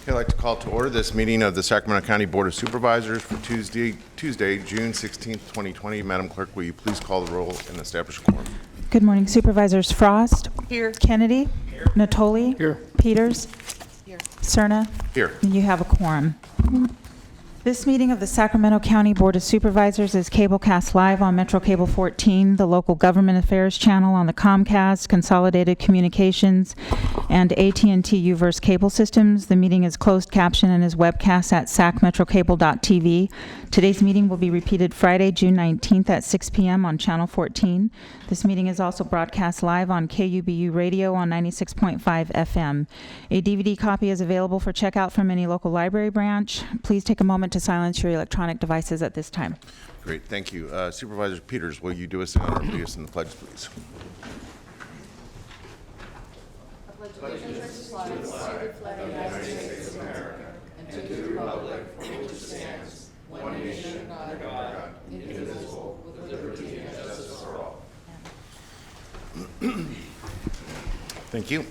I'd like to call to order this meeting of the Sacramento County Board of Supervisors for Tuesday, June 16th, 2020. Madam Clerk, will you please call the roll and establish a quorum? Good morning, Supervisors. Frost. Here. Kennedy. Here. Natoli. Here. Peters. Here. Cerna. Here. And you have a quorum. This meeting of the Sacramento County Board of Supervisors is cablecast live on Metro Cable 14, the local government affairs channel on the Comcast, Consolidated Communications, and AT&T UVerse cable systems. The meeting is closed caption and is webcast at sacmetrocable.tv. Today's meeting will be repeated Friday, June 19th at 6 p.m. on Channel 14. This meeting is also broadcast live on KUBU Radio on 96.5 FM. A DVD copy is available for checkout from any local library branch. Please take a moment to silence your electronic devices at this time. Great, thank you. Supervisor Peters, will you do us an honor and lead us in the pledge, please? Thank you.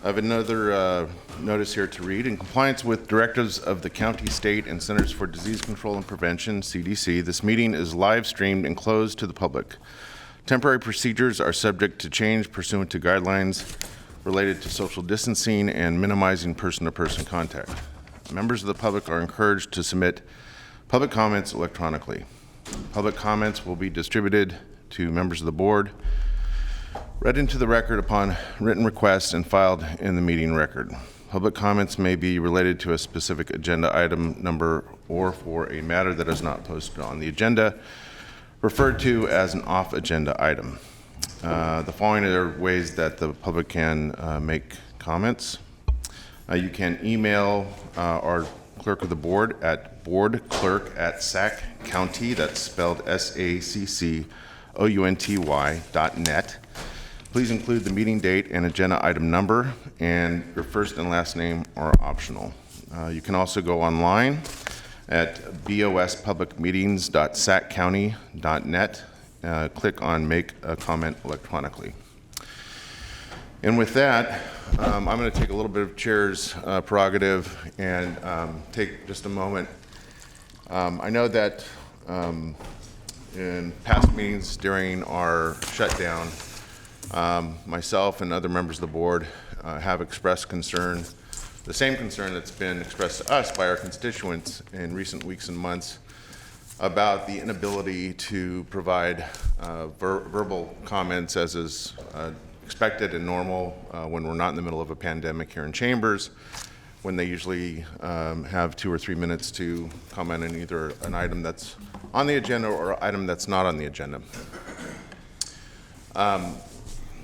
I have another notice here to read. In compliance with directives of the county, state, and Centers for Disease Control and Prevention, CDC, this meeting is live streamed and closed to the public. Temporary procedures are subject to change pursuant to guidelines related to social distancing and minimizing person-to-person contact. Members of the public are encouraged to submit public comments electronically. Public comments will be distributed to members of the board, read into the record upon written request, and filed in the meeting record. Public comments may be related to a specific agenda item number or for a matter that is not posted on the agenda, referred to as an off-agenda item. The following are ways that the public can make comments. You can email our clerk of the board at boardclerk@saccounty, that's spelled SACCOUNTY.net. Please include the meeting date and agenda item number, and your first and last name are optional. You can also go online at bospublicmeetings.saccounty.net. Click on Make a Comment Electronically. And with that, I'm going to take a little bit of chair's prerogative and take just a moment. I know that in past meetings during our shutdown, myself and other members of the board have expressed concern, the same concern that's been expressed to us by our constituents in recent weeks and months about the inability to provide verbal comments as is expected and normal when we're not in the middle of a pandemic here in chambers, when they usually have 2 or 3 minutes to comment on either an item that's on the agenda or an item that's not on the agenda.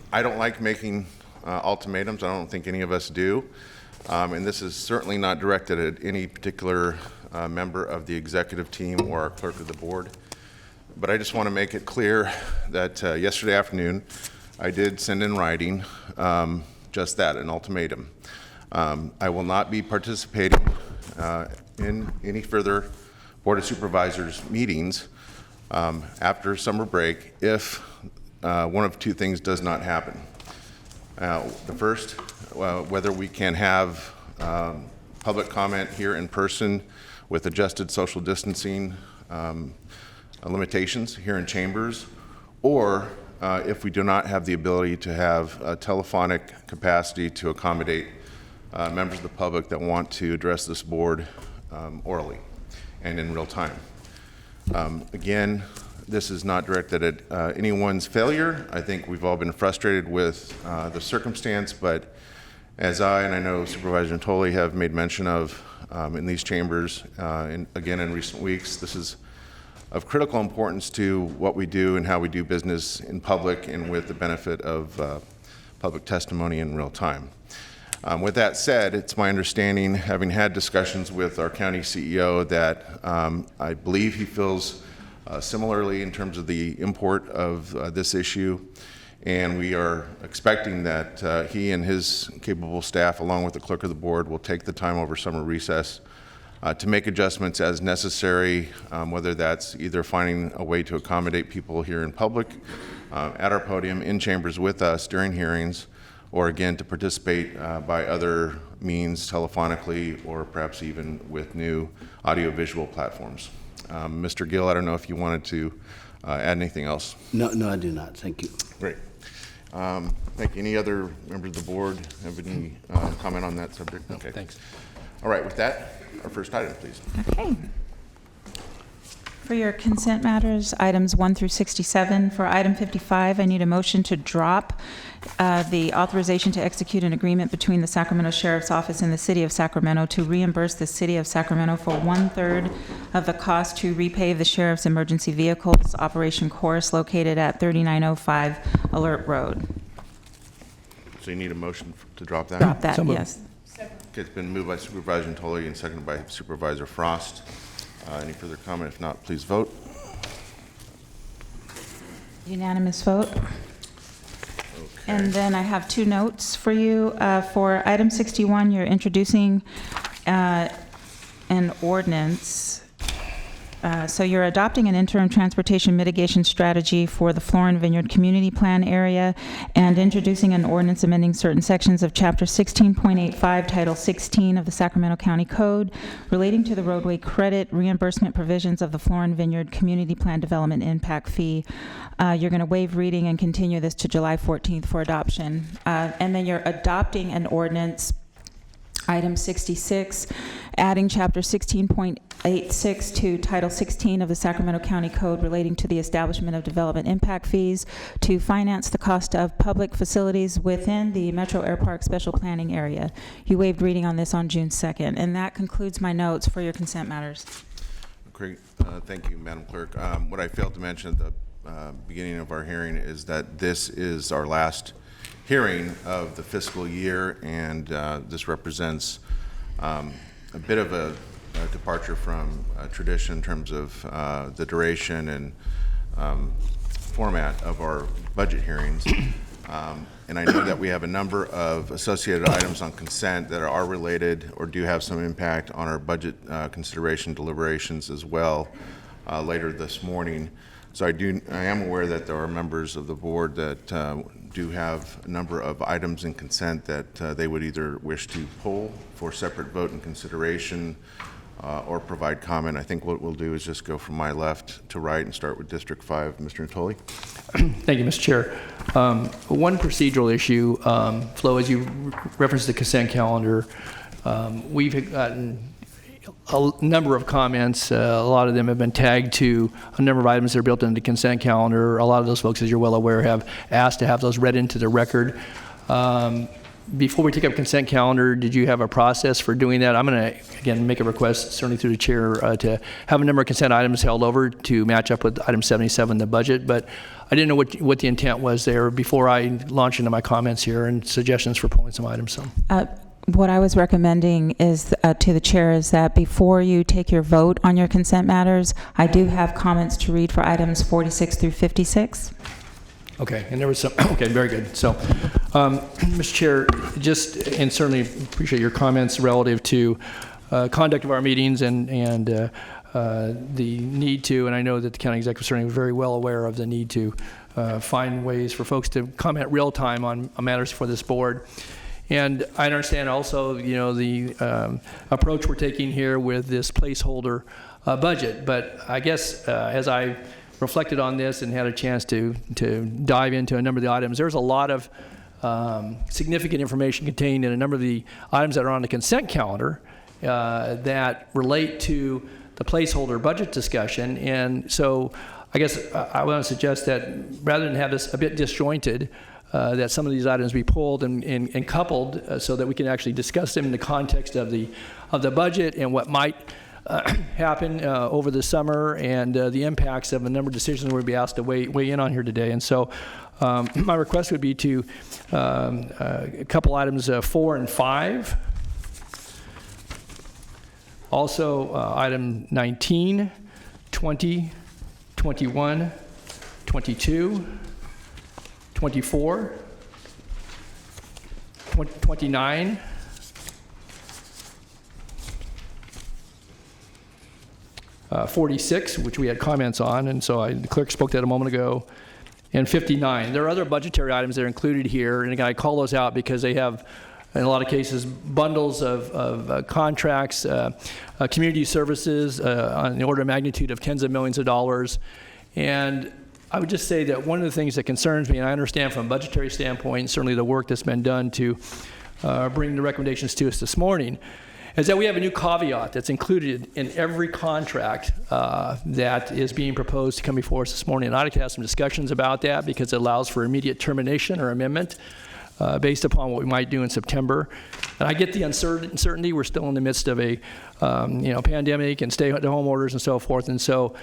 I don't like making ultimatums. I don't think any of us do. And this is certainly not directed at any particular member of the executive team or our clerk of the board. But I just want to make it clear that yesterday afternoon, I did send in writing just that, an ultimatum. I will not be participating in any further Board of Supervisors meetings after summer break if one of two things does not happen. The first, whether we can have public comment here in person with adjusted social distancing limitations here in chambers, or if we do not have the ability to have a telephonic capacity to accommodate members of the public that want to address this board orally and in real time. Again, this is not directed at anyone's failure. I think we've all been frustrated with the circumstance, but as I know Supervisor Natoli have made mention of in these chambers, again in recent weeks, this is of critical importance to what we do and how we do business in public and with the benefit of public testimony in real time. With that said, it's my understanding, having had discussions with our county CEO, that I believe he feels similarly in terms of the import of this issue, and we are expecting that he and his capable staff, along with the clerk of the board, will take the time over summer recess to make adjustments as necessary, whether that's either finding a way to accommodate people here in public, at our podium, in chambers with us during hearings, or again, to participate by other means, telephonically, or perhaps even with new audiovisual platforms. Mr. Gill, I don't know if you wanted to add anything else. No, I do not. Thank you. Great. Thank you. Any other members of the board have any comment on that subject? No, thanks. All right, with that, our first item, please. Okay. For your consent matters, items 1 through 67. For item 55, I need a motion to drop the authorization to execute an agreement between the Sacramento Sheriff's Office and the City of Sacramento to reimburse the City of Sacramento for 1/3 of the cost to repave the Sheriff's Emergency Vehicles Operation Course located at 3905 Alert Road. So you need a motion to drop that? Drop that, So moved. yes. Okay, it's been moved by Supervisor Natoli and seconded by Supervisor Frost. Any further comment? If not, please vote. Unanimous vote. Okay. And then I have 2 notes for you. For item 61, you're introducing an ordinance. So you're adopting an interim transportation mitigation strategy for the Florin Vineyard Community Plan area and introducing an ordinance amending certain sections of Chapter 16.85, Title 16 of the Sacramento County Code relating to the roadway credit reimbursement provisions of the Florin Vineyard Community Plan Development Impact Fee. You're going to waive reading and continue this to July 14th for adoption. And then you're adopting an ordinance, item 66, adding Chapter 16.86 to Title 16 of the Sacramento County Code relating to the establishment of development impact fees to finance the cost of public facilities within the Metro Air Park Special Planning Area. You waived reading on this on June 2nd. And that concludes my notes for your consent matters. Great. Thank you, Madam Clerk. What I failed to mention at the beginning of our hearing is that this is our last hearing of the fiscal year, and this represents a bit of a departure from tradition in terms of the duration and format of our budget hearings. And I know that we have a number of associated items on consent that are related or do have some impact on our budget consideration deliberations as well later this morning. So I am aware that there are members of the board that do have a number of items in consent that they would either wish to pull for separate vote and consideration or provide comment. I think what we'll do is just go from my left to right and start with District 5. Mr. Natoli? Thank you, Mr. Chair. One procedural issue, Flo, as you referenced the consent calendar, we've gotten a number of comments. A lot of them have been tagged to a number of items that are built into the consent calendar. A lot of those folks, as you're well aware, have asked to have those read into the record. Before we take up consent calendar, did you have a process for doing that? I'm going to, again, make a request, certainly through the chair, to have a number of consent items held over to match up with item 77, the budget. But I didn't know what the intent was there before I launch into my comments here and suggestions for pulling some items. So. What I was recommending is to the chair is that before you take your vote on your consent matters, I do have comments to read for items 46 through 56. Okay, and there was some, okay, very good. So, Mr. Chair, and certainly appreciate your comments relative to conduct of our meetings and the need to, and I know that the county executive is certainly very well aware of the need to find ways for folks to comment real time on matters for this board. And I understand also, the approach we're taking here with this placeholder budget. But I guess as I reflected on this and had a chance to dive into a number of the items, there's a lot of significant information contained in a number of the items that are on the consent calendar that relate to the placeholder budget discussion. And so I guess I want to suggest that rather than have this a bit disjointed, that some of these items be pulled and coupled so that we can actually discuss them in the context of the budget and what might happen over the summer and the impacts of a number of decisions we'll be asked to weigh in on here today. And so my request would be to a couple items 4 and 5. Also item 19, 20, 21, 22, 24, 29, 46, which we had comments on, and so the clerk spoke that a moment ago, and 59. There are other budgetary items that are included here, and again, I call those out because they have, in a lot of cases, bundles of contracts, community services on the order of magnitude of tens of millions of dollars. And I would just say that one of the things that concerns me, and I understand from a budgetary standpoint, certainly the work that's been done to bring the recommendations to us this morning, is that we have a new caveat that's included in every contract that is being proposed to come before us this morning. And I'd like to have some discussions about that because it allows for immediate termination or amendment based upon what we might do in September. And I get the uncertainty. We're still in the midst of a pandemic and stay-at-home orders and so forth. And so,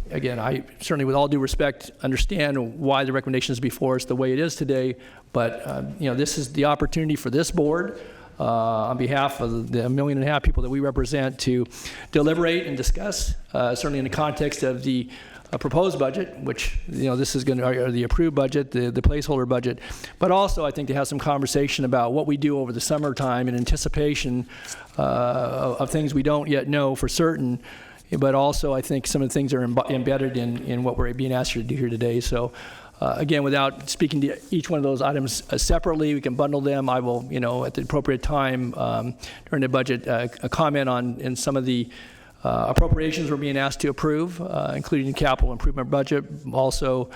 again, I certainly, with all due respect, understand why the recommendation is before us the way it is today. But this is the opportunity for this board, on behalf of the 1.5 million people that we represent, to deliberate and discuss, certainly in the context of the proposed budget, which this is going to, or the approved budget, the placeholder budget, but also I think to have some conversation about what we do over the summertime in anticipation of things we don't yet know for certain. But also I think some of the things are embedded in what we're being asked to do here today. So. Again, without speaking to each one of those items separately, we can bundle them. I will, at the appropriate time during the budget, comment on in some of the appropriations we're being asked to approve, including the capital improvement budget, also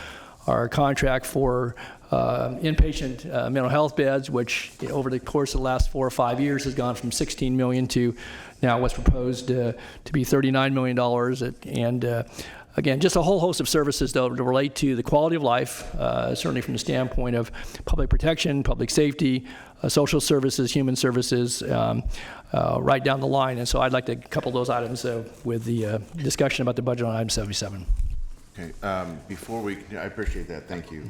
our contract for inpatient mental health beds, which over the course of the last 4 or 5 years has gone from $16 million to now what's proposed to be $39 million. And again, just a whole host of services, though, to relate to the quality of life, certainly from the standpoint of public protection, public safety, social services, human services, right down the line. And so I'd like to couple those items with the discussion about the budget on item 77. Okay, I appreciate that, thank you.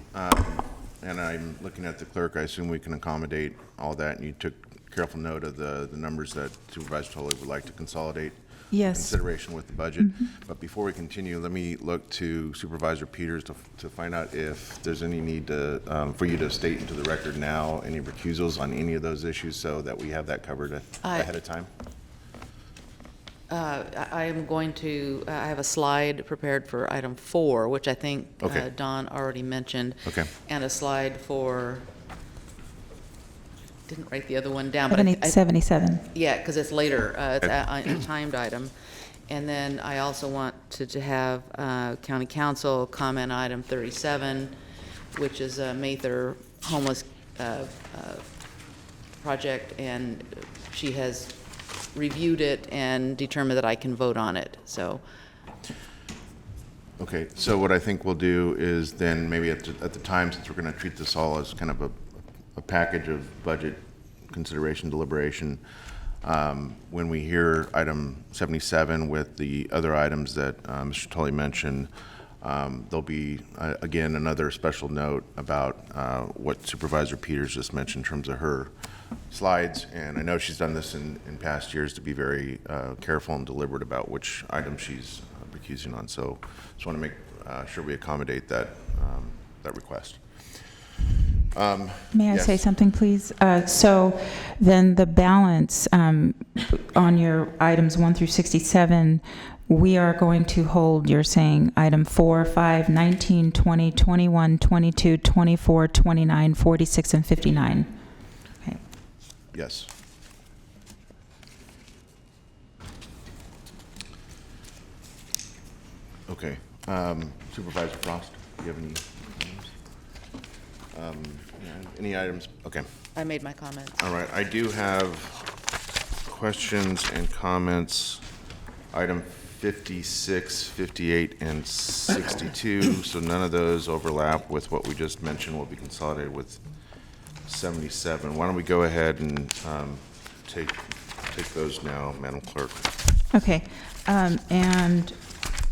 And I'm looking at the clerk, I assume we can accommodate all that, and you took careful note of the numbers that Supervisor Tully would like to consolidate. Yes. Consideration with the budget. But before we continue, let me look to Supervisor Peters to find out if there's any need to, for you to state into the record now any recusals on any of those issues so that we have that covered ahead of time. I am going to, I have a slide prepared for item 4, which I think Okay. Don already mentioned. Okay. And a slide for, didn't write the other one down, but 77. yeah, because it's later. It's a timed item. And then I also want to have County Council comment item 37, which is a Mather homeless project, and she has reviewed it and determined that I can vote on it. So. Okay, so what I think we'll do is then maybe at the time, since we're going to treat this all as kind of a package of budget consideration deliberation, when we hear item 77 with the other items that Mr. Tully mentioned, there'll be, again, another special note about what Supervisor Peters just mentioned in terms of her slides. And I know she's done this in past years to be very careful and deliberate about which item she's recusing on. So just want to make sure we accommodate that request. May I Yes. say something, please? So then the balance on your items 1 through 67, we are going to hold, you're saying, item 4, 5, 19, 20, 21, 22, 24, 29, 46, and 59. Okay. Yes. Okay. Supervisor Frost, do you have any items? Any items? Okay. I made my comments. All right. I do have questions and comments. Item 56, 58, and 62. So none of those overlap with what we just mentioned. Will be consolidated with 77. Why don't we go ahead and take those now, Madam Clerk? Okay. And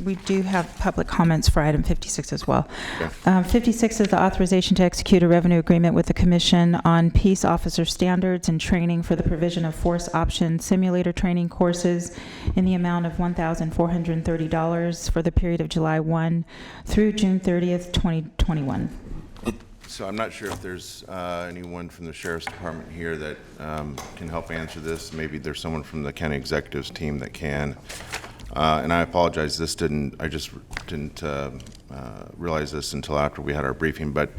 we do have public comments for item 56 as well. Yeah. 56 is the authorization to execute a revenue agreement with the Commission on Peace Officer Standards and Training for the provision of Force Option Simulator Training courses in the amount of $1,430 for the period of July 1 through June 30th, 2021. So I'm not sure if there's anyone from the Sheriff's Department here that can help answer this. Maybe there's someone from the County Executives team that can. And I apologize, I just didn't realize this until after we had our briefing, but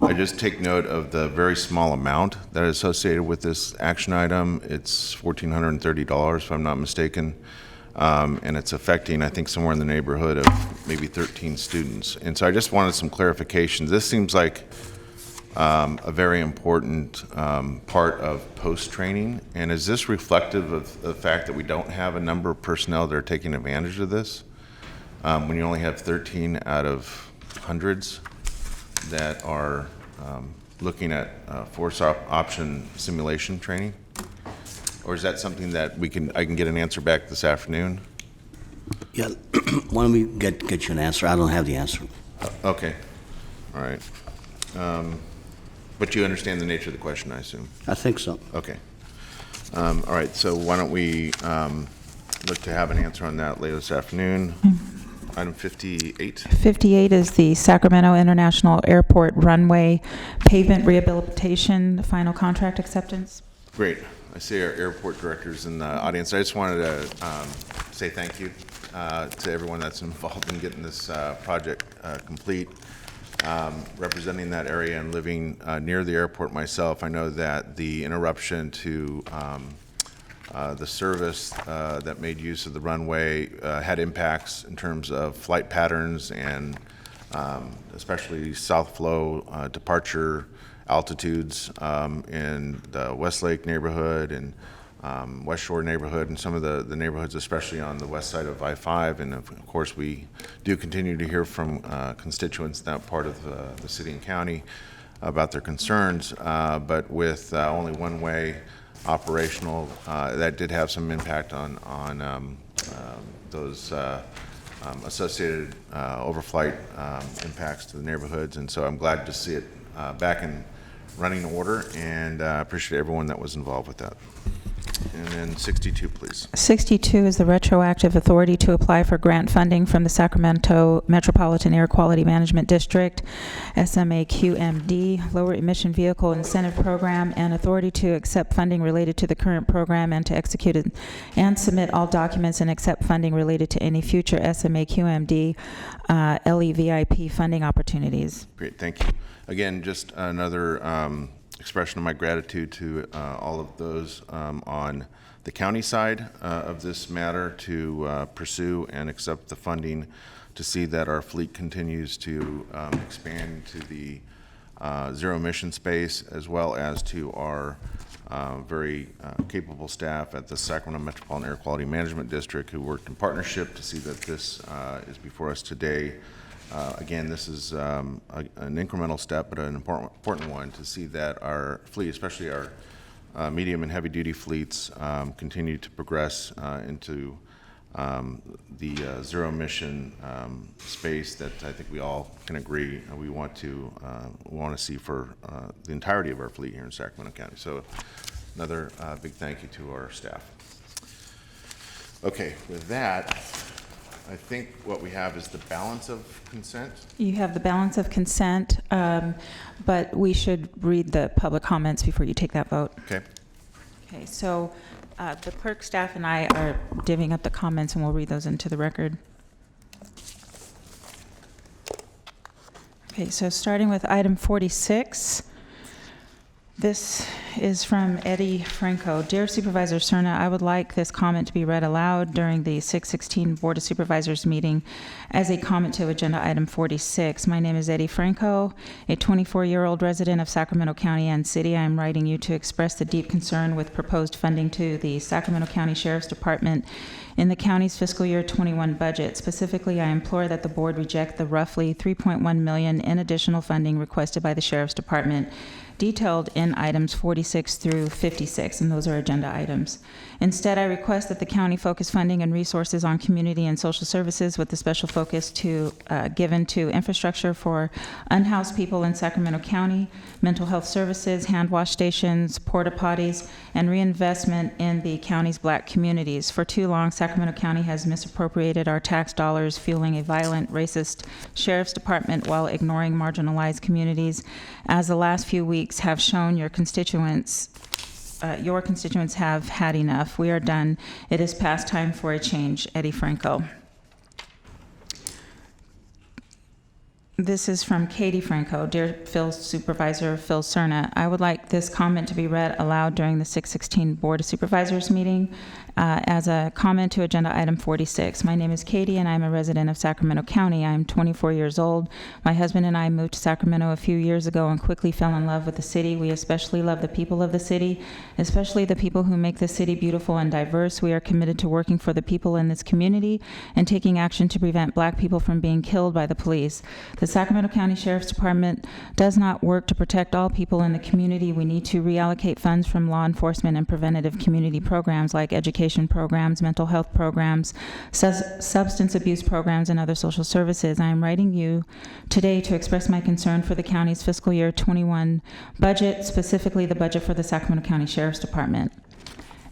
I just take note of the very small amount that is associated with this action item. It's $1,430, if I'm not mistaken. And it's affecting, I think, somewhere in the neighborhood of maybe 13 students. And so I just wanted some clarification. This seems like a very important part of post-training. And is this reflective of the fact that we don't have a number of personnel that are taking advantage of this? When you only have 13 out of hundreds that are looking at force option simulation training? Or is that something that I can get an answer back this afternoon? Yeah, why don't we get you an answer? I don't have the answer. Okay, all right. But you understand the nature of the question, I assume? I think so. Okay. All right, so why don't we look to have an answer on that later this afternoon? Item 58. 58 is the Sacramento International Airport runway pavement rehabilitation, final contract acceptance. Great. I see our airport directors in the audience. I just wanted to say thank you to everyone that's involved in getting this project complete. Representing that area and living near the airport myself, I know that the interruption to the service that made use of the runway had impacts in terms of flight patterns and especially south flow departure altitudes in the Westlake neighborhood and West Shore neighborhood and some of the neighborhoods, especially on the west side of I-5. And of course, we do continue to hear from constituents in that part of the city and county about their concerns. But with only one way operational, that did have some impact on those associated overflight impacts to the neighborhoods. And so I'm glad to see it back in running order, and I appreciate everyone that was involved with that. And then 62, please. 62 is the retroactive authority to apply for grant funding from the Sacramento Metropolitan Air Quality Management District, SMAQMD, Lower Emission Vehicle Incentive Program, and authority to accept funding related to the current program and to execute it and submit all documents and accept funding related to any future SMAQMD LEVIP funding opportunities. Great, thank you. Again, just another expression of my gratitude to all of those on the county side of this matter to pursue and accept the funding to see that our fleet continues to expand to the zero emission space, as well as to our very capable staff at the Sacramento Metropolitan Air Quality Management District who worked in partnership to see that this is before us today. Again, this is an incremental step, but an important one to see that our fleet, especially our medium and heavy-duty fleets, continue to progress into the zero-emission space that I think we all can agree we want to see for the entirety of our fleet here in Sacramento County. So, another big thank you to our staff. Okay, with that, I think what we have is the balance of consent. You have the balance of consent, but we should read the public comments before you take that vote. Okay. Okay, so the clerk, staff, and I are divvying up the comments, and we'll read those into the record. Okay, so starting with item 46. This is from Eddie Franco. Dear Supervisor Cerna, I would like this comment to be read aloud during the 6/16 Board of Supervisors meeting as a comment to agenda item 46. My name is Eddie Franco, a 24-year-old resident of Sacramento County and City. I am writing you to express the deep concern with proposed funding to the Sacramento County Sheriff's Department in the county's fiscal year 21 budget. Specifically, I implore that the board reject the roughly $3.1 million in additional funding requested by the Sheriff's Department, detailed in items 46 through 56, and those are agenda items. Instead, I request that the county focus funding and resources on community and social services with a special focus given to infrastructure for unhoused people in Sacramento County, mental health services, hand wash stations, porta potties, and reinvestment in the county's black communities. For too long, Sacramento County has misappropriated our tax dollars, fueling a violent, racist sheriff's department while ignoring marginalized communities. As the last few weeks have shown, your constituents your constituents have had enough. We are done. It is past time for a change. Eddie Franco. This is from Katie Franco. Dear Phil Supervisor Phil Cerna, I would like this comment to be read aloud during the 6/16 Board of Supervisors meeting as a comment to Agenda Item 46. My name is Katie, and I'm a resident of Sacramento County. I'm 24 years old. My husband and I moved to Sacramento a few years ago and quickly fell in love with the city. We especially love the people of the city, especially the people who make the city beautiful and diverse. We are committed to working for the people in this community and taking action to prevent Black people from being killed by the police. The Sacramento County Sheriff's Department does not work to protect all people in the community. We need to reallocate funds from law enforcement and preventative community programs like education programs, mental health programs, substance abuse programs, and other social services. I am writing you today to express my concern for the county's fiscal year 21 budget, specifically the budget for the Sacramento County Sheriff's Department.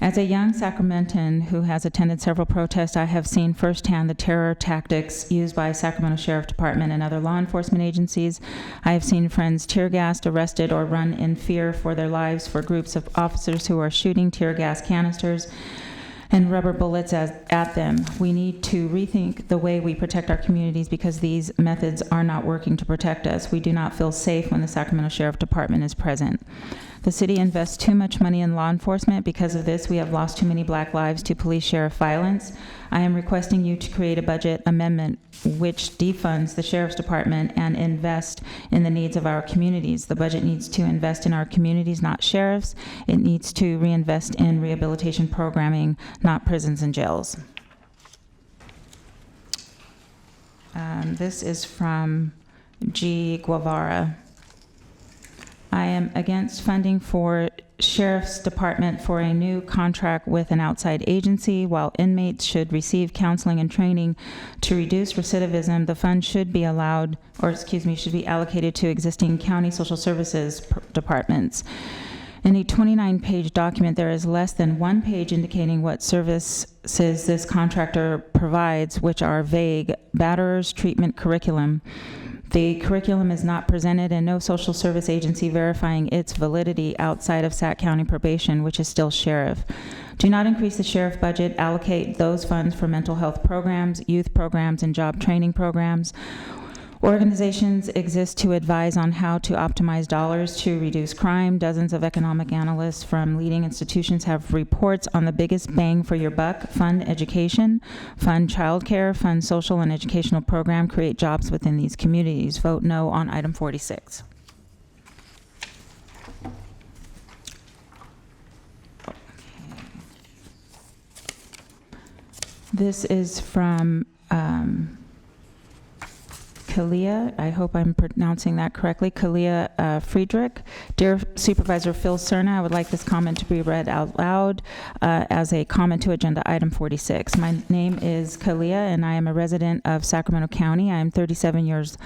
As a young Sacramentan who has attended several protests, I have seen firsthand the terror tactics used by Sacramento Sheriff Department and other law enforcement agencies. I have seen friends tear gassed, arrested, or run in fear for their lives for groups of officers who are shooting tear gas canisters and rubber bullets at them. We need to rethink the way we protect our communities because these methods are not working to protect us. We do not feel safe when the Sacramento Sheriff Department is present. The city invests too much money in law enforcement. Because of this, we have lost too many Black lives to police sheriff violence. I am requesting you to create a budget amendment which defunds the Sheriff's Department and invest in the needs of our communities. The budget needs to invest in our communities, not sheriffs. It needs to reinvest in rehabilitation programming, not prisons and jails. This is from G. Guevara. I am against funding for Sheriff's Department for a new contract with an outside agency. While inmates should receive counseling and training to reduce recidivism, the fund should be should be allocated to existing county social services departments. In a 29-page document, there is less than 1 page indicating what services this contractor provides, which are vague: batterers, treatment, curriculum. The curriculum is not presented, and no social service agency verifying its validity outside of Sac County Probation, which is still sheriff. Do not increase the sheriff budget. Allocate those funds for mental health programs, youth programs, and job training programs. Organizations exist to advise on how to optimize dollars to reduce crime. Dozens of economic analysts from leading institutions have reports on the biggest bang for your buck: fund education, fund childcare, fund social and educational program, create jobs within these communities. Vote no on item 46. This is from Kalia, I hope I'm pronouncing that correctly, Kalia Friedrich. Dear Supervisor Phil Cerna, I would like this comment to be read out loud as a comment to Agenda Item 46. My name is Kalia, and I am a resident of Sacramento County. I am 37 years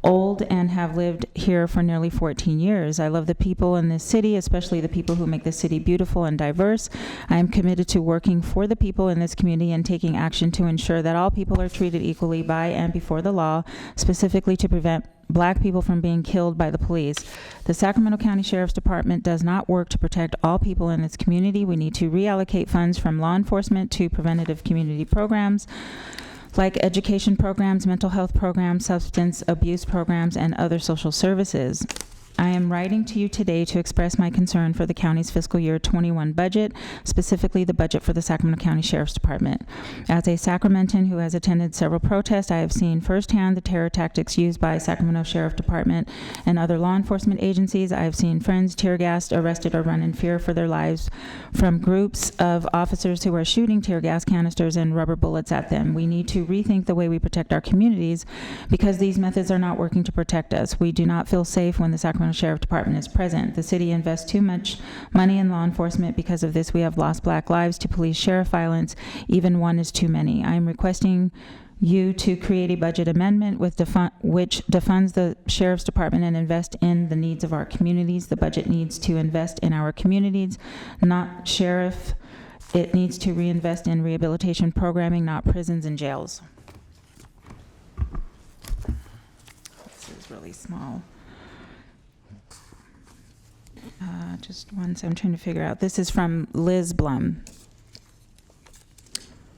old and have lived here for nearly 14 years. I love the people in this city, especially the people who make the city beautiful and diverse. I am committed to working for the people in this community and taking action to ensure that all people are treated equally by and before the law, specifically to prevent Black people from being killed by the police. The Sacramento County Sheriff's Department does not work to protect all people in its community. We need to reallocate funds from law enforcement to preventative community programs like education programs, mental health programs, substance abuse programs, and other social services. I am writing to you today to express my concern for the county's fiscal year 21 budget, specifically the budget for the Sacramento County Sheriff's Department. As a Sacramentan who has attended several protests, I have seen firsthand the terror tactics used by Sacramento Sheriff Department and other law enforcement agencies. I have seen friends tear gassed, arrested, or run in fear for their lives from groups of officers who are shooting tear gas canisters and rubber bullets at them. We need to rethink the way we protect our communities because these methods are not working to protect us. We do not feel safe when the Sacramento Sheriff Department is present. The city invests too much money in law enforcement. Because of this, we have lost Black lives to police sheriff violence. Even one is too many. I am requesting you to create a budget amendment which defunds the Sheriff's Department and invest in the needs of our communities. The budget needs to invest in our communities, not sheriff. It needs to reinvest in rehabilitation programming, not prisons and jails. This is really small. Just once, I'm trying to figure out. This is from Liz Blum.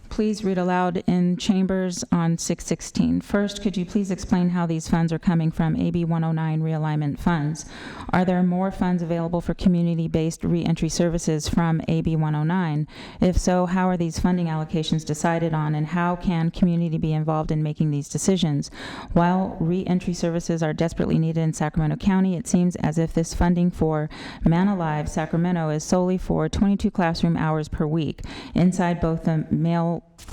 Please read aloud in chambers on 616. First, could you please explain how these funds are coming from AB 109 realignment funds? Are there more funds available for community-based reentry services from AB 109? If so, how are these funding allocations decided on, and how can community be involved in making these decisions? While reentry services are desperately needed in Sacramento County, it seems as if this funding for Man Alive Sacramento is solely for 22 classroom hours per week inside both the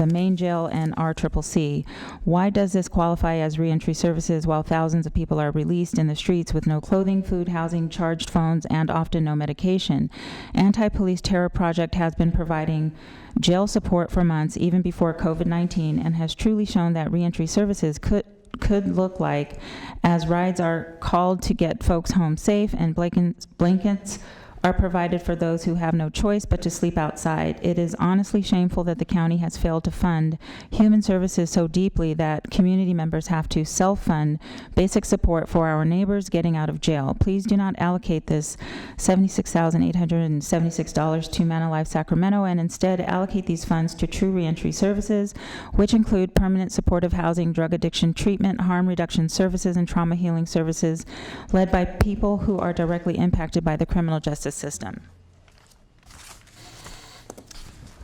main jail and RCCC. Why does this qualify as reentry services while thousands of people are released in the streets with no clothing, food, housing, charged phones, and often no medication? Anti-Police Terror Project has been providing jail support for months, even before COVID-19, and has truly shown that reentry services could look like, as rides are called to get folks home safe and blankets are provided for those who have no choice but to sleep outside. It is honestly shameful that the county has failed to fund human services so deeply that community members have to self-fund basic support for our neighbors getting out of jail. Please do not allocate this $76,876 to Man Alive Sacramento, and instead allocate these funds to true reentry services, which include permanent supportive housing, drug addiction treatment, harm reduction services, and trauma healing services led by people who are directly impacted by the criminal justice system.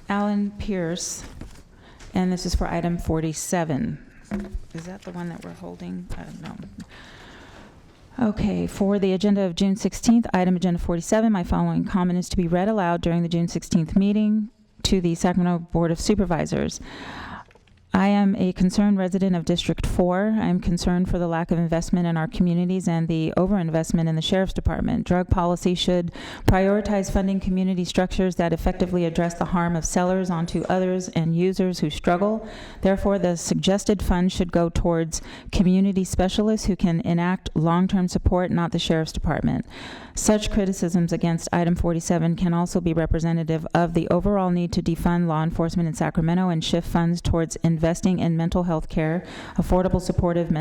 Alan Pierce, and this is for item 47. Is that the one that we're holding? No. Okay, for the agenda of June 16th, item agenda 47, my following comment is to be read aloud during the June 16th meeting to the Sacramento Board of Supervisors. I am a concerned resident of District 4. I am concerned for the lack of investment in our communities and the overinvestment in the Sheriff's Department. Drug policy should prioritize funding community structures that effectively address the harm of sellers onto others and users who struggle. Therefore, the suggested funds should go towards community specialists who can enact long-term support, not the Sheriff's Department. Such criticisms against item 47 can also be representative of the overall need to defund law enforcement in Sacramento and shift funds towards investing in mental health care, affordable supportive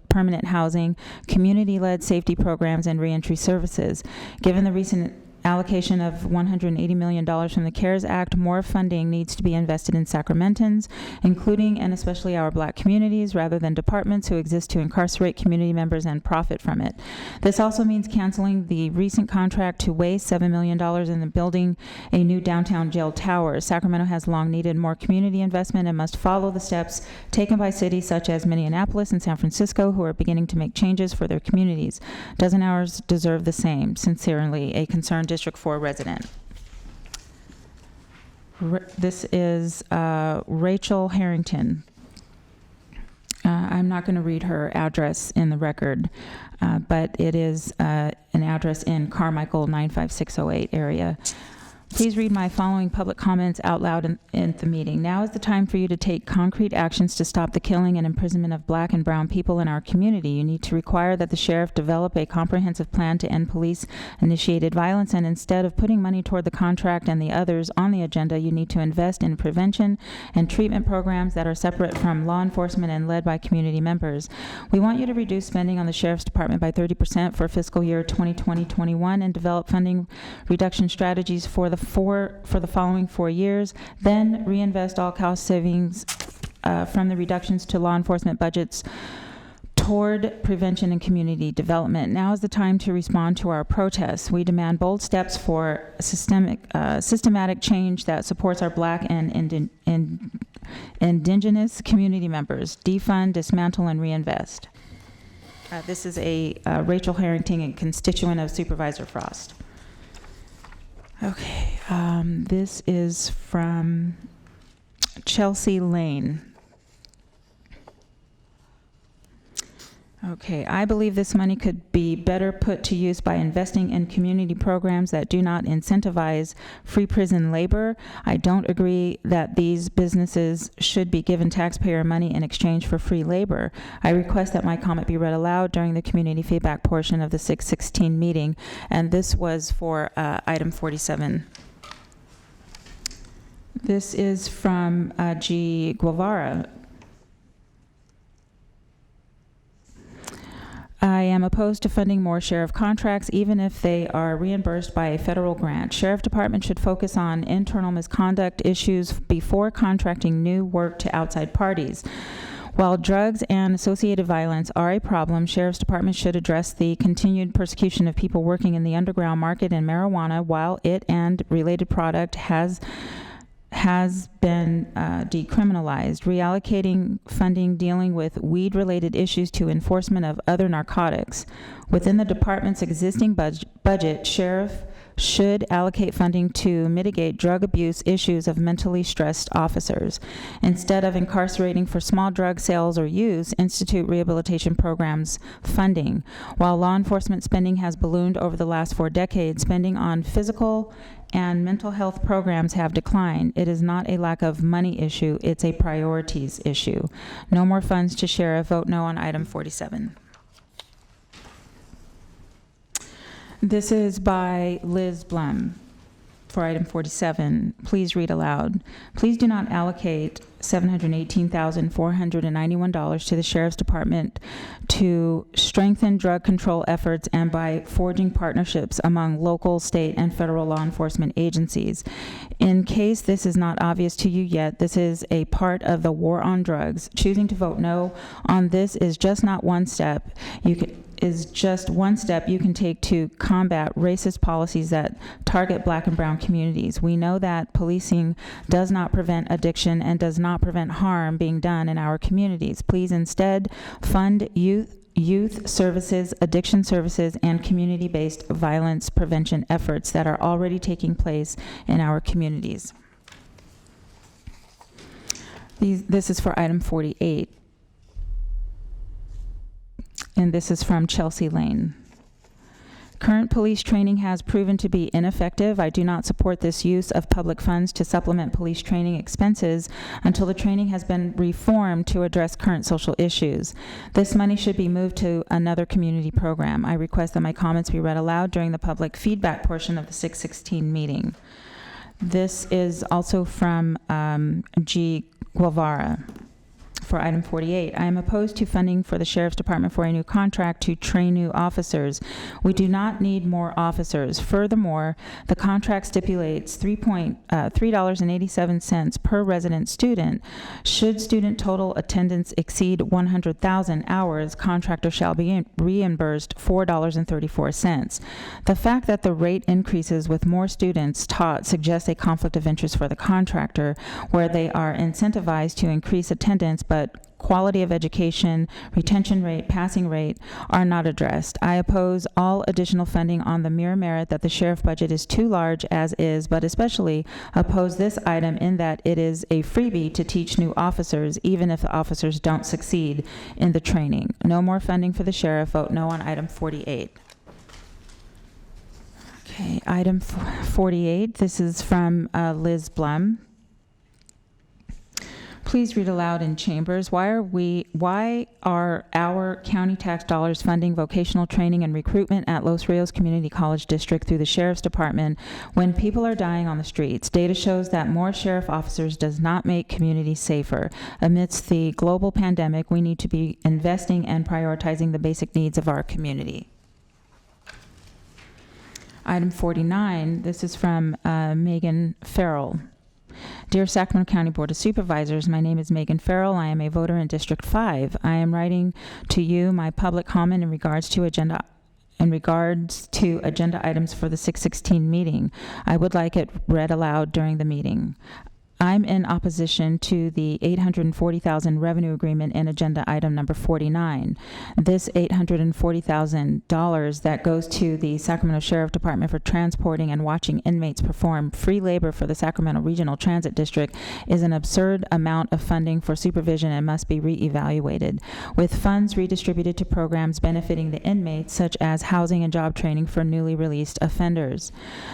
permanent housing, community-led safety programs, and reentry services. Given the recent allocation of $180 million from the CARES Act, more funding needs to be invested in Sacramentans, including and especially our Black communities, rather than departments who exist to incarcerate community members and profit from it. This also means canceling the recent contract to waste $7 million in building a new downtown jail tower. Sacramento has long needed more community investment and must follow the steps taken by cities such as Minneapolis and San Francisco, who are beginning to make changes for their communities. Doesn't ours deserve the same? Sincerely, a concerned District 4 resident. This is Rachel Harrington. I'm not going to read her address in the record, but it is an address in Carmichael 95608 area. Please read my following public comments out loud in the meeting. Now is the time for you to take concrete actions to stop the killing and imprisonment of Black and brown people in our community. You need to require that the sheriff develop a comprehensive plan to end police-initiated violence, and instead of putting money toward the contract and the others on the agenda, you need to invest in prevention and treatment programs that are separate from law enforcement and led by community members. We want you to reduce spending on the Sheriff's Department by 30% for fiscal year 2020-21 and develop funding reduction strategies for the following 4 years, then reinvest all cost savings from the reductions to law enforcement budgets toward prevention and community development. Now is the time to respond to our protests. We demand bold steps for systematic change that supports our Black and indigenous community members. Defund, dismantle, and reinvest. This is a Rachel Harrington, a constituent of Supervisor Frost. Okay, this is from Chelsea Lane. Okay, I believe this money could be better put to use by investing in community programs that do not incentivize free prison labor. I don't agree that these businesses should be given taxpayer money in exchange for free labor. I request that my comment be read aloud during the community feedback portion of the 616 meeting, and this was for item 47. This is from G. Guevara. I am opposed to funding more sheriff contracts, even if they are reimbursed by a federal grant. Sheriff Department should focus on internal misconduct issues before contracting new work to outside parties. While drugs and associated violence are a problem, Sheriff's Department should address the continued persecution of people working in the underground market in marijuana while it and related product has been decriminalized. Reallocating funding dealing with weed-related issues to enforcement of other narcotics. Within the department's existing budget, Sheriff should allocate funding to mitigate drug abuse issues of mentally stressed officers. Instead of incarcerating for small drug sales or use, institute rehabilitation programs funding. While law enforcement spending has ballooned over the last 4 decades, spending on physical and mental health programs have declined. It is not a lack of money issue, it's a priorities issue. No more funds to sheriff. Vote no on item 47. This is by Liz Blum for item 47. Please read aloud. Please do not allocate $718,491 to the Sheriff's Department to strengthen drug control efforts and by forging partnerships among local, state, and federal law enforcement agencies. In case this is not obvious to you yet, this is a part of the war on drugs. Choosing to vote no on this is just one step you can take to combat racist policies that target Black and brown communities. We know that policing does not prevent addiction and does not prevent harm being done in our communities. Please instead fund youth services, addiction services, and community-based violence prevention efforts that are already taking place in our communities. This is for item 48. And this is from Chelsea Lane. Current police training has proven to be ineffective. I do not support this use of public funds to supplement police training expenses until the training has been reformed to address current social issues. This money should be moved to another community program. I request that my comments be read aloud during the public feedback portion of the 6/16 meeting. This is also from G. Guevara. For item 48, I am opposed to funding for the Sheriff's Department for a new contract to train new officers. We do not need more officers. Furthermore, the contract stipulates $3.87 per resident student. Should student total attendance exceed 100,000 hours, contractor shall be reimbursed $4.34. The fact that the rate increases with more students taught suggests a conflict of interest for the contractor, where they are incentivized to increase attendance, but quality of education, retention rate, passing rate are not addressed. I oppose all additional funding on the mere merit that the sheriff budget is too large as is, but especially oppose this item in that it is a freebie to teach new officers, even if the officers don't succeed in the training. No more funding for the sheriff. Vote no on item 48. Okay, item 48. This is from Liz Blum. Please read aloud in chambers. Why are our county tax dollars funding vocational training and recruitment at Los Rios Community College District through the Sheriff's Department when people are dying on the streets? Data shows that more sheriff officers does not make communities safer. Amidst the global pandemic, we need to be investing and prioritizing the basic needs of our community. Item 49, this is from Megan Farrell. Dear Sacramento County Board of Supervisors, my name is Megan Farrell. I am a voter in District 5. I am writing to you my public comment in regards to agenda items for the 6/16 meeting. I would like it read aloud during the meeting. I'm in opposition to the $840,000 revenue agreement in agenda item number 49. This $840,000 that goes to the Sacramento Sheriff Department for transporting and watching inmates perform free labor for the Sacramento Regional Transit District is an absurd amount of funding for supervision and must be reevaluated, with funds redistributed to programs benefiting the inmates, such as housing and job training for newly released offenders.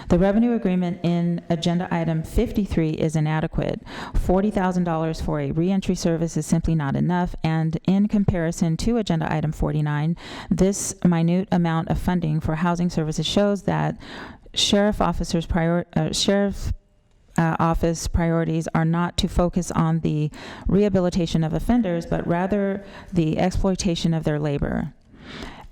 The revenue agreement in agenda item 53 is inadequate. $40,000 for a reentry service is simply not enough, and in comparison to agenda item 49, this minute amount of funding for housing services shows that sheriff's office priorities are not to focus on the rehabilitation of offenders, but rather the exploitation of their labor.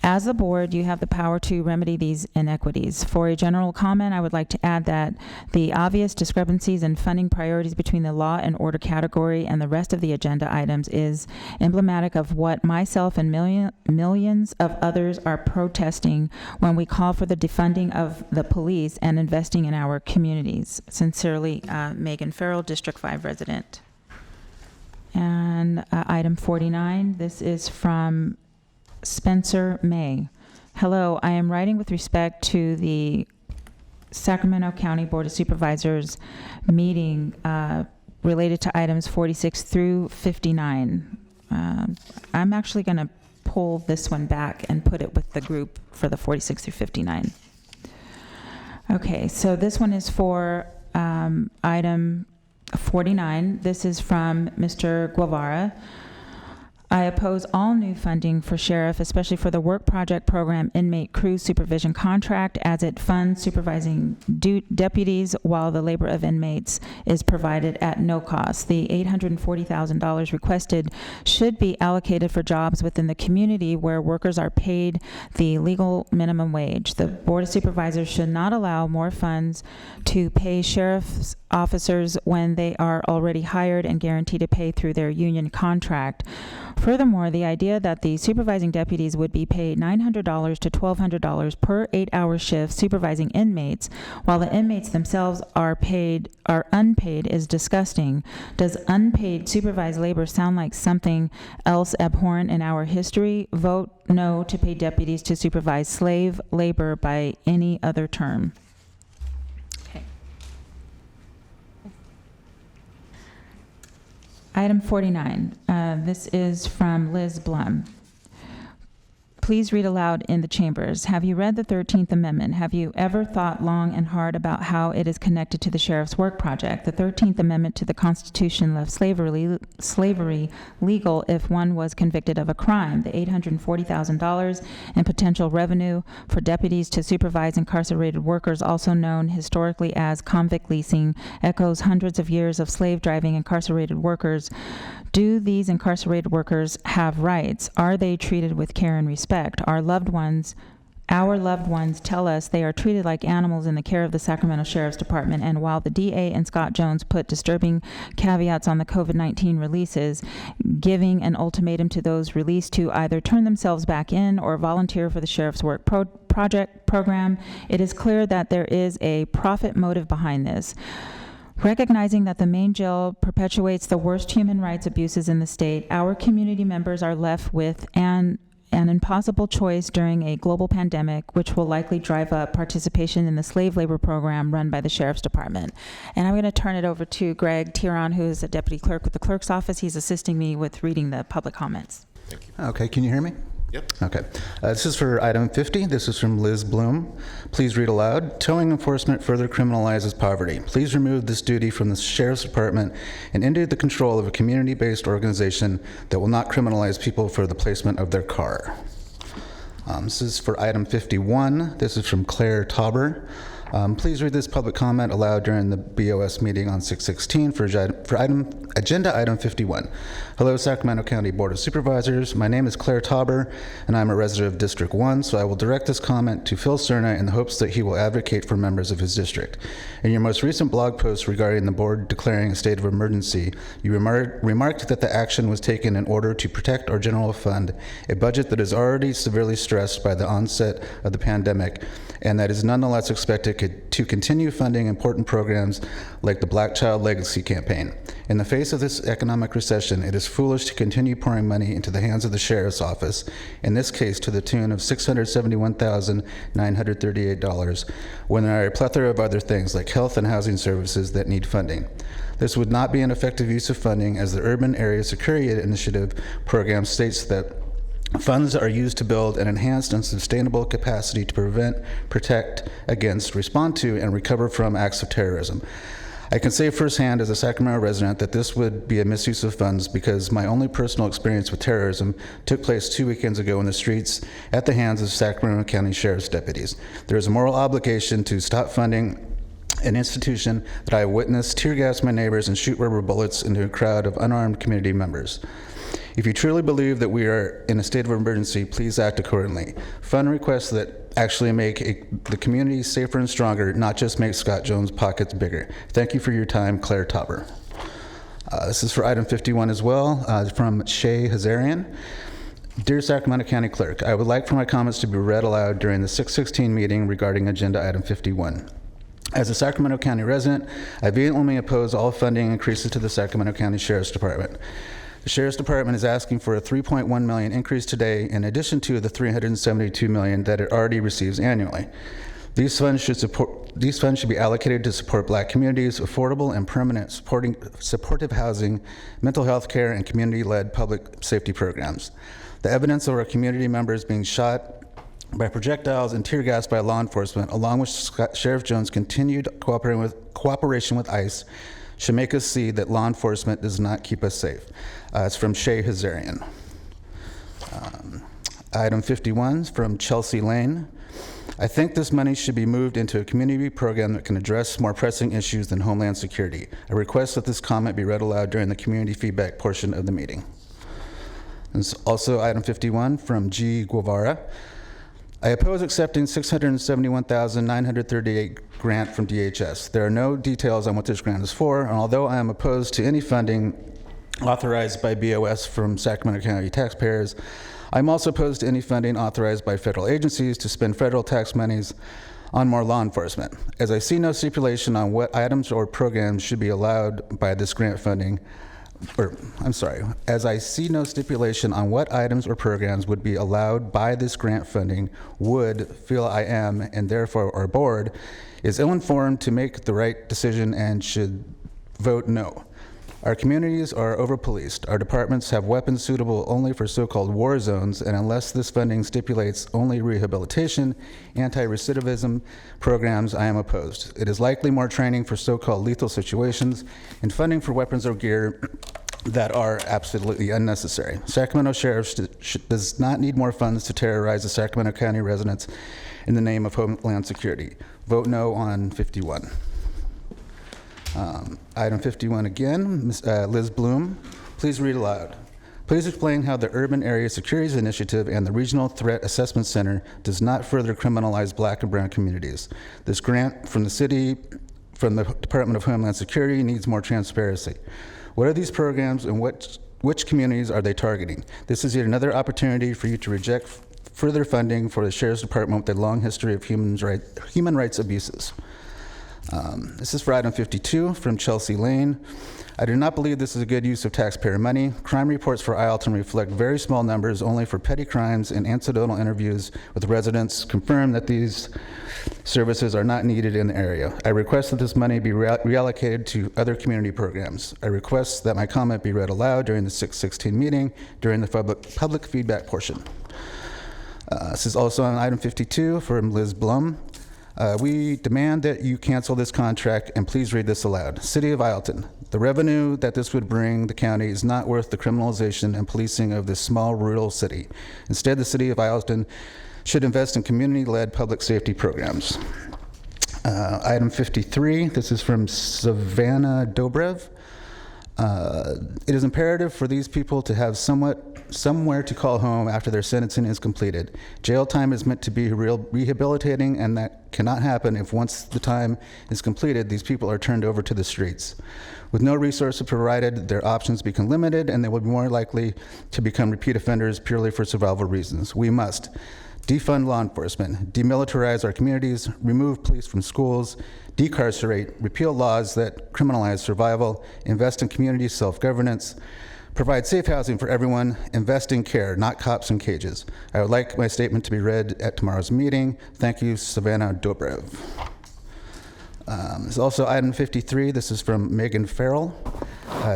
As the board, you have the power to remedy these inequities. For a general comment, I would like to add that the obvious discrepancies in funding priorities between the law and order category and the rest of the agenda items is emblematic of what myself and millions of others are protesting when we call for the defunding of the police and investing in our communities. Sincerely, Megan Farrell, District 5 resident. And item 49, this is from Spencer May. Hello, I am writing with respect to the Sacramento County Board of Supervisors meeting related to items 46 through 59. I'm actually going to pull this one back and put it with the group for the 46 through 59. Okay, so this one is for item 49. This is from Mr. Guevara. I oppose all new funding for sheriff, especially for the work project program inmate crew supervision contract, as it funds supervising deputies while the labor of inmates is provided at no cost. The $840,000 requested should be allocated for jobs within the community where workers are paid the legal minimum wage. The Board of Supervisors should not allow more funds to pay sheriff's officers when they are already hired and guaranteed to pay through their union contract. Furthermore, the idea that the supervising deputies would be paid $900 to $1,200 per 8-hour shift supervising inmates, while the inmates themselves are unpaid is disgusting. Does unpaid supervised labor sound like something else abhorrent in our history? Vote no to pay deputies to supervise slave labor by any other term. Okay. Item 49, this is from Liz Blum. Please read aloud in the chambers. Have you read the 13th Amendment? Have you ever thought long and hard about how it is connected to the Sheriff's Work Project? The 13th Amendment to the Constitution left slavery legal if one was convicted of a crime. The $840,000 in potential revenue for deputies to supervise incarcerated workers, also known historically as convict leasing, echoes hundreds of years of slave driving incarcerated workers. Do these incarcerated workers have rights? Are they treated with care and respect? Our loved ones tell us they are treated like animals in the care of the Sacramento Sheriff's Department, and while the DA and Scott Jones put disturbing caveats on the COVID-19 releases, giving an ultimatum to those released to either turn themselves back in or volunteer for the Sheriff's Work Project program, it is clear that there is a profit motive behind this. Recognizing that the main jail perpetuates the worst human rights abuses in the state, our community members are left with an impossible choice during a global pandemic, which will likely drive up participation in the slave labor program run by the Sheriff's Department. And I'm going to turn it over to Greg Tiron, who is a deputy clerk with the clerk's office. He's assisting me with reading the public comments. Thank you. Okay, can you hear me? Yep. Okay. This is for item 50. This is from Liz Bloom. Please read aloud. Towing enforcement further criminalizes poverty. Please remove this duty from the Sheriff's Department and into the control of a community-based organization that will not criminalize people for the placement of their car. This is for item 51. This is from Claire Tauber. Please read this public comment aloud during the BOS meeting on 6/16 for agenda item 51. Hello, Sacramento County Board of Supervisors. My name is Claire Tauber, and I'm a resident of District 1, so I will direct this comment to Phil Cerna in the hopes that he will advocate for members of his district. In your most recent blog post regarding the board declaring a state of emergency, you remarked that the action was taken in order to protect our general fund, a budget that is already severely stressed by the onset of the pandemic, and that is nonetheless expected to continue funding important programs like the Black Child Legacy Campaign. In the face of this economic recession, it is foolish to continue pouring money into the hands of the Sheriff's Office, in this case to the tune of $671,938, when there are a plethora of other things like health and housing services that need funding. This would not be an effective use of funding, as the Urban Area Security Initiative program states that funds are used to build an enhanced and sustainable capacity to prevent, protect against, respond to, and recover from acts of terrorism. I can say firsthand as a Sacramento resident that this would be a misuse of funds, because my only personal experience with terrorism took place 2 weekends ago in the streets at the hands of Sacramento County Sheriff's deputies. There is a moral obligation to stop funding an institution that I witnessed tear gas my neighbors and shoot rubber bullets into a crowd of unarmed community members. If you truly believe that we are in a state of emergency, please act accordingly. Fund requests that actually make the community safer and stronger, not just make Scott Jones' pockets bigger. Thank you for your time, Claire Tauber. This is for item 51 as well, from Shay Hazarian. Dear Sacramento County Clerk, I would like for my comments to be read aloud during the 6/16 meeting regarding agenda item 51. As a Sacramento County resident, I vehemently oppose all funding increases to the Sacramento County Sheriff's Department. The Sheriff's Department is asking for a $3.1 million increase today in addition to the $372 million that it already receives annually. These funds should be allocated to support Black communities, affordable and permanent supportive housing, mental health care, and community-led public safety programs. The evidence of our community members being shot by projectiles and tear gas by law enforcement, along with Sheriff Jones' continued cooperation with ICE, should make us see that law enforcement does not keep us safe. It's from Shay Hazarian. Item 51 from Chelsea Lane. I think this money should be moved into a community program that can address more pressing issues than Homeland Security. I request that this comment be read aloud during the community feedback portion of the meeting. And also item 51 from G. Guevara. I oppose accepting $671,938 grant from DHS. There are no details on what this grant is for, and although I am opposed to any funding authorized by BOS from Sacramento County taxpayers, I'm also opposed to any funding authorized by federal agencies to spend federal tax monies on more law enforcement. As I see no stipulation on what items or programs should be allowed by this grant funding, as I see no stipulation on what items or programs would be allowed by this grant funding, feel I am, and therefore our board, is ill-informed to make the right decision and should vote no. Our communities are over-policed. Our departments have weapons suitable only for so-called war zones, and unless this funding stipulates only rehabilitation, anti-recidivism programs, I am opposed. It is likely more training for so-called lethal situations and funding for weapons or gear that are absolutely unnecessary. Sacramento Sheriff does not need more funds to terrorize the Sacramento County residents in the name of Homeland Security. Vote no on 51. Item 51 again, Liz Bloom, please read aloud. Please explain how the Urban Area Securities Initiative and the Regional Threat Assessment Center does not further criminalize Black and brown communities. This grant from the Department of Homeland Security needs more transparency. What are these programs and which communities are they targeting? This is yet another opportunity for you to reject further funding for the Sheriff's Department with a long history of human rights abuses. This is for item 52 from Chelsea Lane. I do not believe this is a good use of taxpayer money. Crime reports for Ileton reflect very small numbers only for petty crimes, and incidental interviews with residents confirm that these services are not needed in the area. I request that this money be reallocated to other community programs. I request that my comment be read aloud during the 6/16 meeting during the public feedback portion. This is also on item 52 from Liz Blum. We demand that you cancel this contract, and please read this aloud. City of Ileton, the revenue that this would bring the county is not worth the criminalization and policing of this small rural city. Instead, the City of Ileton should invest in community-led public safety programs. Item 53, this is from Savannah Dobrev. It is imperative for these people to have somewhere to call home after their sentencing is completed. Jail time is meant to be rehabilitating, and that cannot happen if once the time is completed, these people are turned over to the streets. With no resources provided, their options become limited, and they will be more likely to become repeat offenders purely for survival reasons. We must defund law enforcement, demilitarize our communities, remove police from schools, decarcerate, repeal laws that criminalize survival, invest in community self-governance, provide safe housing for everyone, invest in care, not cops in cages. I would like my statement to be read at tomorrow's meeting. Thank you, Savannah Dobrev. There's also item 53. This is from Megan Farrell.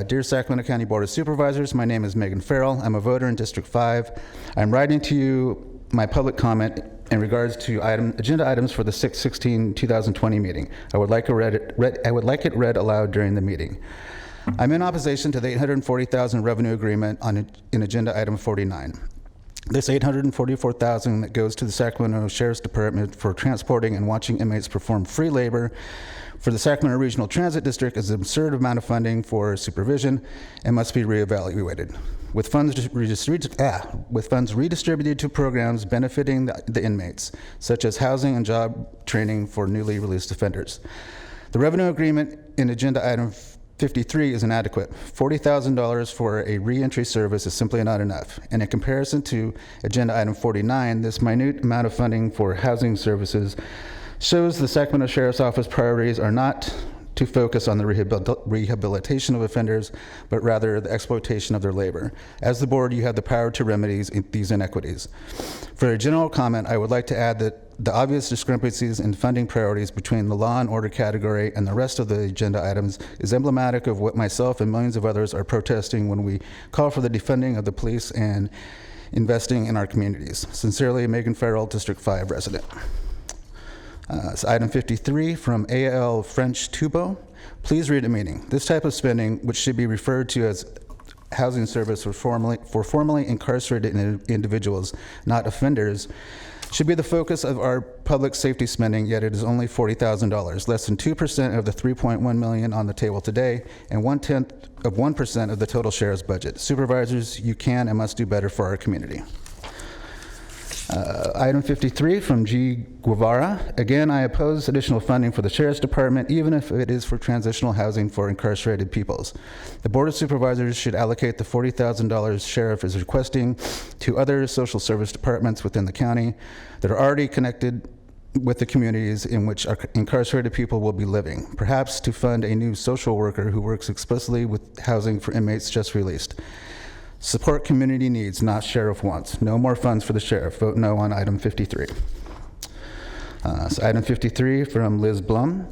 Dear Sacramento County Board of Supervisors, my name is Megan Farrell. I'm a voter in District 5. I'm writing to you my public comment in regards to agenda items for the 6/16/2020 meeting. I would like it read aloud during the meeting. I'm in opposition to the $840,000 revenue agreement in agenda item 49. This $844,000 that goes to the Sacramento Sheriff's Department for transporting and watching inmates perform free labor for the Sacramento Regional Transit District is an absurd amount of funding for supervision and must be reevaluated. With funds redistributed to programs benefiting the inmates, such as housing and job training for newly released offenders. The revenue agreement in agenda item 53 is inadequate. $40,000 for a reentry service is simply not enough. And in comparison to agenda item 49, this minute amount of funding for housing services shows the Sacramento Sheriff's Office priorities are not to focus on the rehabilitation of offenders, but rather the exploitation of their labor. As the board, you have the power to remedy these inequities. For a general comment, I would like to add that the obvious discrepancies in funding priorities between the law and order category and the rest of the agenda items is emblematic of what myself and millions of others are protesting when we call for the defunding of the police and investing in our communities. Sincerely, Megan Farrell, District 5 resident. So item 53 from AL French Tubo. Please read a meeting. This type of spending, which should be referred to as housing service for formerly incarcerated individuals, not offenders, should be the focus of our public safety spending, yet it is only $40,000, less than 2% of the $3.1 million on the table today, and 1/10 of 1% of the total sheriff's budget. Supervisors, you can and must do better for our community. Item 53 from G. Guevara. Again, I oppose additional funding for the Sheriff's Department, even if it is for transitional housing for incarcerated peoples. The Board of Supervisors should allocate the $40,000 Sheriff is requesting to other social service departments within the county that are already connected with the communities in which our incarcerated people will be living, perhaps to fund a new social worker who works explicitly with housing for inmates just released. Support community needs, not sheriff wants. No more funds for the sheriff. Vote no on item 53. So item 53 from Liz Blum.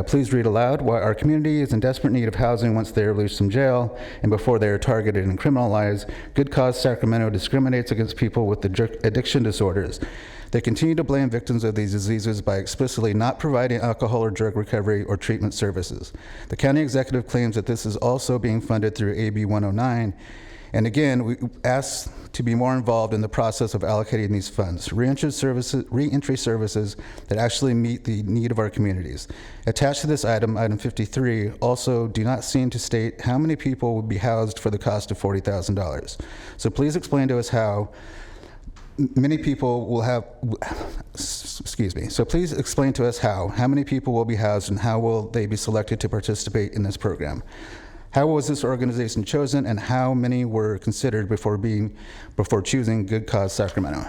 Please read aloud why our community is in desperate need of housing once they are released from jail and before they are targeted and criminalized. Good Cause Sacramento discriminates against people with addiction disorders. They continue to blame victims of these diseases by explicitly not providing alcohol or drug recovery or treatment services. The county executive claims that this is also being funded through AB 109. And again, we ask to be more involved in the process of allocating these funds, reentry services that actually meet the need of our communities. Attached to this item, item 53, also do not seem to state how many people will be housed for the cost of $40,000. So please explain to us how many people will have, so please explain to us how many people will be housed and how will they be selected to participate in this program. How was this organization chosen, and how many were considered before choosing Good Cause Sacramento?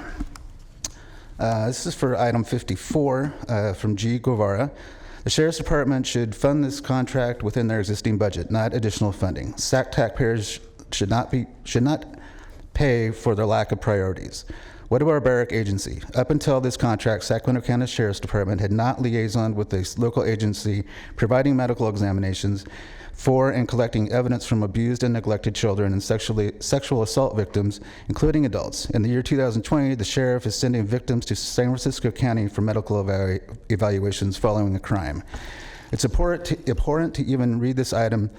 This is for item 54 from G. Guevara. The Sheriff's Department should fund this contract within their existing budget, not additional funding. SAC taxpayers should not pay for their lack of priorities. What about our barrack agency? Up until this contract, Sacramento County Sheriff's Department had not liaisoned with the local agency providing medical examinations for and collecting evidence from abused and neglected children and sexual assault victims, including adults. In the year 2020, the sheriff is sending victims to San Francisco County for medical evaluations following a crime. It's abhorrent to even read this item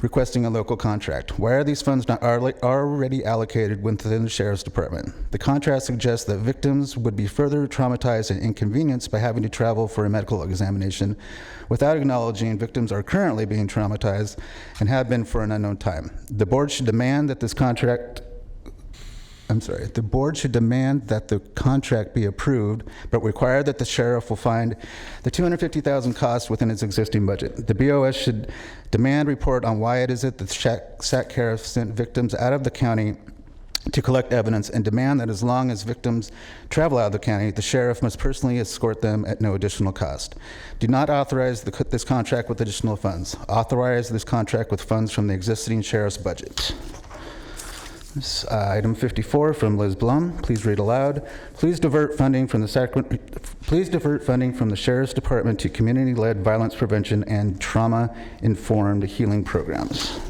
requesting a local contract. Why are these funds not already allocated within the Sheriff's Department? The contract suggests that victims would be further traumatized and inconvenienced by having to travel for a medical examination without acknowledging victims are currently being traumatized and have been for an unknown time. The board should demand that the contract be approved, but require that the sheriff will find the $250,000 cost within its existing budget. The BOS should demand report on why it is that the SAC sheriff sent victims out of the county to collect evidence, and demand that as long as victims travel out of the county, the sheriff must personally escort them at no additional cost. Do not authorize this contract with additional funds. Authorize this contract with funds from the existing sheriff's budget. Item 54 from Liz Blum. Please read aloud. Please divert funding from the Sheriff's Department to community-led violence prevention and trauma-informed healing programs.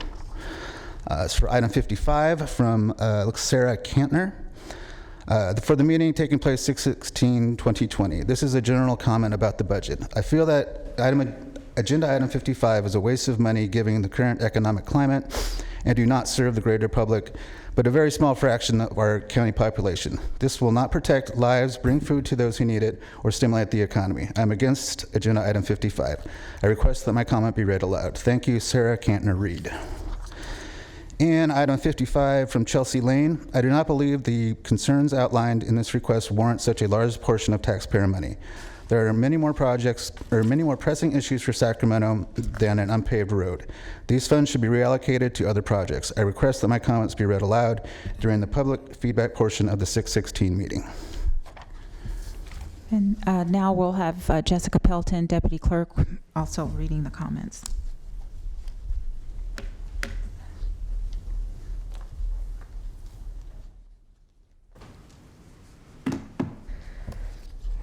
As for item 55 from Sarah Kantner. For the meeting taking place 6/16/2020. This is a general comment about the budget. I feel that agenda item 55 is a waste of money given the current economic climate and do not serve the greater public, but a very small fraction of our county population. This will not protect lives, bring food to those who need it, or stimulate the economy. I'm against agenda item 55. I request that my comment be read aloud. Thank you, Sarah Cantner-Reed. And item 55 from Chelsea Lane. I do not believe the concerns outlined in this request warrant such a large portion of taxpayer money. There are many more projects, or many more pressing issues for Sacramento than an unpaved road. These funds should be reallocated to other projects. I request that my comments be read aloud during the public feedback portion of the 6/16 meeting. And now we'll have Jessica Pelton, Deputy Clerk, also reading the comments.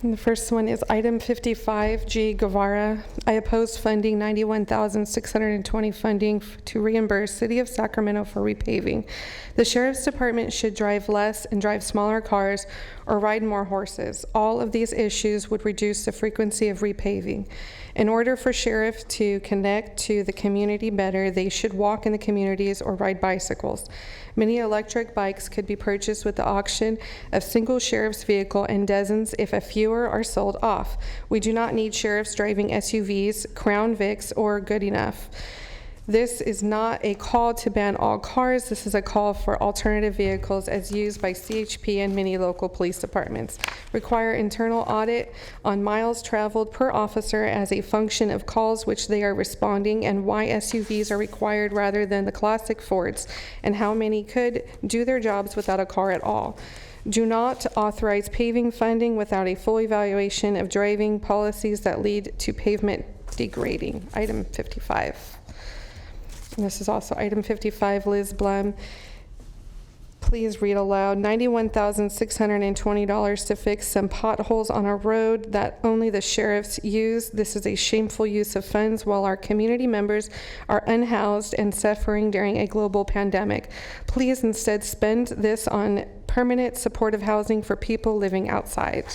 And the first one is item 55, G. Guevara. I oppose funding $91,620 funding to reimburse City of Sacramento for repaving. The Sheriff's Department should drive less and drive smaller cars or ride more horses. All of these issues would reduce the frequency of repaving. In order for sheriff to connect to the community better, they should walk in the communities or ride bicycles. Many electric bikes could be purchased with the auction of single sheriff's vehicle and dozens if a fewer are sold off. We do not need sheriffs driving SUVs, Crown Vics, or Good Enough. This is not a call to ban all cars. This is a call for alternative vehicles as used by CHP and many local police departments. Require internal audit on miles traveled per officer as a function of calls which they are responding, and why SUVs are required rather than the classic Fords, and how many could do their jobs without a car at all. Do not authorize paving funding without a full evaluation of driving policies that lead to pavement degrading. Item 55. And this is also item 55, Liz Blum. Please read aloud. $91,620 to fix some potholes on a road that only the sheriffs use. This is a shameful use of funds while our community members are unhoused and suffering during a global pandemic. Please instead spend this on permanent supportive housing for people living outside.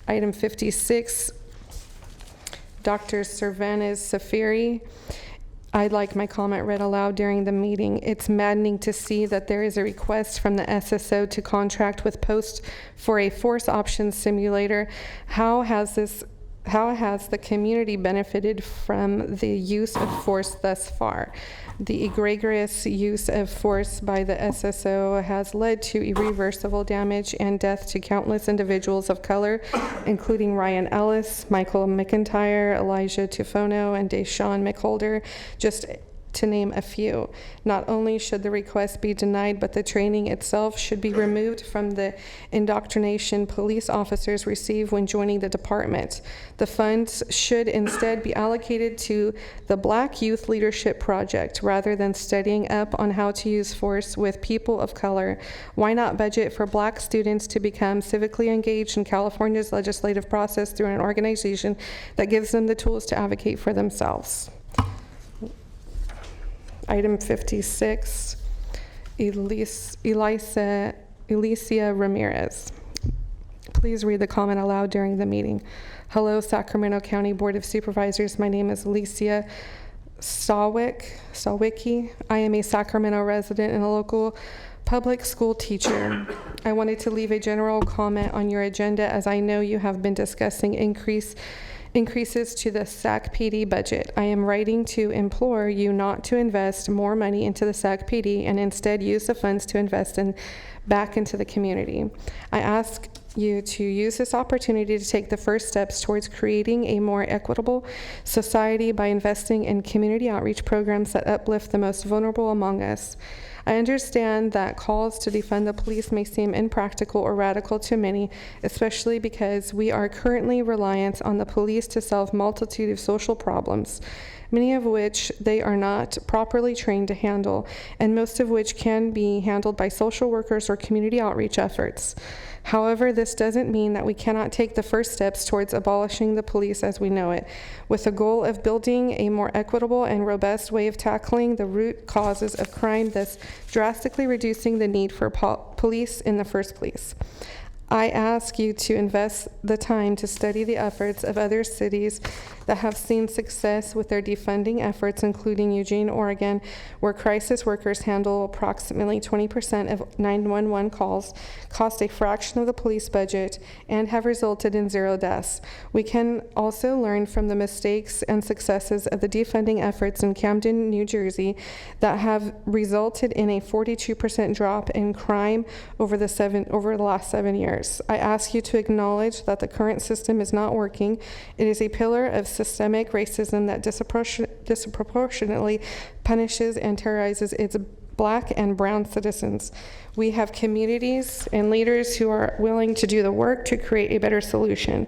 Item 56, Dr. Cervantes Safiri. I'd like my comment read aloud during the meeting. It's maddening to see that there is a request from the SSO to contract with Post for a force options simulator. How has the community benefited from the use of force thus far? The egregious use of force by the SSO has led to irreversible damage and death to countless individuals of color, including Ryan Ellis, Michael McIntyre, Elijah Tufono, and Deshaun McHolder, just to name a few. Not only should the request be denied, but the training itself should be removed from the indoctrination police officers receive when joining the department. The funds should instead be allocated to the Black Youth Leadership Project rather than studying up on how to use force with people of color. Why not budget for Black students to become civically engaged in California's legislative process through an organization that gives them the tools to advocate for themselves? Item 56, Alicia Ramirez. Please read the comment aloud during the meeting. Hello, Sacramento County Board of Supervisors. My name is Alicia Sawicki. I am a Sacramento resident and a local public school teacher. I wanted to leave a general comment on your agenda, as I know you have been discussing increases to the SAC PD budget. I am writing to implore you not to invest more money into the SAC PD and instead use the funds to invest back into the community. I ask you to use this opportunity to take the first steps towards creating a more equitable society by investing in community outreach programs that uplift the most vulnerable among us. I understand that calls to defund the police may seem impractical or radical to many, especially because we are currently reliant on the police to solve multitude of social problems, many of which they are not properly trained to handle, and most of which can be handled by social workers or community outreach efforts. However, this doesn't mean that we cannot take the first steps towards abolishing the police as we know it, with the goal of building a more equitable and robust way of tackling the root causes of crime, thus drastically reducing the need for police in the first place. I ask you to invest the time to study the efforts of other cities that have seen success with their defunding efforts, including Eugene, Oregon, where crisis workers handle approximately 20% of 911 calls, cost a fraction of the police budget, and have resulted in 0 deaths. We can also learn from the mistakes and successes of the defunding efforts in Camden, New Jersey, that have resulted in a 42% drop in crime over the last 7 years. I ask you to acknowledge that the current system is not working. It is a pillar of systemic racism that disproportionately punishes and terrorizes its Black and brown citizens. We have communities and leaders who are willing to do the work to create a better solution.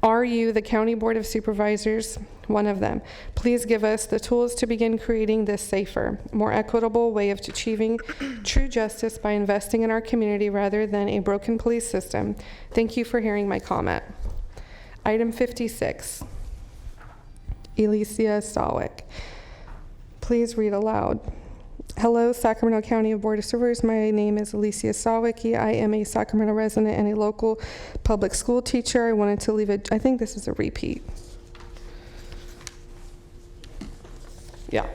Are you, the County Board of Supervisors, one of them? Please give us the tools to begin creating this safer, more equitable way of achieving true justice by investing in our community rather than a broken police system. Thank you for hearing my comment. Item 56, Alicia Stawick. Please read aloud. Hello, Sacramento County Board of Supervisors. My name is Alicia Sawicki. I am a Sacramento resident and a local public school teacher. I wanted to leave it, I think this is a repeat. Yeah.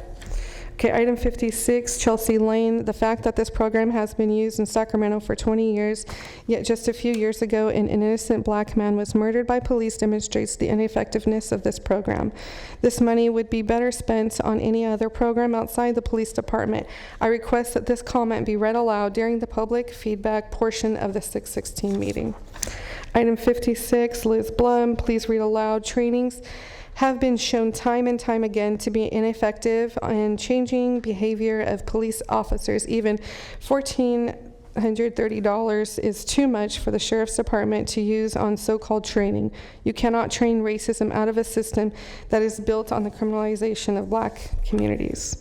Okay, item 56, Chelsea Lane. The fact that this program has been used in Sacramento for 20 years, yet just a few years ago an innocent Black man was murdered by police demonstrates the ineffectiveness of this program. This money would be better spent on any other program outside the police department. I request that this comment be read aloud during the public feedback portion of the 6/16 meeting. Item 56, Liz Blum. Please read aloud. Trainings have been shown time and time again to be ineffective in changing behavior of police officers. Even $1,430 is too much for the Sheriff's Department to use on so-called training. You cannot train racism out of a system that is built on the criminalization of Black communities.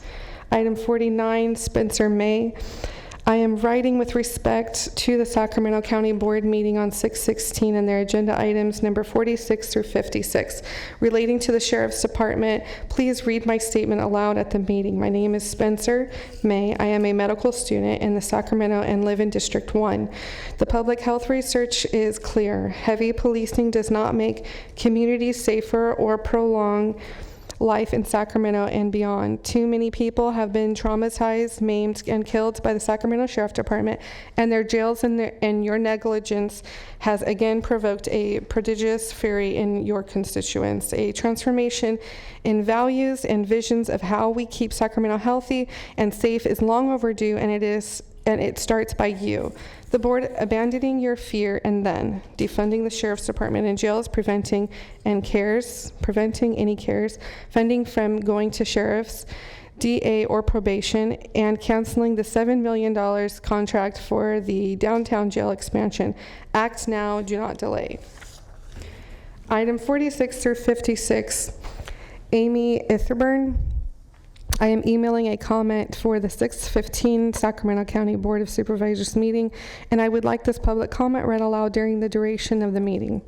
Item 49, Spencer May. I am writing with respect to the Sacramento County Board meeting on 6/16 and their agenda items number 46 through 56. Relating to the Sheriff's Department, please read my statement aloud at the meeting. My name is Spencer May. I am a medical student in the Sacramento and live in District 1. The public health research is clear. Heavy policing does not make communities safer or prolong life in Sacramento and beyond. Too many people have been traumatized, maimed, and killed by the Sacramento Sheriff Department, and their jails and your negligence has again provoked a prodigious fury in your constituents. A transformation in values and visions of how we keep Sacramento healthy and safe is long overdue, and it starts by you. The board abandoning your fear and then defunding the Sheriff's Department and jails, preventing any cares, funding from going to sheriffs, DA, or probation, and canceling the $7 million contract for the downtown jail expansion. Act now, do not delay. Item 46 through 56, Amy Itherburn. I am emailing a comment for the 6/15 Sacramento County Board of Supervisors meeting, and I would like this public comment read aloud during the duration of the meeting.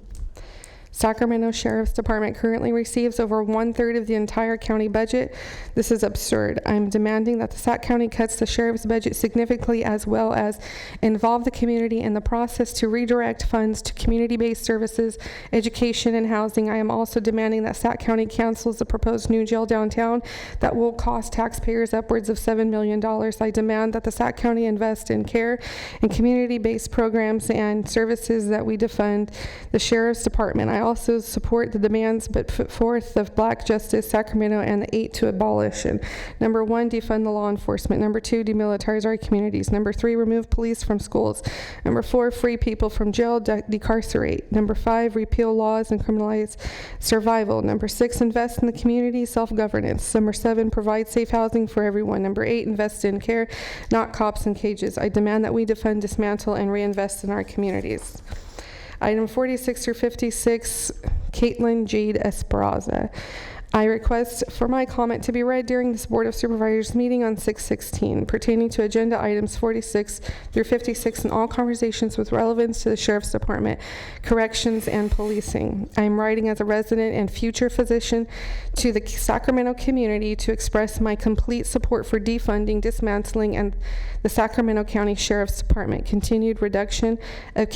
Sacramento Sheriff's Department currently receives over 1/3 of the entire county budget. This is absurd. I'm demanding that the Sac County cuts the sheriff's budget significantly, as well as involve the community in the process to redirect funds to community-based services, education, and housing. I am also demanding that Sac County cancels the proposed new jail downtown that will cost taxpayers upwards of $7 million. I demand that the Sac County invest in care and community-based programs and services that we defund the Sheriff's Department. I also support the demands but put forth of Black Justice Sacramento and the 8 to abolition. Number 1, defund the law enforcement. Number 2, demilitarize our communities. Number 3, remove police from schools. Number 4, free people from jail, decarcerate. Number 5, repeal laws and criminalize survival. Number 6, invest in the community self-governance. Number 7, provide safe housing for everyone. Number 8, invest in care, not cops in cages. I demand that we defund, dismantle, and reinvest in our communities. Item 46 through 56, Caitlin Jade Esparza. I request for my comment to be read during this Board of Supervisors meeting on 6/16 pertaining to agenda items 46 through 56 and all conversations with relevance to the Sheriff's Department, corrections, and policing. I am writing as a resident and future physician to the Sacramento community to express my complete support for defunding, dismantling, and the Sacramento County Sheriff's Department, continued reduction of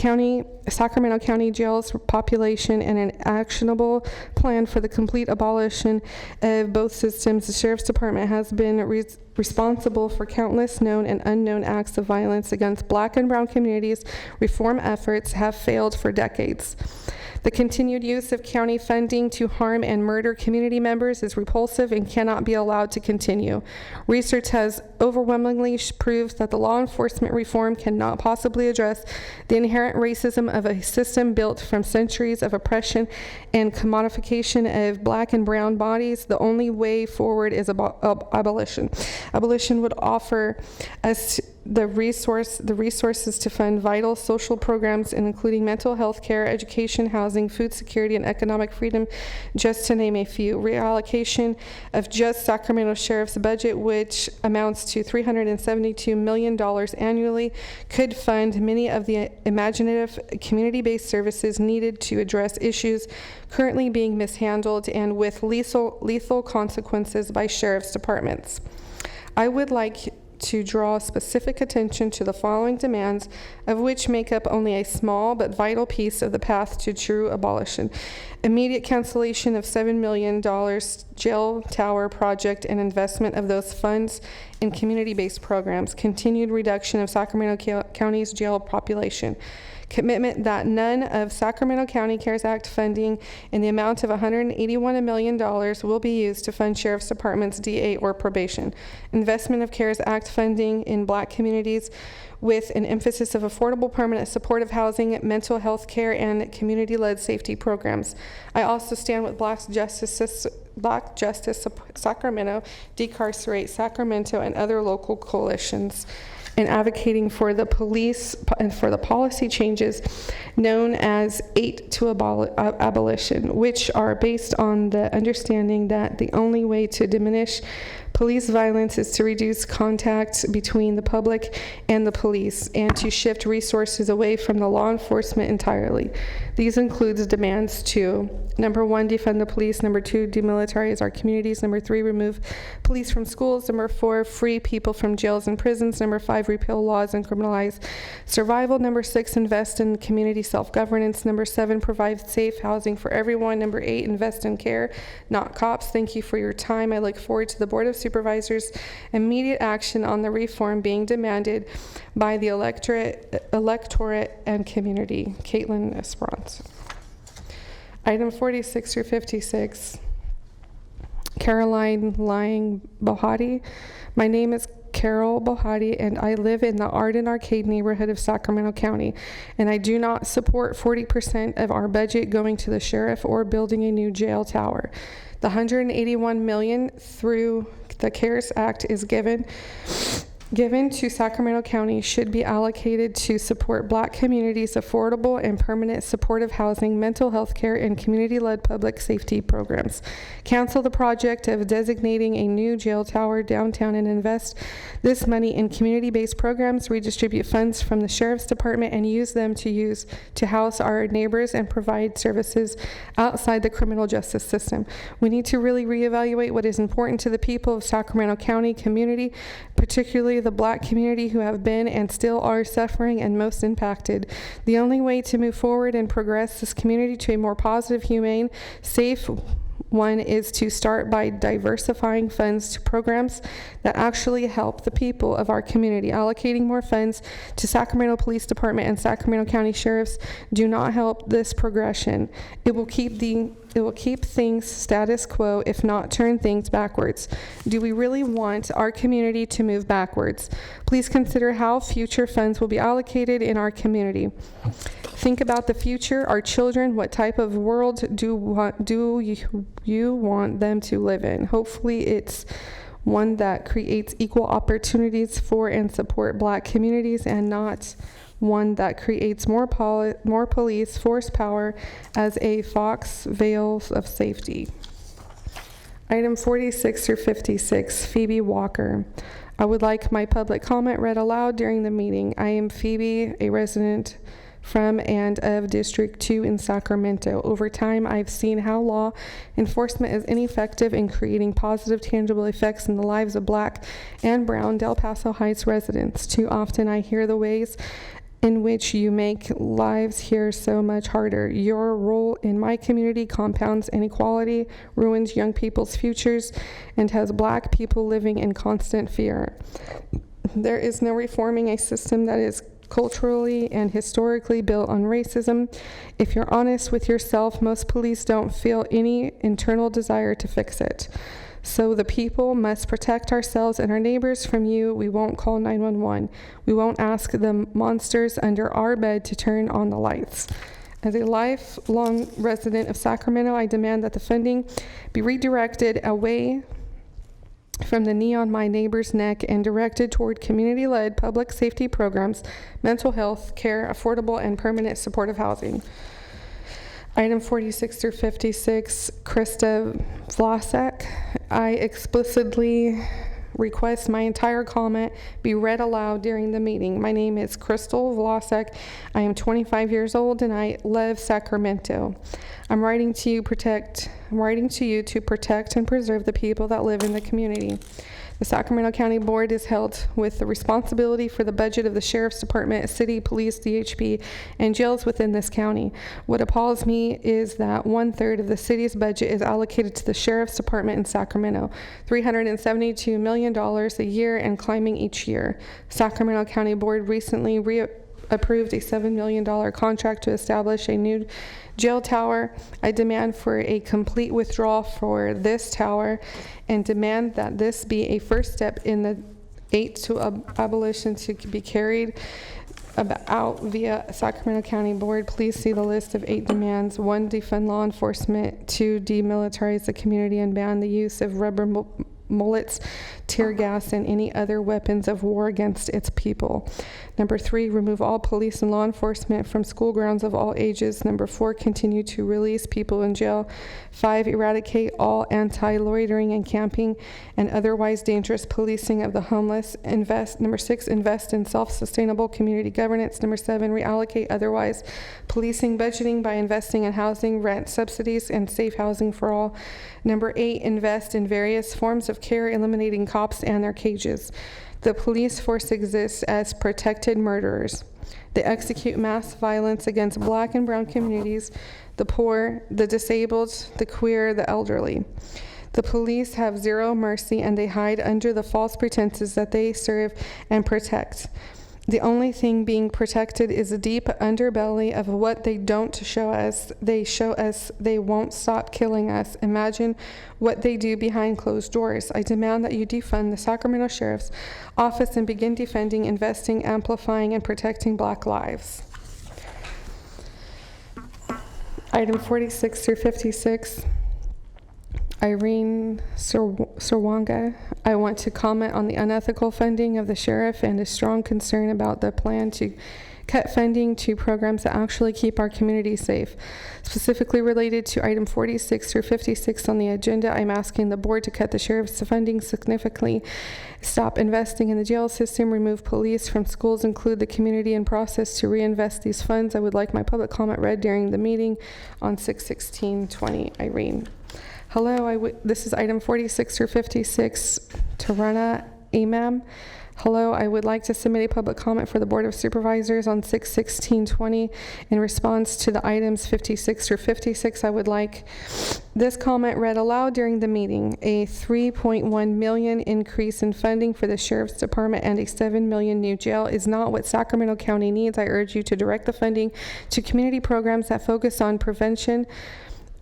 Sacramento County jails population, and an actionable plan for the complete abolition of both systems. The Sheriff's Department has been responsible for countless known and unknown acts of violence against Black and brown communities. Reform efforts have failed for decades. The continued use of county funding to harm and murder community members is repulsive and cannot be allowed to continue. Research has overwhelmingly proved that the law enforcement reform cannot possibly address the inherent racism of a system built from centuries of oppression and commodification of Black and brown bodies. The only way forward is abolition. Abolition would offer us the resources to fund vital social programs, including mental health care, education, housing, food security, and economic freedom, just to name a few. Reallocation of just Sacramento Sheriff's budget, which amounts to $372 million annually, could fund many of the imaginative community-based services needed to address issues currently being mishandled and with lethal consequences by sheriff's departments. I would like to draw specific attention to the following demands, of which make up only a small but vital piece of the path to true abolition. Immediate cancellation of $7 million jail tower project and investment of those funds in community-based programs. Continued reduction of Sacramento County's jail population. Commitment that none of Sacramento County CARES Act funding in the amount of $181 million will be used to fund Sheriff's Department's DA or probation. Investment of CARES Act funding in Black communities with an emphasis of affordable permanent supportive housing, mental health care, and community-led safety programs. I also stand with Black Justice Sacramento, Decarcerate Sacramento, and other local coalitions in advocating for the police and for the policy changes known as 8 to abolition, which are based on the understanding that the only way to diminish police violence is to reduce contact between the public and the police and to shift resources away from the law enforcement entirely. These includes demands to, number 1, defund the police, number 2, demilitarize our communities, number 3, remove police from schools, number 4, free people from jails and prisons, number 5, repeal laws and criminalize survival, number 6, invest in community self-governance, number 7, provide safe housing for everyone, number 8, invest in care, not cops. Thank you for your time. I look forward to the Board of Supervisors' immediate action on the reform being demanded by the electorate and community. Caitlin Esperance. Item 46 through 56. Caroline Lying Bohati. My name is Carol Bohati, and I live in the Arden Arcade neighborhood of Sacramento County, and I do not support 40% of our budget going to the sheriff or building a new jail tower. The $181 million through the CARES Act is given to Sacramento County should be allocated to support Black communities' affordable and permanent supportive housing, mental health care, and community-led public safety programs. Cancel the project of designating a new jail tower downtown and invest this money in community-based programs, redistribute funds from the Sheriff's Department, and use them to house our neighbors and provide services outside the criminal justice system. We need to really reevaluate what is important to the people of Sacramento County community, particularly the Black community who have been and still are suffering and most impacted. The only way to move forward and progress this community to a more positive, humane, safe one is to start by diversifying funds to programs that actually help the people of our community. Allocating more funds to Sacramento Police Department and Sacramento County Sheriffs do not help this progression. It will keep things status quo, if not turn things backwards. Do we really want our community to move backwards? Please consider how future funds will be allocated in our community. Think about the future, our children. What type of world do you want them to live in? Hopefully it's one that creates equal opportunities for and support Black communities, and not one that creates more police force power as a fox veil of safety. Item 46 through 56, Phoebe Walker. I would like my public comment read aloud during the meeting. I am Phoebe, a resident from and of District 2 in Sacramento. Over time, I've seen how law enforcement is ineffective in creating positive, tangible effects in the lives of Black and brown Del Paso Heights residents. Too often, I hear the ways in which you make lives here so much harder. Your role in my community compounds inequality, ruins young people's futures, and has Black people living in constant fear. There is no reforming a system that is culturally and historically built on racism. If you're honest with yourself, most police don't feel any internal desire to fix it. So the people must protect ourselves and our neighbors from you. We won't call 911. We won't ask the monsters under our bed to turn on the lights. As a lifelong resident of Sacramento, I demand that the funding be redirected away from the knee on my neighbor's neck and directed toward community-led public safety programs, mental health care, affordable and permanent supportive housing. Item 46 through 56, Krista Vlasek. I explicitly request my entire comment be read aloud during the meeting. My name is Crystal Vlasek. I am 25 years old and I love Sacramento. I'm writing to you to protect and preserve the people that live in the community. The Sacramento County Board is held with the responsibility for the budget of the Sheriff's Department, City, Police, DHP, and jails within this county. What appalls me is that 1/3 of the city's budget is allocated to the Sheriff's Department in Sacramento, $372 million a year and climbing each year. Sacramento County Board recently approved a $7 million contract to establish a new jail tower. I demand for a complete withdrawal for this tower and demand that this be a first step in the 8 to abolition to be carried out via Sacramento County Board. Please see the list of 8 demands. 1, defund law enforcement. 2, demilitarize the community and ban the use of rubber bullets, tear gas, and any other weapons of war against its people. Number 3, remove all police and law enforcement from school grounds of all ages. Number 4, continue to release people in jail. 5, eradicate all anti-loitering and camping and otherwise dangerous policing of the homeless. Number 6, invest in self-sustainable community governance. Number 7, reallocate otherwise policing budgeting by investing in housing, rent subsidies, and safe housing for all. Number 8, invest in various forms of care, eliminating cops and their cages. The police force exists as protected murderers. They execute mass violence against Black and brown communities, the poor, the disabled, the queer, the elderly. The police have zero mercy and they hide under the false pretenses that they serve and protect. The only thing being protected is the deep underbelly of what they don't show us. They show us they won't stop killing us. Imagine what they do behind closed doors. I demand that you defund the Sacramento Sheriff's Office and begin defending, investing, amplifying, and protecting Black lives. Item 46 through 56. Irene Sirwanga. I want to comment on the unethical funding of the sheriff and a strong concern about the plan to cut funding to programs that actually keep our community safe. Specifically related to item 46 through 56 on the agenda, I'm asking the board to cut the sheriff's funding significantly, stop investing in the jail system, remove police from schools, include the community in process to reinvest these funds. I would like my public comment read during the meeting on 6/16/20. Irene. Hello, this is item 46 through 56, Tarana Imam. Hello, I would like to submit a public comment for the Board of Supervisors on 6/16/20. In response to the items 56 through 56, I would like this comment read aloud during the meeting. A $3.1 million increase in funding for the Sheriff's Department and a $7 million new jail is not what Sacramento County needs. I urge you to direct the funding to community programs that focus on prevention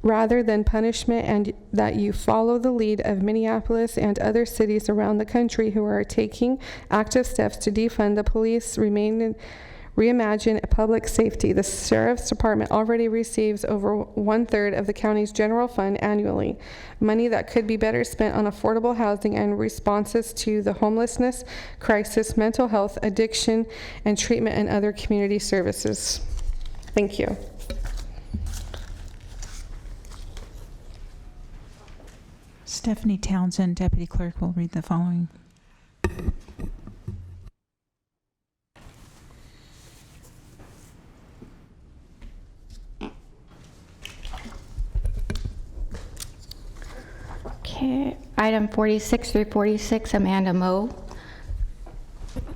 rather than punishment, and that you follow the lead of Minneapolis and other cities around the country who are taking active steps to defund the police, reimagine public safety. The Sheriff's Department already receives over 1/3 of the county's general fund annually, money that could be better spent on affordable housing and responses to the homelessness crisis, mental health, addiction, and treatment and other community services. Thank you. Stephanie Townsend, Deputy Clerk, will read the following. Okay, item 46 through 46, Amanda Moe.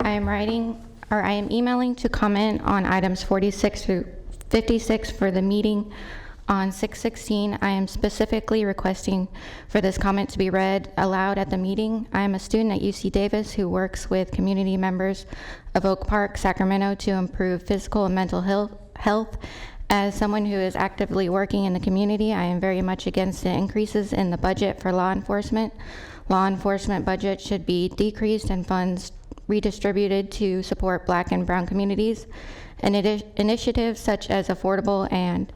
I am emailing to comment on items 46 through 56 for the meeting on 6/16. I am specifically requesting for this comment to be read aloud at the meeting. I am a student at UC Davis who works with community members of Oak Park, Sacramento to improve physical and mental health. As someone who is actively working in the community, I am very much against the increases in the budget for law enforcement. Law enforcement budget should be decreased and funds redistributed to support Black and brown communities. And initiatives such as affordable and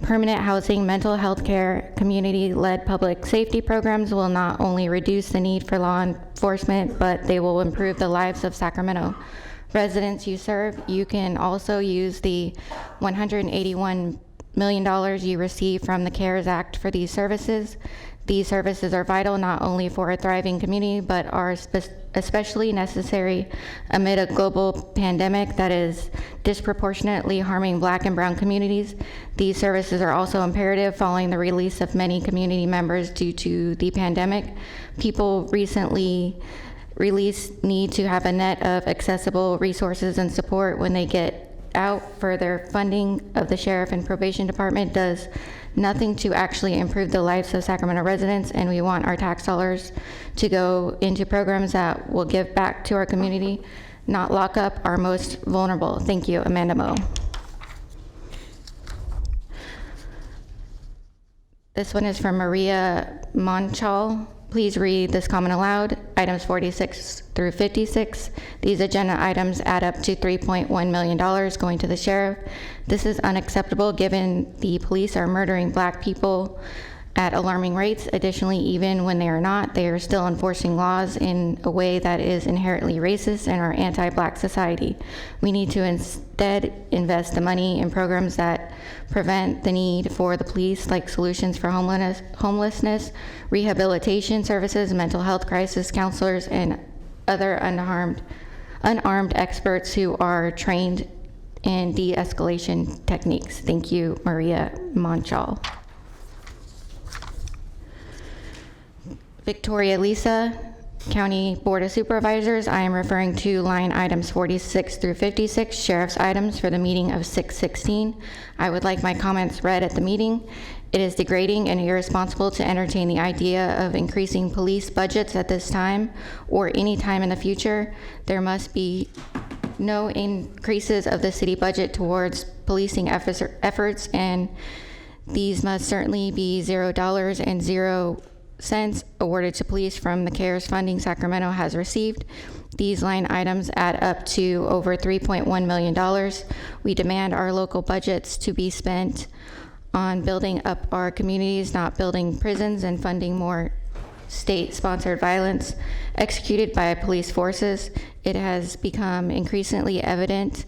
permanent housing, mental health care, community-led public safety programs will not only reduce the need for law enforcement, but they will improve the lives of Sacramento residents you serve. You can also use the $181 million you receive from the CARES Act for these services. These services are vital not only for a thriving community, but are especially necessary amid a global pandemic that is disproportionately harming Black and brown communities. These services are also imperative following the release of many community members due to the pandemic. People recently released need to have a net of accessible resources and support when they get out. Further funding of the Sheriff and Probation Department does nothing to actually improve the lives of Sacramento residents, and we want our tax dollars to go into programs that will give back to our community, not lock up our most vulnerable. Thank you, Amanda Moe. This one is from Maria Monchal. Please read this comment aloud. Items 46 through 56. These agenda items add up to $3.1 million going to the sheriff. This is unacceptable given the police are murdering Black people at alarming rates. Additionally, even when they are not, they are still enforcing laws in a way that is inherently racist in our anti-Black society. We need to instead invest the money in programs that prevent the need for the police, like solutions for homelessness, rehabilitation services, mental health crisis counselors, and other unarmed experts who are trained in de-escalation techniques. Thank you, Maria Monchal. Victoria Lisa, County Board of Supervisors. I am referring to line items 46 through 56, sheriff's items for the meeting of 6/16. I would like my comments read at the meeting. It is degrading and irresponsible to entertain the idea of increasing police budgets at this time or any time in the future. There must be no increases of the city budget towards policing efforts, and these must certainly be $0 and 0 cents awarded to police from the CARES funding Sacramento has received. These line items add up to over $3.1 million. We demand our local budgets to be spent on building up our communities, not building prisons and funding more state-sponsored violence executed by police forces. It has become increasingly evident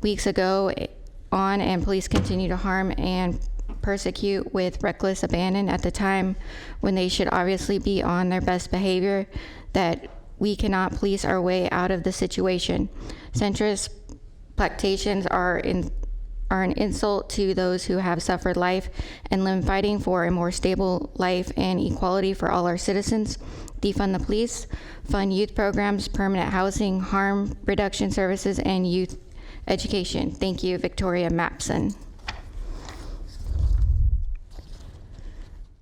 weeks ago on, and police continue to harm and persecute with reckless abandon at the time when they should obviously be on their best behavior, that we cannot police our way out of the situation. Centrist plactations are an insult to those who have suffered life and limb fighting for a more stable life and equality for all our citizens. Defund the police, fund youth programs, permanent housing, harm reduction services, and youth education. Thank you, Victoria Mapson.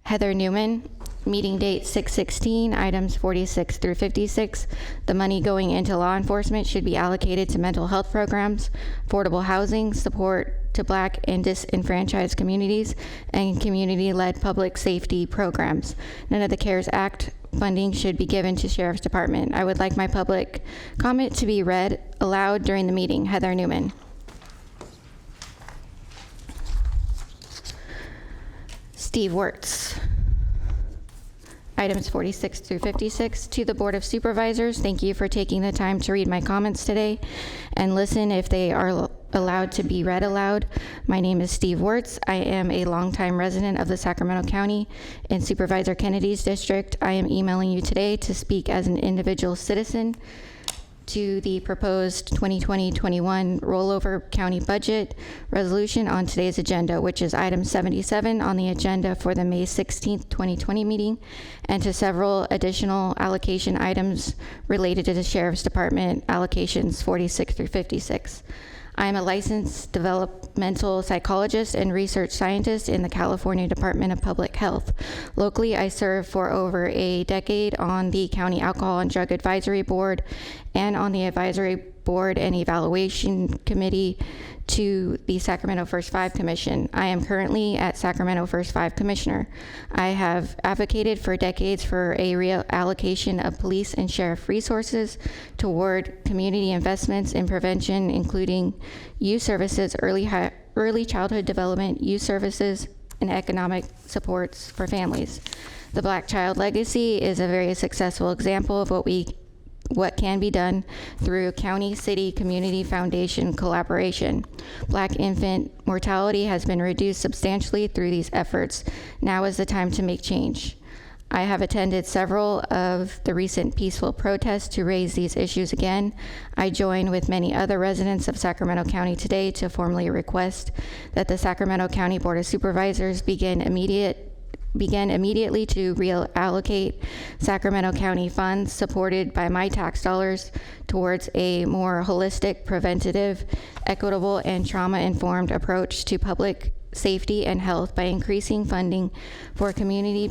Heather Newman, meeting date 6/16, items 46 through 56. The money going into law enforcement should be allocated to mental health programs, affordable housing, support to Black and disenfranchised communities, and community-led public safety programs. None of the CARES Act funding should be given to Sheriff's Department. I would like my public comment to be read aloud during the meeting. Heather Newman. Steve Wirtz. Items 46 through 56. To the Board of Supervisors, thank you for taking the time to read my comments today and listen if they are allowed to be read aloud. My name is Steve Wirtz. I am a longtime resident of the Sacramento County in Supervisor Kennedy's district. I am emailing you today to speak as an individual citizen to the proposed 2020-21 rollover county budget resolution on today's agenda, which is item 77 on the agenda for the May 16th, 2020 meeting, and to several additional allocation items related to the Sheriff's Department allocations 46 through 56. I am a licensed developmental psychologist and research scientist in the California Department of Public Health. Locally, I served for over a decade on the County Alcohol and Drug Advisory Board and on the Advisory Board and Evaluation Committee to the Sacramento First Five Commission. I am currently at Sacramento First Five Commissioner. I have advocated for decades for a reallocation of police and sheriff resources toward community investments in prevention, including youth services, early childhood development, youth services, and economic supports for families. The Black Child Legacy is a very successful example of what can be done through county, city, community foundation collaboration. Black infant mortality has been reduced substantially through these efforts. Now is the time to make change. I have attended several of the recent peaceful protests to raise these issues again. I join with many other residents of Sacramento County today to formally request that the Sacramento County Board of Supervisors begin immediately to reallocate Sacramento County funds supported by my tax dollars towards a more holistic, preventative, equitable, and trauma-informed approach to public safety and health by increasing funding for community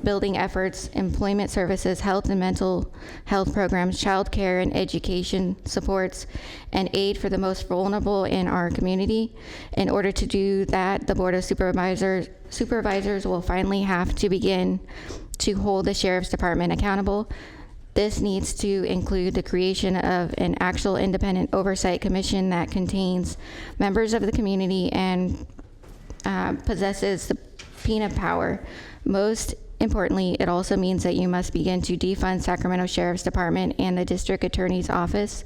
building efforts, employment services, health and mental health programs, child care and education supports, and aid for the most vulnerable in our community. In order to do that, the Board of Supervisors will finally have to begin to hold the Sheriff's Department accountable. This needs to include the creation of an actual independent oversight commission that contains members of the community and possesses subpoena power. Most importantly, it also means that you must begin to defund Sacramento Sheriff's Department and the District Attorney's Office.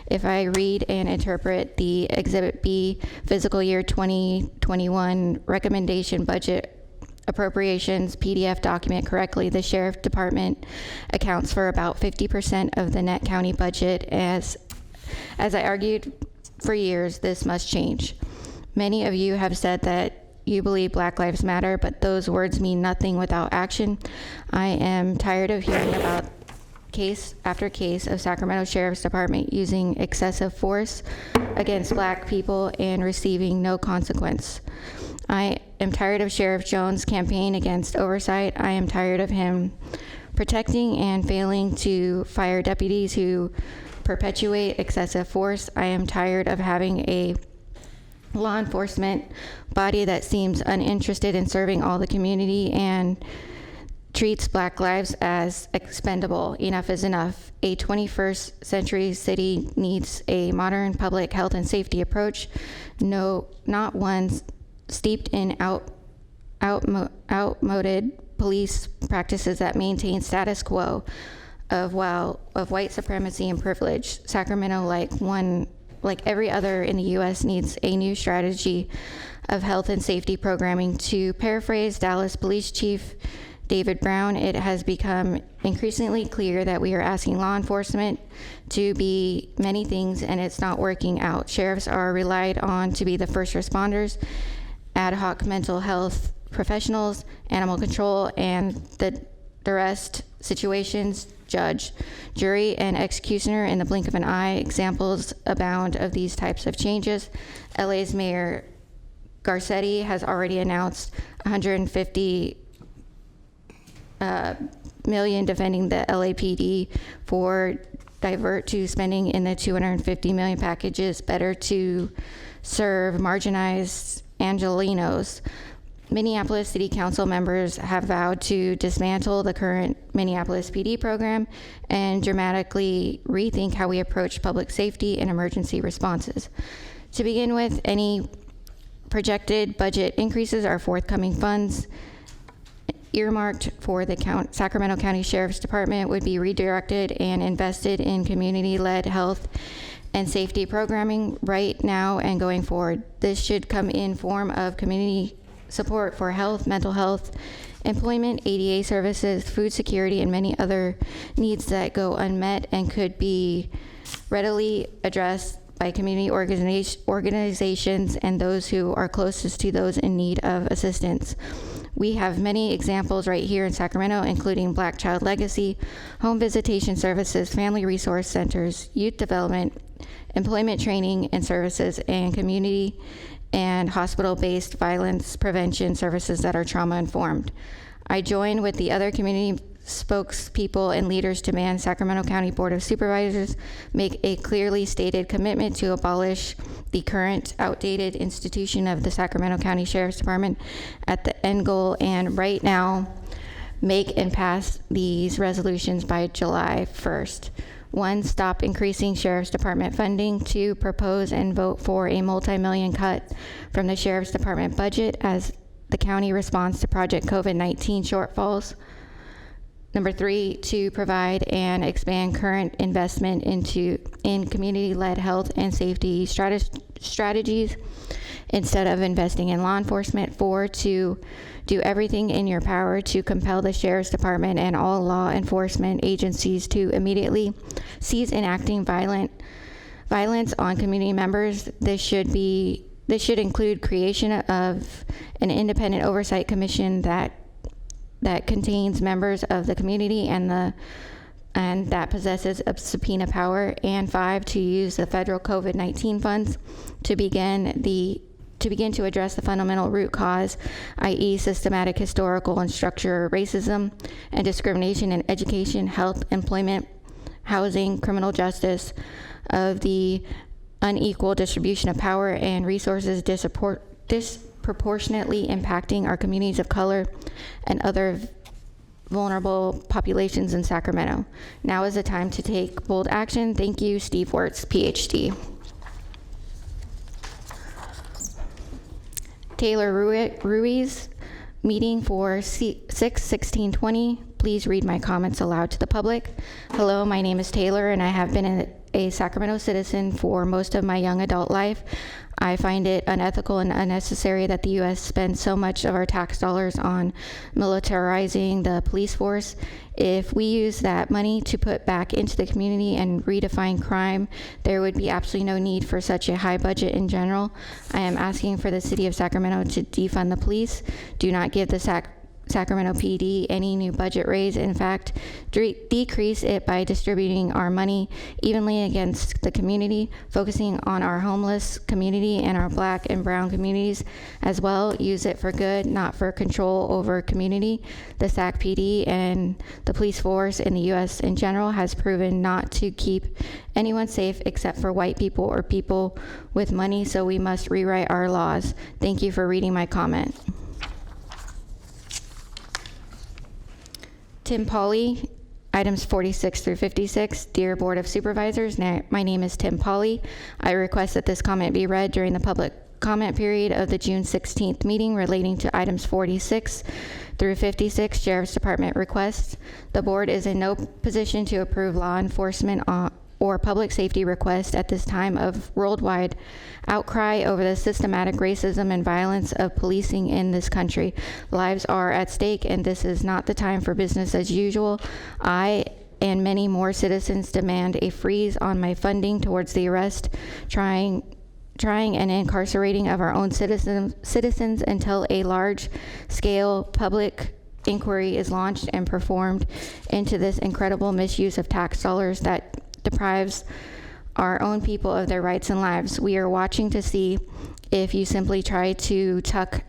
If I read and interpret the Exhibit B fiscal year 2021 recommendation budget appropriations PDF document correctly, the Sheriff Department accounts for about 50% of the net county budget. As I argued for years, this must change. Many of you have said that you believe Black Lives Matter, but those words mean nothing without action. I am tired of hearing about case after case of Sacramento Sheriff's Department using excessive force against Black people and receiving no consequence. I am tired of Sheriff Jones' campaign against oversight. I am tired of him protecting and failing to fire deputies who perpetuate excessive force. I am tired of having a law enforcement body that seems uninterested in serving all the community and treats Black lives as expendable. Enough is enough. A 21st century city needs a modern public health and safety approach, not one steeped in outmoded police practices that maintain status quo of white supremacy and privilege. Sacramento, like every other in the U.S., needs a new strategy of health and safety programming. To paraphrase Dallas Police Chief David Brown, it has become increasingly clear that we are asking law enforcement to be many things, and it's not working out. Sheriffs are relied on to be the first responders, ad hoc mental health professionals, animal control, and the rest situations, judge, jury, and executioner in the blink of an eye. Examples abound of these types of changes. LA's Mayor Garcetti has already announced $150 million defending the LAPD for divert to spending in the $250 million packages better to serve marginalized Angelenos. Minneapolis City Council members have vowed to dismantle the current Minneapolis PD program and dramatically rethink how we approach public safety and emergency responses. To begin with, any projected budget increases are forthcoming funds earmarked for the Sacramento County Sheriff's Department would be redirected and invested in community-led health and safety programming right now and going forward. This should come in form of community support for health, mental health, employment, ADA services, food security, and many other needs that go unmet and could be readily addressed by community organizations and those who are closest to those in need of assistance. We have many examples right here in Sacramento, including Black Child Legacy, home visitation services, family resource centers, youth development, employment training and services, and community and hospital-based violence prevention services that are trauma-informed. I join with the other community spokespeople and leaders to demand Sacramento County Board of Supervisors make a clearly stated commitment to abolish the current outdated institution of the Sacramento County Sheriff's Department at the end goal, and right now make and pass these resolutions by July 1st. 1, stop increasing Sheriff's Department funding. 2, propose and vote for a multi-million cut from the Sheriff's Department budget as the county responds to Project COVID-19 shortfalls. Number 3, to provide and expand current investment in community-led health and safety strategies instead of investing in law enforcement. 4, to do everything in your power to compel the Sheriff's Department and all law enforcement agencies to immediately cease enacting violence on community members. This should include creation of an independent oversight commission that contains members of the community and that possesses a subpoena power. And 5, to use the federal COVID-19 funds to begin to address the fundamental root cause, i.e. systematic, historical, and structural racism and discrimination in education, health, employment, housing, criminal justice, of the unequal distribution of power and resources disproportionately impacting our communities of color and other vulnerable populations in Sacramento. Now is the time to take bold action. Thank you, Steve Wirtz, PhD. Taylor Ruiz, meeting for 6/16/20. Please read my comments aloud to the public. Hello, my name is Taylor, and I have been a Sacramento citizen for most of my young adult life. I find it unethical and unnecessary that the U.S. spends so much of our tax dollars on militarizing the police force. If we use that money to put back into the community and redefine crime, there would be absolutely no need for such a high budget in general. I am asking for the city of Sacramento to defund the police. Do not give the Sacramento PD any new budget raise. In fact, decrease it by distributing our money evenly against the community, focusing on our homeless community and our Black and brown communities as well. Use it for good, not for control over community. The Sac PD and the police force in the U.S. in general has proven not to keep anyone safe except for white people or people with money, so we must rewrite our laws. Thank you for reading my comment. Tim Pauley, items 46 through 56. Dear Board of Supervisors, my name is Tim Pauley. I request that this comment be read during the public comment period of the June 16th meeting relating to items 46 through 56, Sheriff's Department requests. The board is in no position to approve law enforcement or public safety requests at this time of worldwide outcry over the systematic racism and violence of policing in this country. Lives are at stake, and this is not the time for business as usual. I and many more citizens demand a freeze on my funding towards the arrest, trying and incarcerating of our own citizens until a large-scale public inquiry is launched and performed into this incredible misuse of tax dollars that deprives our own people of their rights and lives. We are watching to see if you simply try to tuck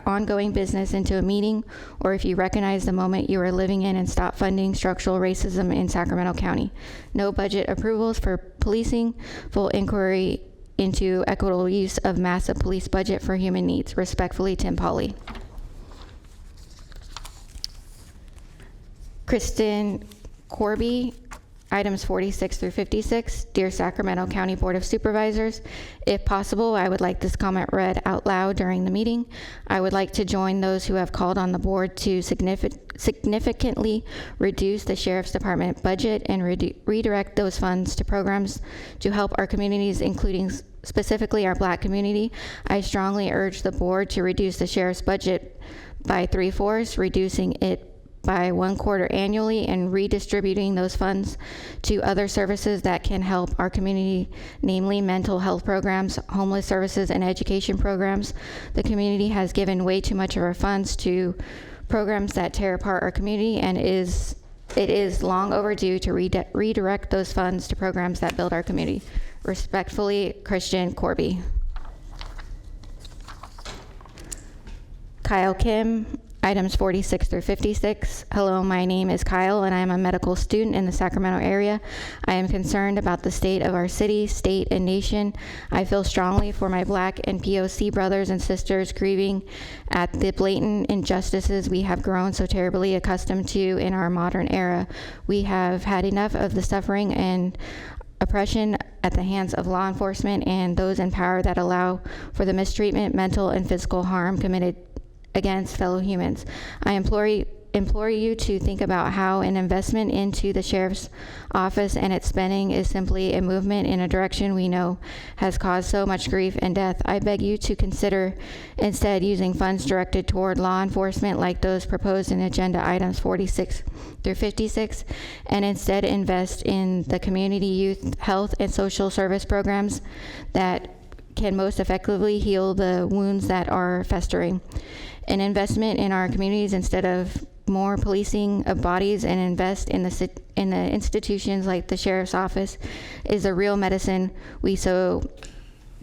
ongoing business into a meeting, or if you recognize the moment you are living in and stop funding structural racism in Sacramento County. No budget approvals for policing, full inquiry into equitable use of massive police budget for human needs. Respectfully, Tim Pauley. Kristen Corby, Items 46 through 56. Dear Sacramento County Board of Supervisors, if possible, I would like this comment read out loud during the meeting. I would like to join those who have called on the board to significantly reduce the Sheriff's Department budget and redirect those funds to programs to help our communities, including specifically our Black community. I strongly urge the board to reduce the Sheriff's budget by 3/4, reducing it by 1/4 annually, and redistributing those funds to other services that can help our community, namely mental health programs, homeless services, and education programs. The community has given way too much of our funds to programs that tear apart our community, and it is long overdue to redirect those funds to programs that build our community. Respectfully, Christian Corby. Kyle Kim, items 46 through 56. Hello, my name is Kyle, and I am a medical student in the Sacramento area. I am concerned about the state of our city, state, and nation. I feel strongly for my Black and POC brothers and sisters grieving at the blatant injustices we have grown so terribly accustomed to in our modern era. We have had enough of the suffering and oppression at the hands of law enforcement and those in power that allow for the mistreatment, mental, and physical harm committed against fellow humans. I implore you to think about how an investment into the Sheriff's Office and its spending is simply a movement in a direction we know has caused so much grief and death. I beg you to consider instead using funds directed toward law enforcement like those proposed in agenda items 46 through 56, and instead invest in the community, youth, health, and social service programs that can most effectively heal the wounds that are festering. An investment in our communities instead of more policing of bodies, and invest in the institutions like the Sheriff's Office is the real medicine we so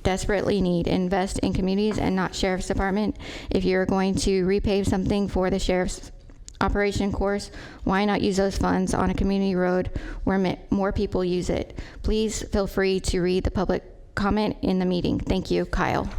desperately need. Invest in communities and not Sheriff's Department. If you're going to repave something for the Sheriff's operation course, why not use those funds on a community road where more people use it? Please feel free to read the public comment in the meeting. Thank you, Kyle.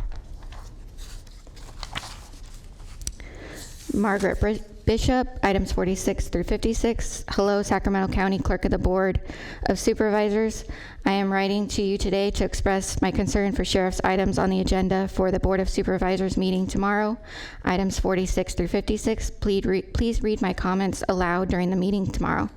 Margaret Bishop, items 46 through 56. Hello, Sacramento County Clerk of the Board of Supervisors. I am writing to you today to express my concern for sheriff's items on the agenda for the Board of Supervisors meeting tomorrow. Items 46 through 56. Please read my comments aloud during the meeting tomorrow.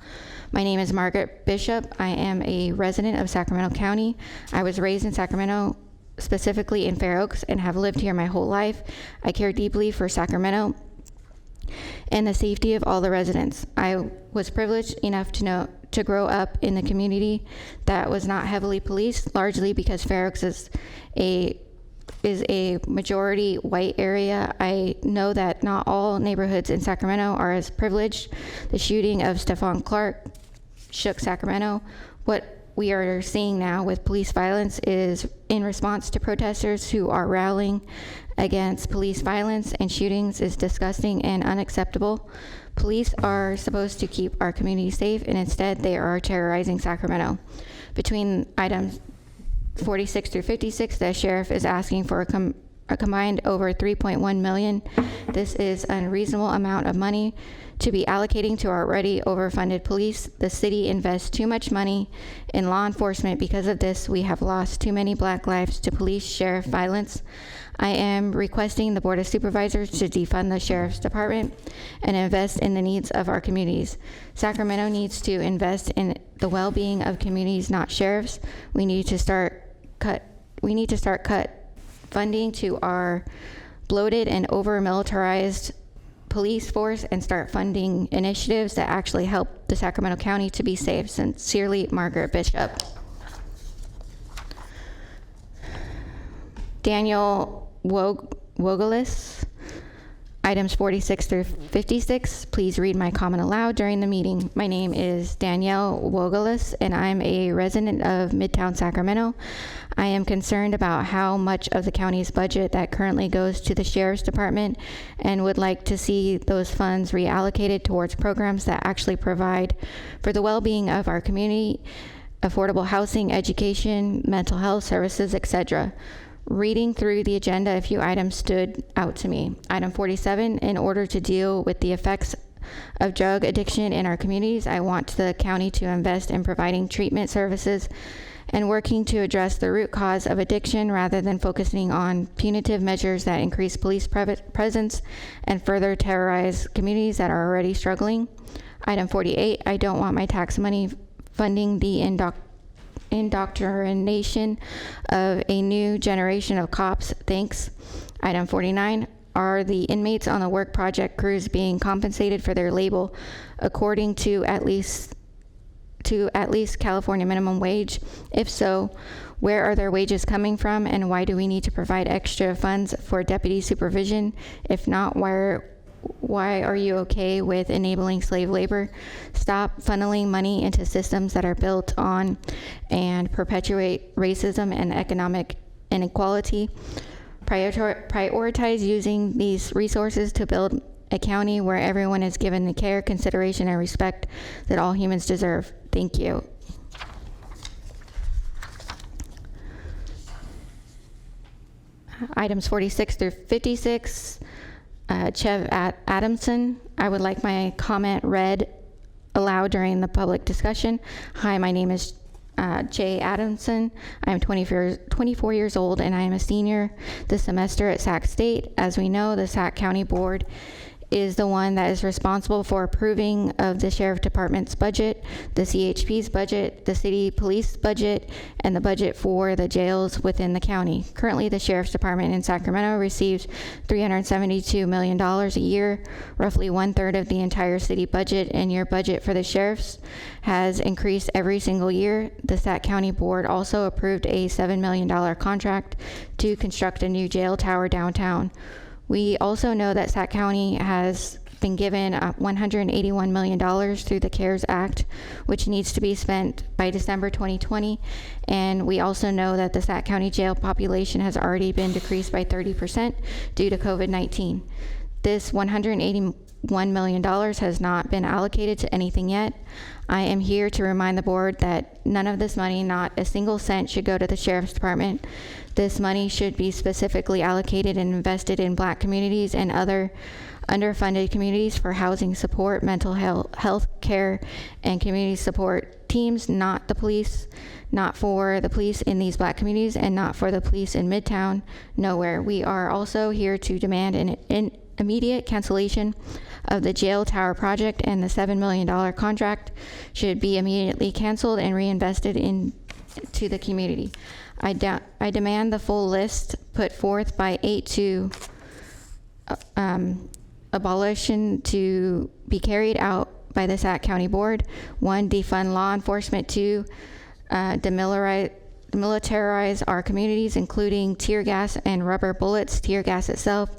My name is Margaret Bishop. I am a resident of Sacramento County. I was raised in Sacramento, specifically in Fair Oaks, and have lived here my whole life. I care deeply for Sacramento and the safety of all the residents. I was privileged enough to grow up in a community that was not heavily policed, largely because Fair Oaks is a majority white area. I know that not all neighborhoods in Sacramento are as privileged. The shooting of Stephon Clark shook Sacramento. What we are seeing now with police violence is in response to protesters who are rallying against police violence and shootings is disgusting and unacceptable. Police are supposed to keep our community safe, and instead they are terrorizing Sacramento. Between items 46 through 56, the sheriff is asking for a combined over $3.1 million. This is an unreasonable amount of money to be allocating to our already overfunded police. The city invests too much money in law enforcement. Because of this, we have lost too many Black lives to police sheriff violence. I am requesting the Board of Supervisors to defund the Sheriff's Department and invest in the needs of our communities. Sacramento needs to invest in the well-being of communities, not sheriffs. We need to start cut funding to our bloated and over-militarized police force and start funding initiatives that actually help the Sacramento County to be safe. Sincerely, Margaret Bishop. Daniel Wogelis, items 46 through 56. Please read my comment aloud during the meeting. My name is Danielle Wogelis, and I'm a resident of Midtown Sacramento. I am concerned about how much of the county's budget that currently goes to the Sheriff's Department and would like to see those funds reallocated towards programs that actually provide for the well-being of our community, affordable housing, education, mental health services, etc. Reading through the agenda, a few items stood out to me. Item 47, in order to deal with the effects of drug addiction in our communities. I want the county to invest in providing treatment services and working to address the root cause of addiction rather than focusing on punitive measures that increase police presence and further terrorize communities that are already struggling. Item 48, I don't want my tax money funding the indoctrination of a new generation of cops. Thanks. Item 49, are the inmates on the work project crews being compensated for their labor according to at least California minimum wage? If so, where are their wages coming from, and why do we need to provide extra funds for deputy supervision? If not, why are you okay with enabling slave labor? Stop funneling money into systems that are built on and perpetuate racism and economic inequality. Prioritize using these resources to build a county where everyone is given the care, consideration, and respect that all humans deserve. Thank you. Items 46 through 56. Chev Adamson, I would like my comment read aloud during the public discussion. Hi, my name is Jay Adamson. I am 24 years old, and I am a senior this semester at Sac State. As we know, the Sac County Board is the one that is responsible for approving of the Sheriff Department's budget, the CHP's budget, the city police budget, and the budget for the jails within the county. Currently, the Sheriff's Department in Sacramento receives $372 million a year, roughly 1/3 of the entire city budget, and your budget for the sheriffs has increased every single year. The Sac County Board also approved a $7 million contract to construct a new jail tower downtown. We also know that Sac County has been given $181 million through the CARES Act, which needs to be spent by December 2020. And we also know that the Sac County jail population has already been decreased by 30% due to COVID-19. This $181 million has not been allocated to anything yet. I am here to remind the board that none of this money, not a single cent, should go to the Sheriff's Department. This money should be specifically allocated and invested in Black communities and other underfunded communities for housing support, mental health care, and community support teams, not the police, not for the police in these Black communities, and not for the police in Midtown, nowhere. We are also here to demand an immediate cancellation of the jail tower project, and the $7 million contract should be immediately canceled and reinvested into the community. I demand the full list put forth by 8 to abolition to be carried out by the Sac County Board. 1, defund law enforcement. 2, demilitarize our communities, including tear gas and rubber bullets. Tear gas itself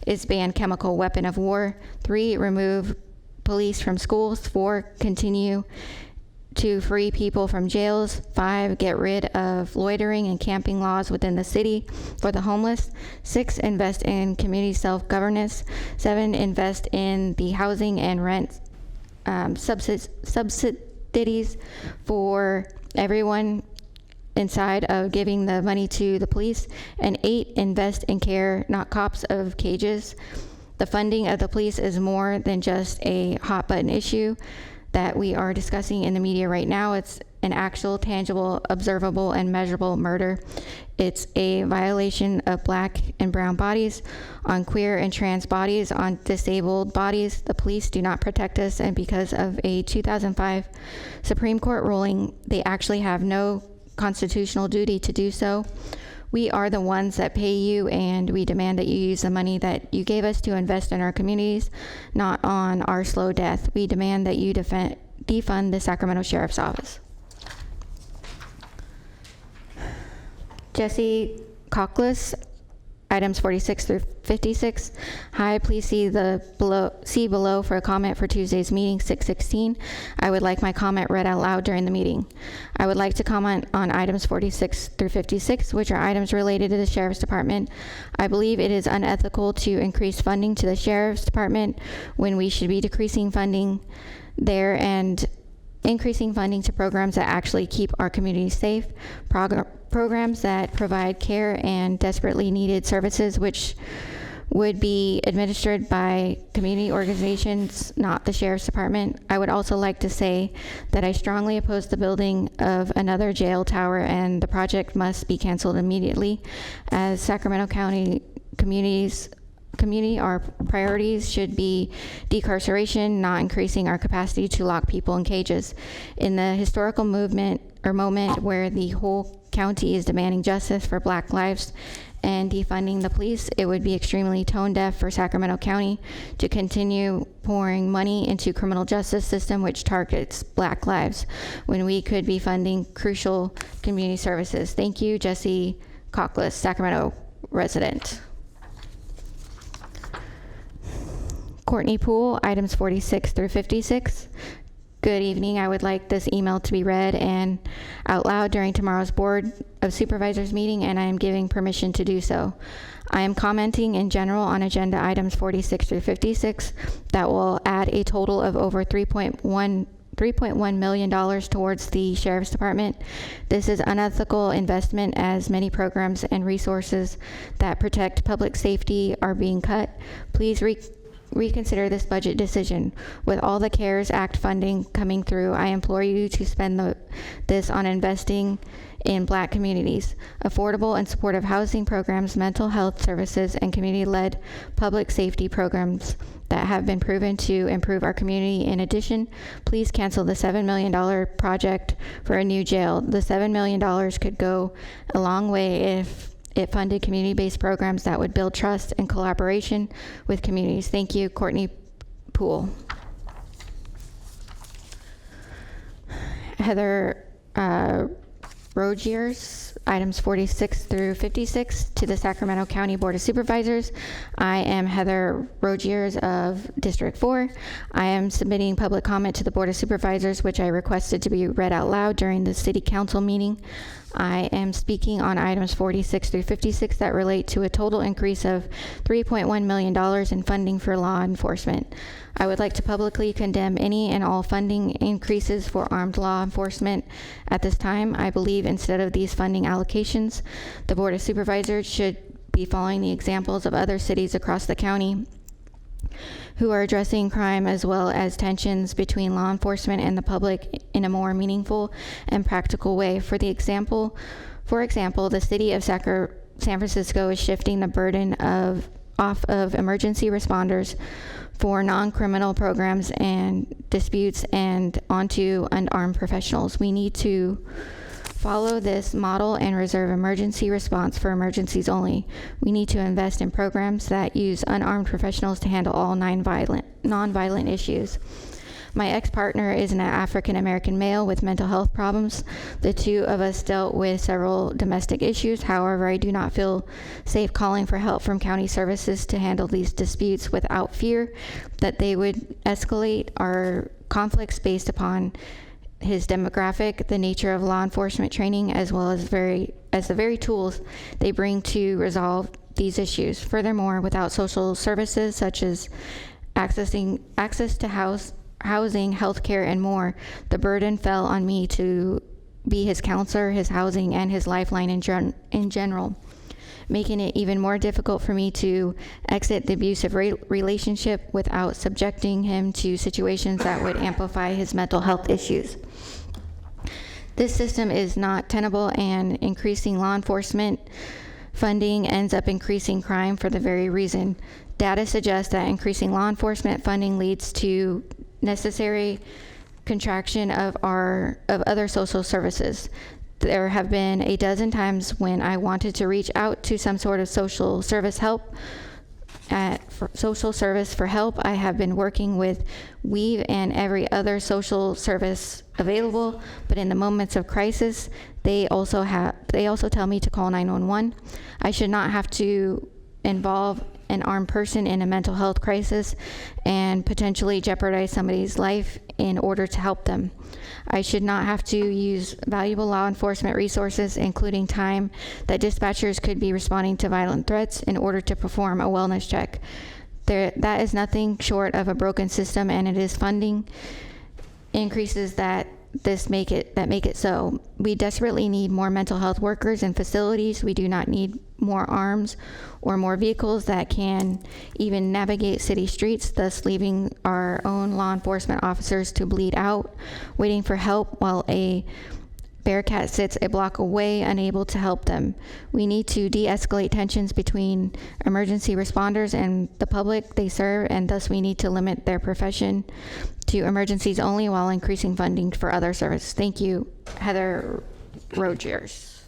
is banned chemical weapon of war. 3, remove police from schools. 4, continue to free people from jails. 5, get rid of loitering and camping laws within the city for the homeless. 6, invest in community self-governance. 7, invest in the housing and rent subsidies for everyone inside of giving the money to the police. And 8, invest in care, not cops of cages. The funding of the police is more than just a hot button issue that we are discussing in the media right now. It's an actual, tangible, observable, and measurable murder. It's a violation of Black and brown bodies, on queer and trans bodies, on disabled bodies. The police do not protect us, and because of a 2005 Supreme Court ruling, they actually have no constitutional duty to do so. We are the ones that pay you, and we demand that you use the money that you gave us to invest in our communities, not on our slow death. We demand that you defund the Sacramento Sheriff's Office. Jesse Cockless, items 46 through 56. Hi, please see below for a comment for Tuesday's meeting, 6/16. I would like my comment read out loud during the meeting. I would like to comment on items 46 through 56, which are items related to the Sheriff's Department. I believe it is unethical to increase funding to the Sheriff's Department when we should be decreasing funding there and increasing funding to programs that actually keep our communities safe, programs that provide care and desperately needed services, which would be administered by community organizations, not the Sheriff's Department. I would also like to say that I strongly oppose the building of another jail tower, and the project must be canceled immediately. As Sacramento County community, our priorities should be decarceration, not increasing our capacity to lock people in cages. In the historical moment where the whole county is demanding justice for Black lives and defunding the police, it would be extremely tone deaf for Sacramento County to continue pouring money into criminal justice system which targets Black lives when we could be funding crucial community services. Thank you, Jesse Cockless, Sacramento resident. Courtney Poole, items 46 through 56. Good evening. I would like this email to be read and out loud during tomorrow's Board of Supervisors meeting, and I am giving permission to do so. I am commenting in general on agenda items 46 through 56 that will add a total of over $3.1 million towards the Sheriff's Department. This is unethical investment as many programs and resources that protect public safety are being cut. Please reconsider this budget decision. With all the CARES Act funding coming through, I implore you to spend this on investing in Black communities, affordable and supportive housing programs, mental health services, and community-led public safety programs that have been proven to improve our community. In addition, please cancel the $7 million project for a new jail. The $7 million could go a long way if it funded community-based programs that would build trust and collaboration with communities. Thank you, Courtney Poole. Heather Rogiers, items 46 through 56 to the Sacramento County Board of Supervisors. I am Heather Rogiers of District 4. I am submitting public comment to the Board of Supervisors, which I requested to be read out loud during the City Council meeting. I am speaking on items 46 through 56 that relate to a total increase of $3.1 million in funding for law enforcement. I would like to publicly condemn any and all funding increases for armed law enforcement at this time. I believe instead of these funding allocations, the Board of Supervisors should be following the examples of other cities across the county who are addressing crime as well as tensions between law enforcement and the public in a more meaningful and practical way. For example, the city of San Francisco is shifting the burden off of emergency responders for non-criminal programs and disputes and onto unarmed professionals. We need to follow this model and reserve emergency response for emergencies only. We need to invest in programs that use unarmed professionals to handle all non-violent issues. My ex-partner is an African-American male with mental health problems. The two of us dealt with several domestic issues. However, I do not feel safe calling for help from county services to handle these disputes without fear that they would escalate our conflicts based upon his demographic, the nature of law enforcement training, as well as the very tools they bring to resolve these issues. Furthermore, without social services such as access to housing, healthcare, and more, the burden fell on me to be his counselor, his housing, and his lifeline in general, making it even more difficult for me to exit the abusive relationship without subjecting him to situations that would amplify his mental health issues. This system is not tenable, and increasing law enforcement funding ends up increasing crime for the very reason. Data suggests that increasing law enforcement funding leads to necessary contraction of other social services. There have been a dozen times when I wanted to reach out to some sort of social service for help. I have been working with Weave and every other social service available, but in the moments of crisis, they also tell me to call 911. I should not have to involve an armed person in a mental health crisis and potentially jeopardize somebody's life in order to help them. I should not have to use valuable law enforcement resources, including time that dispatchers could be responding to violent threats, in order to perform a wellness check. That is nothing short of a broken system, and it is funding increases that make it so. We desperately need more mental health workers in facilities. We do not need more arms or more vehicles that can even navigate city streets, thus leaving our own law enforcement officers to bleed out, waiting for help while a Bearcat sits a block away, unable to help them. We need to de-escalate tensions between emergency responders and the public they serve, and thus we need to limit their profession to emergencies only while increasing funding for other services. Thank you, Heather Rogers.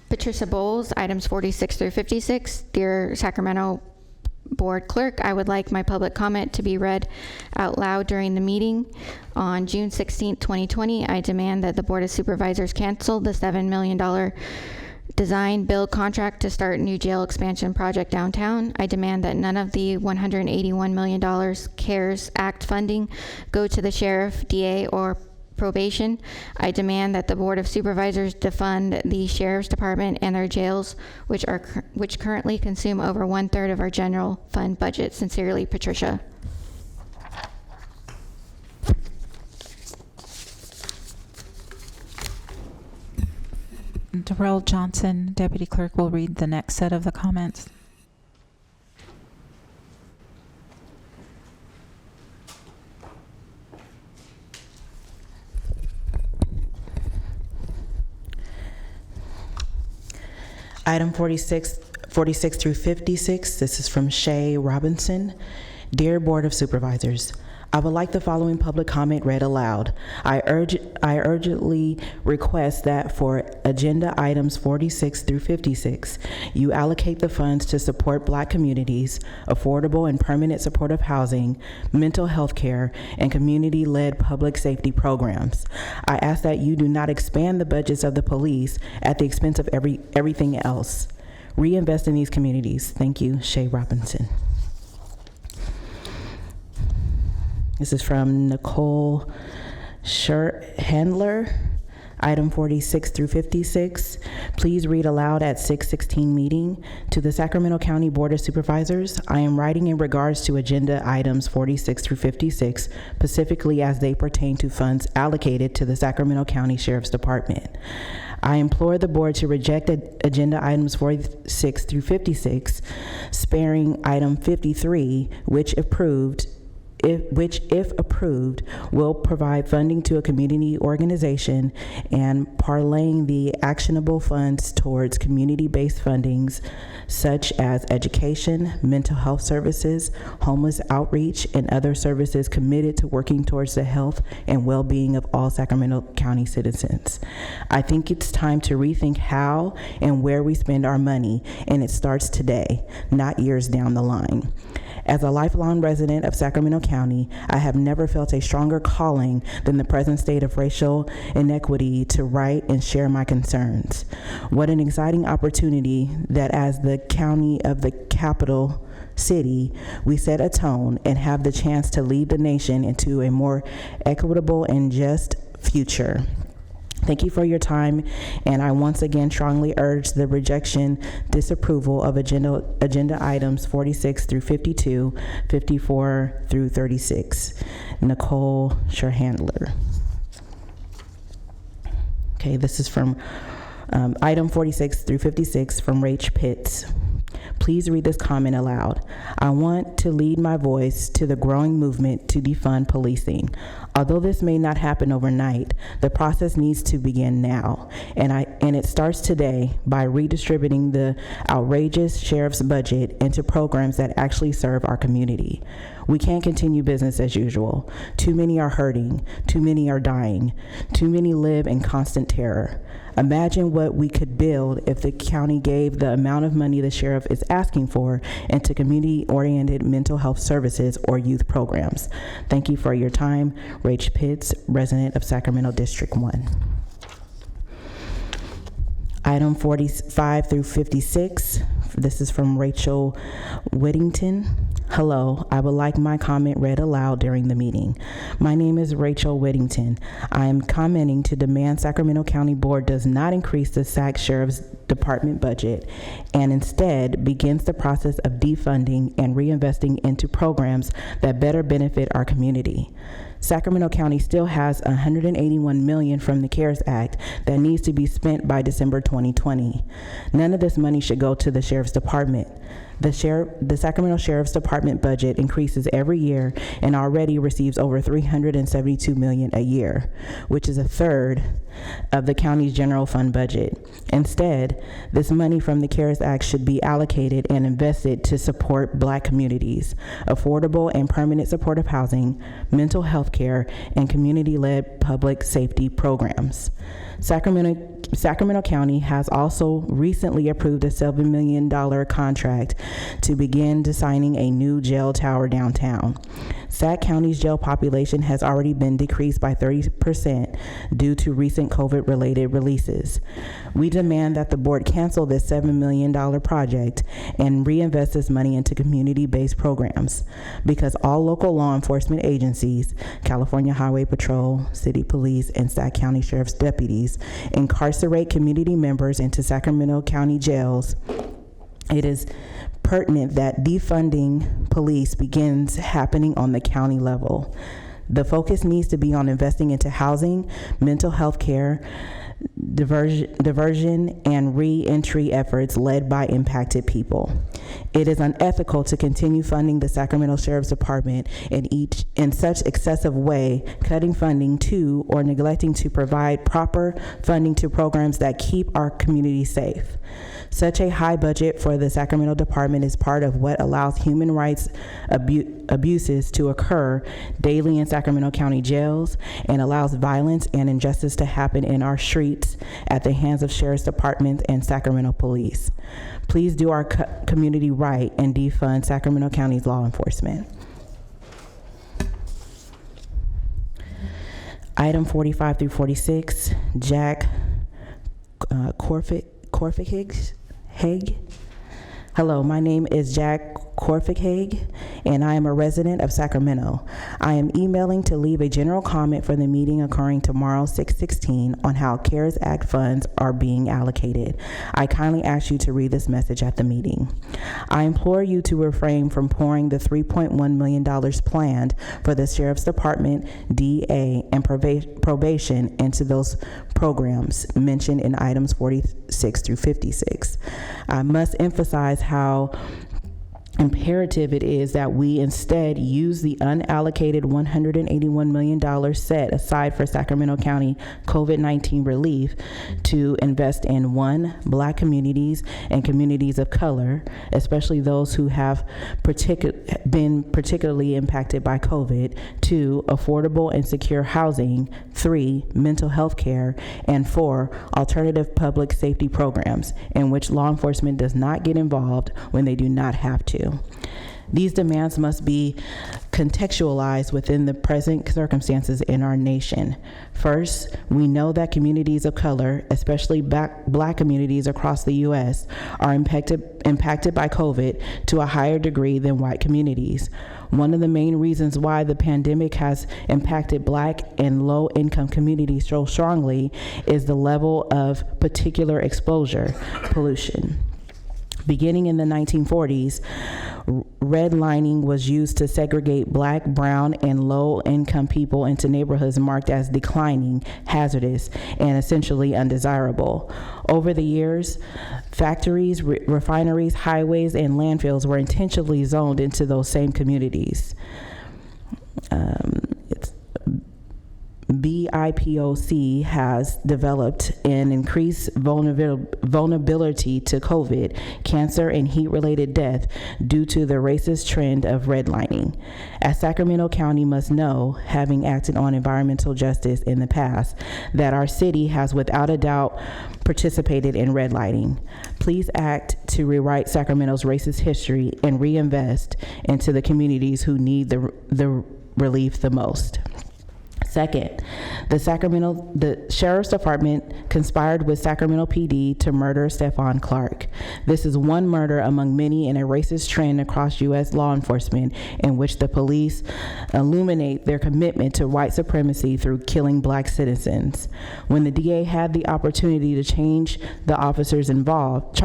Patricia Bowles, items 46 through 56. Dear Sacramento Board Clerk, I would like my public comment to be read out loud during the meeting. On June 16, 2020, I demand that the Board of Supervisors cancel the $7 million design build contract to start new jail expansion project downtown. I demand that none of the $181 million CARES Act funding go to the sheriff, DA, or probation. I demand that the Board of Supervisors defund the Sheriff's Department and their jails, which currently consume over 1/3 of our general fund budget. Sincerely, Patricia. Darrell Johnson, Deputy Clerk, will read the next set of the comments. Item 46 through 56, this is from Shay Robinson. Dear Board of Supervisors, I would like the following public comment read aloud. I urgently request that for agenda items 46 through 56, you allocate the funds to support Black communities, affordable and permanent supportive housing, mental health care, and community-led public safety programs. I ask that you do not expand the budgets of the police at the expense of everything else. Reinvest in these communities. Thank you, Shay Robinson. This is from Nicole Handler, item 46 through 56. Please read aloud at 6:16 meeting. To the Sacramento County Board of Supervisors, I am writing in regards to agenda items 46 through 56, specifically as they pertain to funds allocated to the Sacramento County Sheriff's Department. I implore the board to reject agenda items 46 through 56, sparing item 53, which if approved, will provide funding to a community organization and parlaying the actionable funds towards community-based fundings such as education, mental health services, homeless outreach, and other services committed to working towards the health and well-being of all Sacramento County citizens. I think it's time to rethink how and where we spend our money, and it starts today, not years down the line. As a lifelong resident of Sacramento County, I have never felt a stronger calling than the present state of racial inequity to write and share my concerns. What an exciting opportunity that as the county of the capital city, we set a tone and have the chance to lead the nation into a more equitable and just future. Thank you for your time, and I once again strongly urge the disapproval of agenda items 46 through 52, 54 through 36. Nicole Scherhandler. Okay, this is from item 46 through 56 from Rach Pitts. Please read this comment aloud. I want to lead my voice to the growing movement to defund policing. Although this may not happen overnight, the process needs to begin now. And it starts today by redistributing the outrageous sheriff's budget into programs that actually serve our community. We can't continue business as usual. Too many are hurting, too many are dying, too many live in constant terror. Imagine what we could build if the county gave the amount of money the sheriff is asking for into community-oriented mental health services or youth programs. Thank you for your time. Rach Pitts, resident of Sacramento District 1. Item 45 through 56, this is from Rachel Whittington. Hello, I would like my comment read aloud during the meeting. My name is Rachel Whittington. I am commenting to demand Sacramento County Board does not increase the Sac Sheriff's Department budget and instead begins the process of defunding and reinvesting into programs that better benefit our community. Sacramento County still has $181 million from the CARES Act that needs to be spent by December 2020. None of this money should go to the Sheriff's Department. The Sacramento Sheriff's Department budget increases every year and already receives over $372 million a year, which is a third of the county's general fund budget. Instead, this money from the CARES Act should be allocated and invested to support Black communities, affordable and permanent supportive housing, mental health care, and community-led public safety programs. Sacramento County has also recently approved a $7 million contract to begin designing a new jail tower downtown. Sac County's jail population has already been decreased by 30% due to recent COVID-related releases. We demand that the board cancel this $7 million project and reinvest this money into community-based programs, because all local law enforcement agencies, California Highway Patrol, City Police, and Sac County Sheriff's deputies, incarcerate community members into Sacramento County jails. It is pertinent that defunding police begins happening on the county level. The focus needs to be on investing into housing, mental health care, diversion, and re-entry efforts led by impacted people. It is unethical to continue funding the Sacramento Sheriff's Department in such excessive way, cutting funding to or neglecting to provide proper funding to programs that keep our community safe. Such a high budget for the Sacramento Department is part of what allows human rights abuses to occur daily in Sacramento County jails and allows violence and injustice to happen in our streets at the hands of Sheriff's Department and Sacramento Police. Please do our community right and defund Sacramento County's law enforcement. Item 45 through 46, Jack Corfick-Higgs. Hello, my name is Jack Corfick-Haig, and I am a resident of Sacramento. I am emailing to leave a general comment for the meeting occurring tomorrow, 6/16, on how CARES Act funds are being allocated. I kindly ask you to read this message at the meeting. I implore you to refrain from pouring the $3.1 million planned for the Sheriff's Department, DA, and probation into those programs mentioned in items 46 through 56. I must emphasize how imperative it is that we instead use the unallocated $181 million set aside for Sacramento County COVID-19 relief to invest in 1, Black communities and communities of color, especially those who have been particularly impacted by COVID, 2, affordable and secure housing, 3, mental health care, and 4, alternative public safety programs in which law enforcement does not get involved when they do not have to. These demands must be contextualized within the present circumstances in our nation. First, we know that communities of color, especially Black communities across the U.S., are impacted by COVID to a higher degree than white communities. One of the main reasons why the pandemic has impacted Black and low-income communities so strongly is the level of particular exposure, pollution. Beginning in the 1940s, redlining was used to segregate Black, brown, and low-income people into neighborhoods marked as declining, hazardous, and essentially undesirable. Over the years, factories, refineries, highways, and landfills were intentionally zoned into those same communities. BIPOC has developed an increased vulnerability to COVID, cancer, and heat-related death due to the racist trend of redlining. As Sacramento County must know, having acted on environmental justice in the past, that our city has without a doubt participated in redlining. Please act to rewrite Sacramento's racist history and reinvest into the communities who need the relief the most. Second, the Sheriff's Department conspired with Sacramento PD to murder Stephon Clark. This is one murder among many in a racist trend across U.S. law enforcement in which the police illuminate their commitment to white supremacy through killing black citizens. When the DA had the opportunity to charge the officers involved,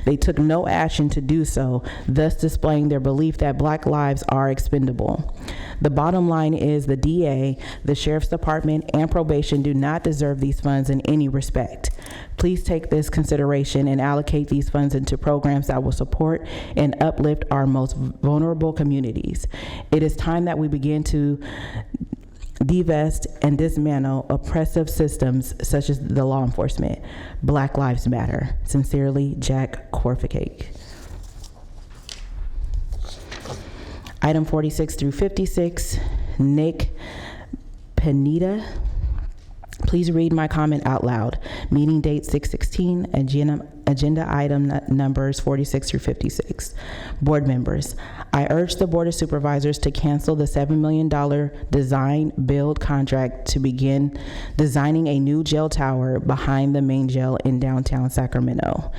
they took no action to do so, thus displaying their belief that black lives are expendable. The bottom line is the DA, the Sheriff's Department, and probation do not deserve these funds in any respect. Please take this consideration and allocate these funds into programs that will support and uplift our most vulnerable communities. It is time that we begin to divest and dismantle oppressive systems such as the law enforcement. Black Lives Matter. Sincerely, Jack Corficake. Item 46 through 56, Nick Pineda. Please read my comment out loud. Meeting date 6/16, agenda item numbers 46 through 56. Board members, I urge the Board of Supervisors to cancel the $7 million design build contract to begin designing a new jail tower behind the main jail in downtown Sacramento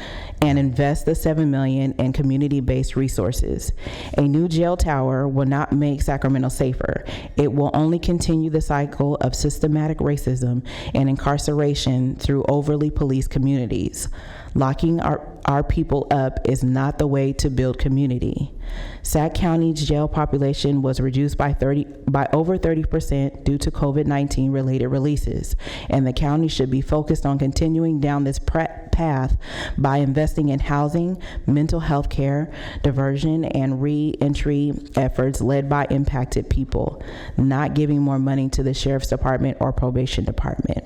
and invest the $7 million in community-based resources. A new jail tower will not make Sacramento safer. It will only continue the cycle of systematic racism and incarceration through overly policed communities. Locking our people up is not the way to build community. Sac County's jail population was reduced by over 30% due to COVID-19 related releases, and the county should be focused on continuing down this path by investing in housing, mental health care, diversion, and re-entry efforts led by impacted people, not giving more money to the Sheriff's Department or Probation Department.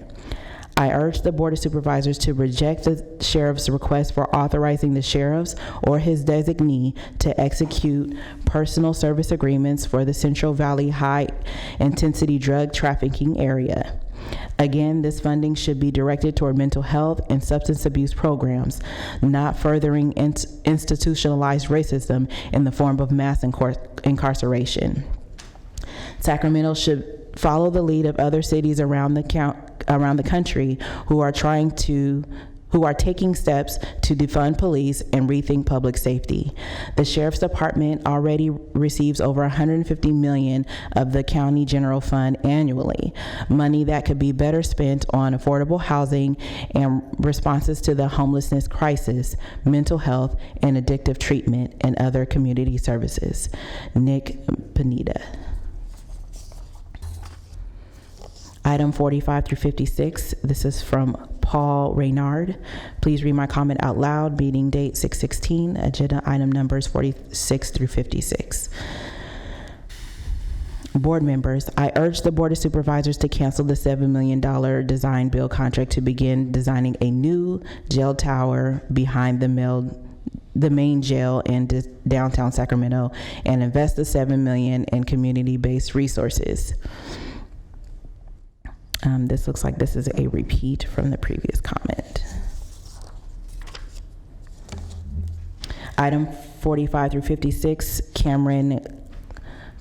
I urge the Board of Supervisors to reject the Sheriff's request for authorizing the Sheriff's or his designee to execute personal service agreements for the Central Valley high-intensity drug trafficking area. Again, this funding should be directed toward mental health and substance abuse programs, not furthering institutionalized racism in the form of mass incarceration. Sacramento should follow the lead of other cities around the country who are taking steps to defund police and rethink public safety. The Sheriff's Department already receives over $150 million of the county general fund annually, money that could be better spent on affordable housing and responses to the homelessness crisis, mental health, and addictive treatment, and other community services. Nick Pineda. Item 45 through 56, this is from Paul Reynard. Please read my comment out loud. Meeting date 6/16, agenda item numbers 46 through 56. Board members, I urge the Board of Supervisors to cancel the $7 million design build contract to begin designing a new jail tower behind the main jail in downtown Sacramento and invest the $7 million in community-based resources. This looks like this is a repeat from the previous comment. Item 45 through 56, Cameron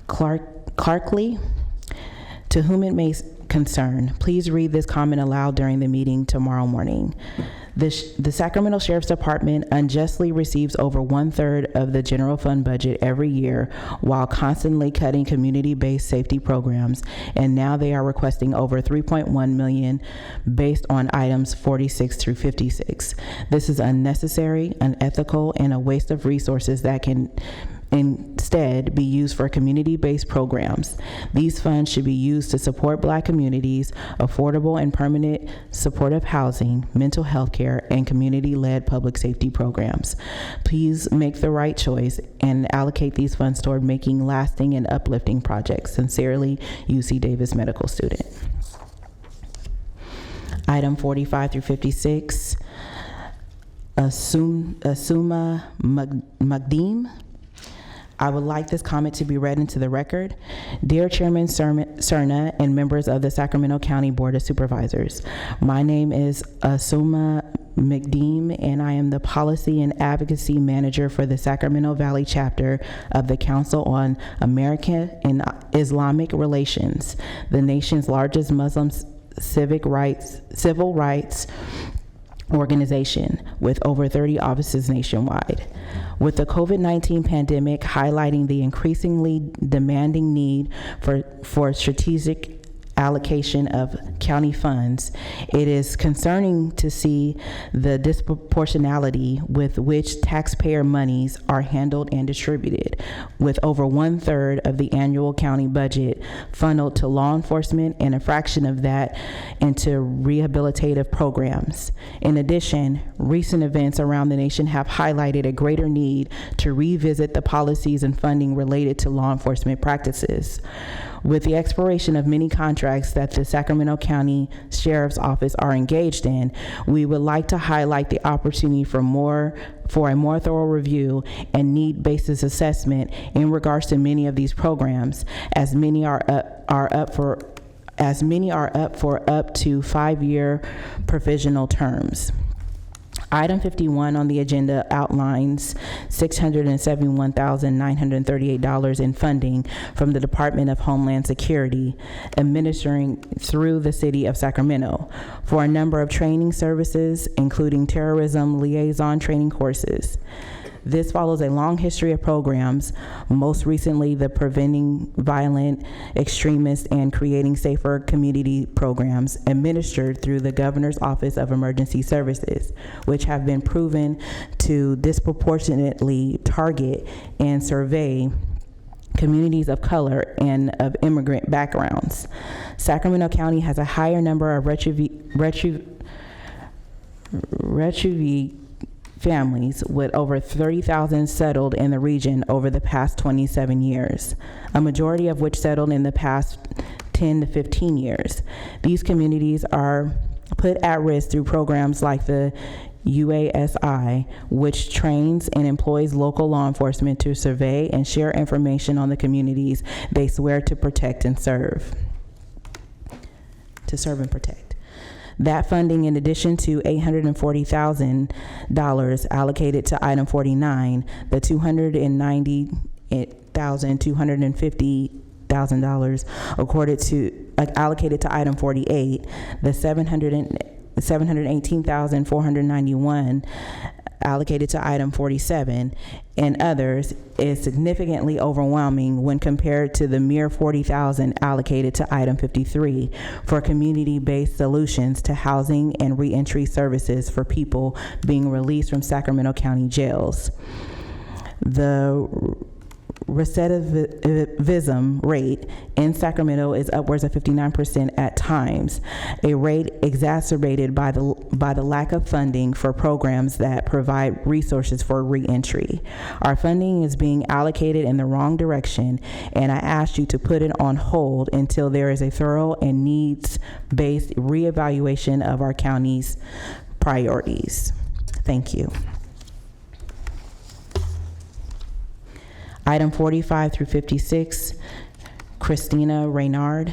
Clarkley. To whom it may concern, please read this comment aloud during the meeting tomorrow morning. The Sacramento Sheriff's Department unjustly receives over 1/3 of the general fund budget every year while constantly cutting community-based safety programs, and now they are requesting over $3.1 million based on items 46 through 56. This is unnecessary, unethical, and a waste of resources that can instead be used for community-based programs. These funds should be used to support Black communities, affordable and permanent supportive housing, mental health care, and community-led public safety programs. Please make the right choice and allocate these funds toward making lasting and uplifting projects. Sincerely, UC Davis medical student. Item 45 through 56, Asuma Magdim. I would like this comment to be read into the record. Dear Chairman Cerna and members of the Sacramento County Board of Supervisors, my name is Asuma McDeem, and I am the Policy and Advocacy Manager for the Sacramento Valley chapter of the Council on American and Islamic Relations, the nation's largest Muslim civil rights organization with over 30 offices nationwide. With the COVID-19 pandemic highlighting the increasingly demanding need for strategic allocation of county funds, it is concerning to see the disproportionality with which taxpayer monies are handled and distributed, with over 1/3 of the annual county budget funneled to law enforcement and a fraction of that into rehabilitative programs. In addition, recent events around the nation have highlighted a greater need to revisit the policies and funding related to law enforcement practices. With the expiration of many contracts that the Sacramento County Sheriff's Office are engaged in, we would like to highlight the opportunity for a more thorough review and need-based assessment in regards to many of these programs, as many are up for up to 5-year provisional terms. Item 51 on the agenda outlines $671,938 in funding from the Department of Homeland Security, administering through the City of Sacramento, for a number of training services, including terrorism liaison training courses. This follows a long history of programs, most recently the Preventing Violent Extremists and Creating Safer Community programs administered through the Governor's Office of Emergency Services, which have been proven to disproportionately target and survey communities of color and of immigrant backgrounds. Sacramento County has a higher number of refugee families, with over 30,000 settled in the region over the past 27 years, a majority of which settled in the past 10 to 15 years. These communities are put at risk through programs like the UASI, which trains and employs local law enforcement to survey and share information on the communities they swear to protect and serve. To serve and protect. That funding, in addition to $840,000 allocated to item 49, the $290,250,000 allocated to item 48, the $718,491 allocated to item 47, and others, is significantly overwhelming when compared to the mere $40,000 allocated to item 53 for community-based solutions to housing and reentry services for people being released from Sacramento County jails. The recidivism rate in Sacramento is upwards of 59% at times, a rate exacerbated by the lack of funding for programs that provide resources for reentry. Our funding is being allocated in the wrong direction, and I ask you to put it on hold until there is a thorough and needs-based reevaluation of our county's priorities. Thank you. Item 45 through 56, Christina Reynard.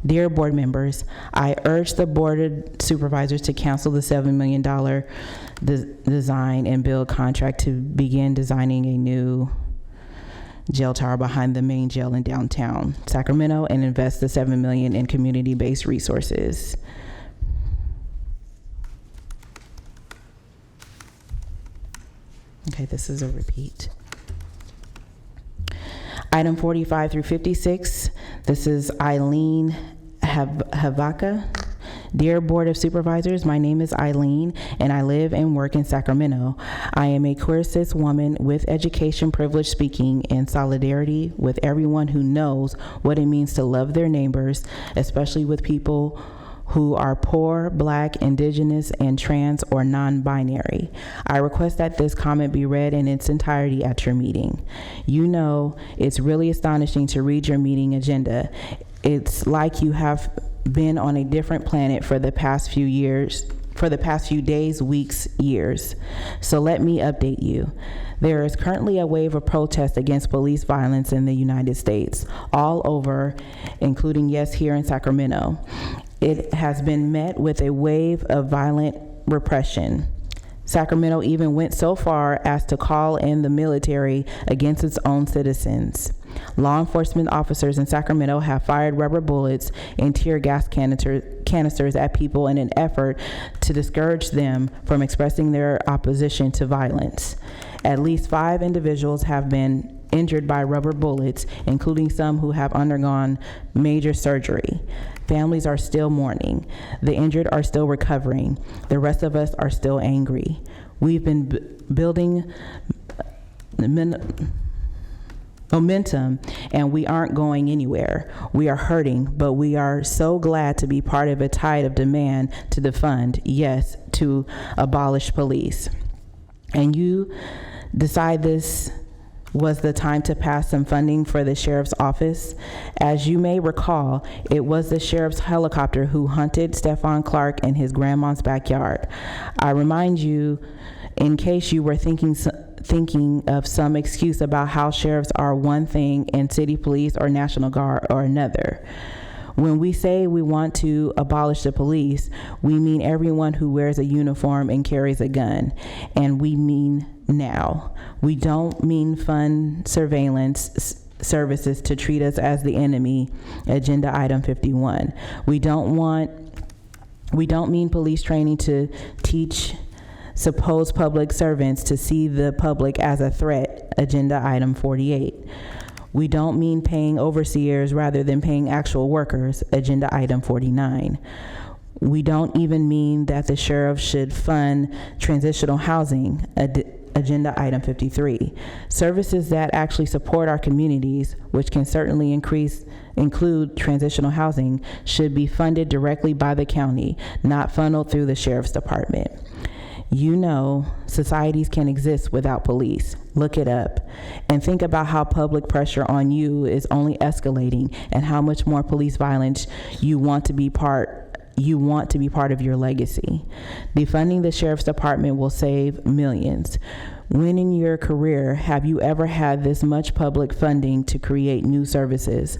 Dear board members, I urge the Board of Supervisors to cancel the $7 million design and build contract to begin designing a new jail tower behind the main jail in downtown Sacramento and invest the $7 million in community-based resources. Okay, this is a repeat. Item 45 through 56, this is Eileen Havaka. Dear Board of Supervisors, my name is Eileen, and I live and work in Sacramento. I am a queer cis woman with education privilege, speaking in solidarity with everyone who knows what it means to love their neighbors, especially with people who are poor, Black, Indigenous, and trans or non-binary. I request that this comment be read in its entirety at your meeting. You know, it's really astonishing to read your meeting agenda. It's like you have been on a different planet for the past few days, weeks, years. So let me update you. There is currently a wave of protest against police violence in the United States, all over, including, yes, here in Sacramento. It has been met with a wave of violent repression. Sacramento even went so far as to call in the military against its own citizens. Law enforcement officers in Sacramento have fired rubber bullets and tear gas canisters at people in an effort to discourage them from expressing their opposition to violence. At least 5 individuals have been injured by rubber bullets, including some who have undergone major surgery. Families are still mourning. The injured are still recovering. The rest of us are still angry. We've been building momentum, and we aren't going anywhere. We are hurting, but we are so glad to be part of a tide of demand to defund, yes, to abolish police. And you decide this was the time to pass some funding for the sheriff's office. As you may recall, it was the sheriff's helicopter who hunted Stephon Clark in his grandma's backyard. I remind you, in case you were thinking of some excuse about how sheriffs are one thing and city police or National Guard or another. When we say we want to abolish the police, we mean everyone who wears a uniform and carries a gun, and we mean now. We don't mean fund surveillance services to treat us as the enemy, agenda item 51. We don't mean police training to teach supposed public servants to see the public as a threat, agenda item 48. We don't mean paying overseers rather than paying actual workers, agenda item 49. We don't even mean that the sheriff should fund transitional housing, agenda item 53. Services that actually support our communities, which can certainly include transitional housing, should be funded directly by the county, not funneled through the sheriff's department. You know, societies can exist without police. Look it up and think about how public pressure on you is only escalating and how much more police violence you want to be part of your legacy. Defunding the sheriff's department will save millions. When in your career have you ever had this much public funding to create new services?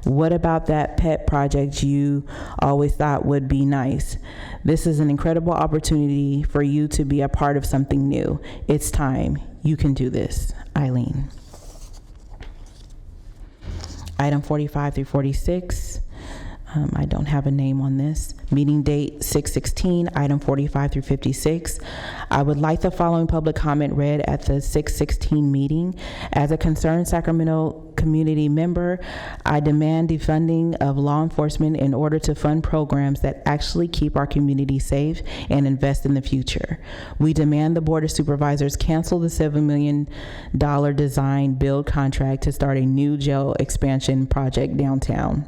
What about that pet project you always thought would be nice? This is an incredible opportunity for you to be a part of something new. It's time. You can do this. Eileen. Item 45 through 46. I don't have a name on this. Meeting date 6/16, item 45 through 56. I would like the following public comment read at the 6/16 meeting. As a concerned Sacramento community member, I demand defunding of law enforcement in order to fund programs that actually keep our community safe and invest in the future. We demand the Board of Supervisors cancel the $7 million design build contract to start a new jail expansion project downtown.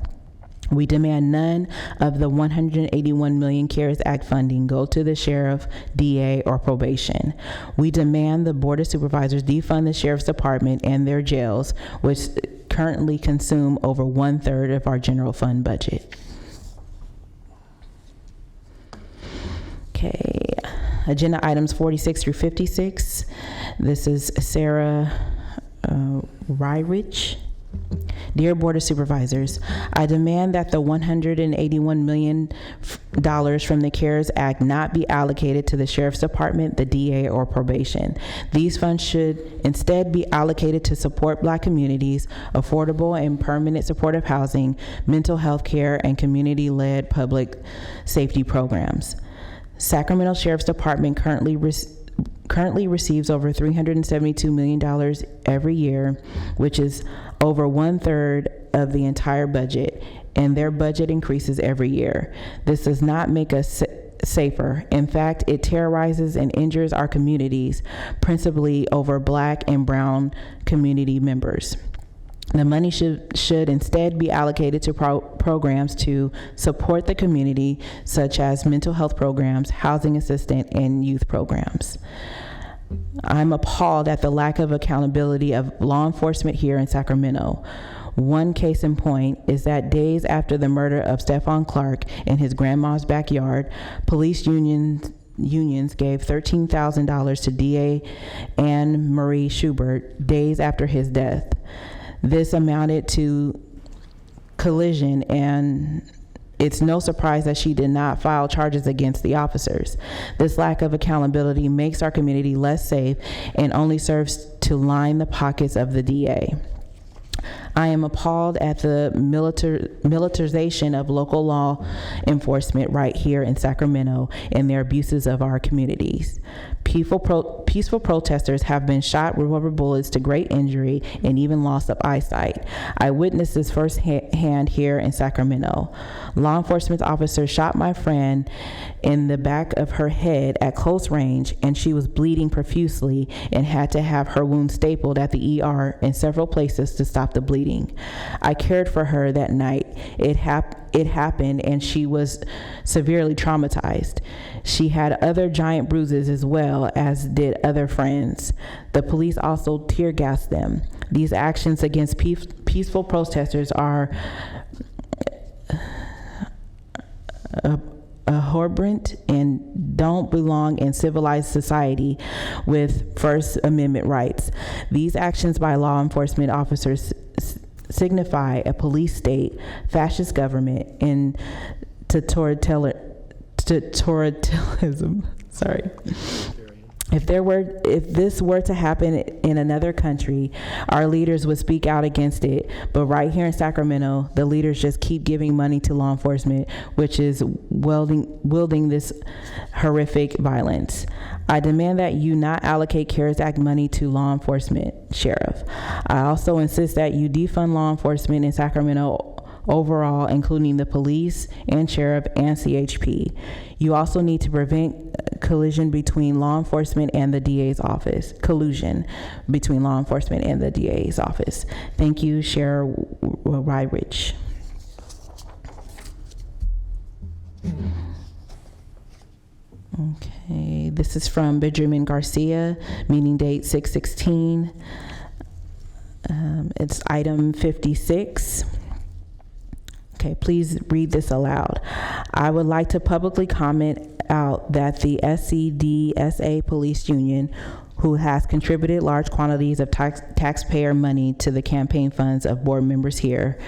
We demand none of the $181 million CARES Act funding go to the sheriff, DA, or probation. We demand the Board of Supervisors defund the sheriff's department and their jails, which currently consume over 1/3 of our general fund budget. Okay, agenda items 46 through 56. This is Sarah Ryrich. Dear Board of Supervisors, I demand that the $181 million from the CARES Act not be allocated to the Sheriff's Department, the DA, or probation. These funds should instead be allocated to support Black communities, affordable and permanent supportive housing, mental health care, and community-led public safety programs. Sacramento Sheriff's Department currently receives over $372 million every year, which is over 1/3 of the entire budget, and their budget increases every year. This does not make us safer. In fact, it terrorizes and injures our communities, principally over Black and brown community members. The money should instead be allocated to programs to support the community, such as mental health programs, housing assistance, and youth programs. I'm appalled at the lack of accountability of law enforcement here in Sacramento. One case in point is that days after the murder of Stephon Clark in his grandma's backyard, police unions gave $13,000 to DA Anne Marie Schubert days after his death. This amounted to collusion and It's no surprise that she did not file charges against the officers. This lack of accountability makes our community less safe and only serves to line the pockets of the DA. I am appalled at the militarization of local law enforcement right here in Sacramento and their abuses of our communities. Peaceful protesters have been shot with rubber bullets to great injury and even loss of eyesight. I witnessed this firsthand here in Sacramento. Law enforcement officers shot my friend in the back of her head at close range, and she was bleeding profusely and had to have her wound stapled at the ER in several places to stop the bleeding. I cared for her that night. It happened, and she was severely traumatized. She had other giant bruises as well, as did other friends. The police also tear gassed them. These actions against peaceful protesters are abhorrent and don't belong in civilized society with First Amendment rights. These actions by law enforcement officers signify a police state, fascist government, and totalitarianism. Sorry. If this were to happen in another country, our leaders would speak out against it. But right here in Sacramento, the leaders just keep giving money to law enforcement, which is wielding this horrific violence. I demand that you not allocate CARES Act money to law enforcement, Sheriff. I also insist that you defund law enforcement in Sacramento overall, including the police and sheriff and CHP. You also need to prevent collusion between law enforcement and the DA's office. Thank you, Sheriff Ryrich. Okay, this is from Benjamin Garcia, meeting date 6/16. It's item 56. Okay, please read this aloud. I would like to publicly comment out that the SCDSA Police Union, who has contributed large quantities of taxpayer money to the campaign funds of board members here,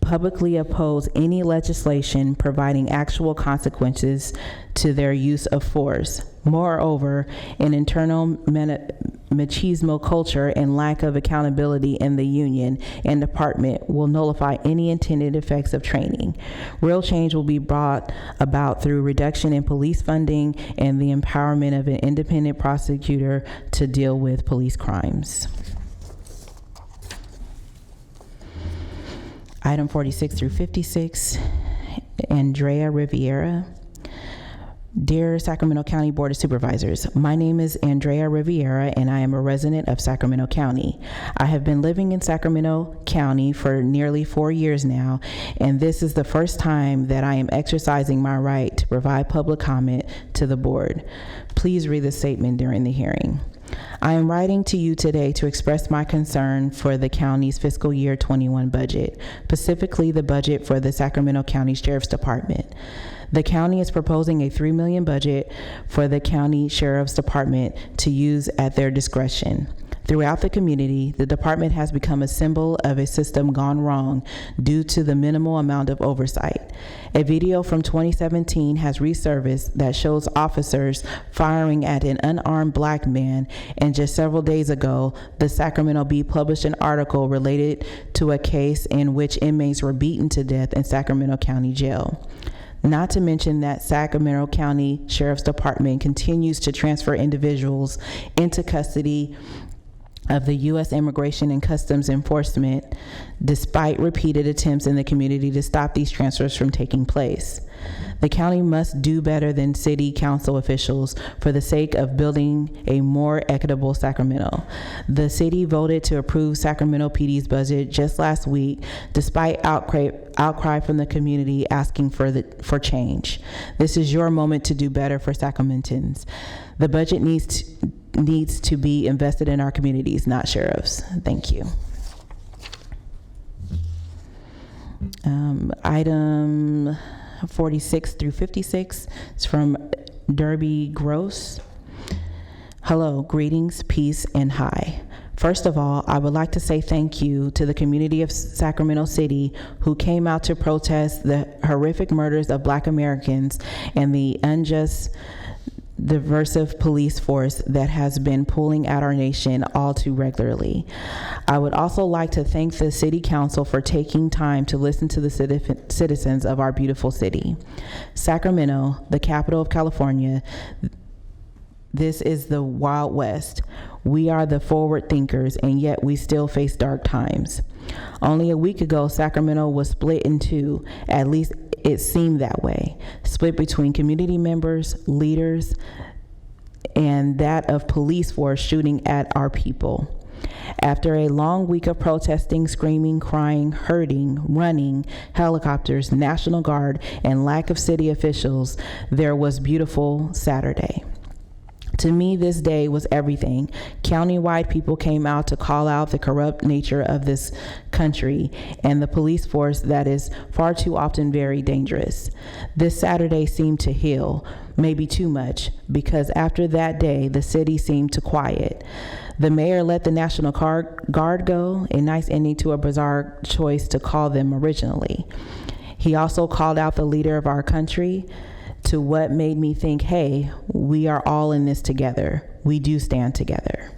publicly oppose any legislation providing actual consequences to their use of force. Moreover, an internal machismo culture and lack of accountability in the union and department will nullify any intended effects of training. Real change will be brought about through reduction in police funding and the empowerment of an independent prosecutor to deal with police crimes. Item 46 through 56, Andrea Riviera. Dear Sacramento County Board of Supervisors, my name is Andrea Riviera and I am a resident of Sacramento County. I have been living in Sacramento County for nearly 4 years now, and this is the first time that I am exercising my right to provide public comment to the board. Please read the statement during the hearing. I am writing to you today to express my concern for the county's fiscal year 21 budget, specifically the budget for the Sacramento County Sheriff's Department. The county is proposing a $3 million budget for the county sheriff's department to use at their discretion. Throughout the community, the department has become a symbol of a system gone wrong due to the minimal amount of oversight. A video from 2017 has resurfaced that shows officers firing at an unarmed black man, and just several days ago, the Sacramento Bee published an article related to a case in which inmates were beaten to death in Sacramento County Jail. Not to mention that Sacramento County Sheriff's Department continues to transfer individuals into custody of the U.S. Immigration and Customs Enforcement, despite repeated attempts in the community to stop these transfers from taking place. The county must do better than city council officials for the sake of building a more equitable Sacramento. The city voted to approve Sacramento PD's budget just last week, despite outcry from the community asking for change. This is your moment to do better for Sacramentans. The budget needs to be invested in our communities, not sheriffs. Thank you. Item 46 through 56 is from Derby Gross. Hello, greetings, peace, and hi. First of all, I would like to say thank you to the community of Sacramento City who came out to protest the horrific murders of Black Americans and the unjust, diversive police force that has been pulling at our nation all too regularly. I would also like to thank the City Council for taking time to listen to the citizens of our beautiful city. Sacramento, the capital of California, this is the Wild West. We are the forward thinkers, and yet we still face dark times. Only a week ago, Sacramento was split in two, at least it seemed that way, split between community members, leaders, and that of police force shooting at our people. After a long week of protesting, screaming, crying, hurting, running, helicopters, National Guard, and lack of city officials, there was beautiful Saturday. To me, this day was everything. County-wide people came out to call out the corrupt nature of this country and the police force that is far too often very dangerous. This Saturday seemed to heal, maybe too much, because after that day, the city seemed to quiet. The mayor let the National Guard go, a nice ending to a bizarre choice to call them originally. He also called out the leader of our country, to what made me think, hey, we are all in this together. We do stand together.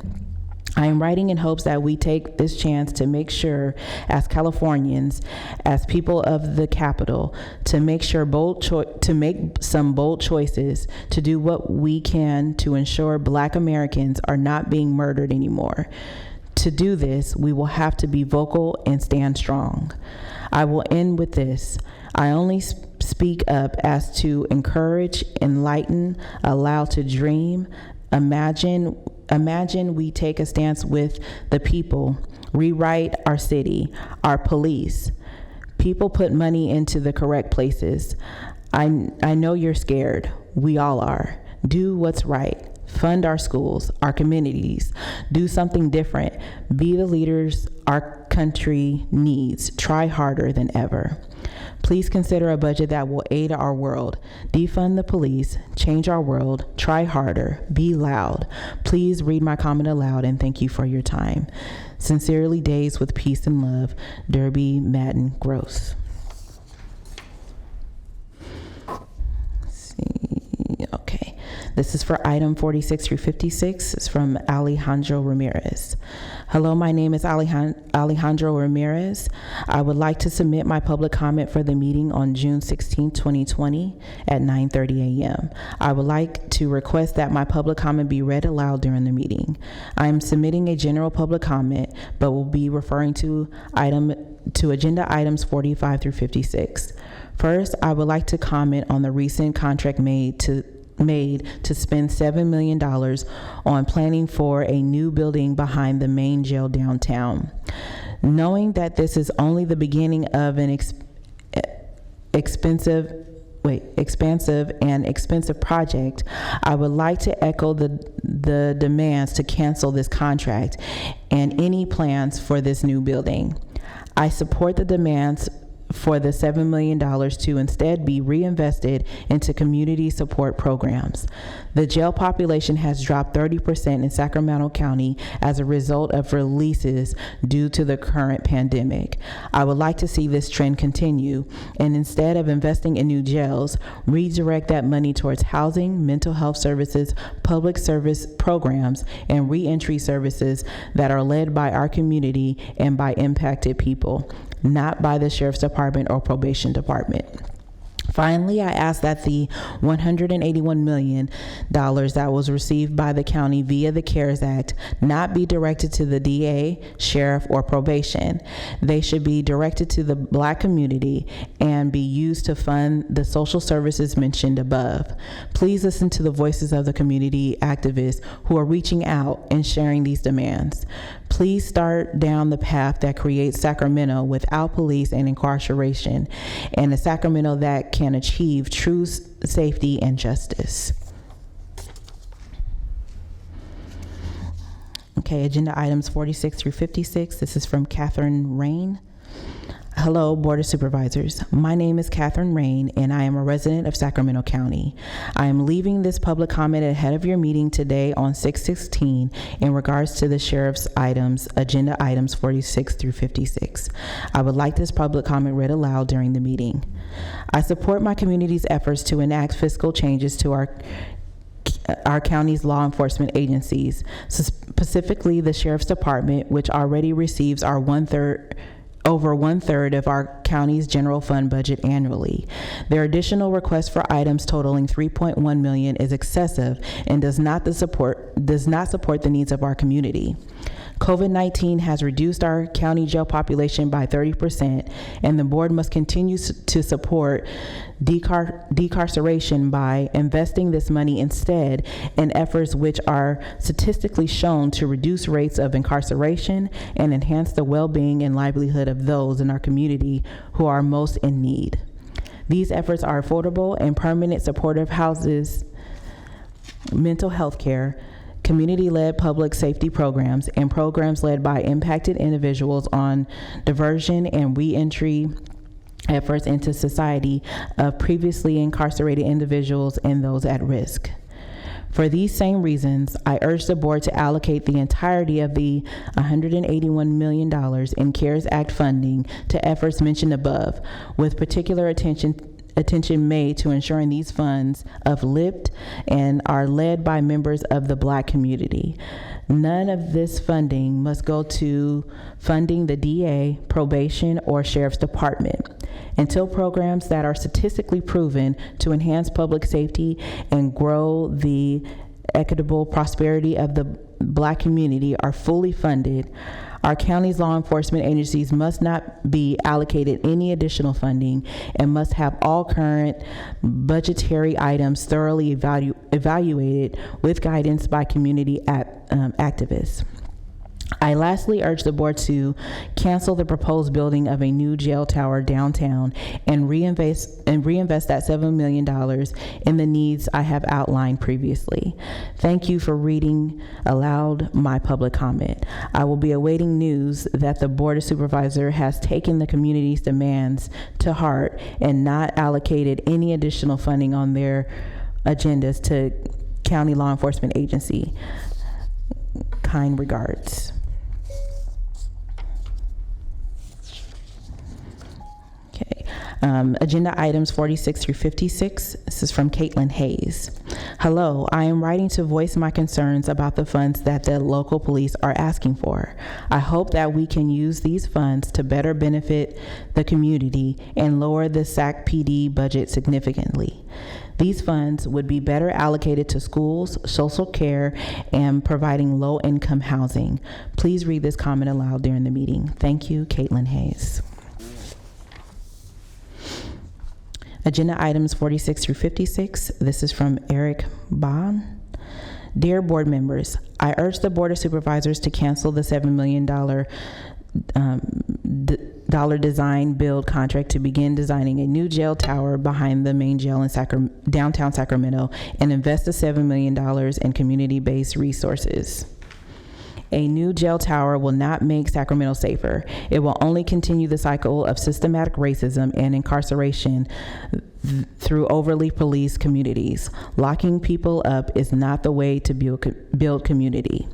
I am writing in hopes that we take this chance to make sure, as Californians, as people of the capital, to make sure to make some bold choices to do what we can to ensure Black Americans are not being murdered anymore. To do this, we will have to be vocal and stand strong. I will end with this. I only speak up as to encourage, enlighten, allow to dream, imagine we take a stance with the people, rewrite our city, our police. People put money into the correct places. I know you're scared. We all are. Do what's right. Fund our schools, our communities. Do something different. Be the leaders our country needs. Try harder than ever. Please consider a budget that will aid our world. Defund the police, change our world, try harder, be loud. Please read my comment aloud and thank you for your time. Sincerely, Days with Peace and Love, Derby Madden Gross. Okay, this is for item 46 through 56. It's from Alejandro Ramirez. Hello, my name is Alejandro Ramirez. I would like to submit my public comment for the meeting on June 16, 2020 at 9:30 a.m. I would like to request that my public comment be read aloud during the meeting. I am submitting a general public comment, but will be referring to agenda items 45 through 56. First, I would like to comment on the recent contract made to spend $7 million on planning for a new building behind the main jail downtown. Knowing that this is only the beginning of an expensive and expensive project, I would like to echo the demands to cancel this contract and any plans for this new building. I support the demands for the $7 million to instead be reinvested into community support programs. The jail population has dropped 30% in Sacramento County as a result of releases due to the current pandemic. I would like to see this trend continue, and instead of investing in new jails, redirect that money towards housing, mental health services, public service programs, and reentry services that are led by our community and by impacted people, not by the Sheriff's Department or Probation Department. Finally, I ask that the $181 million that was received by the county via the CARES Act not be directed to the DA, sheriff, or probation. They should be directed to the Black community and be used to fund the social services mentioned above. Please listen to the voices of the community activists who are reaching out and sharing these demands. Please start down the path that creates Sacramento without police and incarceration, and a Sacramento that can achieve true safety and justice. Okay, agenda items 46 through 56. This is from Catherine Rain. Hello, Board of Supervisors. My name is Catherine Rain, and I am a resident of Sacramento County. I am leaving this public comment ahead of your meeting today on 6/16 in regards to the sheriff's items, agenda items 46 through 56. I would like this public comment read aloud during the meeting. I support my community's efforts to enact fiscal changes to our county's law enforcement agencies, specifically the Sheriff's Department, which already receives our over one-third of our county's general fund budget annually. Their additional request for items totaling $3.1 million is excessive and does not support the needs of our community. COVID-19 has reduced our county jail population by 30%, and the board must continue to support decarceration by investing this money instead in efforts which are statistically shown to reduce rates of incarceration and enhance the well-being and livelihood of those in our community who are most in need. These efforts are affordable and permanent supportive houses, mental health care, community-led public safety programs, and programs led by impacted individuals on diversion and reentry efforts into society of previously incarcerated individuals and those at risk. For these same reasons, I urge the board to allocate the entirety of the $181 million in CARES Act funding to efforts mentioned above, with particular attention made to ensuring these funds uplift and are led by members of the Black community. None of this funding must go to funding the DA, probation, or Sheriff's Department. Until programs that are statistically proven to enhance public safety and grow the equitable prosperity of the Black community are fully funded, our county's law enforcement agencies must not be allocated any additional funding and must have all current budgetary items thoroughly evaluated with guidance by community activists. I lastly urge the board to cancel the proposed building of a new jail tower downtown and reinvest that $7 million in the needs I have outlined previously. Thank you for reading aloud my public comment. I will be awaiting news that the Board of Supervisors has taken the community's demands to heart and not allocated any additional funding on their agendas to county law enforcement agency. Kind regards. Agenda items 46 through 56. This is from Caitlin Hayes. Hello, I am writing to voice my concerns about the funds that the local police are asking for. I hope that we can use these funds to better benefit the community and lower the SAC PD budget significantly. These funds would be better allocated to schools, social care, and providing low-income housing. Please read this comment aloud during the meeting. Thank you, Caitlin Hayes. Agenda items 46 through 56. This is from Eric Bond. Dear board members, I urge the Board of Supervisors to cancel the $7 million design build contract to begin designing a new jail tower behind the main jail in downtown Sacramento and invest the $7 million in community-based resources. A new jail tower will not make Sacramento safer. It will only continue the cycle of systematic racism and incarceration through overly policed communities. Locking people up is not the way to build community.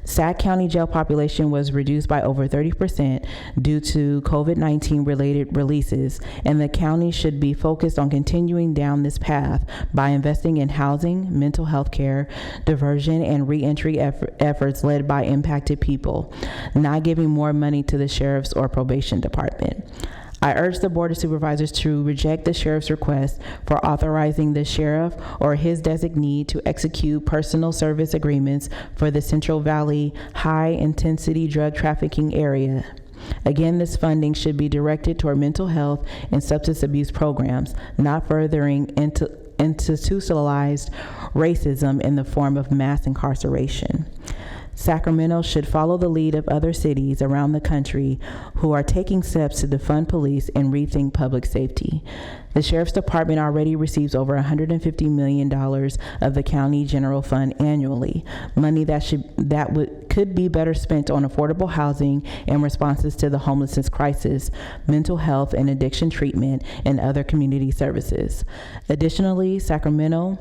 Sac County jail population was reduced by over 30% due to COVID-19 related releases, and the county should be focused on continuing down this path by investing in housing, mental health care, diversion, and reentry efforts led by impacted people, not giving more money to the sheriff's or probation department. I urge the Board of Supervisors to reject the sheriff's request for authorizing the sheriff or his designee to execute personal service agreements for the Central Valley high-intensity drug trafficking area. Again, this funding should be directed toward mental health and substance abuse programs, not furthering institutionalized racism in the form of mass incarceration. Sacramento should follow the lead of other cities around the country who are taking steps to defund police and rethink public safety. The Sheriff's Department already receives over $150 million of the county general fund annually, money that could be better spent on affordable housing and responses to the homelessness crisis, mental health and addiction treatment, and other community services. Additionally, Sacramento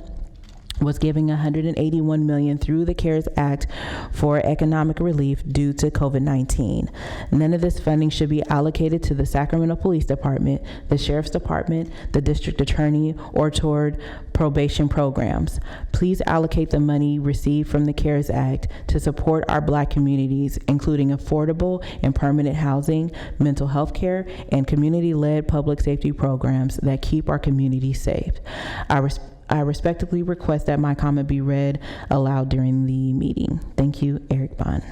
was giving $181 million through the CARES Act for economic relief due to COVID-19. None of this funding should be allocated to the Sacramento Police Department, the Sheriff's Department, the District Attorney, or toward probation programs. Please allocate the money received from the CARES Act to support our Black communities, including affordable and permanent housing, mental health care, and community-led public safety programs that keep our communities safe. I respectfully request that my comment be read aloud during the meeting. Thank you, Eric Bond.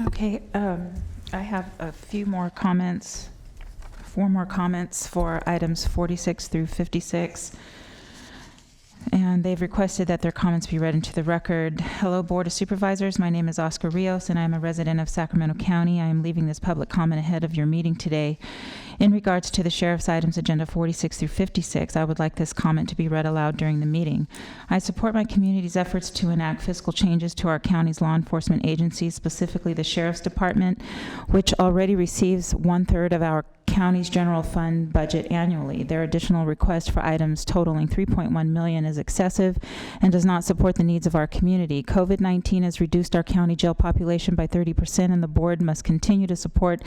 Okay, I have a few more comments, 4 more comments for items 46 through 56. And they've requested that their comments be read into the record. Hello, Board of Supervisors. My name is Oscar Rios, and I'm a resident of Sacramento County. I am leaving this public comment ahead of your meeting today. In regards to the Sheriff's items, Agenda 46 through 56, I would like this comment to be read aloud during the meeting. I support my community's efforts to enact fiscal changes to our county's law enforcement agencies, specifically the Sheriff's Department, which already receives 1/3 of our county's general fund budget annually. Their additional request for items totaling $3.1 million is excessive and does not support the needs of our community. COVID-19 has reduced our county jail population by 30%, and the board must continue to support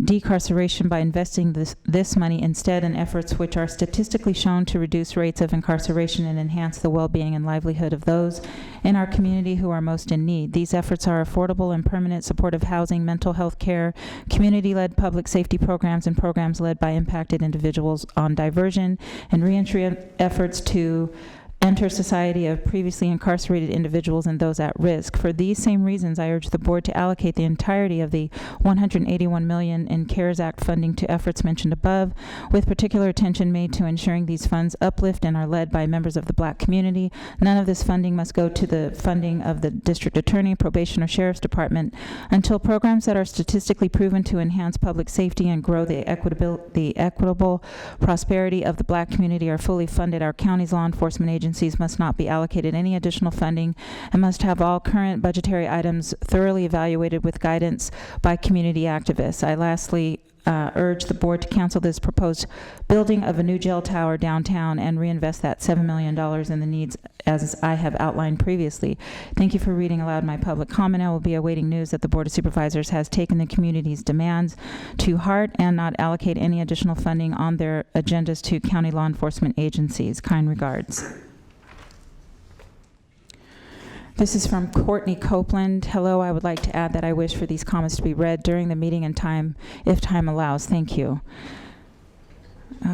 decarceration by investing this money instead in efforts which are statistically shown to reduce rates of incarceration and enhance the well-being and livelihood of those in our community who are most in need. These efforts are affordable and permanent supportive housing, mental health care, community-led public safety programs, and programs led by impacted individuals on diversion and reentry efforts to enter society of previously incarcerated individuals and those at risk. For these same reasons, I urge the board to allocate the entirety of the $181 million in CARES Act funding to efforts mentioned above, with particular attention made to ensuring these funds uplift and are led by members of the Black community. None of this funding must go to the funding of the District Attorney, Probation, or Sheriff's Department until programs that are statistically proven to enhance public safety and grow the equitable prosperity of the Black community are fully funded. Our county's law enforcement agencies must not be allocated any additional funding and must have all current budgetary items thoroughly evaluated with guidance by community activists. I lastly urge the board to cancel this proposed building of a new jail tower downtown and reinvest that $7 million in the needs as I have outlined previously. Thank you for reading aloud my public comment. I will be awaiting news that the Board of Supervisors has taken the community's demands to heart and not allocate any additional funding on their agendas to county law enforcement agencies. Kind regards. This is from Courtney Copeland. Hello, I would like to add that I wish for these comments to be read during the meeting and time, if time allows. Thank you.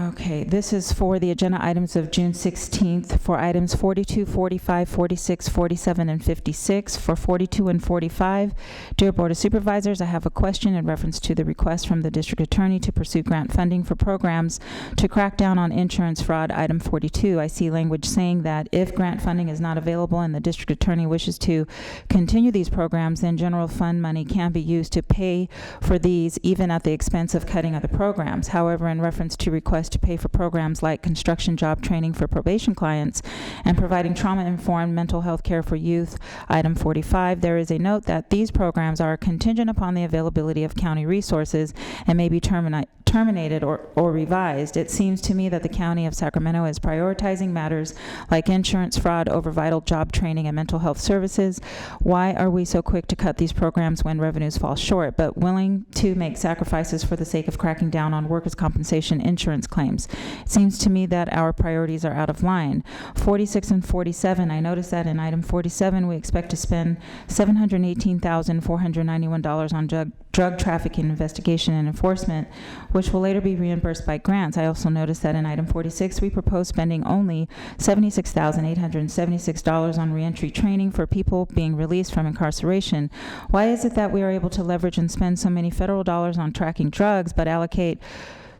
Okay, this is for the agenda items of June 16th for items 42, 45, 46, 47, and 56. For 42 and 45, dear Board of Supervisors, I have a question in reference to the request from the District Attorney to pursue grant funding for programs to crack down on insurance fraud. Item 42, I see language saying that if grant funding is not available and the District Attorney wishes to continue these programs, then general fund money can be used to pay for these, even at the expense of cutting other programs. However, in reference to request to pay for programs like construction job training for probation clients and providing trauma-informed mental health care for youth, item 45, there is a note that these programs are contingent upon the availability of county resources and may be terminated or revised. It seems to me that the County of Sacramento is prioritizing matters like insurance fraud over vital job training and mental health services. Why are we so quick to cut these programs when revenues fall short, but willing to make sacrifices for the sake of cracking down on workers' compensation insurance claims? It seems to me that our priorities are out of line. 46 and 47, I noticed that in item 47, we expect to spend $718,491 on drug trafficking investigation and enforcement, which will later be reimbursed by grants. I also noticed that in item 46, we propose spending only $76,876 on reentry training for people being released from incarceration. Why is it that we are able to leverage and spend so many federal dollars on tracking drugs, but allocate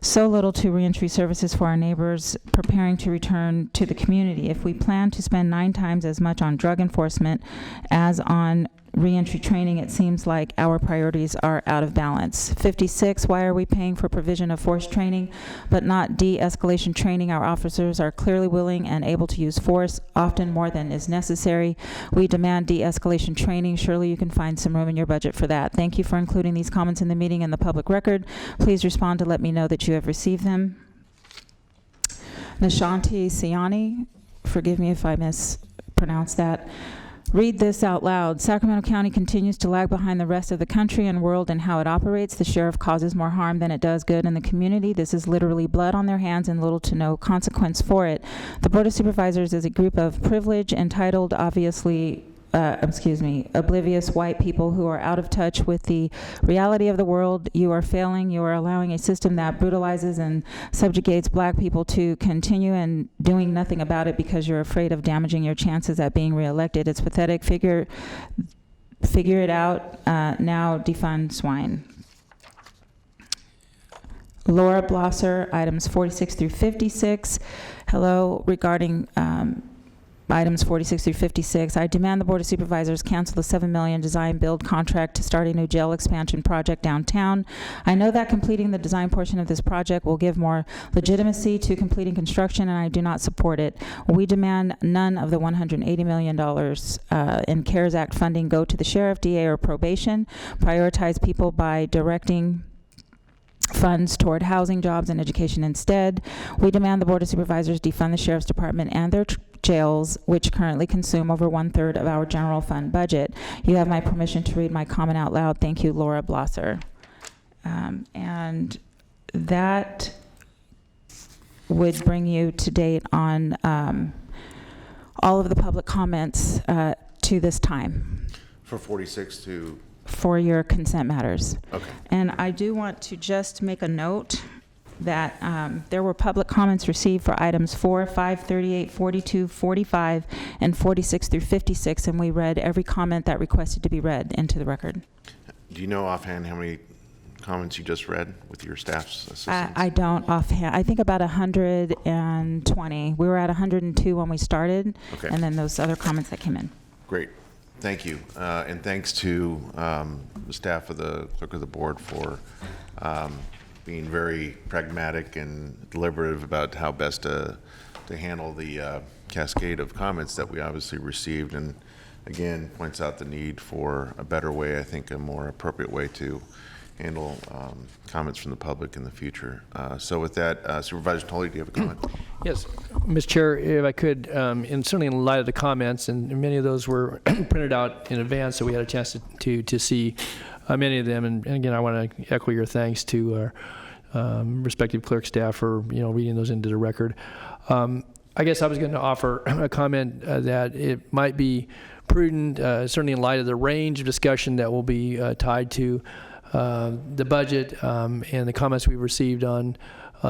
so little to reentry services for our neighbors preparing to return to the community? If we plan to spend 9 times as much on drug enforcement as on reentry training, it seems like our priorities are out of balance. 56, why are we paying for provision of force training but not de-escalation training? Our officers are clearly willing and able to use force, often more than is necessary. We demand de-escalation training. Surely you can find some room in your budget for that. Thank you for including these comments in the meeting and the public record. Please respond to let me know that you have received them. Nishanti Siani, forgive me if I mispronounced that. Read this out loud. Sacramento County continues to lag behind the rest of the country and world in how it operates. The sheriff causes more harm than it does good in the community. This is literally blood on their hands and little to no consequence for it. The Board of Supervisors is a group of privileged, entitled, oblivious white people who are out of touch with the reality of the world. You are failing. You are allowing a system that brutalizes and subjugates black people to continue and doing nothing about it because you're afraid of damaging your chances at being reelected. It's pathetic. Figure it out. Now defund swine. Laura Blosser, items 46 through 56. Hello, regarding items 46 through 56, I demand the Board of Supervisors cancel the $7 million design build contract to start a new jail expansion project downtown. I know that completing the design portion of this project will give more legitimacy to completing construction, and I do not support it. We demand none of the $180 million in CARES Act funding go to the sheriff, DA, or probation. Prioritize people by directing funds toward housing, jobs, and education instead. We demand the Board of Supervisors defund the Sheriff's Department and their jails, which currently consume over 1/3 of our general fund budget. You have my permission to read my comment out loud. Thank you, Laura Blosser. And that would bring you to date on all of the public comments to this time. For 46 to... For your consent matters. Okay. And I do want to just make a note that there were public comments received for items 4, 5, 38, 42, 45, and 46 through 56, and we read every comment that requested to be read into the record. Do you know offhand how many comments you just read with your staff's assistance? I don't offhand. I think about 120. We were at 102 when we started, Okay. And then those other comments that came in. Great. Thank you. And thanks to the staff of the clerk of the board for being very pragmatic and deliberative about how best to handle the cascade of comments that we obviously received, and again points out the need for a better way, I think a more appropriate way to handle comments from the public in the future. So with that, Supervisor Tully, do you have a comment? Yes, Mr. Chair, if I could, and certainly in light of the comments, and many of those were printed out in advance, so we had a chance to see many of them. And again, I want to echo your thanks to our respective clerk staff for reading those into the record. I guess I was going to offer a comment that it might be prudent, certainly in light of the range of discussion that will be tied to the budget and the comments we received on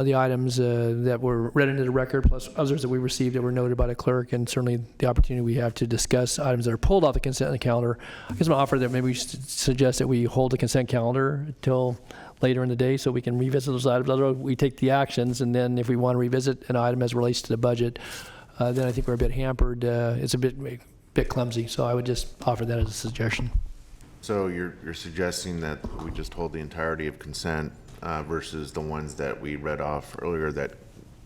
the items that were read into the record, plus others that we received that were noted by the clerk, and certainly the opportunity we have to discuss items that are pulled off the consent calendar. I guess I'm going to offer that maybe we suggest that we hold the consent calendar until later in the day so we can revisit those items. Otherwise, we take the actions, and then if we want to revisit an item as it relates to the budget, then I think we're a bit hampered. It's a bit clumsy, so I would just offer that as a suggestion. So you're suggesting that we just hold the entirety of consent versus the ones that we read off earlier that...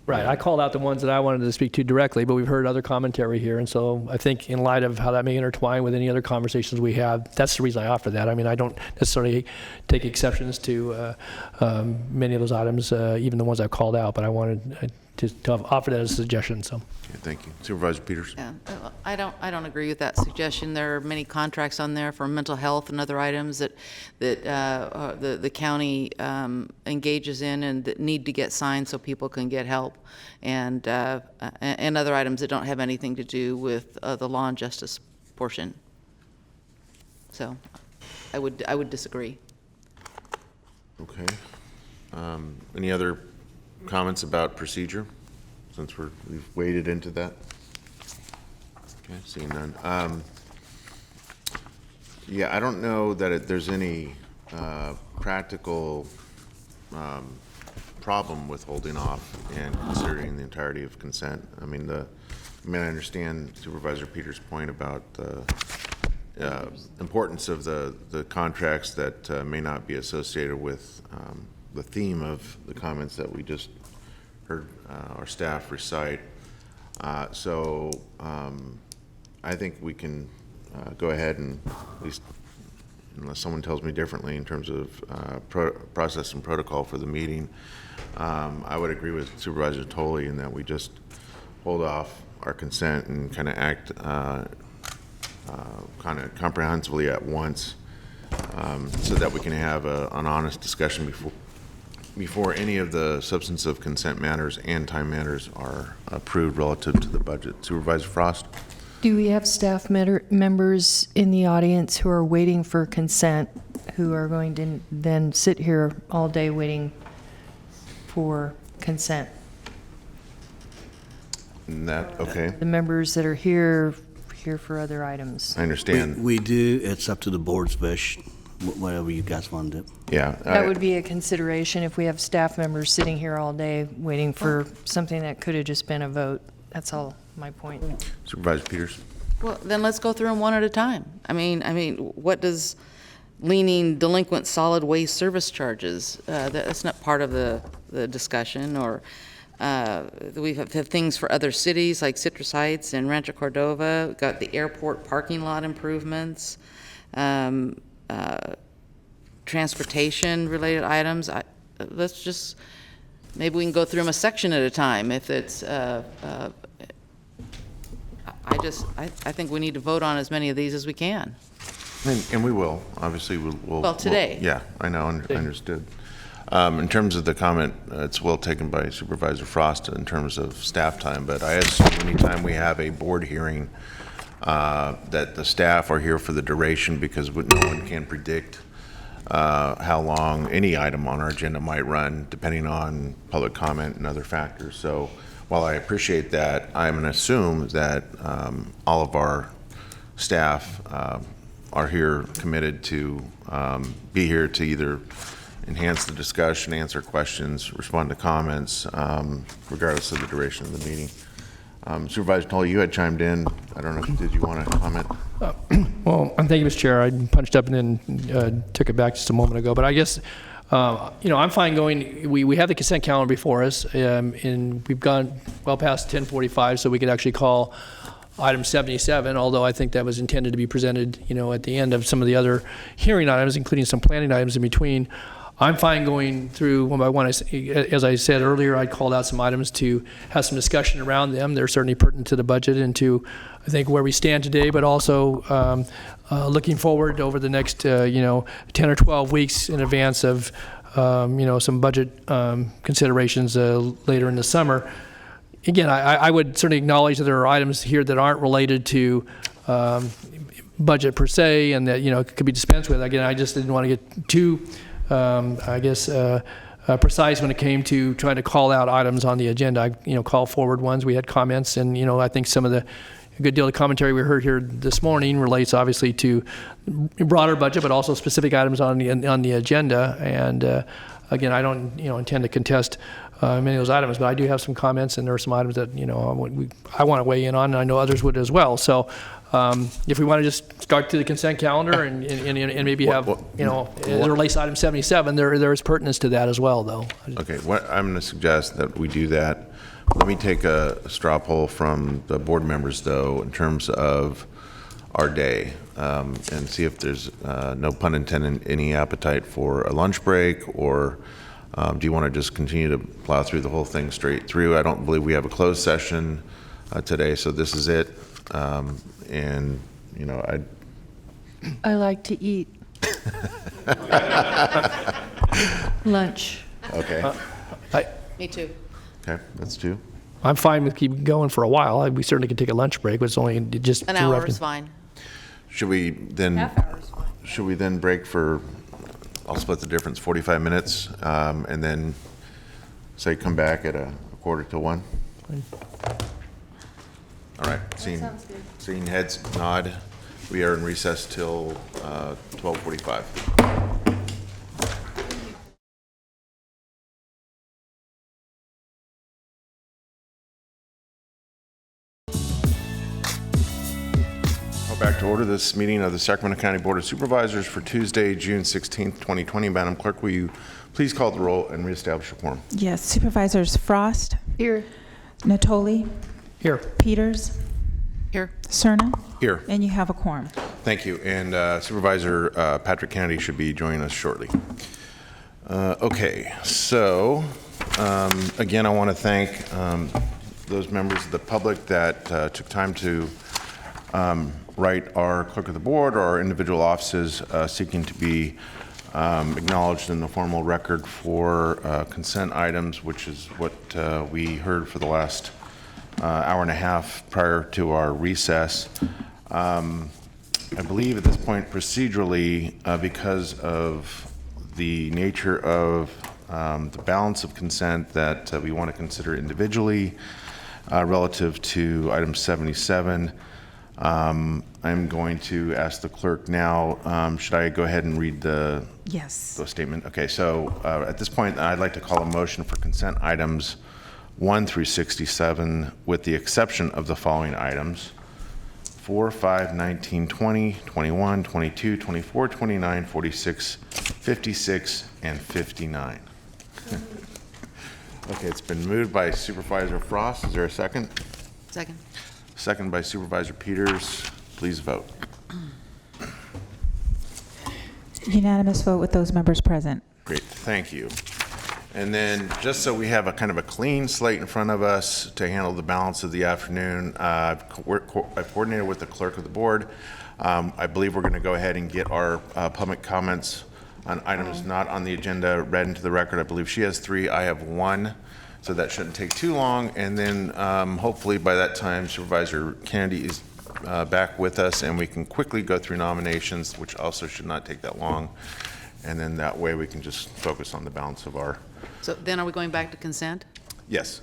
Right, I called out the ones that I wanted to speak to directly, but we've heard other commentary here, and so I think in light of how that may intertwine with any other conversations we have, that's the reason I offer that. I mean, I don't necessarily take exceptions to many of those items, even the ones I've called out, but I wanted to offer that as a suggestion. So. Okay, thank you. Supervisor Peters? Yeah, I don't agree with that suggestion. There are many contracts on there for mental health and other items that the county engages in and that need to get signed so people can get help, and other items that don't have anything to do with the law and justice portion. So, I would disagree. Okay. Any other comments about procedure, since we've waded into that? Okay, seeing none. Yeah, I don't know that there's any practical problem with holding off and considering the entirety of consent. I mean, I understand Supervisor Peters' point about importance of the contracts that may not be associated with the theme of the comments that we just heard our staff recite. So I think we can go ahead and, at least unless someone tells me differently in terms of process and protocol for the meeting, I would agree with Supervisor Tolley in that we just hold off our consent and kind of act kind of comprehensively at once, so that we can have an honest discussion before any of the substantive consent matters and time matters are approved relative to the budget. Supervisor Frost? Do we have staff members in the audience who are waiting for consent, who are going to then sit here all day waiting for consent? Okay. The members that are here for other items. I understand. We do. It's up to the board's wish, whatever you guys want to do. Yeah. That would be a consideration if we have staff members sitting here all day waiting for something that could have just been a vote. That's all my point. Supervisor Peters? Well, then let's go through them one at a time. I mean, what does leaning delinquent solid waste service charges, that's not part of the discussion, or we have things for other cities like Citrus Heights and Rancho Cordova. We've got the airport parking lot improvements, transportation related items. Let's just, maybe we can go through them a section at a time. If it's, I think we need to vote on as many of these as we can. And we will, obviously, we'll. Well, today. Yeah, I know, understood. In terms of the comment, it's well taken by Supervisor Frost in terms of staff time, but I assume anytime we have a board hearing, that the staff are here for the duration, because no one can predict how long any item on our agenda might run, depending on public comment and other factors. So while I appreciate that, I'm going to assume that all of our staff are here committed to be here to either enhance the discussion, answer questions, respond to comments, regardless of the duration of the meeting. Supervisor Tolley, you had chimed in. I don't know, did you want to comment? Well, thank you, Mr. Chair. I punched up and then took it back just a moment ago. But I guess, I'm fine going. We have the consent calendar before us, and we've gone well past 10:45, so we could actually call item 77, although I think that was intended to be presented, at the end of some of the other hearing items, including some planning items in between. I'm fine going through one by one. As I said earlier, I called out some items to have some discussion around them. They're certainly pertinent to the budget and to, I think, where we stand today, but also looking forward over the next, 10 or 12 weeks in advance of, some budget considerations later in the summer. Again, I would certainly acknowledge that there are items here that aren't related to budget per se, and that, could be dispensed with. Again, I just didn't want to get too precise when it came to trying to call out items on the agenda. I, call forward ones. We had comments, and I think some of a good deal of commentary we heard here this morning relates obviously to broader budget, but also specific items on the agenda. And again, I don't intend to contest many of those items, but I do have some comments, and there are some items that I want to weigh in on, and I know others would as well. So. If we want to just start to the consent calendar and maybe have, as it relates to item 77, there is pertinence to that as well, though. Okay, I'm going to suggest that we do that. Let me take a straw poll from the board members, though, in terms of our day, and see if there's, no pun intended, any appetite for a lunch break, or do you want to just continue to plow through the whole thing straight through? I don't believe we have a closed session today, so this is it. And I like to eat. Lunch. Okay. Me too. Okay, that's two. I'm fine with keep going for a while. We certainly can take a lunch break, but it's only just An hour is fine. Should we then? Half hour is fine. Should we then break for? I'll split the difference, 45 minutes, and then say come back at 1:45. All right. Seeing heads nod, we are in recess till 12:45. Back to order this meeting of the Sacramento County Board of Supervisors for Tuesday, June 16th, 2020. Madam Clerk, will you please call the roll and reestablish a quorum? Yes, Supervisors Frost, Here. Natoli, Here. Peters, Here. Cerna, Here. and you have a quorum. Thank you. And Supervisor Patrick Kennedy should be joining us shortly. Okay, so again, I want to thank those members of the public that took time to write our clerk of the board or our individual offices seeking to be acknowledged in the formal record for consent items, which is what we heard for the last hour and a half prior to our recess. I believe at this point procedurally, because of the nature of the balance of consent that we want to consider individually relative to item 77, I'm going to ask the clerk now, should I go ahead and read the statement? Okay, so at this point, I'd like to call a motion for consent items 1 through 67 with the exception of the following items: 4, 5, 19, 20, 21, 22, 24, 29, 46, 56, and 59. Okay, it's been moved by Supervisor Frost. Is there a second? Second. Second by Supervisor Peters. Please vote. Unanimous vote with those members present. Great, thank you. And then, just so we have a kind of a clean slate in front of us to handle the balance of the afternoon, I've coordinated with the clerk of the board. I believe we're going to go ahead and get our public comments on items not on the agenda read into the record. I believe she has 3, I have 1, so that shouldn't take too long. And then hopefully by that time, Supervisor Kennedy is back with us and we can quickly go through nominations, which also should not take that long. And then that way we can just focus on the balance of our... So then are we going back to consent? Yes.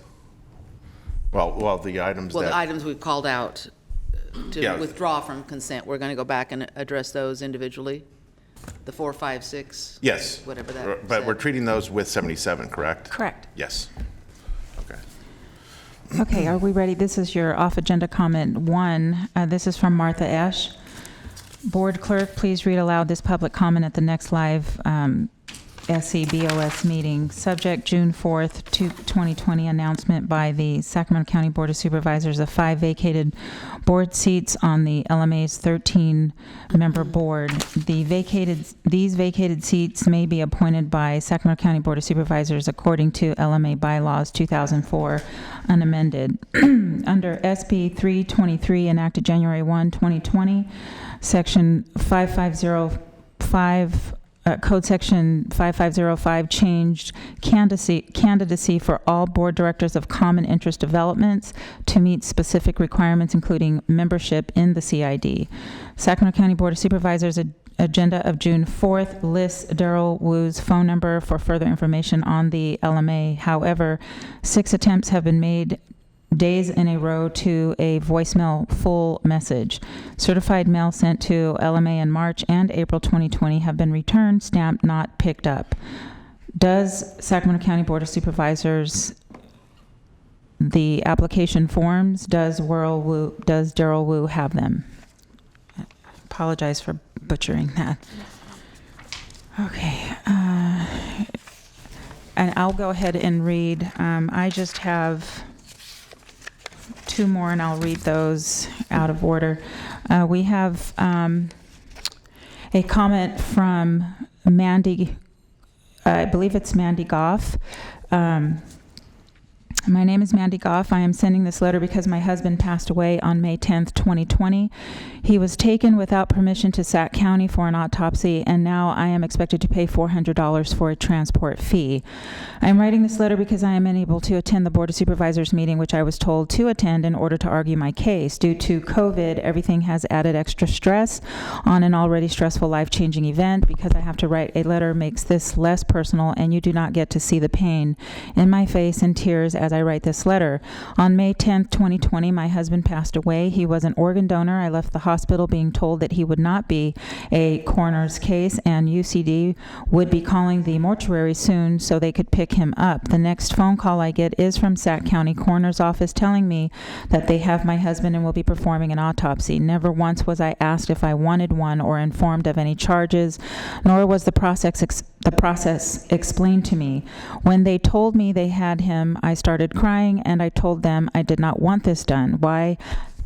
Well, the items Well, that... the items we've called out to Yeah. withdraw from consent, we're going to go back and address those individually? The 4, 5, 6? Yes. Whatever that But we're said. treating those with 77, correct? Correct. Yes. Okay. Okay, are we ready? This is your off-agenda comment 1. This is from Martha Esch. Board Clerk, please read aloud this public comment at the next live SCBOS meeting. Subject June 4th, 2020 announcement by the Sacramento County Board of Supervisors of 5 vacated board seats on the LMA's 13-member board. These vacated seats may be appointed by Sacramento County Board of Supervisors according to LMA bylaws 2004 unamended. Under SB 323 enacted January 1, 2020, Section 5505 Code Section 5505 changed candidacy for all board directors of common interest developments to meet specific requirements, including membership in the CID. Sacramento County Board of Supervisors agenda of June 4th lists Daryl Wu's phone number for further information on the LMA. However, 6 attempts have been made days in a row to a voicemail full message. Certified mail sent to LMA in March and April 2020 have been returned, stamped, not picked up. Does Sacramento County Board of Supervisors, the application forms, does Daryl Wu have them? I apologize for butchering that. Okay. And I'll go ahead and read. I just have 2 more, and I'll read those out of order. We have a comment from Mandy, I believe it's Mandy Goff. My name is Mandy Goff. I am sending this letter because my husband passed away on May 10th, 2020. He was taken without permission to Sac County for an autopsy, and now I am expected to pay $400 for a transport fee. I am writing this letter because I am unable to attend the Board of Supervisors meeting, which I was told to attend in order to argue my case. Due to COVID, everything has added extra stress on an already stressful, life-changing event. Because I have to write a letter makes this less personal, and you do not get to see the pain in my face and tears as I I write this letter. On May 10th, 2020, my husband passed away. He was an organ donor. I left the hospital being told that he would not be a coroner's case, and UCD would be calling the mortuary soon so they could pick him up. The next phone call I get is from Sac County Coroner's Office telling me that they have my husband and will be performing an autopsy. Never once was I asked if I wanted one or informed of any charges, nor was the process explained to me. When they told me they had him, I started crying, and I told them I did not want this done.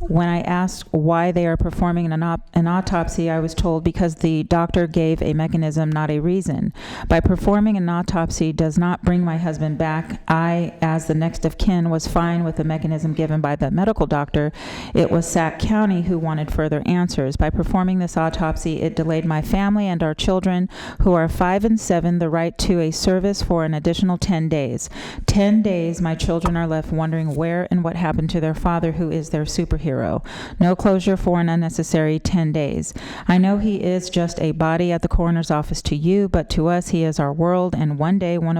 When I asked why they are performing an autopsy, I was told because the doctor gave a mechanism, not a reason. By performing an autopsy does not bring my husband back. I, as the next of kin, was fine with the mechanism given by the medical doctor. It was Sac County who wanted further answers. By performing this autopsy, it delayed my family and our children, who are 5 and 7, the right to a service for an additional 10 days. 10 days, my children are left wondering where and what happened to their father, who is their superhero. No closure for an unnecessary 10 days. I know he is just a body at the coroner's office to you, but to us he is our world, and one day one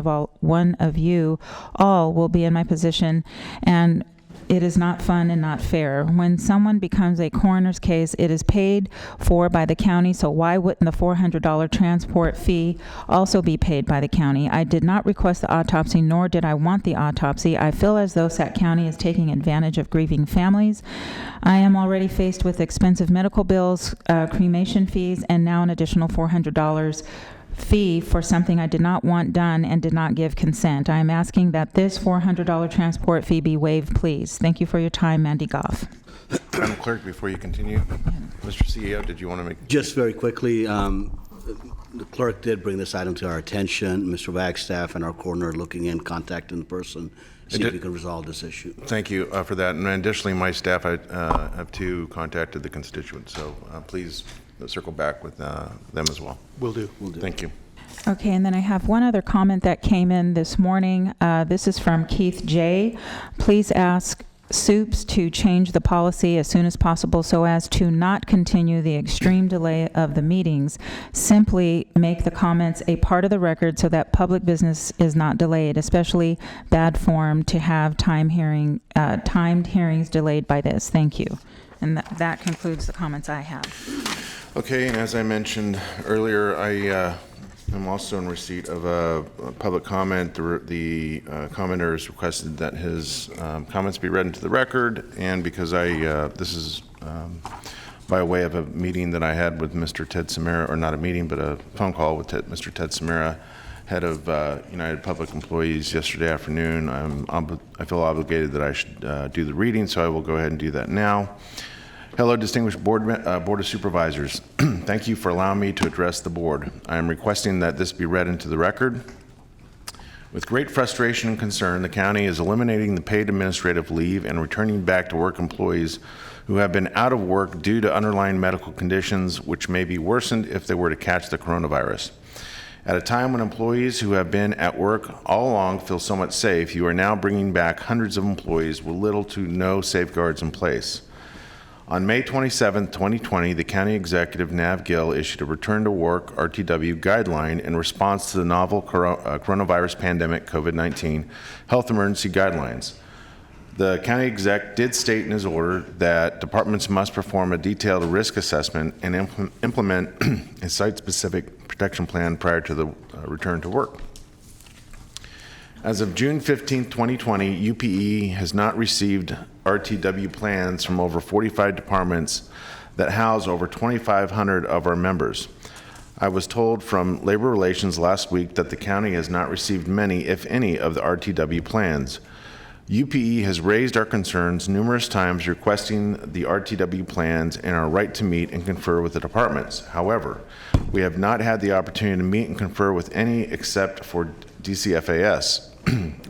of you all will be in my position, and it is not fun and not fair. When someone becomes a coroner's case, it is paid for by the county, so why wouldn't the $400 transport fee also be paid by the county? I did not request the autopsy, nor did I want the autopsy. I feel as though Sac County is taking advantage of grieving families. I am already faced with expensive medical bills, cremation fees, and now an additional $400 fee for something I did not want done and did not give consent. I am asking that this $400 transport fee be waived, please. Thank you for your time, Mandy Goff. Madam Clerk, before you continue, Mr. CEO, did you want to make? Just very quickly, the clerk did bring this item to our attention. Mr. Wagstaff and our coroner are looking in, contacting the person, see if we can resolve this issue. Thank you for that. And additionally, my staff have too contacted the constituents, so please circle back with them as well. Will do. Thank you. Okay, and then I have one other comment that came in this morning. This is from Keith J. Please ask Soups to change the policy as soon as possible so as to not continue the extreme delay of the meetings. Simply make the comments a part of the record so that public business is not delayed, especially bad form to have timed hearings delayed by this. Thank you. And that concludes the comments I have. Okay, and as I mentioned earlier, I am also in receipt of a public comment. The commenter has requested that his comments be read into the record, and because this is by way of a meeting that I had with Mr. Ted Samara, or not a meeting, but a phone call with Mr. Ted Samara, head of United Public Employees, yesterday afternoon. I feel obligated that I should do the reading, so I will go ahead and do that now. Hello, distinguished Board of Supervisors. Thank you for allowing me to address the Board. I am requesting that this be read into the record. With great frustration and concern, the county is eliminating the paid administrative leave and returning back to work employees who have been out of work due to underlying medical conditions which may be worsened if they were to catch the coronavirus. At a time when employees who have been at work all along feel somewhat safe, you are now bringing back hundreds of employees with little to no safeguards in place. On May 27, 2020, the County Executive, Nav Gill, issued a return to work RTW guideline in response to the novel coronavirus pandemic COVID-19 health emergency guidelines. The county exec did state in his order that departments must perform a detailed risk assessment and implement a site-specific protection plan prior to the return to work. As of June 15, 2020, UPE has not received RTW plans from over 45 departments that house over 2,500 of our members. I was told from Labor Relations last week that the county has not received many, if any, of the RTW plans. UPE has raised our concerns numerous times requesting the RTW plans and our right to meet and confer with the departments. However, we have not had the opportunity to meet and confer with any except for DCFAS.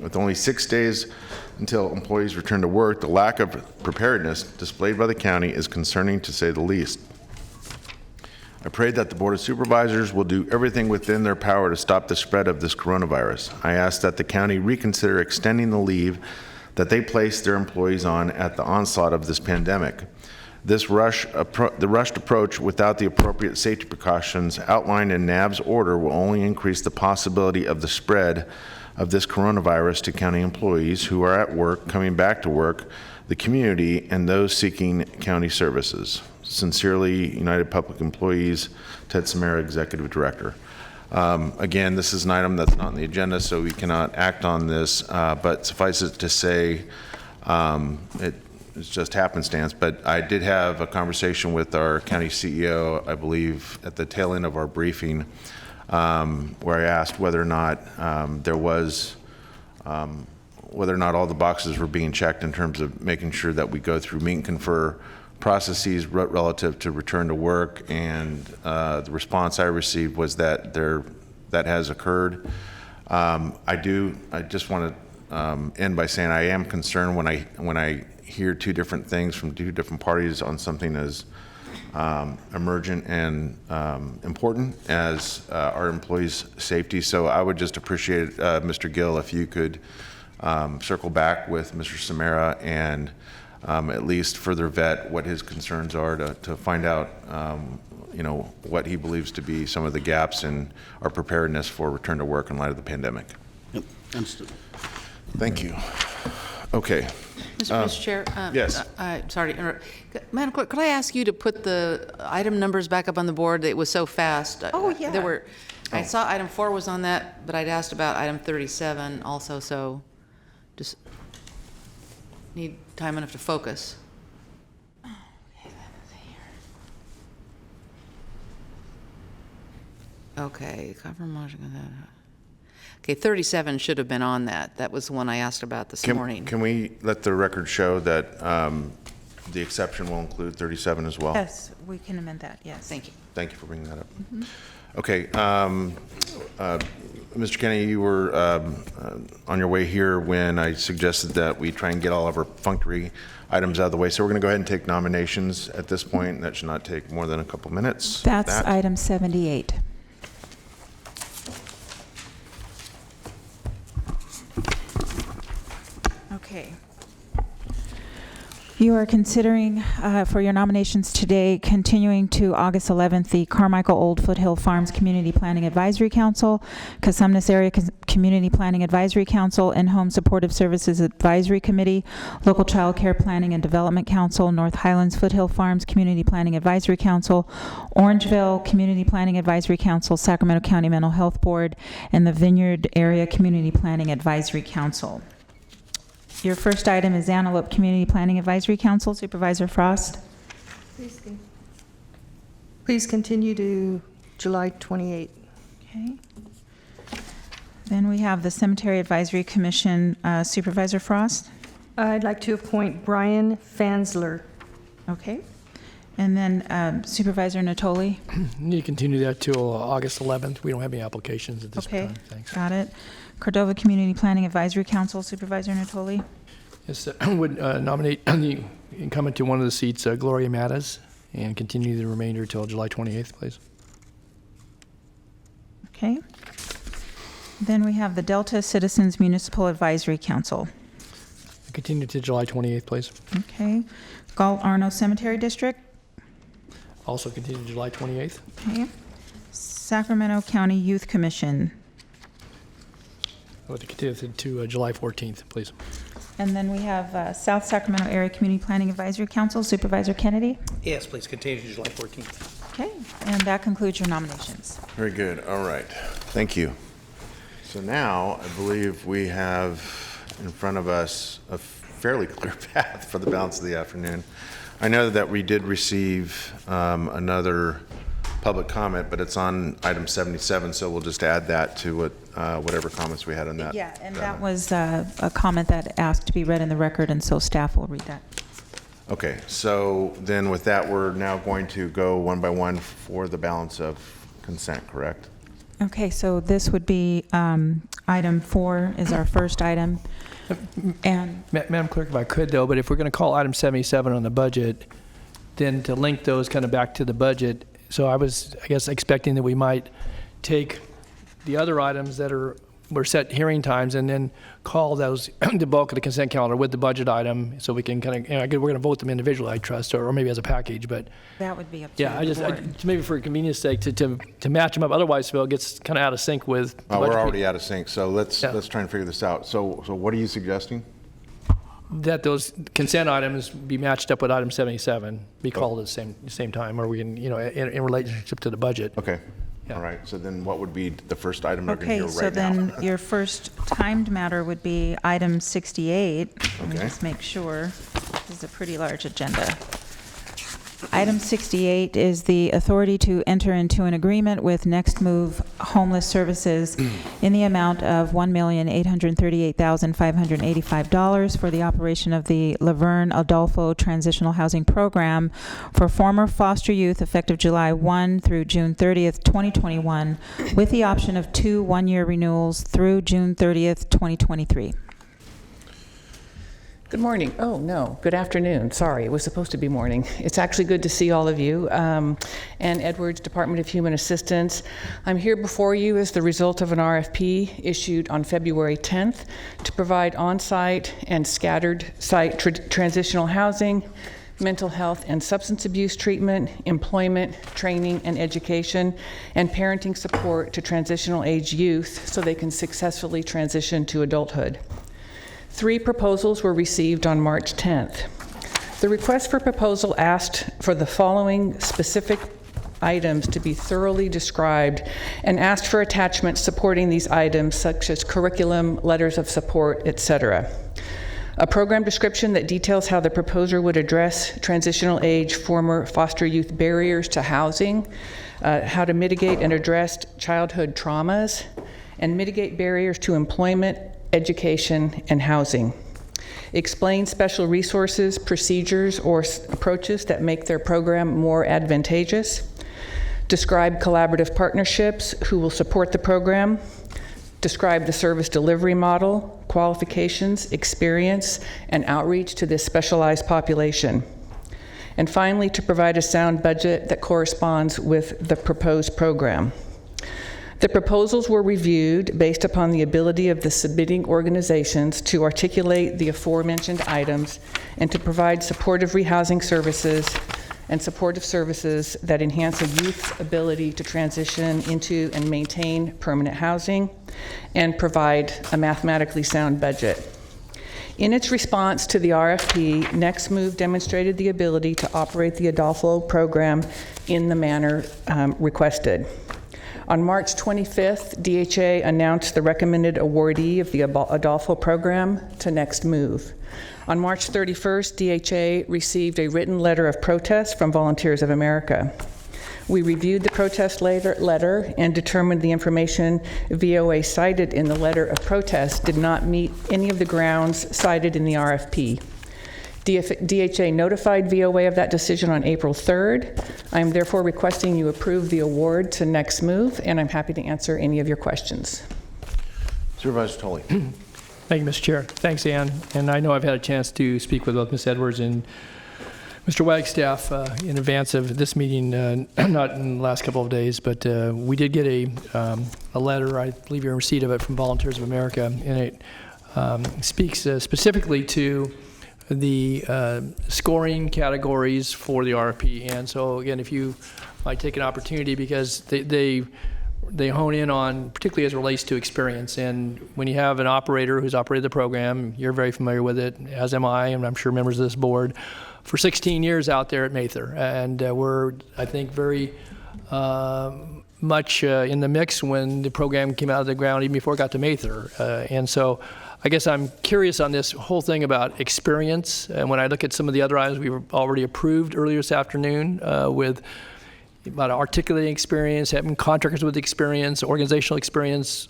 With only 6 days until employees return to work, the lack of preparedness displayed by the county is concerning, to say the least. I pray that the Board of Supervisors will do everything within their power to stop the spread of this coronavirus. I ask that the county reconsider extending the leave that they placed their employees on at the onslaught of this pandemic. The rushed approach without the appropriate safety precautions outlined in NAB's order will only increase the possibility of the spread of this coronavirus to county employees who are at work, coming back to work, the community, and those seeking county services. Sincerely, United Public Employees, Ted Samara, Executive Director. Again, this is an item that's not on the agenda, so we cannot act on this, but suffice it to say, it's just happenstance, but I did have a conversation with our county CEO, I believe, at the tail end of our briefing, where I asked whether or not whether or not all the boxes were being checked in terms of making sure that we go through meet and confer processes relative to return to work, and the response I received was that that has occurred. I just want to end by saying I am concerned when I hear two different things from two different parties on something as emergent and important as our employees' safety. So I would just appreciate, Mr. Gill, if you could circle back with Mr. Samara and at least further vet what his concerns are to find out, what he believes to be some of the gaps in our preparedness for return to work in light of the pandemic. Yep, understood. Thank you. Okay. Mr. Chair? Yes. Sorry to interrupt. Madam Clerk, could I ask you to put the item numbers back up on the board? It was so fast. Oh, yeah. I saw item 4 was on that, but I'd asked about item 37 also, so just need time enough to focus. Okay, cover motion. Okay, 37 should have been on that. That was the one I asked about this morning. Can we let the record show that the exception will include 37 as well? Yes, we can amend that, yes. Thank you. Thank you for bringing that up. Okay, Mr. Kennedy, you were on your way here when I suggested that we try and get all of our functory items out of the way. So we're going to go ahead and take nominations at this point. That should not take more than a couple minutes. That's item 78. Okay. You are considering for your nominations today, continuing to August 11th, the Carmichael Old Foothill Farms Community Planning Advisory Council, Casumnas Area Community Planning Advisory Council, In-Home Supportive Services Advisory Committee, Local Child Care Planning and Development Council, North Highlands Foothill Farms Community Planning Advisory Council, Orangeville Community Planning Advisory Council, Sacramento County Mental Health Board, and the Vineyard Area Community Planning Advisory Council. Your first item is Antelope Community Planning Advisory Council. Supervisor Frost. Please continue to July 28th. Okay. Then we have the Cemetery Advisory Commission. Supervisor Frost. I'd like to appoint Brian Fansler. Okay. And then Supervisor Natoli. Need to continue that till August 11th. We don't have any applications at this Okay. time. Thanks. Got it. Cordova Community Planning Advisory Council. Supervisor Natoli. Yes, I would nominate the incumbent to one of the seats, Gloria Mattis, and continue the remainder till July 28th, please. Okay. Then we have the Delta Citizens Municipal Advisory Council. Continue to July 28th, please. Okay. Galt Arno Cemetery District. Also continue to July 28th. Okay. Sacramento County Youth Commission. I would continue to July 14th, please. And then we have South Sacramento Area Community Planning Advisory Council. Supervisor Kennedy. Yes, please continue to July 14th. Okay. And that concludes your nominations. Very good. All right. Thank you. So now I believe we have in front of us a fairly clear path for the balance of the afternoon. I know that we did receive another public comment, but it's on item 77, so we'll just add that to whatever comments we had on that. Yeah, and that was a comment that asked to be read in the record, and so staff will read that. Okay, so then with that, we're now going to go one by one for the balance of consent, correct? Okay, so this would be item 4 is our first item. And Madam Clerk, if I could though, but if we're going to call item 77 on the budget, then to link those kind of back to the budget. So I was, I guess, expecting that we might take the other items that are we're set hearing times and then call those, the bulk of the consent calendar with the budget item, so we can kind of, we're going to vote them individually, I trust, or maybe as a package, but That would be up to yeah, the board. maybe for convenience sake, to match them up, otherwise, Phil, it gets kind of out of sync with the budget We're meeting. already out of sync, so let's try and figure this out. So what are you suggesting? That those consent items be matched up with item 77, be called at the same time, or we can, in relationship to the budget. Okay. Yeah. All right. So then what would be the first item we're going to Okay, hear so right now? then your first timed matter would be item 68. Let me Okay. just make sure. This is a pretty large agenda. Item 68 is the authority to enter into an agreement with Next Move Homeless Services in the amount of $1,838,585 for the operation of the Laverne Adolfo Transitional Housing Program for former foster youth effective July 1 through June 30th, 2021, with the option of 2 one-year renewals through June 30th, 2023. Good morning. Oh, no, good afternoon. Sorry, it was supposed to be morning. It's actually good to see all of you. Ann Edwards, Department of Human Assistance. I'm here before you as the result of an RFP issued on February 10th to provide on-site and scattered site transitional housing, mental health and substance abuse treatment, employment, training and education, and parenting support to transitional age youth so they can successfully transition to adulthood. 3 proposals were received on March 10th. The request for proposal asked for the following specific items to be thoroughly described and asked for attachments supporting these items, such as curriculum, letters of support, etc. A program description that details how the proposer would address transitional age former foster youth barriers to housing, how to mitigate and address childhood traumas, and mitigate barriers to employment, education, and housing. Explain special resources, procedures, or approaches that make their program more advantageous. Describe collaborative partnerships who will support the program. Describe the service delivery model, qualifications, experience, and outreach to this specialized population. And finally, to provide a sound budget that corresponds with the proposed program. The proposals were reviewed based upon the ability of the submitting organizations to articulate the aforementioned items and to provide supportive rehousing services and supportive services that enhance a youth's ability to transition into and maintain permanent housing and provide a mathematically sound budget. In its response to the RFP, Next Move demonstrated the ability to operate the Adolfo program in the manner requested. On March 25th, DHA announced the recommended awardee of the Adolfo program to Next Move. On March 31st, DHA received a written letter of protest from Volunteers of America. We reviewed the protest letter and determined the information VOA cited in the letter of protest did not meet any of the grounds cited in the RFP. DHA notified VOA of that decision on April 3rd. I am therefore requesting you approve the award to Next Move, and I'm happy to answer any of your questions. Supervisor Tully. Thank you, Mr. Chair. Thanks, Ann. And I know I've had a chance to speak with both Ms. Edwards and Mr. Wagstaff in advance of this meeting, not in the last couple of days, but we did get a letter, I believe you're in receipt of it, from Volunteers of America, and it speaks specifically to the scoring categories for the RFP. And so again, if you might take an opportunity, because they hone in on, particularly as it relates to experience. And when you have an operator who's operated the program, you're very familiar with it, as am I, and I'm sure members of this board, for 16 years out there at Mather. And we're, I think, very much in the mix when the program came out of the ground, even before it got to Mather. And so I guess I'm curious on this whole thing about experience. And when I look at some of the other items we were already approved earlier this afternoon about articulating experience, having contractors with experience, organizational experience.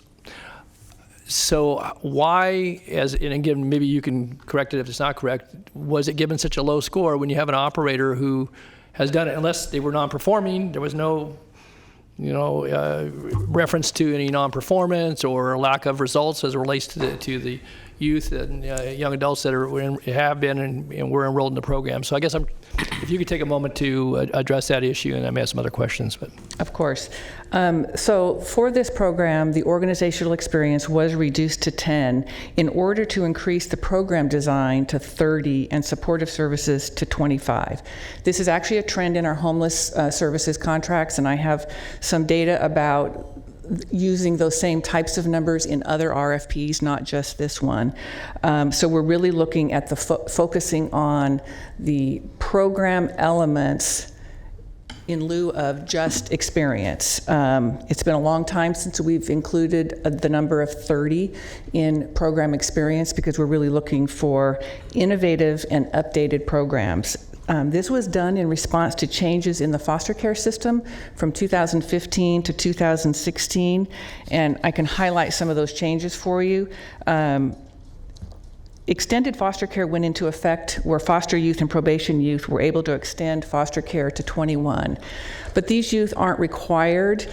So why, and again, maybe you can correct it if it's not correct, was it given such a low score when you have an operator who has done it, unless they were non-performing, there was no reference to any non-performance or lack of results as it relates to the youth and young adults that have been and were enrolled in the program. So I guess I'm if you could take a moment to address that issue, and I may have some other questions. But Of course. So for this program, the organizational experience was reduced to 10 in order to increase the program design to 30 and supportive services to 25. This is actually a trend in our homeless services contracts, and I have some data about using those same types of numbers in other RFPs, not just this one. So we're really looking at the focusing on the program elements in lieu of just experience. It's been a long time since we've included the number of 30 in program experience because we're really looking for innovative and updated programs. This was done in response to changes in the foster care system from 2015 to 2016, and I can highlight some of those changes for you. Extended foster care went into effect where foster youth and probation youth were able to extend foster care to 21. But these youth aren't required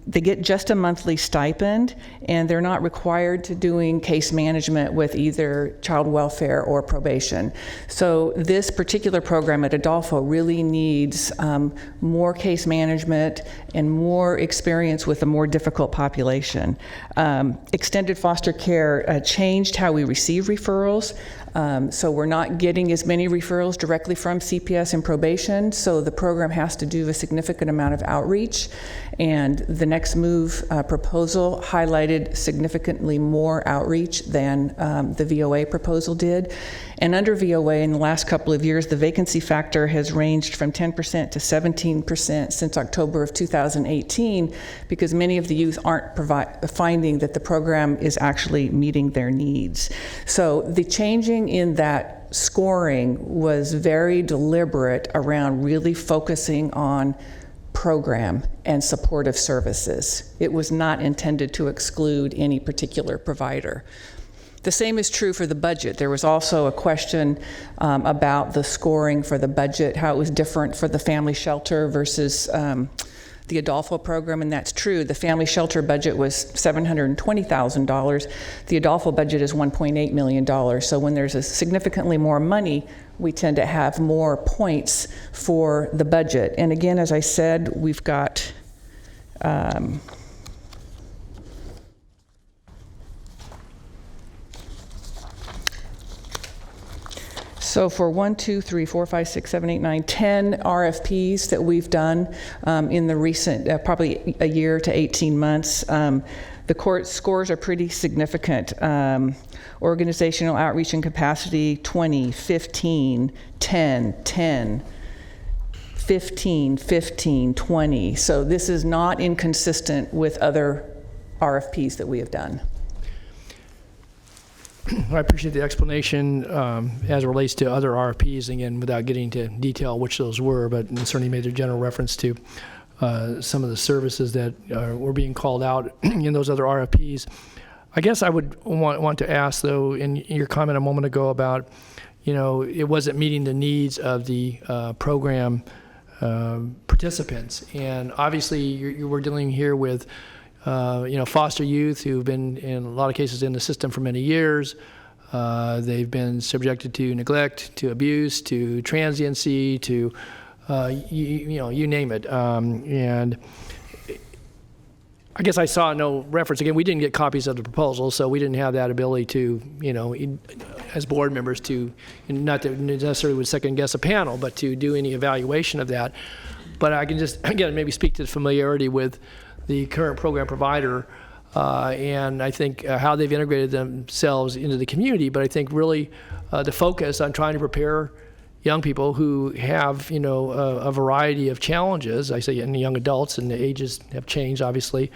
they get just a monthly stipend, and they're not required to doing case management with either child welfare or probation. So this particular program at Adolfo really needs more case management and more experience with a more difficult population. Extended foster care changed how we receive referrals. So we're not getting as many referrals directly from CPS and probation, so the program has to do a significant amount of outreach. And the Next Move proposal highlighted significantly more outreach than the VOA proposal did. And under VOA in the last couple of years, the vacancy factor has ranged from 10% to 17% since October of 2018, because many of the youth aren't finding that the program is actually meeting their needs. So the changing in that scoring was very deliberate around really focusing on program and supportive services. It was not intended to exclude any particular provider. The same is true for the budget. There was also a question about the scoring for the budget, how it was different for the family shelter versus the Adolfo program, and that's true. The family shelter budget was $720,000. The Adolfo budget is $1.8 million. So when there's a significantly more money, we tend to have more points for the budget. And again, as I said, we've got so for 10 RFPs that we've done in the recent, probably a year to 18 months, the court scores are pretty significant. Organizational outreach and capacity, 20, 15, 10, 10, 15, 15, 20. So this is not inconsistent with other RFPs that we have done. I appreciate the explanation as it relates to other RFPs, again, without getting into detail which those were, but certainly made a general reference to some of the services that were being called out in those other RFPs. I guess I would want to ask, though, in your comment a moment ago about, it wasn't meeting the needs of the program participants. And obviously, you were dealing here with foster youth who've been, in a lot of cases, in the system for many years. They've been subjected to neglect, to abuse, to transiency, to, you name it. And I guess I saw no reference. Again, we didn't get copies of the proposal, so we didn't have that ability to, as board members, to, not that necessarily would second guess a panel, but to do any evaluation of that. But I can just, again, maybe speak to the familiarity with the current program provider, and I think how they've integrated themselves into the community. But I think really the focus on trying to prepare young people who have, a variety of challenges, I say young adults, and the ages have changed, obviously,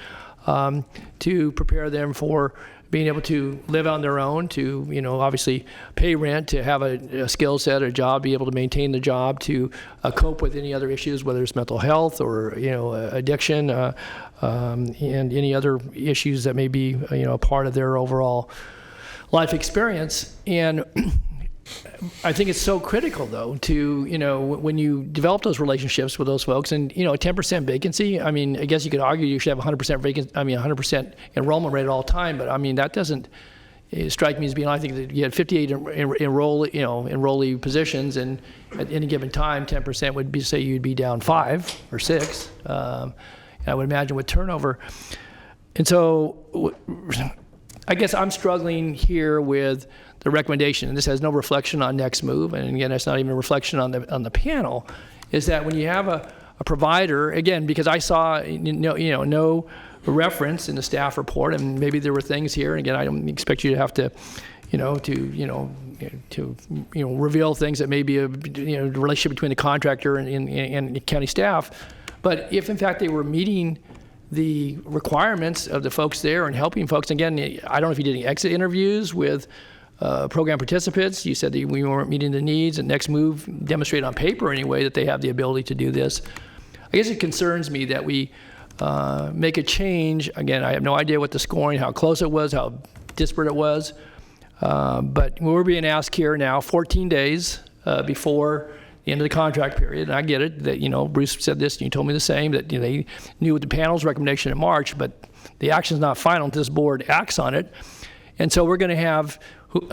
to prepare them for being able to live on their own, to, obviously pay rent, to have a skill set, a job, be able to maintain the job, to cope with any other issues, whether it's mental health or, addiction, and any other issues that may be, a part of their overall life experience. And I think it's so critical, though, to, when you develop those relationships with those folks, and, a 10% vacancy, I mean, I guess you could argue you should have 100% 100% enrollment rate at all time, but I mean, that doesn't, strike me as being, I think that you had 58 enrollee positions, and at any given time, 10% would be, say you'd be down 5 or 6. And I would imagine with turnover. And so I guess I'm struggling here with the recommendation, and this has no reflection on Next Move, and again, it's not even a reflection on the panel, is that when you have a provider, again, because I saw no reference in the staff report, and maybe there were things here, and again, I don't expect you to have to reveal things that may be a relationship between the contractor and the county staff. But if in fact they were meeting the requirements of the folks there and helping folks, again, I don't know if you did any exit interviews with program participants. You said that we weren't meeting the needs, and Next Move demonstrated on paper anyway that they have the ability to do this. I guess it concerns me that we make a change. Again, I have no idea what the scoring, how close it was, how disparate it was. But we're being asked here now, 14 days before the end of the contract period, and I get it that, Bruce said this, and you told me the same, that they knew what the panel's recommendation in March, but the action's not final until this board acts on it. And so we're going to have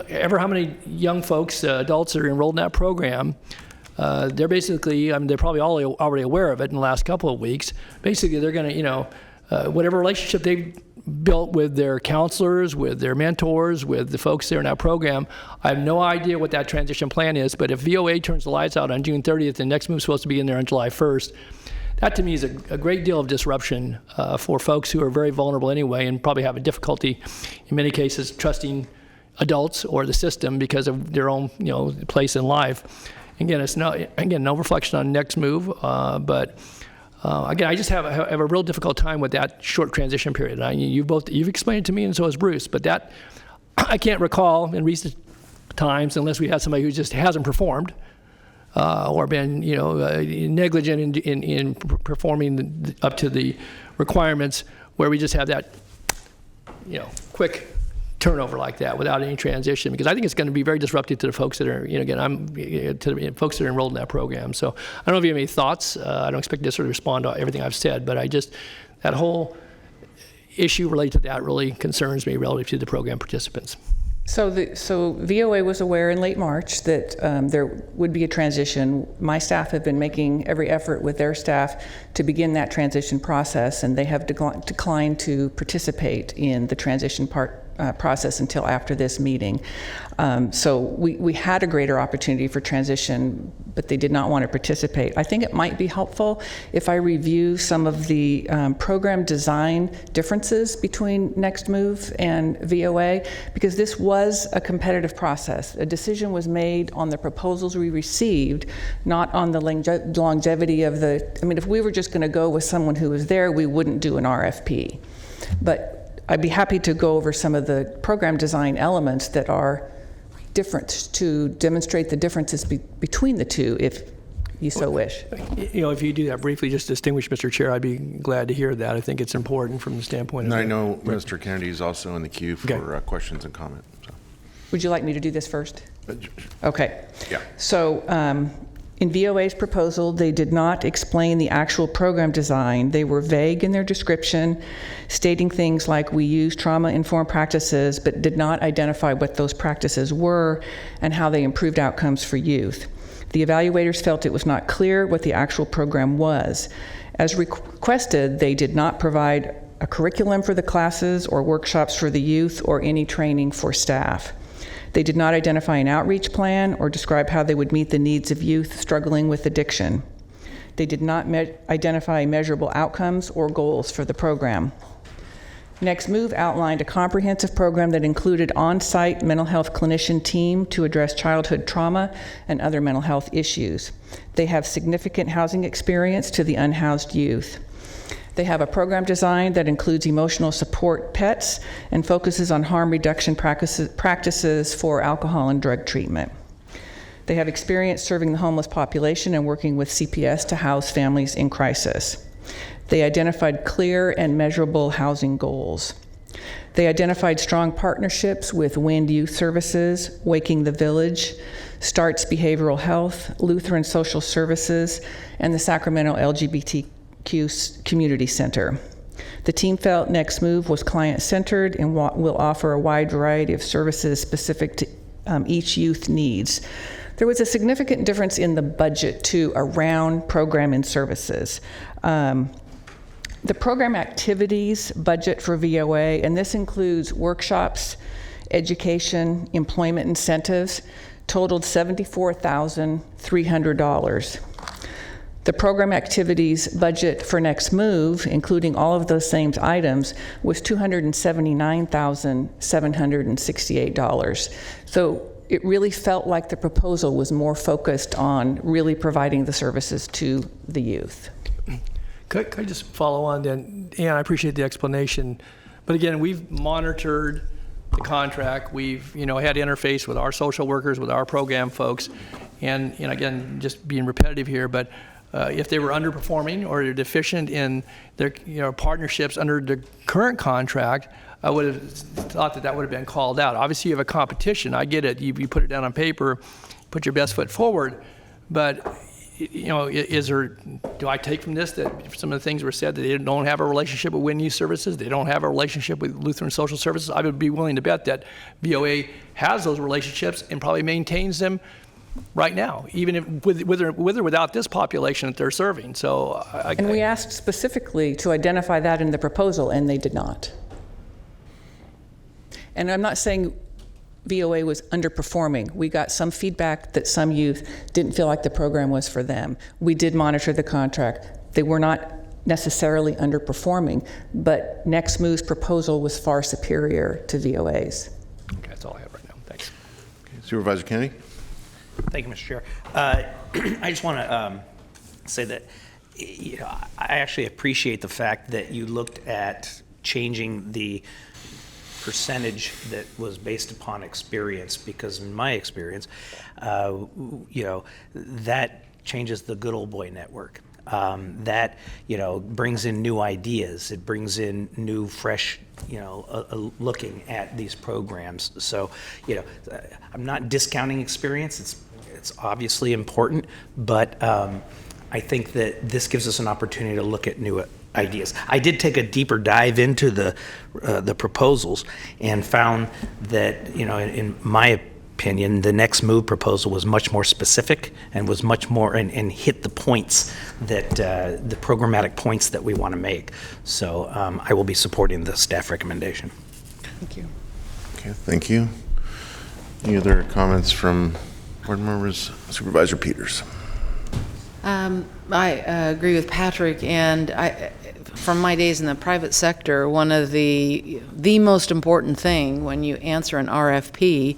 how many young folks, adults that are enrolled in that program. They're basically, they're probably all already aware of it in the last couple of weeks. Basically, they're going to, whatever relationship they've built with their counselors, with their mentors, with the folks there in that program, I have no idea what that transition plan is, but if VOA turns the lights out on June 30th and Next Move is supposed to be in there on July 1st, that to me is a great deal of disruption for folks who are very vulnerable anyway and probably have a difficulty, in many cases, trusting adults or the system because of their own place in life. Again, it's no reflection on Next Move, but again, I just have a real difficult time with that short transition period. You've explained it to me, and so has Bruce. But that I can't recall in recent times, unless we have somebody who just hasn't performed or been negligent in performing up to the requirements, where we just have that quick turnover like that without any transition, because I think it's going to be very disruptive to the folks that are, to the folks that are enrolled in that program. So I don't know if you have any thoughts. I don't expect you to sort of respond to everything I've said, but that whole issue related to that really concerns me relative to the program participants. So VOA was aware in late March that there would be a transition. My staff have been making every effort with their staff to begin that transition process, and they have declined to participate in the transition process until after this meeting. So we had a greater opportunity for transition, but they did not want to participate. I think it might be helpful if I review some of the program design differences between Next Move and VOA, because this was a competitive process. A decision was made on the proposals we received, not on the longevity of if we were just going to go with someone who was there, we wouldn't do an RFP. But I'd be happy to go over some of the program design elements that are different to demonstrate the differences between the two, if you so wish. If you do that briefly, just distinguish, Mr. Chair, I'd be glad to hear that. I think it's important from the standpoint of... And I know Mr. Kennedy is also in the queue for questions and comments. So. Would you like me to do this first? Okay. Yeah. So in VOA's proposal, they did not explain the actual program design. They were vague in their description, stating things like, we use trauma-informed practices, but did not identify what those practices were and how they improved outcomes for youth. The evaluators felt it was not clear what the actual program was. As requested, they did not provide a curriculum for the classes or workshops for the youth or any training for staff. They did not identify an outreach plan or describe how they would meet the needs of youth struggling with addiction. They did not identify measurable outcomes or goals for the program. Next Move outlined a comprehensive program that included on-site mental health clinician team to address childhood trauma and other mental health issues. They have significant housing experience to the unhoused youth. They have a program design that includes emotional support pets and focuses on harm reduction practices for alcohol and drug treatment. They have experience serving the homeless population and working with CPS to house families in crisis. They identified clear and measurable housing goals. They identified strong partnerships with WIND Youth Services, Waking the Village, Starts Behavioral Health, Lutheran Social Services, and the Sacramento LGBTQ Community Center. The team felt Next Move was client-centered and will offer a wide variety of services specific to each youth needs. There was a significant difference in the budget, too, around program and services. The program activities budget for VOA, and this includes workshops, education, employment incentives, totaled $74,300. The program activities budget for Next Move, including all of those same items, was $279,768. So it really felt like the proposal was more focused on really providing the services to the youth. Could I just follow on then? And I appreciate the explanation. But again, we've monitored the contract. We've, had interface with our social workers, with our program folks. And again, just being repetitive here, but if they were underperforming or they're deficient in their partnerships under the current contract, I would have thought that would have been called out. Obviously, you have a competition. I get it. You put it down on paper, put your best foot forward. But do I take from this that some of the things were said that they don't have a relationship with Win Youth Services, they don't have a relationship with Lutheran Social Services? I would be willing to bet that VOA has those relationships and probably maintains them right now, even if with or without this population that they're serving. So, and we asked specifically to identify that in the proposal, and they did not. And I'm not saying VOA was underperforming. We got some feedback that some youth didn't feel like the program was for them. We did monitor the contract. They were not necessarily underperforming, but Next Move's proposal was far superior to VOA's. Okay, that's all I have right now. Thanks. Okay, Supervisor Kennedy? Thank you, Mr. Chair. I just want to say that I actually appreciate the fact that you looked at changing the percentage that was based upon experience, because in my experience, that changes the good old boy network. That brings in new ideas. It brings in new, fresh, looking at these programs. So, I'm not discounting experience. It's obviously important, but I think that this gives us an opportunity to look at new ideas. I did take a deeper dive into the proposals and found that, in my opinion, the Next Move proposal was much more specific and was much more and hit the points that the programmatic points that we want to make. So I will be supporting the staff recommendation. Thank you. Okay, thank you. Any other comments from board members? Supervisor Peters. I agree with Patrick, and from my days in the private sector, one of the most important thing when you answer an RFP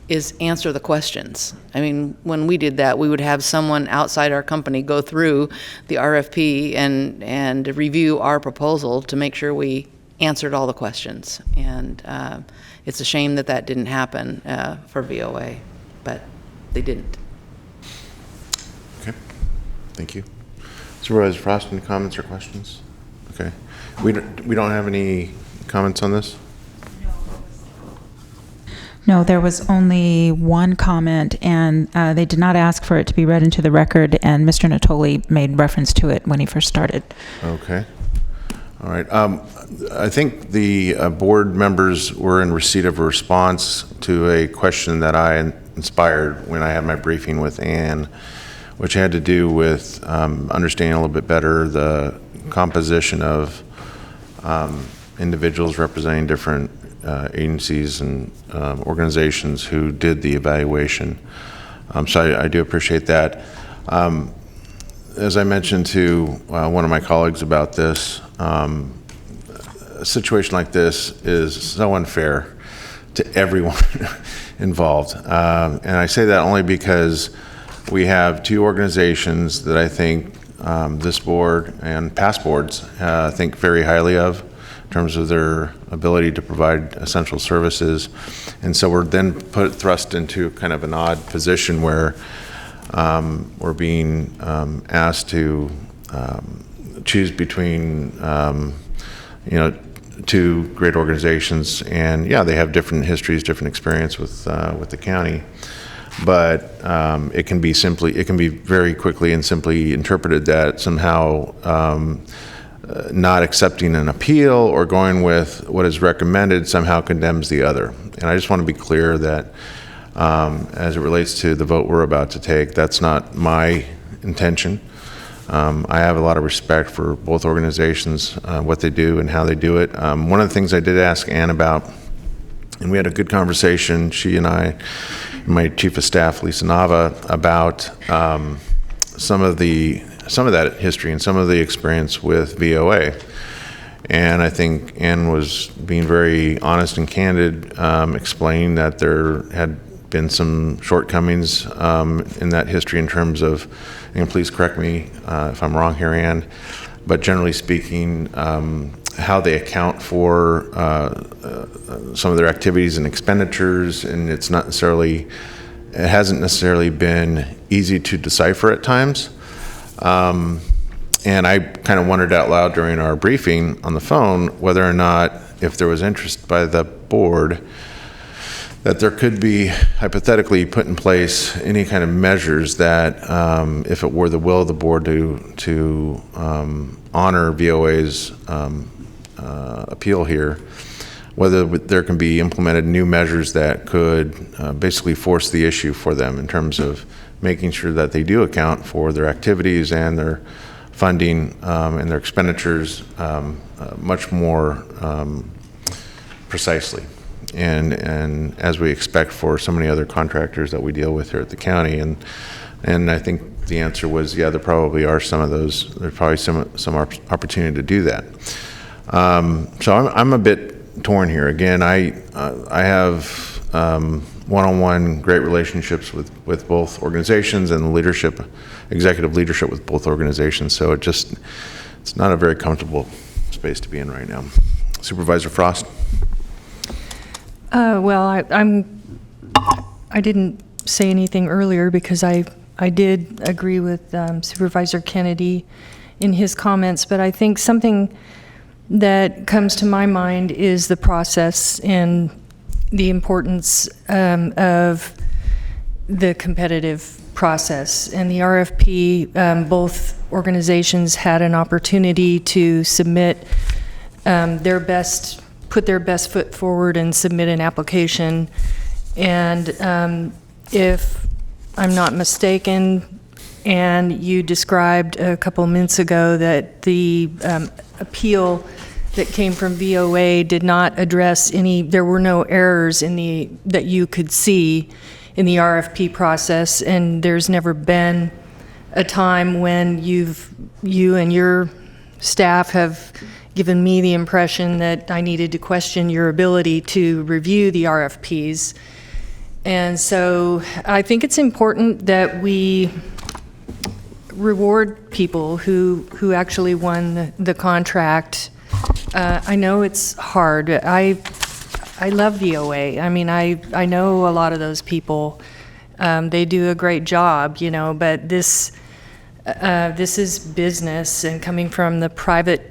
is answer the questions. I mean, when we did that, we would have someone outside our company go through the RFP and review our proposal to make sure we answered all the questions. And it's a shame that didn't happen for VOA, but they didn't. Okay, thank you. Supervisor Frost, any comments or questions? Okay, we don't have any comments on this? No, there was only one comment, and they did not ask for it to be read into the record, and Mr. Natoli made reference to it when he first started. Okay. All right. I think the board members were in receipt of a response to a question that I inspired when I had my briefing with Ann, which had to do with understanding a little bit better the composition of individuals representing different agencies and organizations who did the evaluation. So I do appreciate that. As I mentioned to one of my colleagues about this, a situation like this is so unfair to everyone involved. And I say that only because we have two organizations that I think this board and past boards think very highly of in terms of their ability to provide essential services. And so we're then thrust into kind of an odd position where we're being asked to choose between two great organizations, and yeah, they have different histories, different experience with the county, but it can be very quickly and simply interpreted that somehow not accepting an appeal or going with what is recommended somehow condemns the other. And I just want to be clear that as it relates to the vote we're about to take, that's not my intention. I have a lot of respect for both organizations, what they do and how they do it. One of the things I did ask Ann about, and we had a good conversation, she and I, and my Chief of Staff, Lisa Nava, about some of that history and some of the experience with VOA. And I think Ann was being very honest and candid, explaining that there had been some shortcomings in that history in terms of, and please correct me if I'm wrong here, Ann, but generally speaking, how they account for some of their activities and expenditures, and it hasn't necessarily been easy to decipher at times. And I kind of wondered out loud during our briefing on the phone whether or not, if there was interest by the board, that there could be hypothetically put in place any kind of measures that, if it were the will of the board to honor VOA's appeal here, whether there can be implemented new measures that could basically force the issue for them in terms of making sure that they do account for their activities and their funding and their expenditures much more precisely. And as we expect for so many other contractors that we deal with here at the county, and I think the answer was, yeah, there probably are some of those. There's probably some opportunity to do that. So I'm a bit torn here. Again, I have one-on-one great relationships with both organizations and executive leadership with both organizations. So it's not a very comfortable space to be in right now. Supervisor Frost. Well, I didn't say anything earlier because I did agree with Supervisor Kennedy in his comments, but I think something that comes to my mind is the process and the importance of the competitive process. And the RFP, both organizations had an opportunity to submit put their best foot forward and submit an application. And if I'm not mistaken, and you described a couple minutes ago that the appeal that came from VOA did not address there were no errors that you could see in the RFP process, and there's never been a time when you and your staff have given me the impression that I needed to question your ability to review the RFPs. And so I think it's important that we reward people who actually won the contract. I know it's hard. I love VOA. I mean, I know a lot of those people. They do a great job, but this is business, and coming from the private,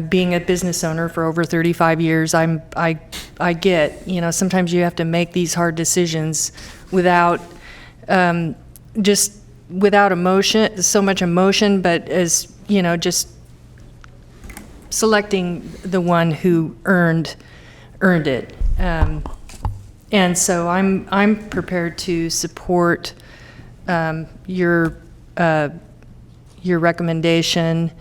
being a business owner for over 35 years, I get, sometimes you have to make these hard decisions without without emotion, so much emotion, but as, just selecting the one who earned it. And so I'm prepared to support your recommendation.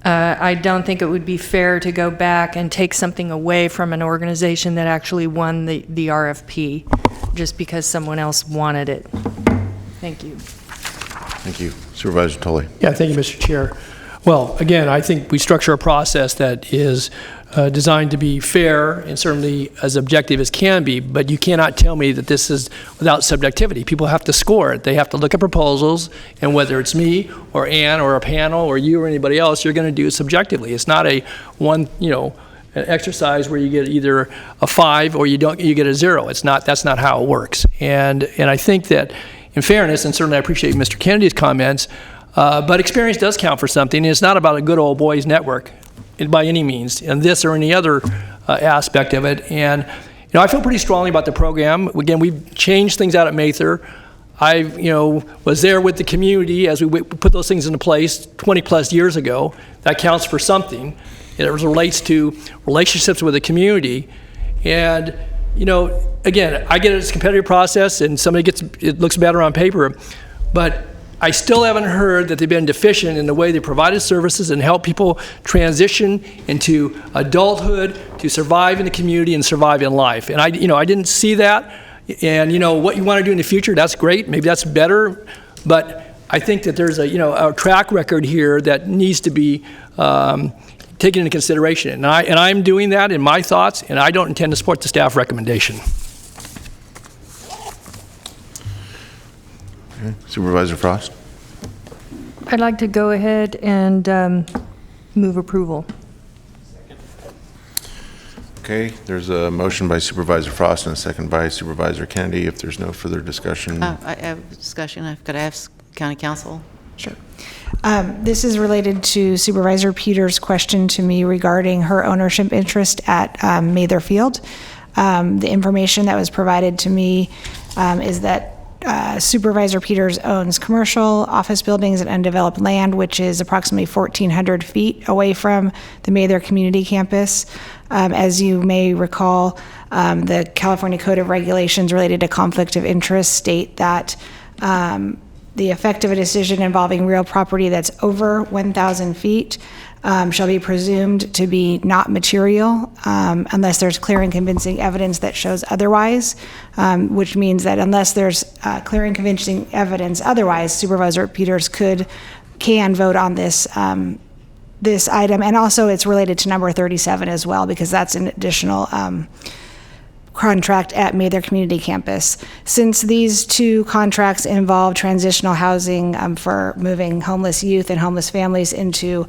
I don't think it would be fair to go back and take something away from an organization that actually won the RFP just because someone else wanted it. Thank you. Thank you. Supervisor Tully. Yeah, thank you, Mr. Chair. Well, again, I think we structure a process that is designed to be fair and certainly as objective as can be, but you cannot tell me that this is without subjectivity. People have to score it. They have to look at proposals, and whether it's me or Ann or a panel or you or anybody else, you're going to do it subjectively. It's not an exercise where you get either a 5 or you get a 0. That's not how it works. And I think that in fairness, and certainly I appreciate Mr. Kennedy's comments, but experience does count for something. It's not about a good old boys network by any means, and this or any other aspect of it. And I feel pretty strongly about the program. Again, we've changed things out at Mather. I was there with the community as we put those things into place 20 plus years ago. That counts for something. It relates to relationships with the community. And, again, I get it's a competitive process and it looks better on paper, but I still haven't heard that they've been deficient in the way they provided services and help people transition into adulthood to survive in the community and survive in life. And I didn't see that. And what you want to do in the future, that's great. Maybe that's better. But I think that there's a track record here that needs to be taken into consideration. And I'm doing that in my thoughts, and I don't intend to support the staff recommendation. Okay. Supervisor Frost? I'd like to go ahead and move approval. Okay, there's a motion by Supervisor Frost and a second by Supervisor Kennedy. If there's no further discussion. I have discussion. I've got to ask County Council. Sure. This is related to Supervisor Peters' question to me regarding her ownership interest at Mather Field. The information that was provided to me is that Supervisor Peters owns commercial, office buildings, and undeveloped land, which is approximately 1,400 feet away from the Mather Community Campus. As you may recall, the California Code of Regulations related to conflict of interest state that the effect of a decision involving real property that's over 1,000 feet shall be presumed to be not material unless there's clear and convincing evidence that shows otherwise, which means that unless there's clear and convincing evidence otherwise, Supervisor Peters can vote on this this item. And also it's related to number 37 as well, because that's an additional contract at Mather Community Campus. Since these two contracts involve transitional housing for moving homeless youth and homeless families into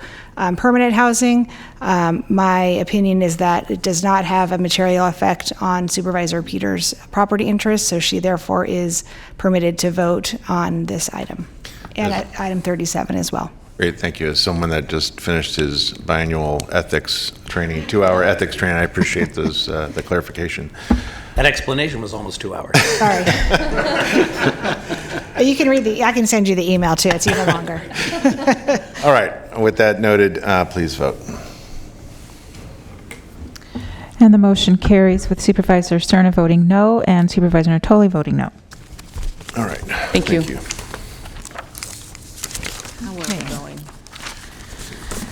permanent housing, my opinion is that it does not have a material effect on Supervisor Peters' property interests, so she therefore is permitted to vote on this item and at item 37 as well. Great, thank you. As someone that just finished his biannual ethics training, 2-hour ethics training, I appreciate those the clarification. That explanation was almost 2 hours. Sorry. You can read I can send you the email too. It's even longer. All right, with that noted, please vote. And the motion carries with Supervisor Cerna voting no and Supervisor Natoli voting no. All right. Thank you. How are we going?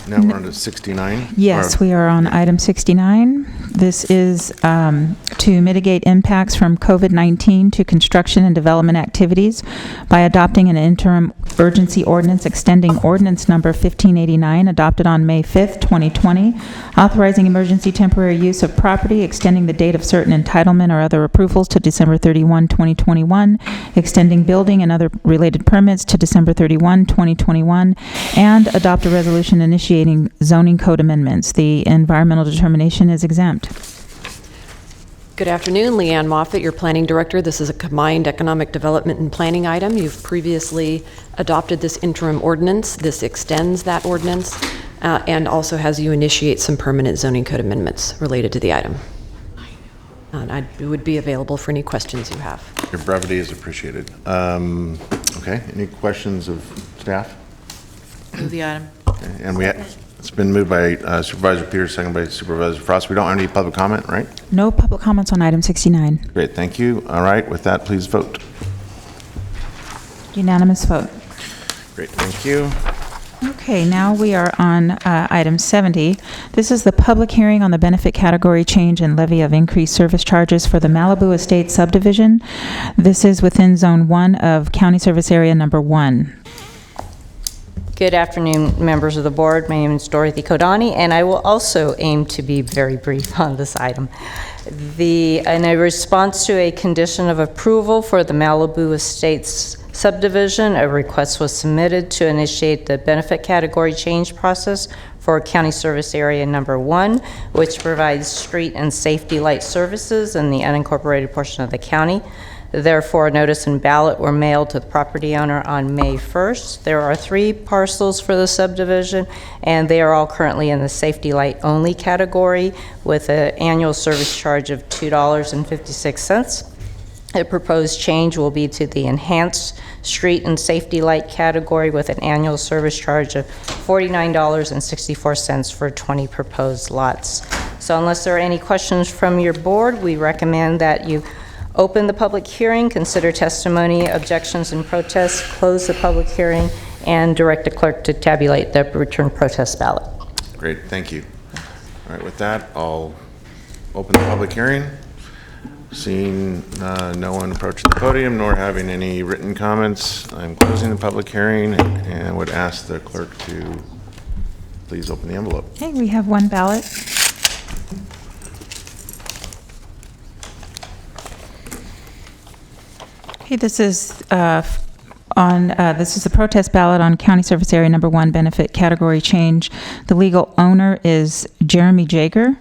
Now we're on to 69. Yes, we are on item 69. This is to mitigate impacts from COVID-19 to construction and development activities by adopting an interim urgency ordinance extending ordinance number 1589 adopted on May 5th, 2020, authorizing emergency temporary use of property, extending the date of certain entitlement or other approvals to December 31, 2021, extending building and other related permits to December 31, 2021, and adopt a resolution initiating zoning code amendments. The environmental determination is exempt. Good afternoon, Leanne Moffett, your planning director. This is a combined economic development and planning item. You've previously adopted this interim ordinance. This extends that ordinance and also has you initiate some permanent zoning code amendments related to the item. And I would be available for any questions you have. Your brevity is appreciated. Okay, any questions of staff? Move the item. Okay, and it's been moved by Supervisor Peters, second by Supervisor Frost. We don't have any public comment, right? No public comments on item 69. Great, thank you. All right, with that, please vote. Unanimous vote. Great, thank you. Okay, now we are on item 70. This is the public hearing on the benefit category change and levy of increased service charges for the Malibu Estate subdivision. This is within Zone 1 of County Service Area Number 1. Good afternoon, members of the board. My name is Dorothy Kodani, and I will also aim to be very brief on this item. In a response to a condition of approval for the Malibu Estates subdivision, a request was submitted to initiate the benefit category change process for County Service Area Number 1, which provides street and safety light services in the unincorporated portion of the county. Therefore, notice and ballot were mailed to the property owner on May 1st. There are 3 parcels for the subdivision, and they are all currently in the safety light only category with an annual service charge of $2.56. The proposed change will be to the enhanced street and safety light category with an annual service charge of $49.64 for 20 proposed lots. So unless there are any questions from your board, we recommend that you open the public hearing, consider testimony, objections, and protests, close the public hearing, and direct the clerk to tabulate the return protest ballot. Great, thank you. All right, with that, I'll open the public hearing. Seeing no one approaching the podium nor having any written comments, I'm closing the public hearing and would ask the clerk to please open the envelope. Okay, we have one ballot. Okay, this is this is the protest ballot on County Service Area Number 1 benefit category change. The legal owner is Jeremy Jager.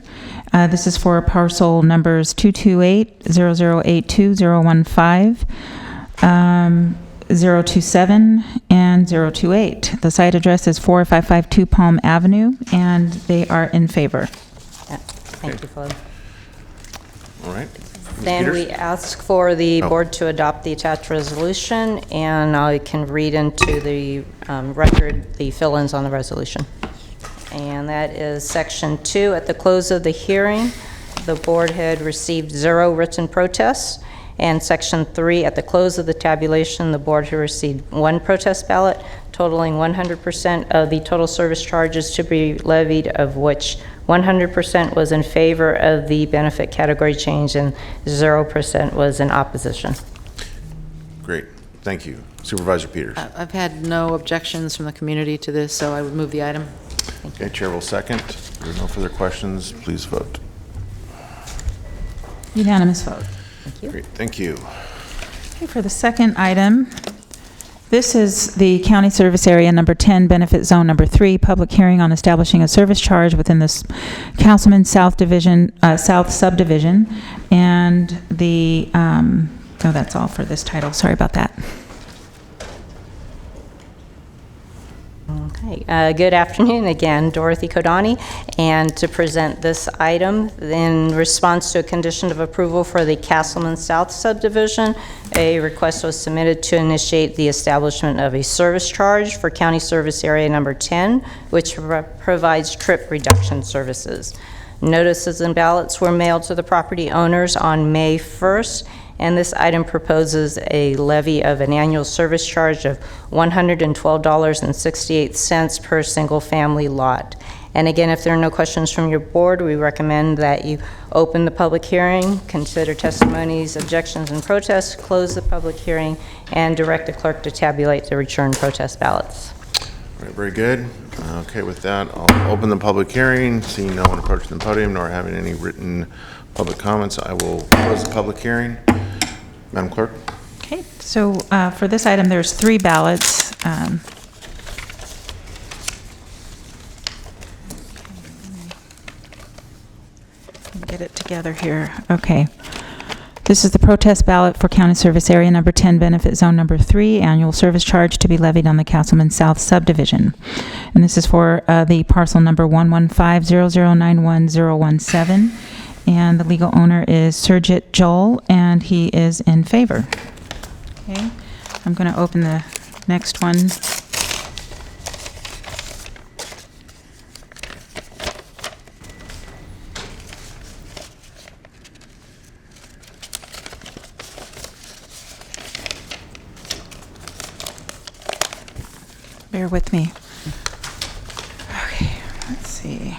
This is for parcel numbers 228-0082-015, 027, and 028. The site address is 4552 Palm Avenue, and they are in favor. Yeah, thank you, Flo. All right. Then Peters? we ask for the board to adopt the attached resolution, and I can read into the record the fill-ins on the resolution. And that is Section 2. At the close of the hearing, the board had received 0 written protests. And Section 3, at the close of the tabulation, the board had received 1 protest ballot, totaling 100% of the total service charges to be levied, of which 100% was in favor of the benefit category change and 0% was in opposition. Great, thank you. Supervisor Peters. I've had no objections from the community to this, so I would move the item. Okay, Chair will second. If there are no further questions, please vote. Unanimous vote. Thank you. Great, thank you. Okay, for the second item, this is the County Service Area Number 10, Benefit Zone Number 3, public hearing on establishing a service charge within the Councilman South Division, South Subdivision, and the, oh, that's all for this title. Sorry about that. Okay, good afternoon again, Dorothy Kodani, and to present this item in response to a condition of approval for the Castleman South subdivision, a request was submitted to initiate the establishment of a service charge for County Service Area Number 10, which provides trip reduction services. Notices and ballots were mailed to the property owners on May 1st, and this item proposes a levy of an annual service charge of $112.68 per single-family lot. And again, if there are no questions from your board, we recommend that you open the public hearing, consider testimonies, objections, and protests, close the public hearing, and direct the clerk to tabulate the return protest ballots. All right, very good. Okay, with that, I'll open the public hearing. Seeing no one approaching the podium nor having any written public comments, I will close the public hearing. Madam Clerk? Okay, so for this item, there's 3 ballots. Get it together here. Okay. This is the protest ballot for County Service Area Number 10, Benefit Zone Number 3, annual service charge to be levied on the Castleman South subdivision. And this is for the parcel number 11500911017. And the legal owner is Surjit Joel, and he is in favor. Okay, I'm going to open the next one. Bear with me. Okay, let's see.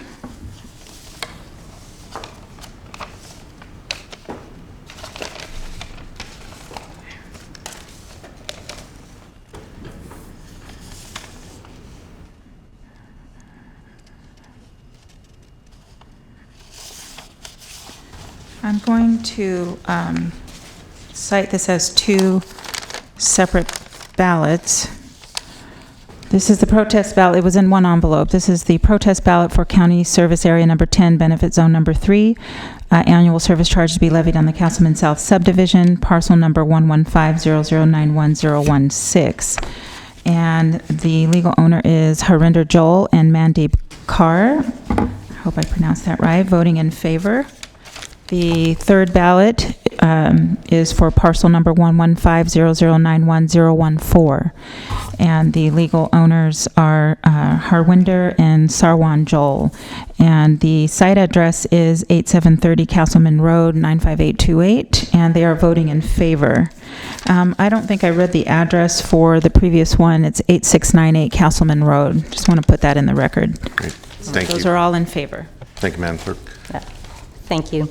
I'm going to cite this as 2 separate ballots. This is the protest ballot. It was in one envelope. This is the protest ballot for County Service Area Number 10, Benefit Zone Number 3, annual service charge to be levied on the Castleman South subdivision, parcel number 11500911016. And the legal owner is Harinder Joel and Mandeep Kaur. I hope I pronounced that right. Voting in favor. The third ballot is for parcel number 11500911014. And the legal owners are Harwinder and Sarwan Joel. And the site address is 8730 Castleman Road, 95828, and they are voting in favor. I don't think I read the address for the previous one. It's 8698 Castleman Road. Just want to put that in the record. Great. Thank Those you. are all in favor. Thank you, Madam Clerk. Thank you.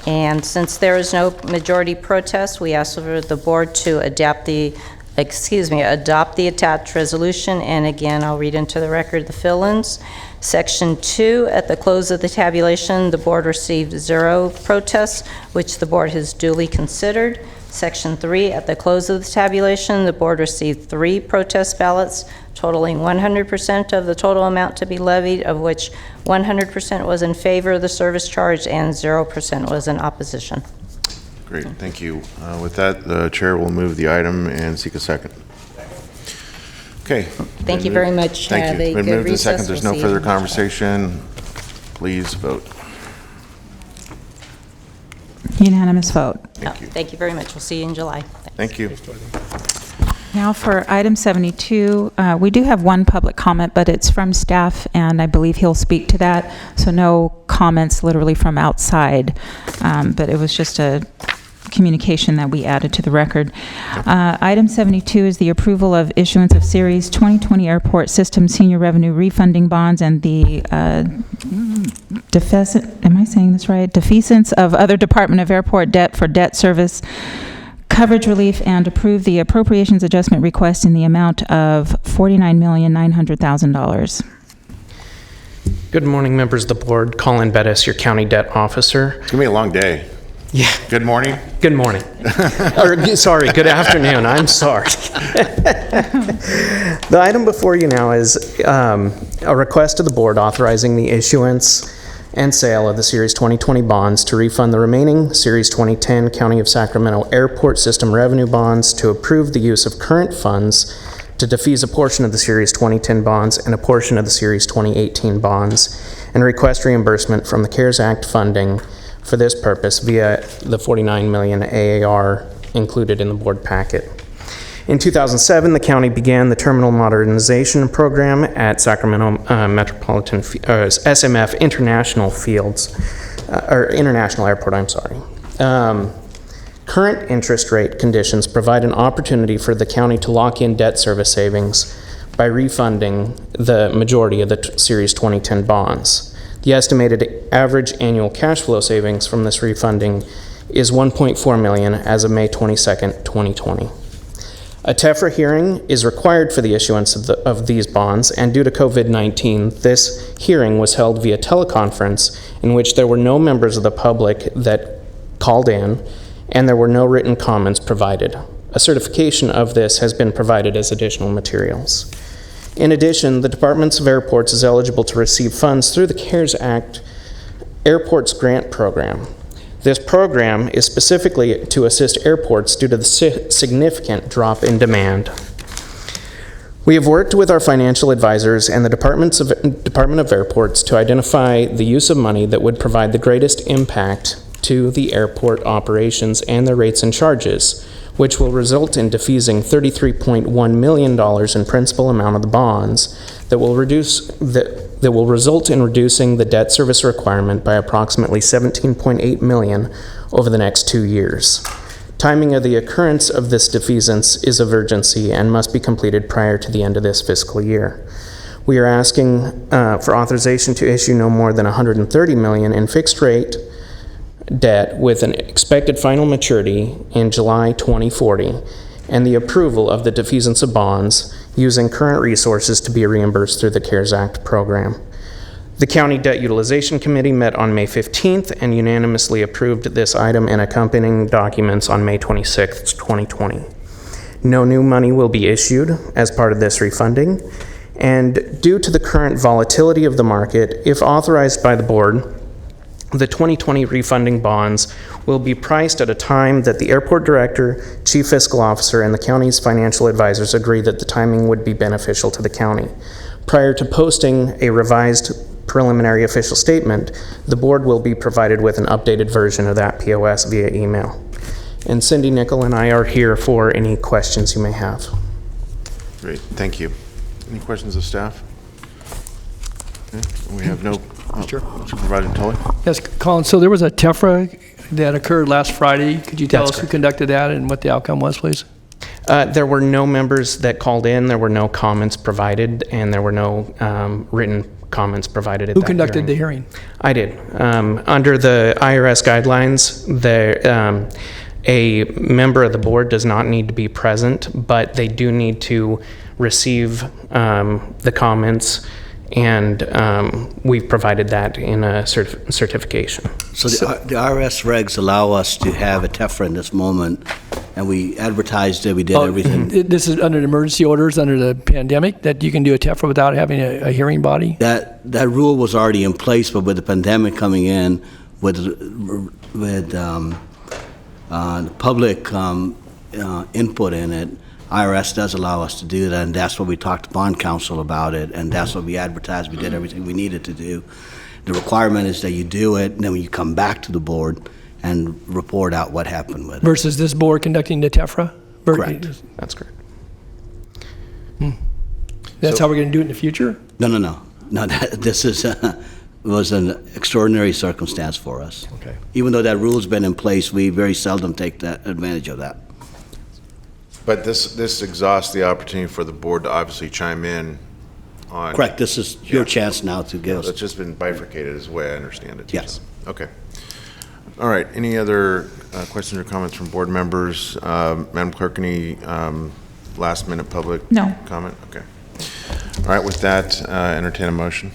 And since there is no majority protest, we ask for the board to adopt the attached resolution. And again, I'll read into the record the fill-ins. Section 2, at the close of the tabulation, the board received 0 protests, which the board has duly considered. Section 3, at the close of the tabulation, the board received 3 protest ballots, totaling 100% of the total amount to be levied, of which 100% was in favor of the service charge and 0% was in opposition. Great, thank you. With that, the chair will move the item and seek a second. Okay. Thank you very much. Thank Have you. a Been good moved and second. recess. There's We'll no see further you. conversation. Please vote. Unanimous vote. Thank you very much. We'll see you in July. Thank you. Now for item 72, we do have one public comment, but it's from staff, and I believe he'll speak to that. So no comments literally from outside, but it was just a communication that we added to the record. Item 72 is the approval of issuance of Series 2020 Airport System Senior Revenue Refunding Bonds and the defeasance of other Department of Airport debt for debt service coverage relief, and approve the appropriations adjustment request in the amount of $49,900,000. Good morning, members of the board. Colin Bettis, your county debt officer. It's going to be a long day. Yeah. Good morning. Good morning. Sorry, good afternoon. I'm sorry. The item before you now is a request to the board authorizing the issuance and sale of the Series 2020 bonds to refund the remaining Series 2010 County of Sacramento Airport System Revenue Bonds, to approve the use of current funds to defease a portion of the Series 2010 bonds and a portion of the Series 2018 bonds, and request reimbursement from the CARES Act funding for this purpose via the $49 million AAR included in the board packet. In 2007, the county began the Terminal Modernization Program at Sacramento Metropolitan SMF International Fields, or International Airport, I'm sorry. Current interest rate conditions provide an opportunity for the county to lock in debt service savings by refunding the majority of the Series 2010 bonds. The estimated average annual cash flow savings from this refunding is $1.4 million as of May 22nd, 2020. A TEFRA hearing is required for the issuance of these bonds, and due to COVID-19, this hearing was held via teleconference, in which there were no members of the public that called in, and there were no written comments provided. A certification of this has been provided as additional materials. In addition, the Department of Airports is eligible to receive funds through the CARES Act Airports Grant Program. This program is specifically to assist airports due to the significant drop in demand. We have worked with our financial advisors and the Department of Airports to identify the use of money that would provide the greatest impact to the airport operations and their rates and charges, which will result in defeasing $33.1 million in principal amount of the bonds that will result in reducing the debt service requirement by approximately $17.8 million over the next 2 years. Timing of the occurrence of this defeasance is of urgency and must be completed prior to the end of this fiscal year. We are asking for authorization to issue no more than $130 million in fixed rate debt with an expected final maturity in July 2040, and the approval of the defeasance of bonds using current resources to be reimbursed through the CARES Act program. The County Debt Utilization Committee met on May 15th and unanimously approved this item and accompanying documents on May 26th, 2020. No new money will be issued as part of this refunding, and due to the current volatility of the market, if authorized by the board, the 2020 refunding bonds will be priced at a time that the airport director, chief fiscal officer, and the county's financial advisors agree that the timing would be beneficial to the county. Prior to posting a revised preliminary official statement, the board will be provided with an updated version of that POS via email. And Cindy, Nickel, and I are here for any questions you may have. Great, thank you. Any questions of staff? Okay. We have no. Sure. Supervisor Tully? Yes, Colin, so there was a TEFRA that occurred last Friday. Could you tell That's us who conducted that and what the outcome was, please? There were no members that called in, there were no comments provided, and there were no written comments provided at Who that conducted the hearing? I did. Under the IRS guidelines, a member of the board does not need to be present, but they do need to receive the comments, and we've provided that in a certification. So the IRS regs allow us to have a TEFRA in this moment, and we advertised it, we did everything. This is under the emergency orders, under the pandemic, that you can do a TEFRA without having a hearing body? That rule was already in place, but with the pandemic coming in, with the public input in it, IRS does allow us to do that, and that's what we talked to bond counsel about it, and that's what we advertised. We did everything we needed to do. The requirement is that you do it, and then when you come back to the board and report out what happened with it. Versus this board conducting the TEFRA? Correct. That's correct. That's how we're going to do it in the future? No, this was an extraordinary circumstance for us. Okay. Even though that rule's been in place, we very seldom take advantage of that. But this exhausts the opportunity for the board to obviously chime in on. Correct, this is your chance now to give us. It's just been bifurcated is the way I understand it. Yes. Okay. All right, any other questions or comments from board members? Madam Clerk, any last minute public No. comment? Okay. All right, with that, entertain a motion.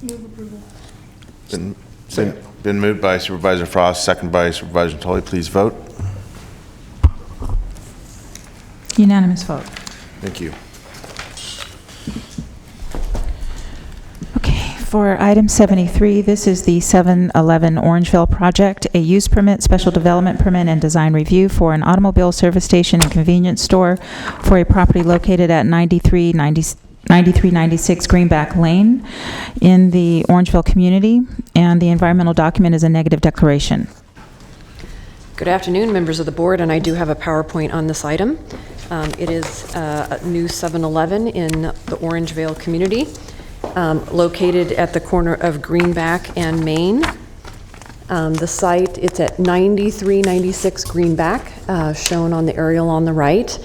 Move approval. Been moved by Supervisor Frost, second by Supervisor Tully. Please vote. Unanimous vote. Thank you. Okay, for item 73, this is the 711 Orangeville project, a use permit, special development permit, and design review for an automobile service station and convenience store for a property located at 9396 Greenback Lane in the Orangeville community, and the environmental document is a negative declaration. Good afternoon, members of the board, and I do have a PowerPoint on this item. It is a new 7-Eleven in the Orangeville community, located at the corner of Greenback and Main. The site, it's at 9396 Greenback, shown on the aerial on the right.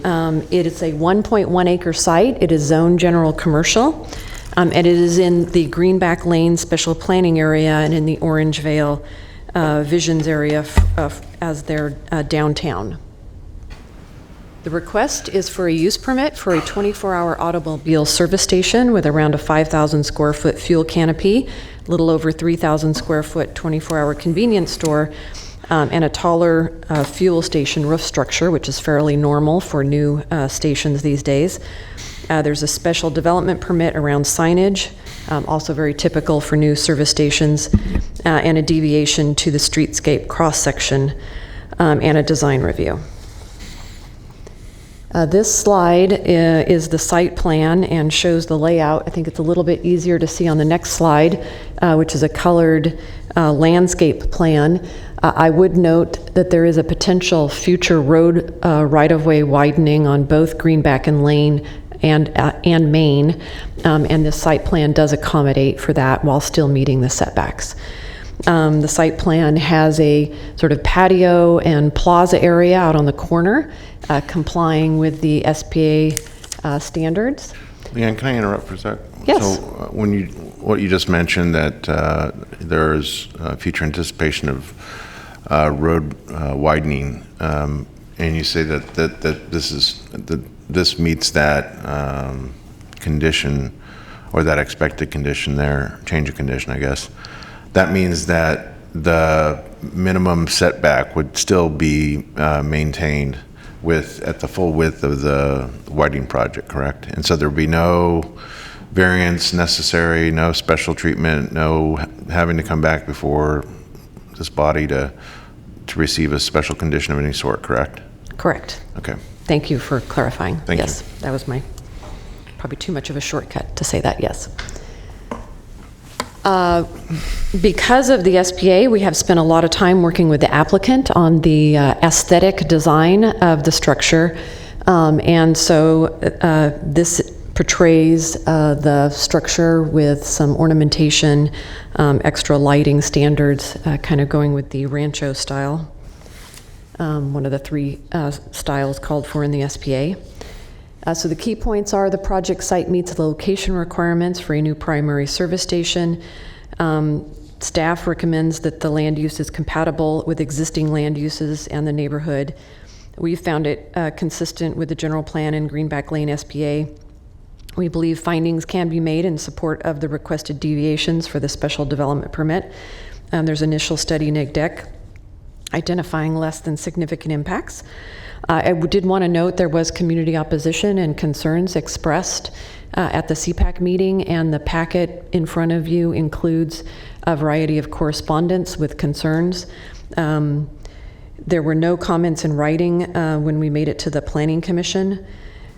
It is a 1.1 acre site. It is zoned general commercial, and it is in the Greenback Lane special planning area and in the Orangeville Visions area as their downtown. The request is for a use permit for a 24-hour automobile service station with around a 5,000 square foot fuel canopy, a little over 3,000 square foot 24-hour convenience store, and a taller fuel station roof structure, which is fairly normal for new stations these days. There's a special development permit around signage, also very typical for new service stations, and a deviation to the streetscape cross-section, and a design review. This slide is the site plan and shows the layout. I think it's a little bit easier to see on the next slide, which is a colored landscape plan. I would note that there is a potential future road right-of-way widening on both Greenback and Lane and Main, and this site plan does accommodate for that while still meeting the setbacks. The site plan has a sort of patio and plaza area out on the corner, complying with the SPA standards. Leanne, can I interrupt for a sec? Yes. So what you just mentioned, that there's future anticipation of road widening, and you say that this meets that condition, or that expected condition there, change of condition, I guess. That means that the minimum setback would still be maintained at the full width of the widening project, correct? And so there would be no variance necessary, no special treatment, no having to come back before this body to receive a special condition of any sort, correct? Correct. Okay. Thank you for clarifying. Thank you. Yes, that was probably too much of a shortcut to say that, yes. Because of the SPA, we have spent a lot of time working with the applicant on the aesthetic design of the structure. And so this portrays the structure with some ornamentation, extra lighting standards, kind of going with the rancho style, one of the three styles called for in the SPA. So the key points are the project site meets the location requirements for a new primary service station. Staff recommends that the land use is compatible with existing land uses and the neighborhood. We found it consistent with the general plan and Greenback Lane SPA. We believe findings can be made in support of the requested deviations for the special development permit. There's initial study neg deck identifying less than significant impacts. I did want to note there was community opposition and concerns expressed at the CPAC meeting, and the packet in front of you includes a variety of correspondence with concerns. There were no comments in writing when we made it to the Planning Commission.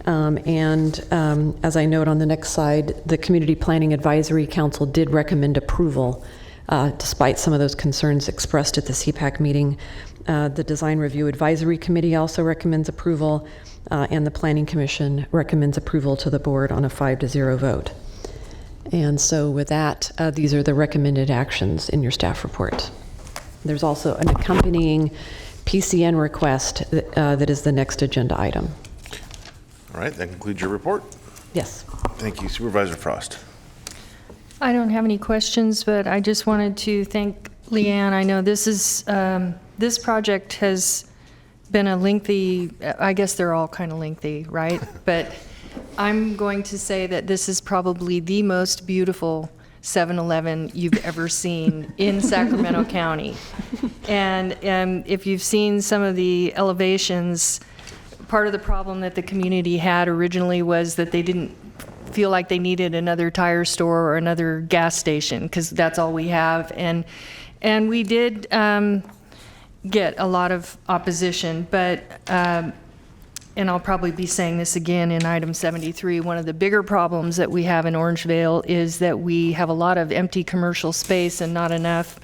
As I note on the next slide, the Community Planning Advisory Council did recommend approval despite some of those concerns expressed at the CPAC meeting. The Design Review Advisory Committee also recommends approval, and the Planning Commission recommends approval to the board on a 5-0 vote. And so with that, these are the recommended actions in your staff report. There's also an accompanying PCN request that is the next agenda item. All right, that concludes your report. Yes. Thank you, Supervisor Frost. I don't have any questions, but I just wanted to thank Leanne. I know this is this project has been a lengthy, I guess they're all kind of lengthy, right? But I'm going to say that this is probably the most beautiful 7-Eleven you've ever seen in Sacramento County. And if you've seen some of the elevations, part of the problem that the community had originally was that they didn't feel like they needed another tire store or another gas station, because that's all we have. And we did get a lot of opposition, but and I'll probably be saying this again in item 73, one of the bigger problems that we have in Orangevale is that we have a lot of empty commercial space and not enough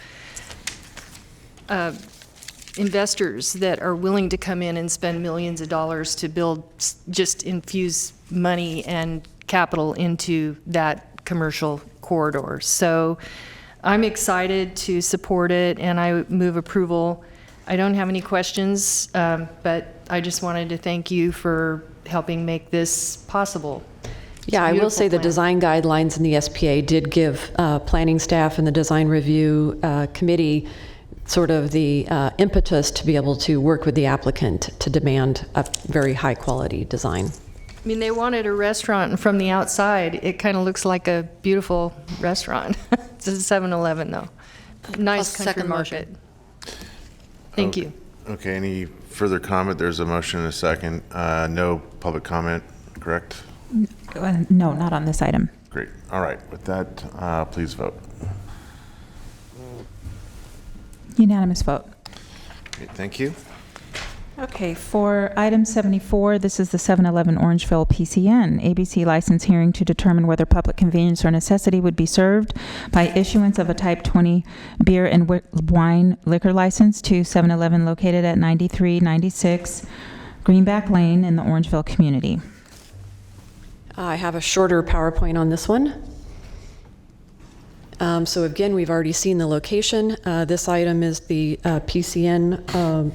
investors that are willing to come in and spend millions of dollars to build, just infuse money and capital into that commercial corridor. So I'm excited to support it, and I move approval. I don't have any questions, but I just wanted to thank you for helping make this possible. Yeah, I will say the design guidelines in the SPA did give planning staff and the design review committee sort of the impetus to be able to work with the applicant to demand a very high quality design. I mean, they wanted a restaurant, and from the outside, it kind of looks like a beautiful restaurant. It's a 7-Eleven, though. Nice country market. Thank you. Okay, any further comment? There's a motion and a second. No public comment, correct? No, not on this item. Great. All right, with that, please vote. Unanimous vote. Great, thank you. Okay, for item 74, this is the 7-Eleven Orangeville PCN ABC license hearing to determine whether public convenience or necessity would be served by issuance of a type 20 beer and wine liquor license to 7-Eleven located at 9396 Greenback Lane in the Orangeville community. I have a shorter PowerPoint on this one. So again, we've already seen the location. This item is the PCN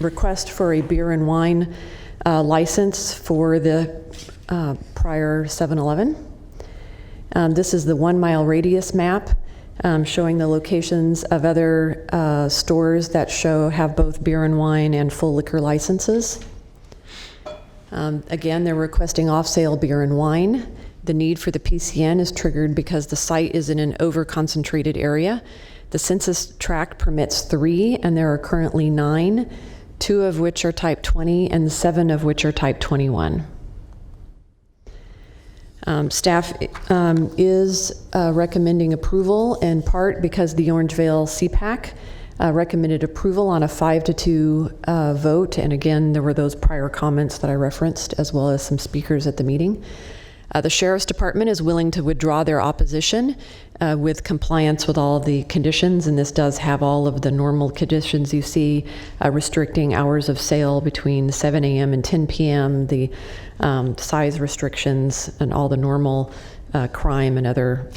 request for a beer and wine license for the prior 7-Eleven. This is the 1 mile radius map showing the locations of other stores that have both beer and wine and full liquor licenses. Again, they're requesting off-sale beer and wine. The need for the PCN is triggered because the site is in an over-concentrated area. The census tract permits 3, and there are currently 9, 2 of which are type 20 and 7 of which are type 21. Staff is recommending approval in part because the Orangevale CPAC recommended approval on a 5-2 vote. And again, there were those prior comments that I referenced, as well as some speakers at the meeting. The Sheriff's Department is willing to withdraw their opposition with compliance with all the conditions, and this does have all of the normal conditions you see, restricting hours of sale between 7 a.m. and 10 p.m., the size restrictions, and all the normal crime and other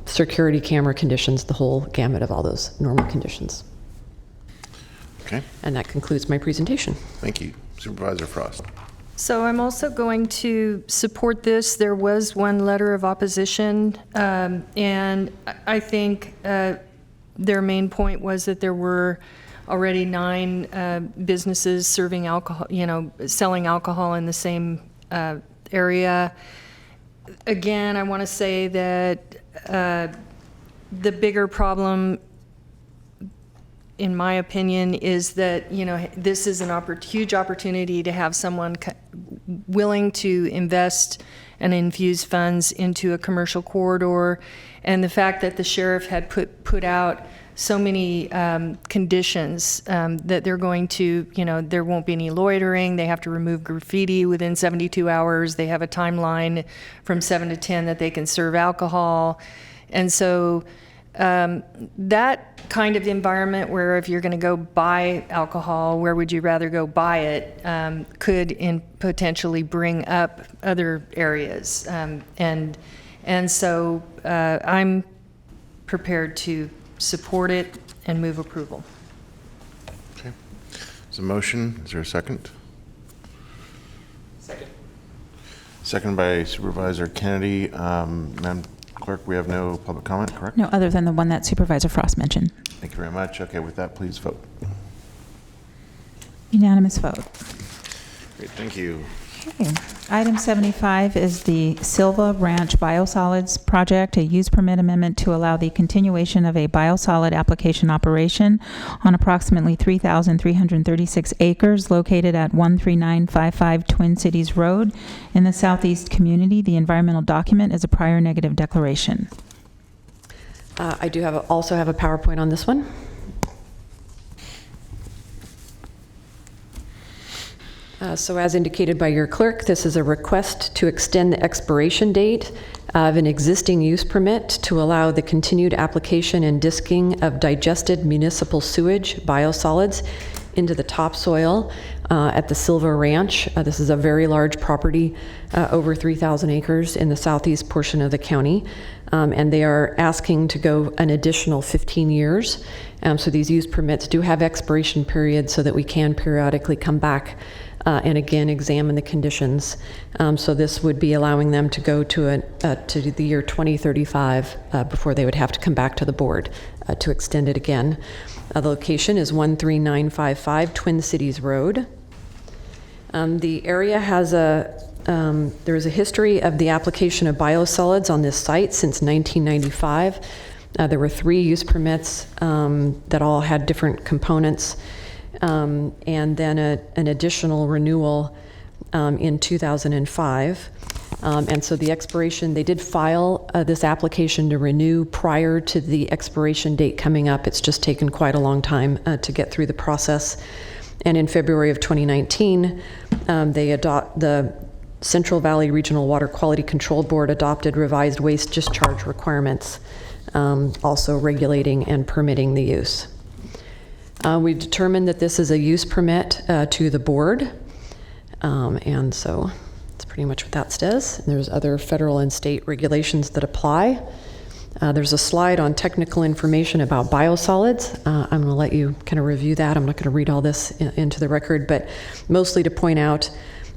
security camera conditions, the whole gamut of all those normal conditions. Okay. And that concludes my presentation. Thank you. Supervisor Frost. So I'm also going to support this. There was one letter of opposition, and I think their main point was that there were already 9 businesses serving alcohol, selling alcohol in the same area. Again, I want to say that the bigger problem, in my opinion, is that, this is an huge opportunity to have someone willing to invest and infuse funds into a commercial corridor. And the fact that the sheriff had put out so many conditions that they're going to, there won't be any loitering, they have to remove graffiti within 72 hours, they have a timeline from 7 to 10 that they can serve alcohol. And so that kind of environment where if you're going to go buy alcohol, where would you rather go buy it, could potentially bring up other areas. And so I'm prepared to support it and move approval. Okay. There's a motion. Is there a second? Second. Second by Supervisor Kennedy. Madam Clerk, we have no public comment, correct? No, other than the one that Supervisor Frost mentioned. Thank you very much. Okay, with that, please vote. Unanimous vote. Great, thank you. Okay. Item 75 is the Silva Ranch Biosolids Project, a use permit amendment to allow the continuation of a biosolid application operation on approximately 3,336 acres located at 13955 Twin Cities Road in the southeast community. The environmental document is a prior negative declaration. I do also have a PowerPoint on this one. So as indicated by your clerk, this is a request to extend the expiration date of an existing use permit to allow the continued application and disking of digested municipal sewage biosolids into the topsoil at the Silva Ranch. This is a very large property, over 3,000 acres in the southeast portion of the county. And they are asking to go an additional 15 years. So these use permits do have expiration periods so that we can periodically come back and again examine the conditions. So this would be allowing them to go to the year 2035 before they would have to come back to the board to extend it again. The location is 13955 Twin Cities Road. The area has there is a history of the application of biosolids on this site since 1995. There were 3 use permits that all had different components. And then an additional renewal in 2005. And so the expiration, they did file this application to renew prior to the expiration date coming up. It's just taken quite a long time to get through the process. And in February of 2019, the Central Valley Regional Water Quality Control Board adopted revised waste discharge requirements, also regulating and permitting the use. We've determined that this is a use permit to the board, and so that's pretty much what that says. And there's other federal and state regulations that apply. There's a slide on technical information about biosolids. I'm going to let you kind of review that. I'm not going to read all this into the record, but mostly to point out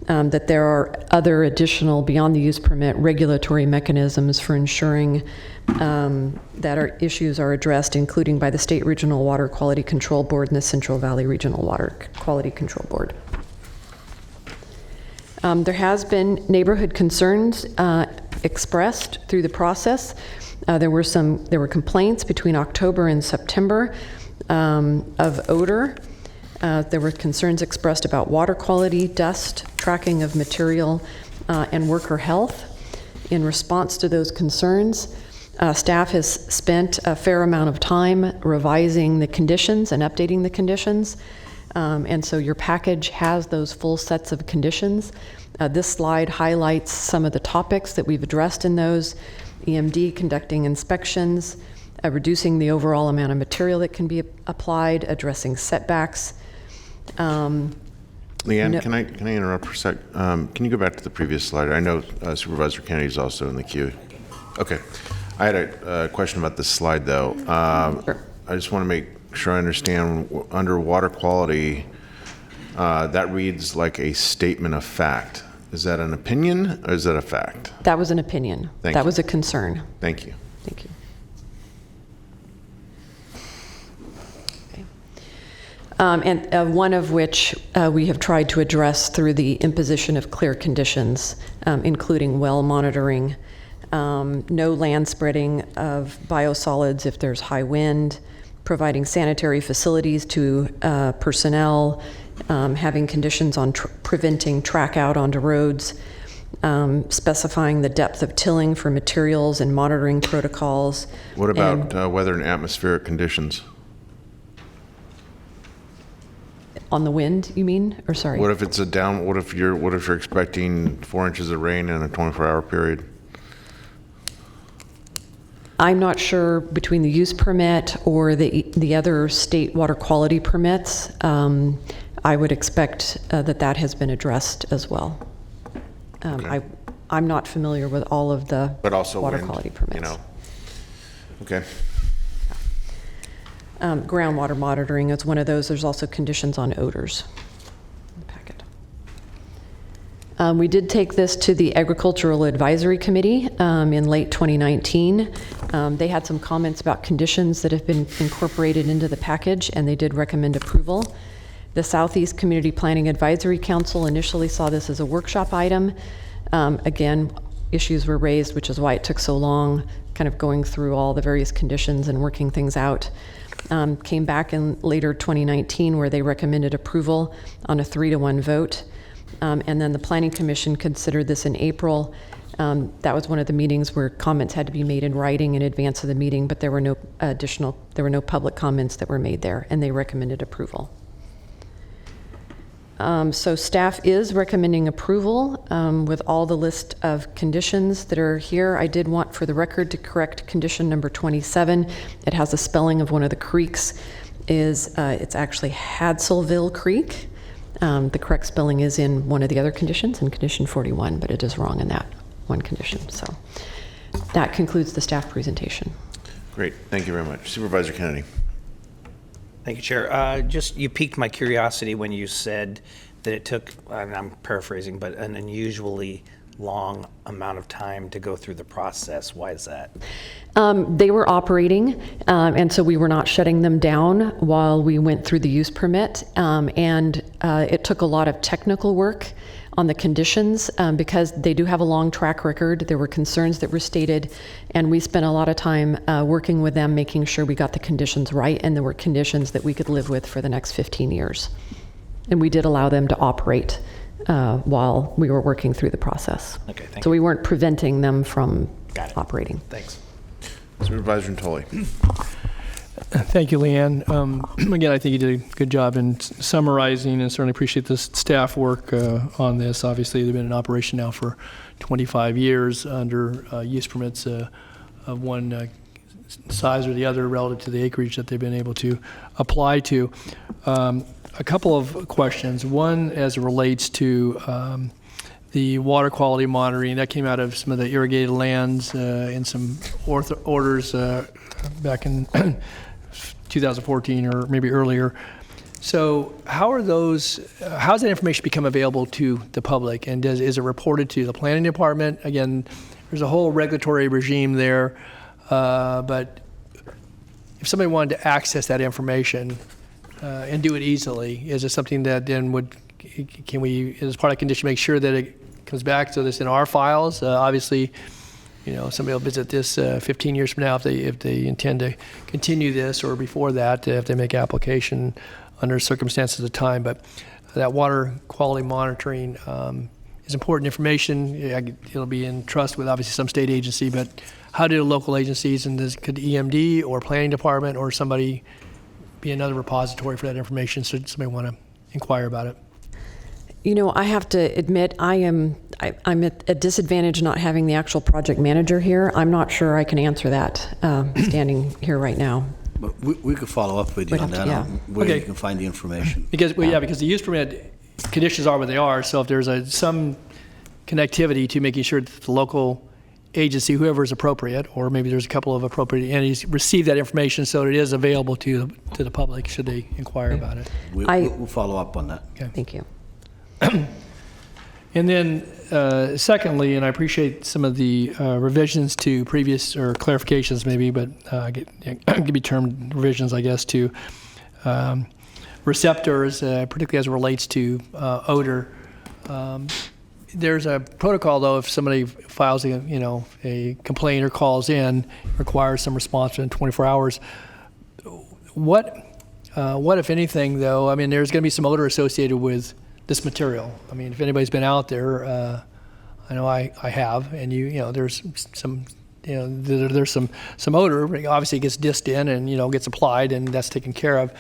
that there are other additional, beyond the use permit, regulatory mechanisms for ensuring that our issues are addressed, including by the State Regional Water Quality Control Board and the Central Valley Regional Water Quality Control Board. There has been neighborhood concerns expressed through the process. There were complaints between October and September of odor. There were concerns expressed about water quality, dust, tracking of material, and worker health. In response to those concerns, staff has spent a fair amount of time revising the conditions and updating the conditions. And so your package has those full sets of conditions. This slide highlights some of the topics that we've addressed in those: EMD, conducting inspections, reducing the overall amount of material that can be applied, addressing setbacks. Leanne, can I interrupt for a sec? Can you go back to the previous slide? I know Supervisor Kennedy is also in the queue. Okay. I had a question about this slide, though. Sure. I just want to make sure I understand. Under water quality, that reads like a statement of fact. Is that an opinion or is that a fact? That was an opinion. Thank that you. was a concern. Thank you. Thank you. And one of which we have tried to address through the imposition of clear conditions, including well monitoring, no land spreading of biosolids if there's high wind, providing sanitary facilities to personnel, having conditions on preventing track out onto roads, specifying the depth of tilling for materials and monitoring protocols. What about weather and atmospheric conditions? On the wind, you mean? Or sorry? What if it's what if you're expecting 4 inches of rain in a 24-hour period? I'm not sure between the use permit or the other state water quality permits. I would expect that has been addressed as well. Okay. I'm not familiar with all of the But also water wind, quality permits. you know. Okay. Groundwater monitoring is one of those. There's also conditions on odors in the packet. We did take this to the Agricultural Advisory Committee in late 2019. They had some comments about conditions that have been incorporated into the package, and they did recommend approval. The Southeast Community Planning Advisory Council initially saw this as a workshop item. Again, issues were raised, which is why it took so long, kind of going through all the various conditions and working things out. Came back in later 2019 where they recommended approval on a 3-to-1 vote. And then the Planning Commission considered this in April. That was one of the meetings where comments had to be made in writing in advance of the meeting, but there were no public comments that were made there, and they recommended approval. So staff is recommending approval with all the list of conditions that are here. I did want for the record to correct condition number 27. It has a spelling of one of the creeks. It's actually Hadsellville Creek. The correct spelling is in one of the other conditions, in condition 41, but it is wrong in that one condition. So that concludes the staff presentation. Great. Thank you very much. Supervisor Kennedy. Thank you, Chair. You piqued my curiosity when you said that it took, and I'm paraphrasing, but an unusually long amount of time to go through the process. Why is that? They were operating, and so we were not shutting them down while we went through the use permit. And it took a lot of technical work on the conditions because they do have a long track record. There were concerns that were stated, and we spent a lot of time working with them, making sure we got the conditions right, and there were conditions that we could live with for the next 15 years. And we did allow them to operate while we were working through the process. Okay, thank so you. we weren't preventing them from operating. Thanks. Supervisor Natoli. Thank you, Leanne. Again, I think you did a good job in summarizing, and certainly appreciate the staff work on this. Obviously, they've been in operation now for 25 years under use permits of one size or the other relative to the acreage that they've been able to apply to. A couple of questions. One, as it relates to the water quality monitoring, that came out of some of the irrigated lands and some orders back in 2014 or maybe earlier. So how's that information become available to the public, and is it reported to the planning department? Again, there's a whole regulatory regime there, but if somebody wanted to access that information and do it easily, is it something that then can we, as part of the condition, make sure that it comes back so that's in our files? Obviously, somebody will visit this 15 years from now if they intend to continue this, or before that, if they make application under circumstances of time. But that water quality monitoring is important information. It'll be in trust with obviously some state agency, but how do local agencies, and could EMD or planning department or somebody be another repository for that information, so somebody want to inquire about it? I have to admit, I'm at a disadvantage not having the actual project manager here. I'm not sure I can answer that standing here right now. But we could follow up with you We'd on have that, to, where Okay. you can find the information. Because the use permit conditions are what they are. So if there's some connectivity to making sure that the local agency, whoever is appropriate, or maybe there's a couple of appropriate entities, receive that information so that it is available to the public should they inquire about it. We'll follow up on that. Okay. Thank you. And then, secondly, and I appreciate some of the revisions to previous, or clarifications maybe, but could be termed revisions, I guess, to receptors, particularly as it relates to odor. There's a protocol, though, if somebody files a complaint or calls in, requires some response within 24 hours. What, if anything, though? I mean, there's going to be some odor associated with this material. I mean, if anybody's been out there, I know I have, and there's some, there's some odor. Obviously, it gets dissed in and gets applied, and that's taken care of.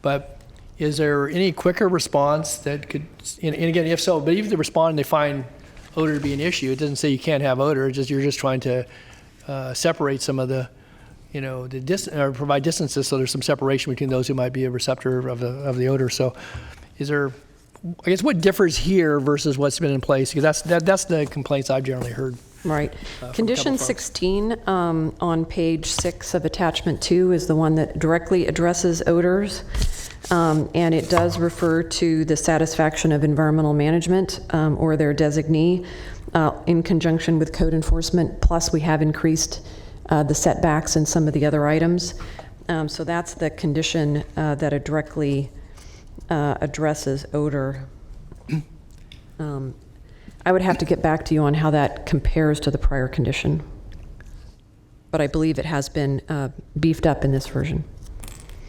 But is there any quicker response that could, and again, if so, but even if they respond and they find odor to be an issue, it doesn't say you can't have odor. It's just you're just trying to separate some of the, the distance, or provide distances so there's some separation between those who might be a receptor of the odor. So, is there? I guess what differs here versus what's been in place? Because that's the complaints I've generally heard. Right. Condition 16 on page 6 of attachment 2 is the one that directly addresses odors. And it does refer to the satisfaction of environmental management or their designee in conjunction with code enforcement. Plus, we have increased the setbacks and some of the other items. So that's the condition that it directly addresses odor. I would have to get back to you on how that compares to the prior condition. But I believe it has been beefed up in this version.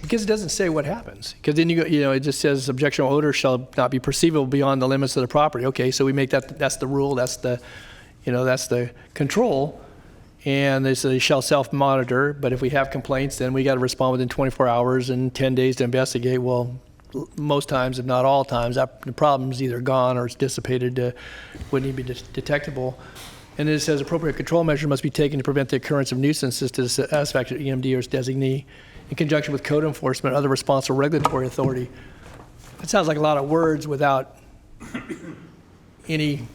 Because it doesn't say what happens. Because then it just says objectionable odor shall not be perceivable beyond the limits of the property. Okay, so we make that's the rule, that's the control. And they say they shall self-monitor, but if we have complaints, then we got to respond within 24 hours and 10 days to investigate. Well, most times, if not all times, the problem's either gone or it's dissipated, wouldn't even be detectable. And then it says appropriate control measure must be taken to prevent the occurrence of nuisances to the satisfaction of EMD or its designee in conjunction with code enforcement, other responsible regulatory authority. It sounds like a lot of words without any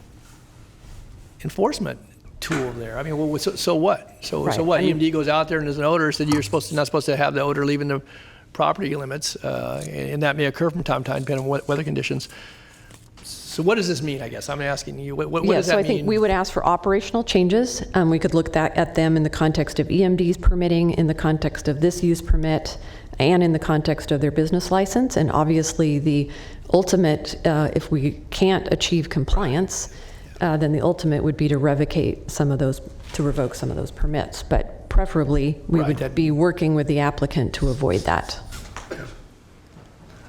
enforcement tool there. I mean, well, so what? So what? EMD goes out there and there's an odor, said you're not supposed to have the odor leaving the property limits, and that may occur from time to time depending on what weather conditions. So what does this mean, I guess? I'm asking you, what does that mean? I think we would ask for operational changes. We could look at them in the context of EMD's permitting, in the context of this use permit, and in the context of their business license. And obviously the ultimate, if we can't achieve compliance, then the ultimate would be to revoke some of those permits. But preferably, we would be working with the applicant to avoid that.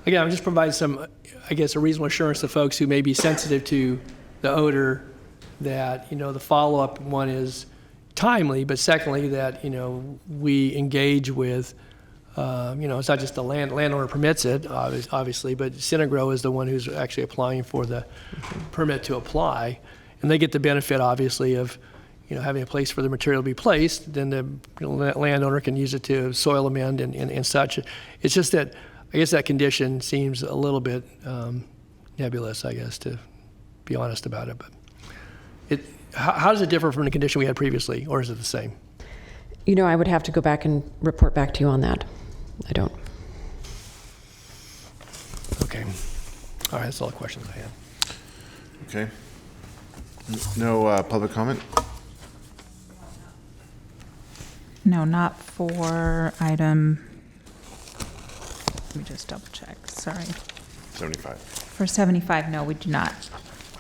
Again, I'm just providing some, I guess, a reasonable assurance to folks who may be sensitive to the odor that, the follow-up one is timely, but secondly, that, we engage with, it's not just the landowner permits it, obviously, but Synagro is the one who's actually applying for the permit to apply. And they get the benefit, obviously, of, having a place for the material to be placed. Then the landowner can use it to soil amend and such. It's just that, I guess that condition seems a little bit nebulous, I guess, to be honest about it. But how does it differ from the condition we had previously, or is it the same? I would have to go back and report back to you on that. I don't. Okay. All right, that's all the questions I had. Okay. No public comment? No, not for item, let me just double check, sorry. 75. For 75, no, we do not.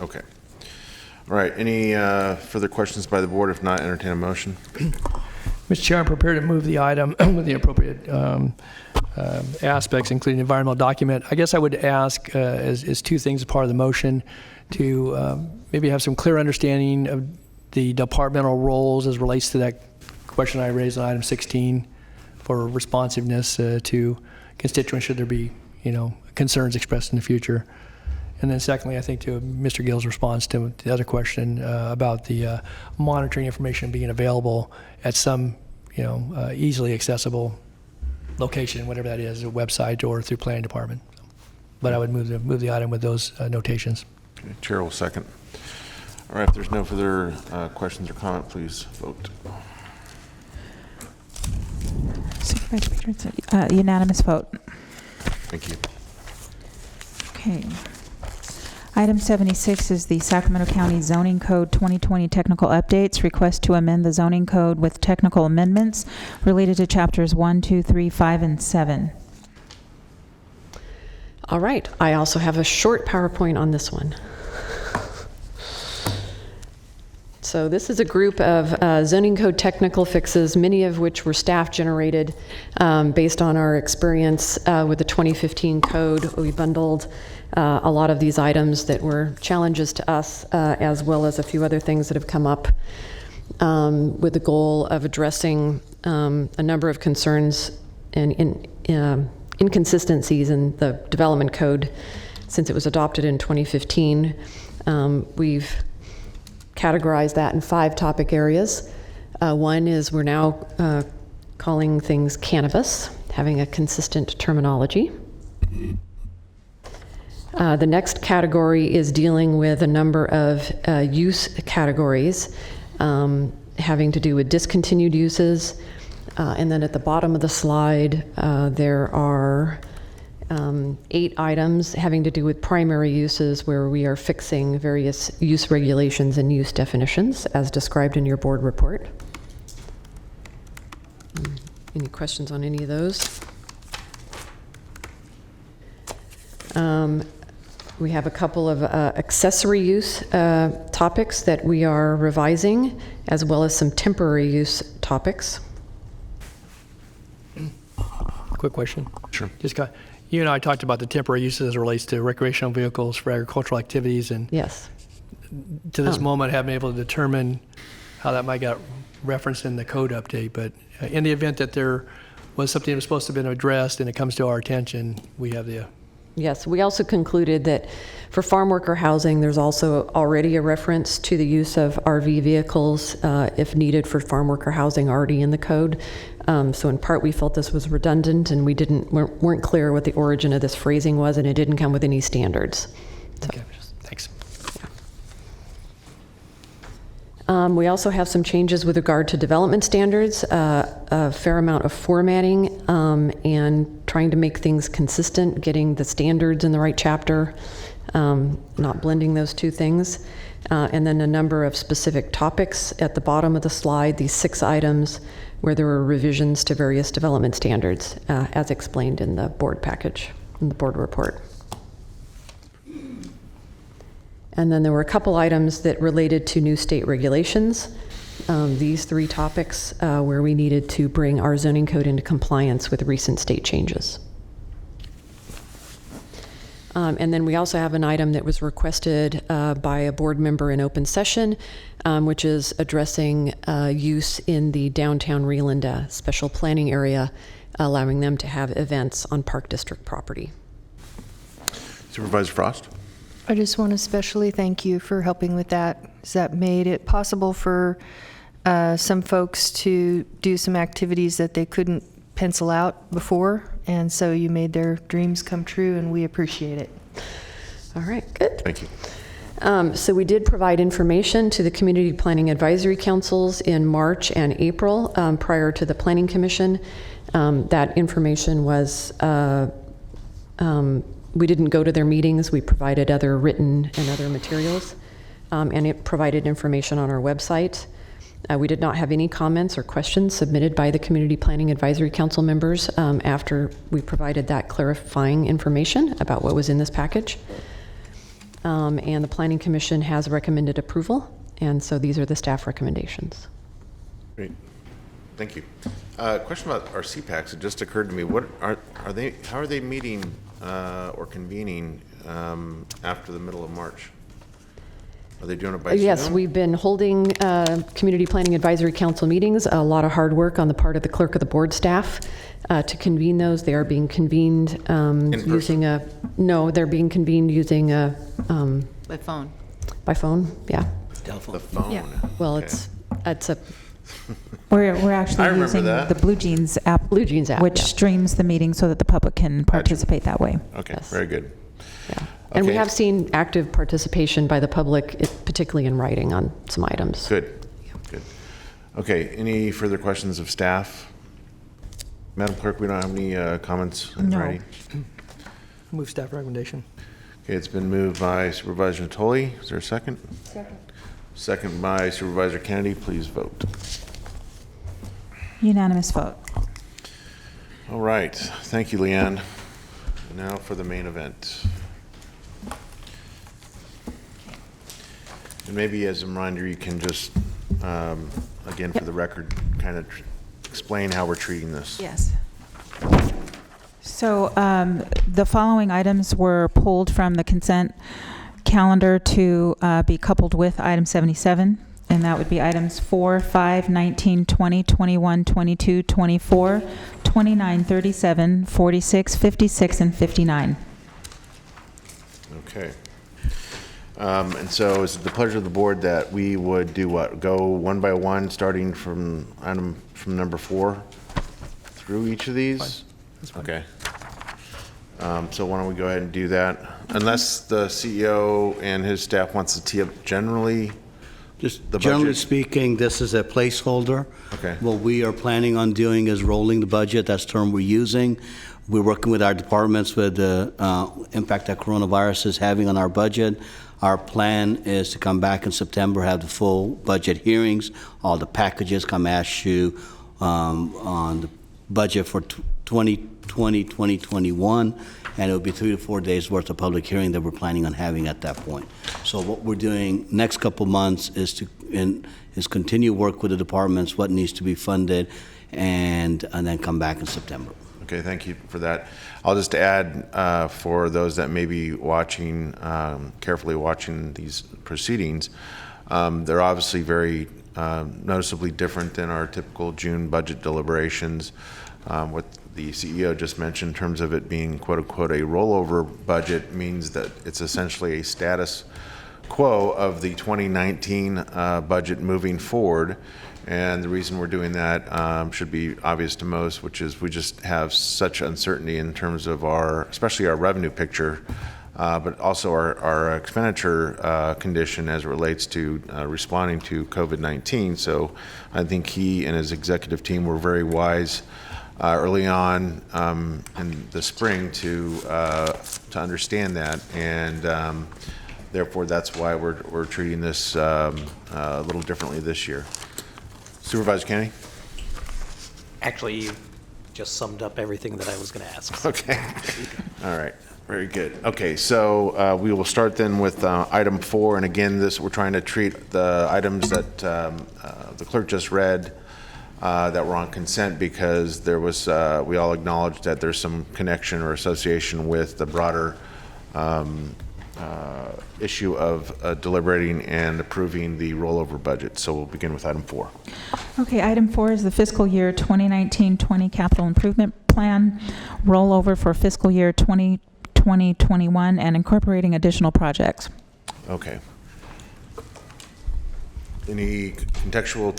Okay. All right, any further questions by the board? If not, entertain a motion. Mr. Chair, I'm prepared to move the item with the appropriate aspects, including the environmental document. I guess I would ask as two things as part of the motion to maybe have some clear understanding of the departmental roles as relates to that question I raised on item 16 for responsiveness to constituents should there be, concerns expressed in the future. And then secondly, I think to Mr. Gill's response to the other question about the monitoring information being available at some, easily accessible location, whatever that is, a website or through planning department. But I would move the item with those notations. Okay, Chair will second. All right, if there's no further questions or comment, please vote. Supervisor Peters, unanimous vote. Thank you. Okay. Item 76 is the Sacramento County Zoning Code 2020 technical updates. Request to amend the zoning code with technical amendments related to chapters 1, 2, 3, 5, and 7. All right, I also have a short PowerPoint on this one. So this is a group of zoning code technical fixes, many of which were staff generated based on our experience with the 2015 code. We bundled a lot of these items that were challenges to us, as well as a few other things that have come up with the goal of addressing a number of concerns and inconsistencies in the development code since it was adopted in 2015. We've categorized that in 5 topic areas. One is we're now calling things cannabis, having a consistent terminology. The next category is dealing with a number of use categories having to do with discontinued uses. And then at the bottom of the slide, there are 8 items having to do with primary uses where we are fixing various use regulations and use definitions as described in your board report. Any questions on any of those? We have a couple of accessory use topics that we are revising, as well as some temporary use topics. Quick question. Sure. You and I talked about the temporary uses as it relates to recreational vehicles for agricultural activities, and yes, to this moment haven't been able to determine how that might get referenced in the code update. But in the event that there was something that was supposed to have been addressed and it comes to our attention, we have the yes, we also concluded that for farm worker housing, there's also already a reference to the use of RV vehicles if needed for farm worker housing already in the code. So in part, we felt this was redundant, and we weren't clear what the origin of this phrasing was, and it didn't come with any standards. So, okay, thanks. Yeah. We also have some changes with regard to development standards, a fair amount of formatting, and trying to make things consistent, getting the standards in the right chapter, not blending those two things. And then a number of specific topics at the bottom of the slide, these 6 items where there were revisions to various development standards, as explained in the board package, in the board report. And then there were a couple items that related to new state regulations. These 3 topics where we needed to bring our zoning code into compliance with recent state changes. And then we also have an item that was requested by a board member in open session, which is addressing use in the downtown Reelinda special planning area, allowing them to have events on Park District property. Supervisor Frost? I just want to especially thank you for helping with that, because that made it possible for some folks to do some activities that they couldn't pencil out before, and so you made their dreams come true, and we appreciate it. All right, good. Thank you. So we did provide information to the Community Planning Advisory Councils in March and April prior to the Planning Commission. That information was, we didn't go to their meetings. We provided other written and other materials, and it provided information on our website. We did not have any comments or questions submitted by the Community Planning Advisory Council members after we provided that clarifying information about what was in this package. And the Planning Commission has recommended approval, and so these are the staff recommendations. Great. Thank you. Question about our CPACs. It just occurred to me. What are they? How are they meeting or convening after the middle of March? Are they doing it by Yes, Zoom? we've been holding Community Planning Advisory Council meetings, a lot of hard work on the part of the clerk of the board staff to convene those. They are being convened using they're being convened using By phone. by phone, yeah. The phone. Yeah. Well, Okay. it's a, We're I actually remember using that. the Blue Jeans app. Blue Jeans app, Which yeah. streams the meeting so that the public can participate that way. Okay, Yes. very good. yeah. And we Okay. have seen active participation by the public, particularly in writing on some items. Good, good. Okay, any further questions of staff? Madam Clerk, we don't have any comments in No. writing? Move staff recommendation. Okay, it's been moved by Supervisor Natoli. Is there a second? Second. Second by Supervisor Kennedy. Please vote. Unanimous vote. All right, thank you, Leanne. Now for the main event. And maybe as a reminder, you can just, again, for the record, kind of explain how we're treating this. Yes. So the following items were pulled from the consent calendar to be coupled with item 77, and that would be items 4, 5, 19, 20, 21, 22, 24, 29, 37, 46, 56, and 59. Okay. And so is it the pleasure of the board that we would do what? Go one by one, starting from number 4 through each of these? That's fine. Okay. So why don't we go ahead and do that? Unless the CEO and his staff wants to tee up generally. Just The generally budget. speaking, this is a placeholder. Okay. What we are planning on doing is rolling the budget. That's the term we're using. We're working with our departments with the impact that coronavirus is having on our budget. Our plan is to come back in September, have the full budget hearings, all the packages, come ask you on the budget for 2020, 2021, and it will be 3 to 4 days worth of public hearing that we're planning on having at that point. So what we're doing next couple months is continue work with the departments, what needs to be funded, and then come back in September. Okay, thank you for that. I'll just add, for those that may be watching, carefully watching these proceedings, they're obviously very noticeably different than our typical June budget deliberations. What the CEO just mentioned in terms of it being quote-unquote a rollover budget means that it's essentially a status quo of the 2019 budget moving forward. And the reason we're doing that should be obvious to most, which is we just have such uncertainty in terms of especially our revenue picture, but also our expenditure condition as it relates to responding to COVID-19. So I think he and his executive team were very wise early on in the spring to understand that, and therefore that's why we're treating this a little differently this year. Supervisor Kennedy? Actually, you just summed up everything that I was going to ask. Okay. All right. Very good. Okay, so we will start then with item 4, and again, we're trying to treat the items that the clerk just read that were on consent because there was we all acknowledged that there's some connection or association with the broader issue of deliberating and approving the rollover budget. So we'll begin with item 4. Okay, item 4 is the fiscal year 2019-20 capital improvement plan rollover for fiscal year 2020-21 and incorporating additional projects. Okay. Any contextual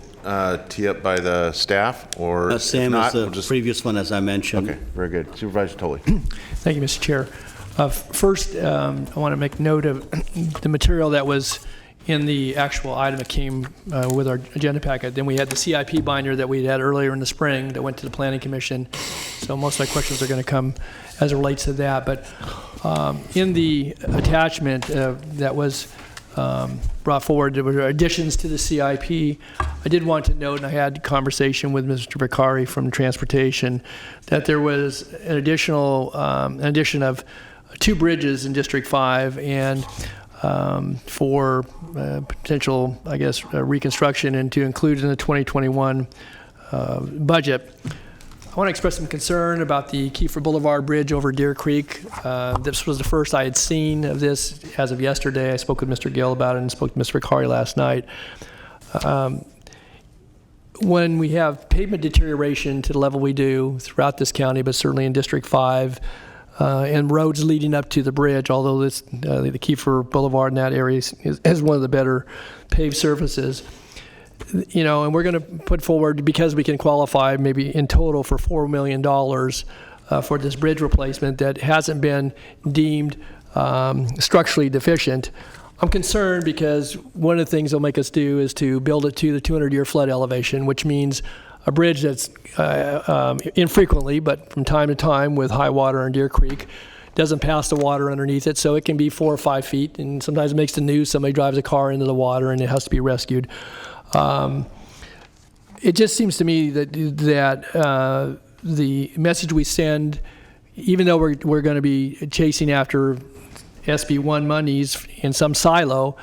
tee up by the staff, or if Same not, as the we'll just... previous one, as I mentioned. Okay, very good. Supervisor Tully. Thank you, Mr. Chair. First, I want to make note of the material that was in the actual item that came with our agenda packet. Then we had the CIP binder that we had earlier in the spring that went to the Planning Commission. So most of my questions are going to come as it relates to that. But in the attachment that was brought forward, there were additions to the CIP. I did want to note, and I had a conversation with Mr. Vicari from Transportation, that there was an addition of 2 bridges in District 5 and for potential, I guess, reconstruction and to include in the 2021 budget. want to express some concern about the Kiefer Boulevard Bridge over Deer Creek. This was the first I had seen of this as of yesterday. I spoke with Mr. Gill about it and spoke to Mr. Ricari last night. When we have pavement deterioration to the level we do throughout this county, but certainly in District 5, and roads leading up to the bridge, although this, the Kiefer Boulevard in that area is one of the better paved surfaces. You know, and we're going to put forward, because we can qualify maybe in total for $4 million for this bridge replacement that hasn't been deemed structurally deficient. I'm concerned because one of the things they'll make us do is to build it to the 200-year flood elevation, which means a bridge that's infrequently, but from time to time with high water in Deer Creek, doesn't pass the water underneath it, so it can be 4 or 5 feet, and sometimes it makes the news. Somebody drives a car into the water and it has to be rescued. It just seems to me that the message we send, even though we're going to be chasing after SB1 monies in some silo,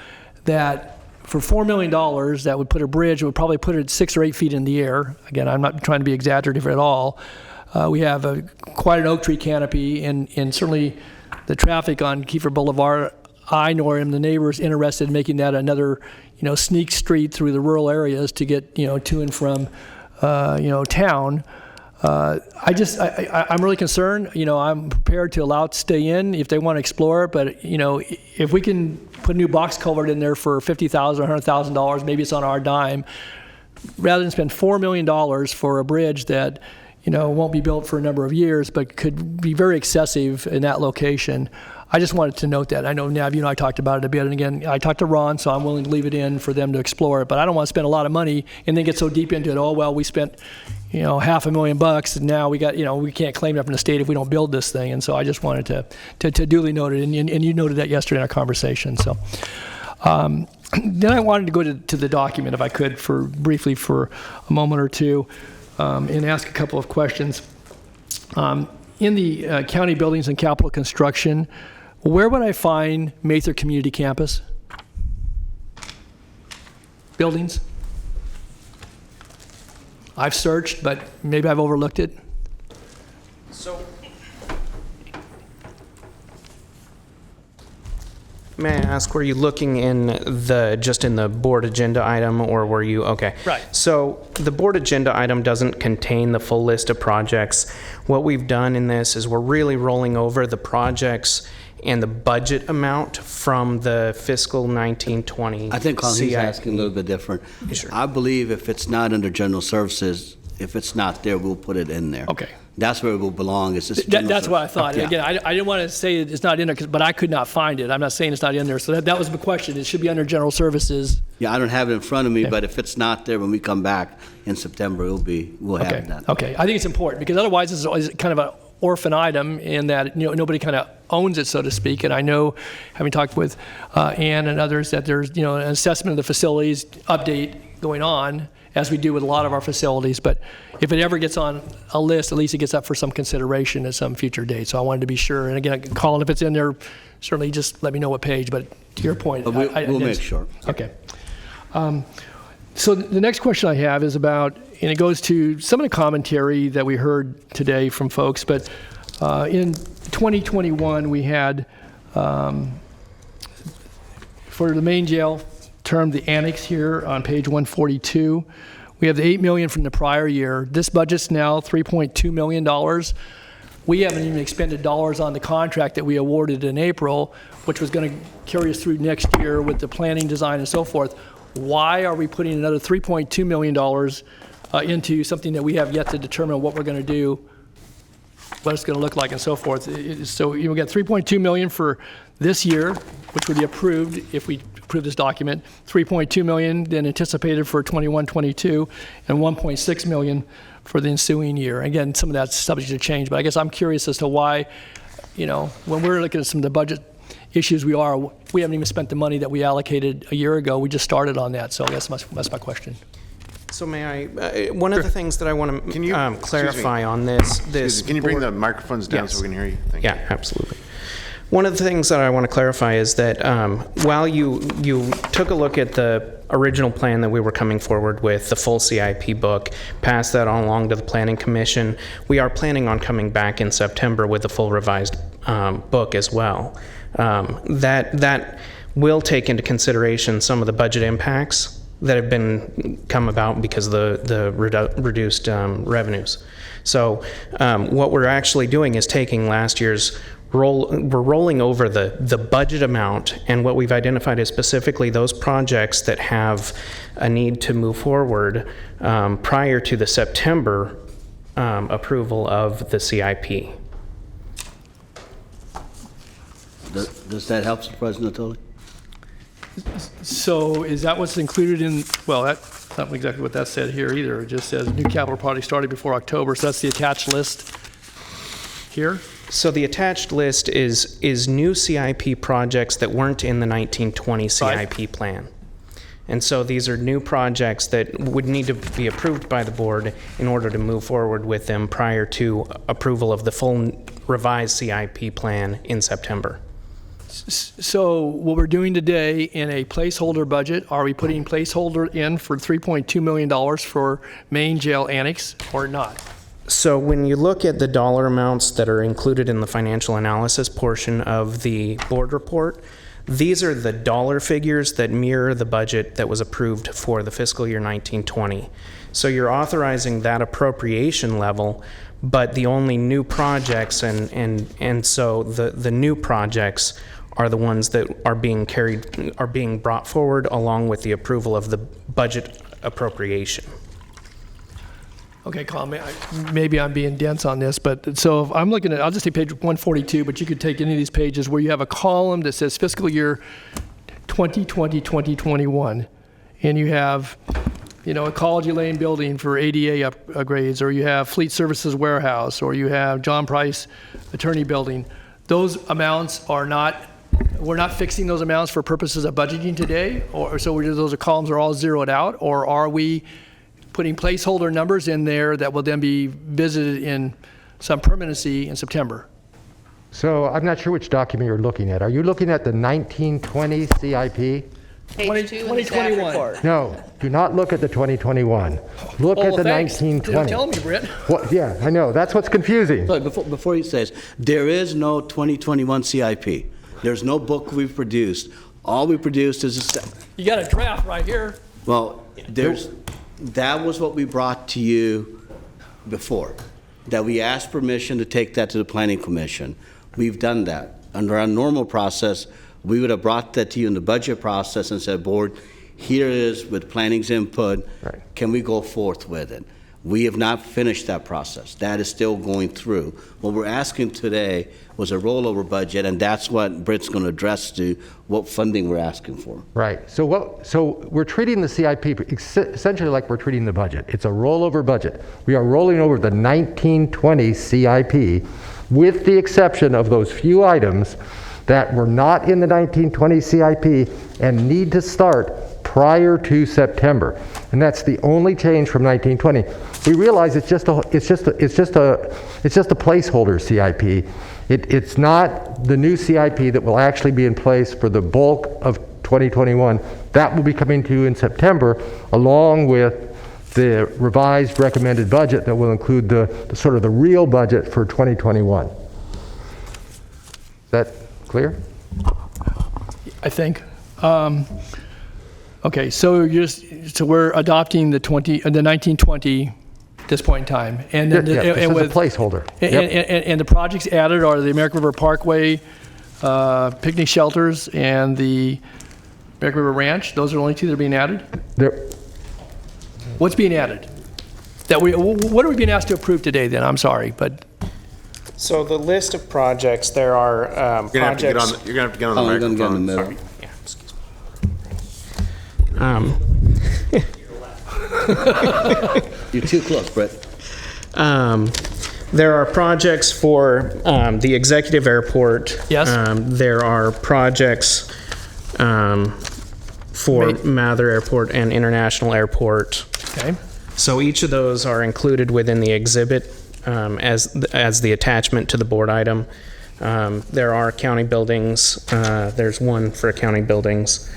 that for $4 million that would put a bridge, would probably put it 6 or 8 feet in the air. Again, I'm not trying to be exaggerative at all. We have quite an oak tree canopy, and certainly the traffic on Kiefer Boulevard, I nor am the neighbors interested in making that another, sneak street through the rural areas to get, to and from, town. I'm really concerned. I'm prepared to allow it to stay in if they want to explore it, but, if we can put a new box culvert in there for $50,000 or $100,000, maybe it's on our dime, rather than spend $4 million for a bridge that, won't be built for a number of years, but could be very excessive in that location. I just wanted to note that. I know, Nav, you and I talked about it a bit, and again, I talked to Ron, so I'm willing to leave it in for them to explore it, but I don't want to spend a lot of money and then get so deep into it, oh, well, we spent, $500,000, and now we got, we can't claim it from the state if we don't build this thing, and so I just wanted to duly note it, and you noted that yesterday in our conversation, so. Then I wanted to go to the document, if I could, briefly for a moment or two, and ask a couple of questions. In the county buildings and capital construction, where would I find Mather Community Campus? Buildings? I've searched, but maybe I've overlooked it. So, may I ask, were you looking just in the board agenda item, or were you, okay. Right. So the board agenda item doesn't contain the full list of projects. What we've done in this is we're really rolling over the projects and the budget amount from the fiscal 1920. I think Colin, he's CIP. asking a little bit different. Sure. I believe if it's not under general services, if it's not there, we'll put it in there. Okay. That's where it will belong. It's just That's what I thought. Yeah. Again, I didn't want to say it's not in there, but I could not find it. I'm not saying it's not in there. So that was the question. It should be under general services. Yeah, I don't have it in front of me, Okay. but if it's not there when we come back in September, we'll Okay. have that. Okay. I think it's important because otherwise it's always kind of an orphan item in that nobody kind of owns it, so to speak. And I know, having talked with Ann and others, that there's an assessment of the facilities update going on, as we do with a lot of our facilities. But if it ever gets on a list, at least it gets up for some consideration at some future date. So I wanted to be sure. And again, Colin, if it's in there, certainly just let me know what page. But to your point, But we'll make sure. Okay. So the next question I have is about, and it goes to some of the commentary that we heard today from folks, but in 2021 we had, for the main jail, termed the annex here on page 142, we have the $8 million from the prior year. This budget's now $3.2 million. We haven't even expended dollars on the contract that we awarded in April, which was going to carry us through next year with the planning, design, and so forth. Why are we putting another $3.2 million into something that we have yet to determine what we're going to do, what it's going to look like, and so forth? So we got $3.2 million for this year, which would be approved if we approve this document. $3.2 million then anticipated for 21-22, and $1.6 million for the ensuing year. Again, some of that's subject to change, but I guess I'm curious as to why, when we're looking at some of the budget issues we haven't even spent the money that we allocated a year ago. We just started on that, so I guess that's my question. So may I, one of the things that I want to clarify on this. Can you bring the microphones down so we can hear you? Thank you. Yeah, absolutely. One of the things that I want to clarify is that while you took a look at the original plan that we were coming forward with, the full CIP book, pass that on along to the Planning Commission. We are planning on coming back in September with the full revised book as well. That will take into consideration some of the budget impacts that have come about because of the reduced revenues. So what we're actually doing is taking last year's we're rolling over the budget amount, and what we've identified is specifically those projects that have a need to move forward prior to the September approval of the CIP. Does that help, President Tully? So is that what's included in, well, that's not exactly what that said here either. It just says new capital project started before October, so that's the attached list here? So the attached list is new CIP projects that weren't in the 1920 CIP plan. And so these are new projects that would need to be approved by the board in order to move forward with them prior to approval of the full revised CIP plan in September. So what we're doing today in a placeholder budget, are we putting placeholder in for $3.2 million for main jail annex or not? So when you look at the dollar amounts that are included in the financial analysis portion of the board report, these are the dollar figures that mirror the budget that was approved for the fiscal year 1920. So you're authorizing that appropriation level, but the only new projects and so the new projects are the ones that are being brought forward along with the approval of the budget appropriation. Okay, Colin, maybe I'm being dense on this, but so if I'm looking at, I'll just take page 142, but you could take any of these pages where you have a column that says fiscal year 2020, 2021, and you have, Ecology Lane building for ADA upgrades, or you have Fleet Services warehouse, or you have John Price Attorney building. Those amounts are not, we're not fixing those amounts for purposes of budgeting today, or so those columns are all zeroed out, or are we putting placeholder numbers in there that will then be visited in some permanency in September? So I'm not sure which document you're looking at. Are you looking at the 1920 CIP? Page 2 in the staff 2021. report. No, do not look at the 2021. Look at the thanks. 1920. Tell me, Britt. What, yeah, I know. That's what's confusing. Sorry, before he says, there is no 2021 CIP. There's no book we've produced. All we produced is You got a draft right here. well, that was what we brought to you before, that we asked permission to take that to the Planning Commission. We've done that. Under our normal process, we would have brought that to you in the budget process and said, board, here it is with planning's input. Right. Can we go forth with it? We have not finished that process. That is still going through. What we're asking today was a rollover budget, and that's what Britt's going to address to what funding we're asking for. Right. So we're treating the CIP essentially like we're treating the budget. It's a rollover budget. We are rolling over the 1920 CIP with the exception of those few items that were not in the 1920 CIP and need to start prior to September. And that's the only change from 1920. We realize it's just a placeholder CIP. It's not the new CIP that will actually be in place for the bulk of 2021. That will be coming to you in September, along with the revised recommended budget that will include the sort of the real budget for 2021. Is that clear? I think. Okay, so we're adopting the 1920 at this point in time, and then this is with a placeholder. And the projects added are the American River Parkway, picnic shelters, and the American River Ranch. Those are the only two that are being added. What's being added? What are we being asked to approve today? Then I'm sorry, but. So the list of projects, there are projects. You're gonna have to get on the microphone. Get in the middle. Sorry. Yeah, excuse me. You're too close, Brett. There are projects for the executive airport. Yes. There are projects for Mather Airport and International Airport. Okay. So each of those are included within the exhibit as the attachment to the board item. There are county buildings. There's one for county buildings.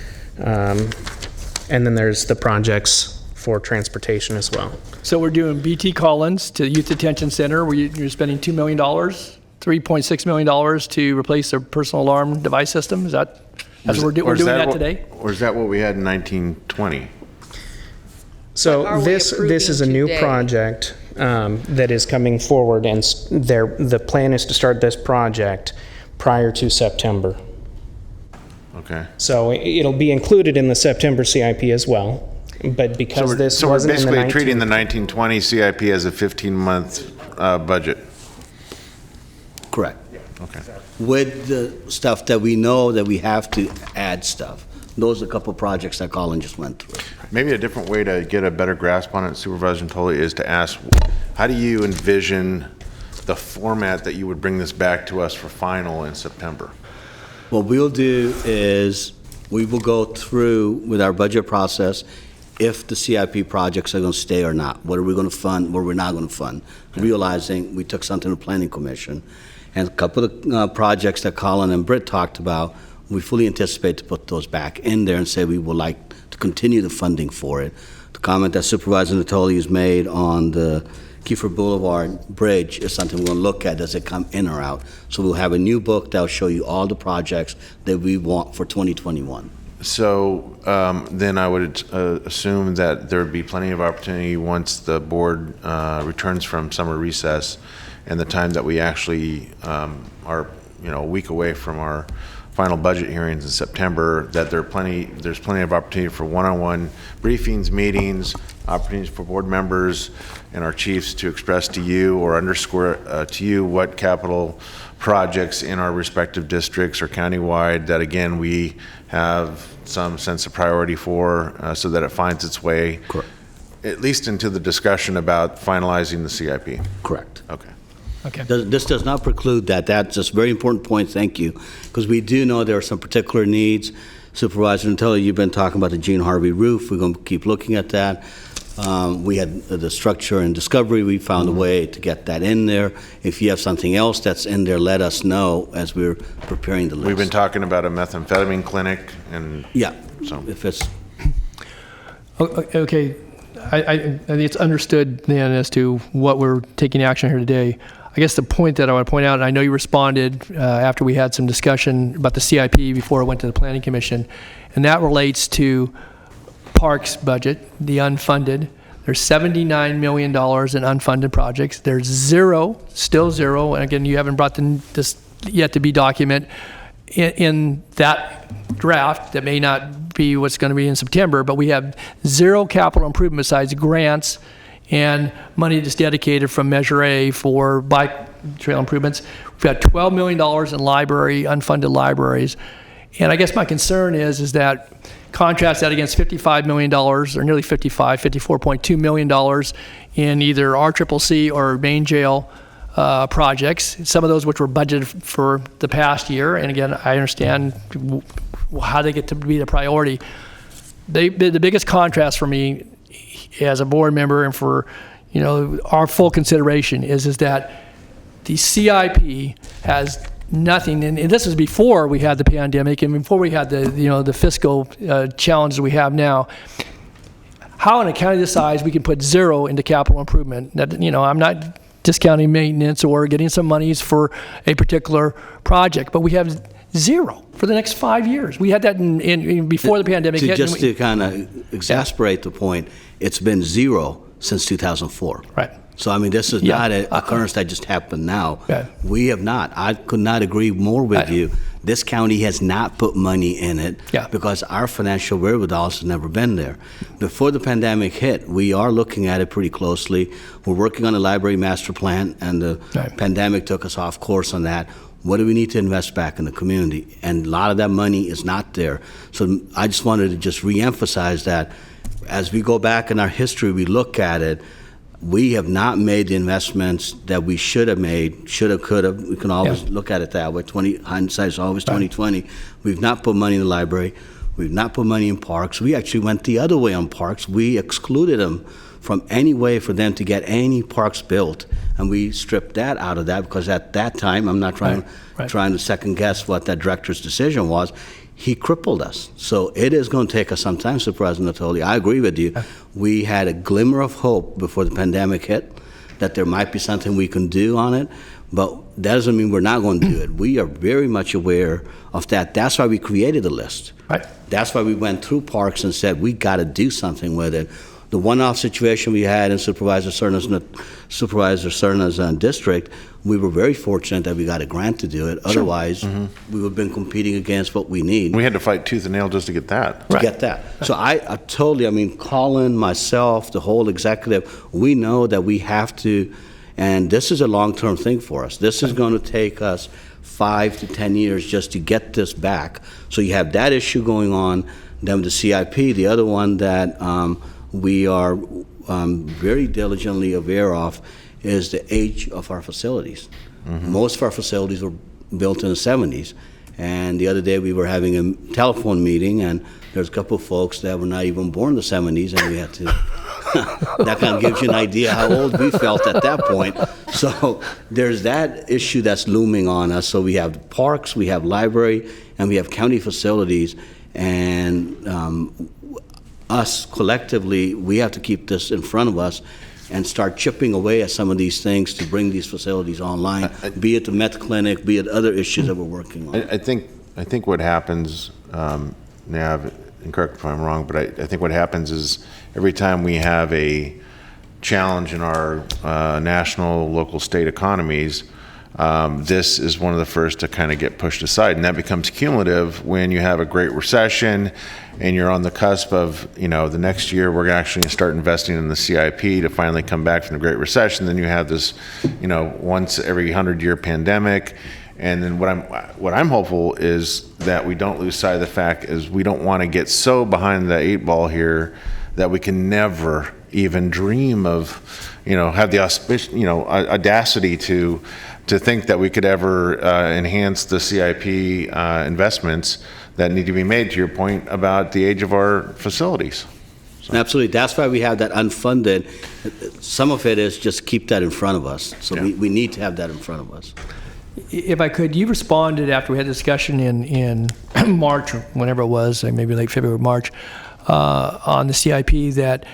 And then there's the projects for transportation as well. So we're doing BT Collins to Youth Detention Center, where you're spending $2 million, $3.6 million to replace their personal alarm device system. Is that, that's what we're doing that today? Or is that what we had in 1920? So this is a new project that is coming forward, and the plan is to start this project prior to September. Okay. So it'll be included in the September CIP as well, but because So we're wasn't in the basically treating the 1920 CIP as a 15-month budget. Correct. Okay. With the stuff that we know that we have to add stuff. Those are a couple of projects that Colin just went through. Maybe a different way to get a better grasp on it, Supervisor Natoli, is to ask, how do you envision the format that you would bring this back to us for final in September? What we'll do is we will go through with our budget process if the CIP projects are going to stay or not. What are we going to fund, what we're not going to fund. Realizing we took something to the Planning Commission. And a couple of projects that Colin and Britt talked about, we fully anticipate to put those back in there and say we would like to continue the funding for it. The comment that Supervisor Natoli has made on the Kiefer Boulevard Bridge is something we're going to look at. Does it come in or out? So we'll have a new book that will show you all the projects that we want for 2021. So then I would assume that there would be plenty of opportunity once the board returns from summer recess and the time that we actually are, a week away from our final budget hearings in September, that there's plenty of opportunity for one-on-one briefings, meetings, opportunities for board members and our chiefs to express to you or underscore to you what capital projects in our respective districts or countywide that, again, we have some sense of priority for, so that it finds its way, correct, at least into the discussion about finalizing the CIP. Correct. Okay. Okay. This does not preclude that. That's just a very important point, thank you, because we do know there are some particular needs. Supervisor Natoli, you've been talking about the Gene Harvey roof. We're going to keep looking at that. We had the structure and discovery. We found a way to get that in there. If you have something else that's in there, let us know as we're preparing the list. We've been talking about a methamphetamine clinic, and yeah, so if it's okay. I think it's understood then as to what we're taking action here today. I guess the point that I want to point out, and I know you responded after we had some discussion about the CIP before it went to the Planning Commission, and that relates to Parks budget, the unfunded. There's $79 million in unfunded projects. There's still zero, and again, you haven't brought this yet to be document in that draft. That may not be what's going to be in September, but we have zero capital improvement besides grants and money that's dedicated from Measure A for bike trail improvements. We've got $12 million in unfunded libraries. And I guess my concern is that contrast that against $55 million, or nearly $54.2 million in either RCCC or main jail projects, some of those which were budgeted for the past year. And again, I understand how they get to be the priority. The biggest contrast for me as a board member and for our full consideration is that the CIP has nothing, and this was before we had the pandemic and before we had the fiscal challenges we have now. How in a county this size we can put zero into capital improvement? That I'm not discounting maintenance or getting some monies for a particular project, but we have zero for the next 5 years. We had that in before the pandemic hit. Just to kind of exasperate the point, it's been zero since 2004. Right. So, I mean, this is not an occurrence that just happened now. Yeah. We have not. I could not agree more with you. This county has not put money in it because our financial wherewithal has never been there. Before the pandemic hit, we are looking at it pretty closely. We're working on a library master plan, and the pandemic took us off course on that. What do we need to invest back in the community? And a lot of that money is not there. So I just wanted to just reemphasize that as we go back in our history, we look at it, we have not made the investments that we should have made, should have, could have. We can always look at it that way. Hindsight is always 20/20. We've not put money in the library. We've not put money in parks. We actually went the other way on parks. We excluded them from any way for them to get any parks built, and we stripped that out of that because at that time, I'm not trying to second guess what that director's decision was. he crippled us. So it is going to take us some time, Supervisor Natoli. I agree with you. We had a glimmer of hope before the pandemic hit that there might be something we can do on it, but that doesn't mean we're not going to do it. We are very much aware of that. That's why we created the list. Right. That's why we went through parks and said, we got to do something with it. The one-off situation we had in Supervisor Cerna's district, we were very fortunate that we got a grant to do it. Sure. Otherwise, we would have been competing against what we need. We had to fight tooth and nail just to get that. To get that. So I totally, I mean, Colin, myself, the whole executive, we know that we have to, and this is a long-term thing for us. This is going to take us 5 to 10 years just to get this back. So you have that issue going on, then the CIP, the other one that we are very diligently aware of is the age of our facilities. Most of our facilities were built in the 70s. And the other day we were having a telephone meeting, and there's a couple of folks that were not even born in the 70s, and we had to, that kind of gives you an idea how old we felt at that point. So there's that issue that's looming on us. So we have parks, we have library, and we have county facilities, and us collectively, we have to keep this in front of us and start chipping away at some of these things to bring these facilities online, be it the Met Clinic, be it other issues that we're working on. I think what happens, Nav, and correct me if I'm wrong, but I think what happens is every time we have a challenge in our national, local, state economies, this is one of the first to kind of get pushed aside, and that becomes cumulative when you have a great recession and you're on the cusp of, the next year we're actually going to start investing in the CIP to finally come back from the Great Recession. Then you have this, once every 100-year pandemic. And then what I'm hopeful is that we don't lose sight of the fact is we don't want to get so behind the 8 ball here that we can never even dream of, have the audacity to think that we could ever enhance the CIP investments that need to be made, to your point about the age of our facilities. So. Absolutely. That's why we have that unfunded. Some of it is just keep that in front of us. So we need to have that in front of us. If I could, you responded after we had a discussion in March, or whenever it was, maybe late February, March, on the CIP that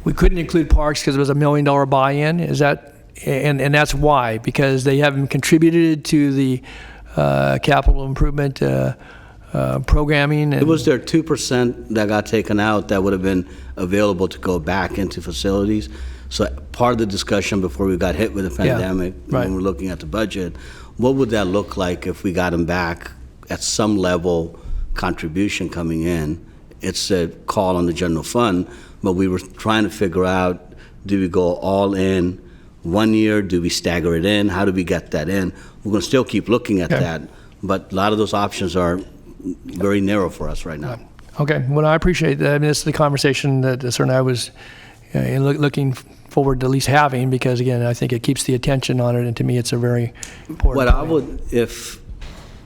we couldn't include parks because it was $1 million buy-in. Is that, and that's why, because they haven't contributed to the capital improvement programming. It was their 2% that got taken out that would have been available to go back into facilities. So part of the discussion before we got hit with the pandemic, when we're looking at the budget, what would that look like if we got them back at some level contribution coming in? It's a call on the general fund, but we were trying to figure out, do we go all in 1 year? Do we stagger it in? How do we get that in? We're going to still keep looking at that, but a lot of those options are very narrow for us right now. Okay, well, I appreciate that. I mean, this is the conversation that certainly I was looking forward to at least having, because again, I think it keeps the attention on it, and to me, it's a very important What I would, if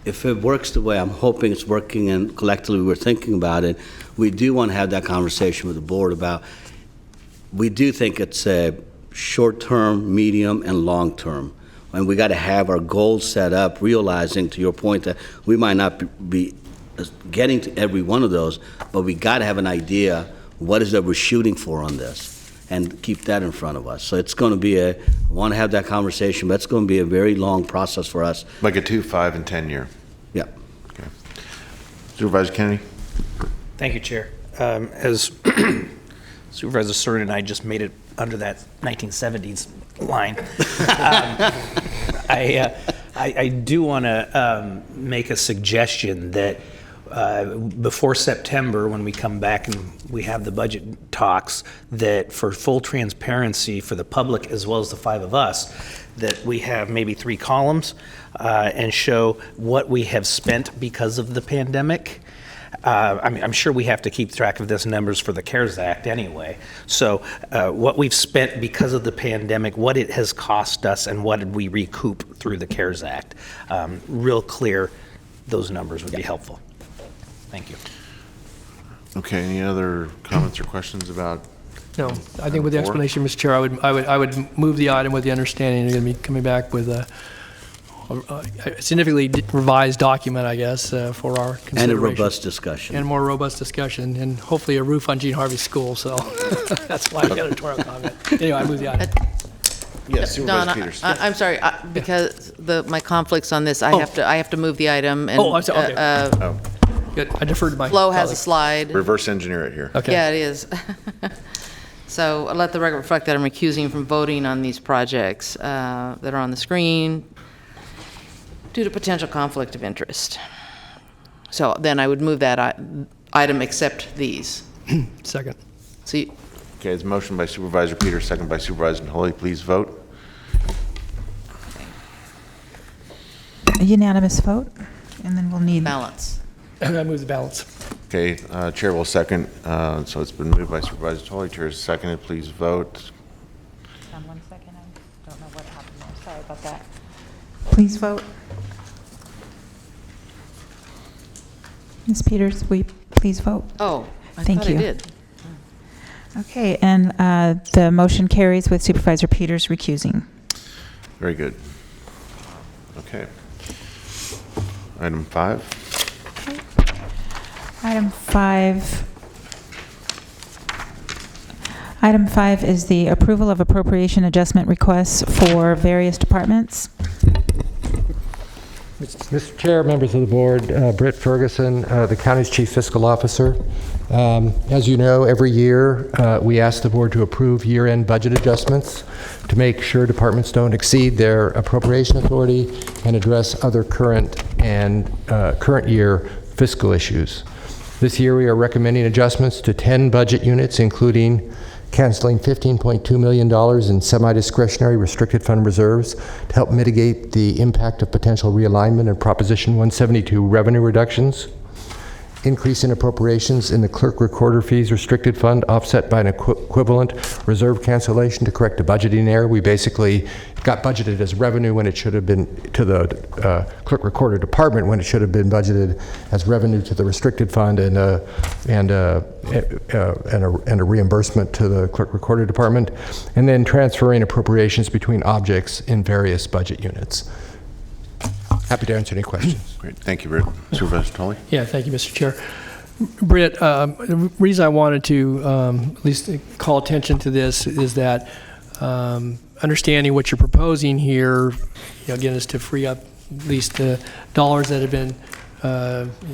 it works the way I'm hoping it's working, and collectively we're thinking about it, we do want to have that conversation with the board about, we do think it's a short-term, medium, and long-term. And we got to have our goals set up, realizing, to your point, that we might not be getting to every one of those, but we got to have an idea what is that we're shooting for on this, and keep that in front of us. So it's going to be I want to have that conversation, but it's going to be a very long process for us. Like a 2, 5, and 10 year. Yeah. Okay. Supervisor Kennedy. Thank you, Chair. As Supervisor Cerna and I just made it under that 1970s line, I do want to make a suggestion that before September, when we come back and we have the budget talks, that for full transparency for the public as well as the 5 of us, that we have maybe 3 columns and show what we have spent because of the pandemic. I mean, I'm sure we have to keep track of this numbers for the CARES Act anyway. So what we've spent because of the pandemic, what it has cost us, and what did we recoup through the CARES Act. Real clear, those numbers would be helpful. Thank you. Okay, any other comments or questions about? No, I think with the explanation, Mr. Chair, I would move the item with the understanding you're going to be coming back with a significantly revised document, I guess, for our consideration. And a robust discussion. And more robust discussion, and hopefully a roof on Gene Harvey's school, so that's my editorial comment. Anyway, I move the item. Yes, Supervisor Donna, Peters. I'm sorry, because my conflicts on this, I have to move the item. And, Oh, I'm sorry, okay. Good, I deferred to my Flo has a colleague. slide. Reverse engineer it here. Okay. Yeah, it is. So let the record reflect that I'm recusing from voting on these projects that are on the screen due to potential conflict of interest. So then I would move that item except these. Second. See, Okay, it's motion by Supervisor Peters, second by Supervisor Tully. Please vote. A unanimous vote, and then we'll need... balance. I move the balance. Okay, Chair will second. So it's been moved by Supervisor Tully. Chair is seconded. Please vote. 1 second, I don't know what happened there. Sorry about that. Please vote. Ms. Peters, will you please vote? Oh, I Thank thought you. I did. Okay, and the motion carries with Supervisor Peters recusing. Very good. Okay. Item 5. Item 5 is the approval of appropriation adjustment requests for various departments. Mr. Chair, members of the board, Britt Ferguson, the county's chief fiscal officer. As you know, every year we ask the board to approve year-end budget adjustments to make sure departments don't exceed their appropriation authority and address other current year fiscal issues. This year we are recommending adjustments to 10 budget units, including canceling $15.2 million in semi-discretionary restricted fund reserves to help mitigate the impact of potential realignment and Proposition 172 revenue reductions, increase in appropriations in the clerk recorder fees restricted fund offset by an equivalent reserve cancellation to correct a budgeting error. We basically got budgeted as revenue when it should have been to the clerk recorder department when it should have been budgeted as revenue to the restricted fund and a reimbursement to the clerk recorder department, and then transferring appropriations between objects in various budget units. Happy to answer any questions. Great. Thank you, Britt. Supervisor Tully. Yeah, thank you, Mr. Chair. Britt, the reason I wanted to at least call attention to this is that understanding what you're proposing here, again, is to free up at least the dollars that have been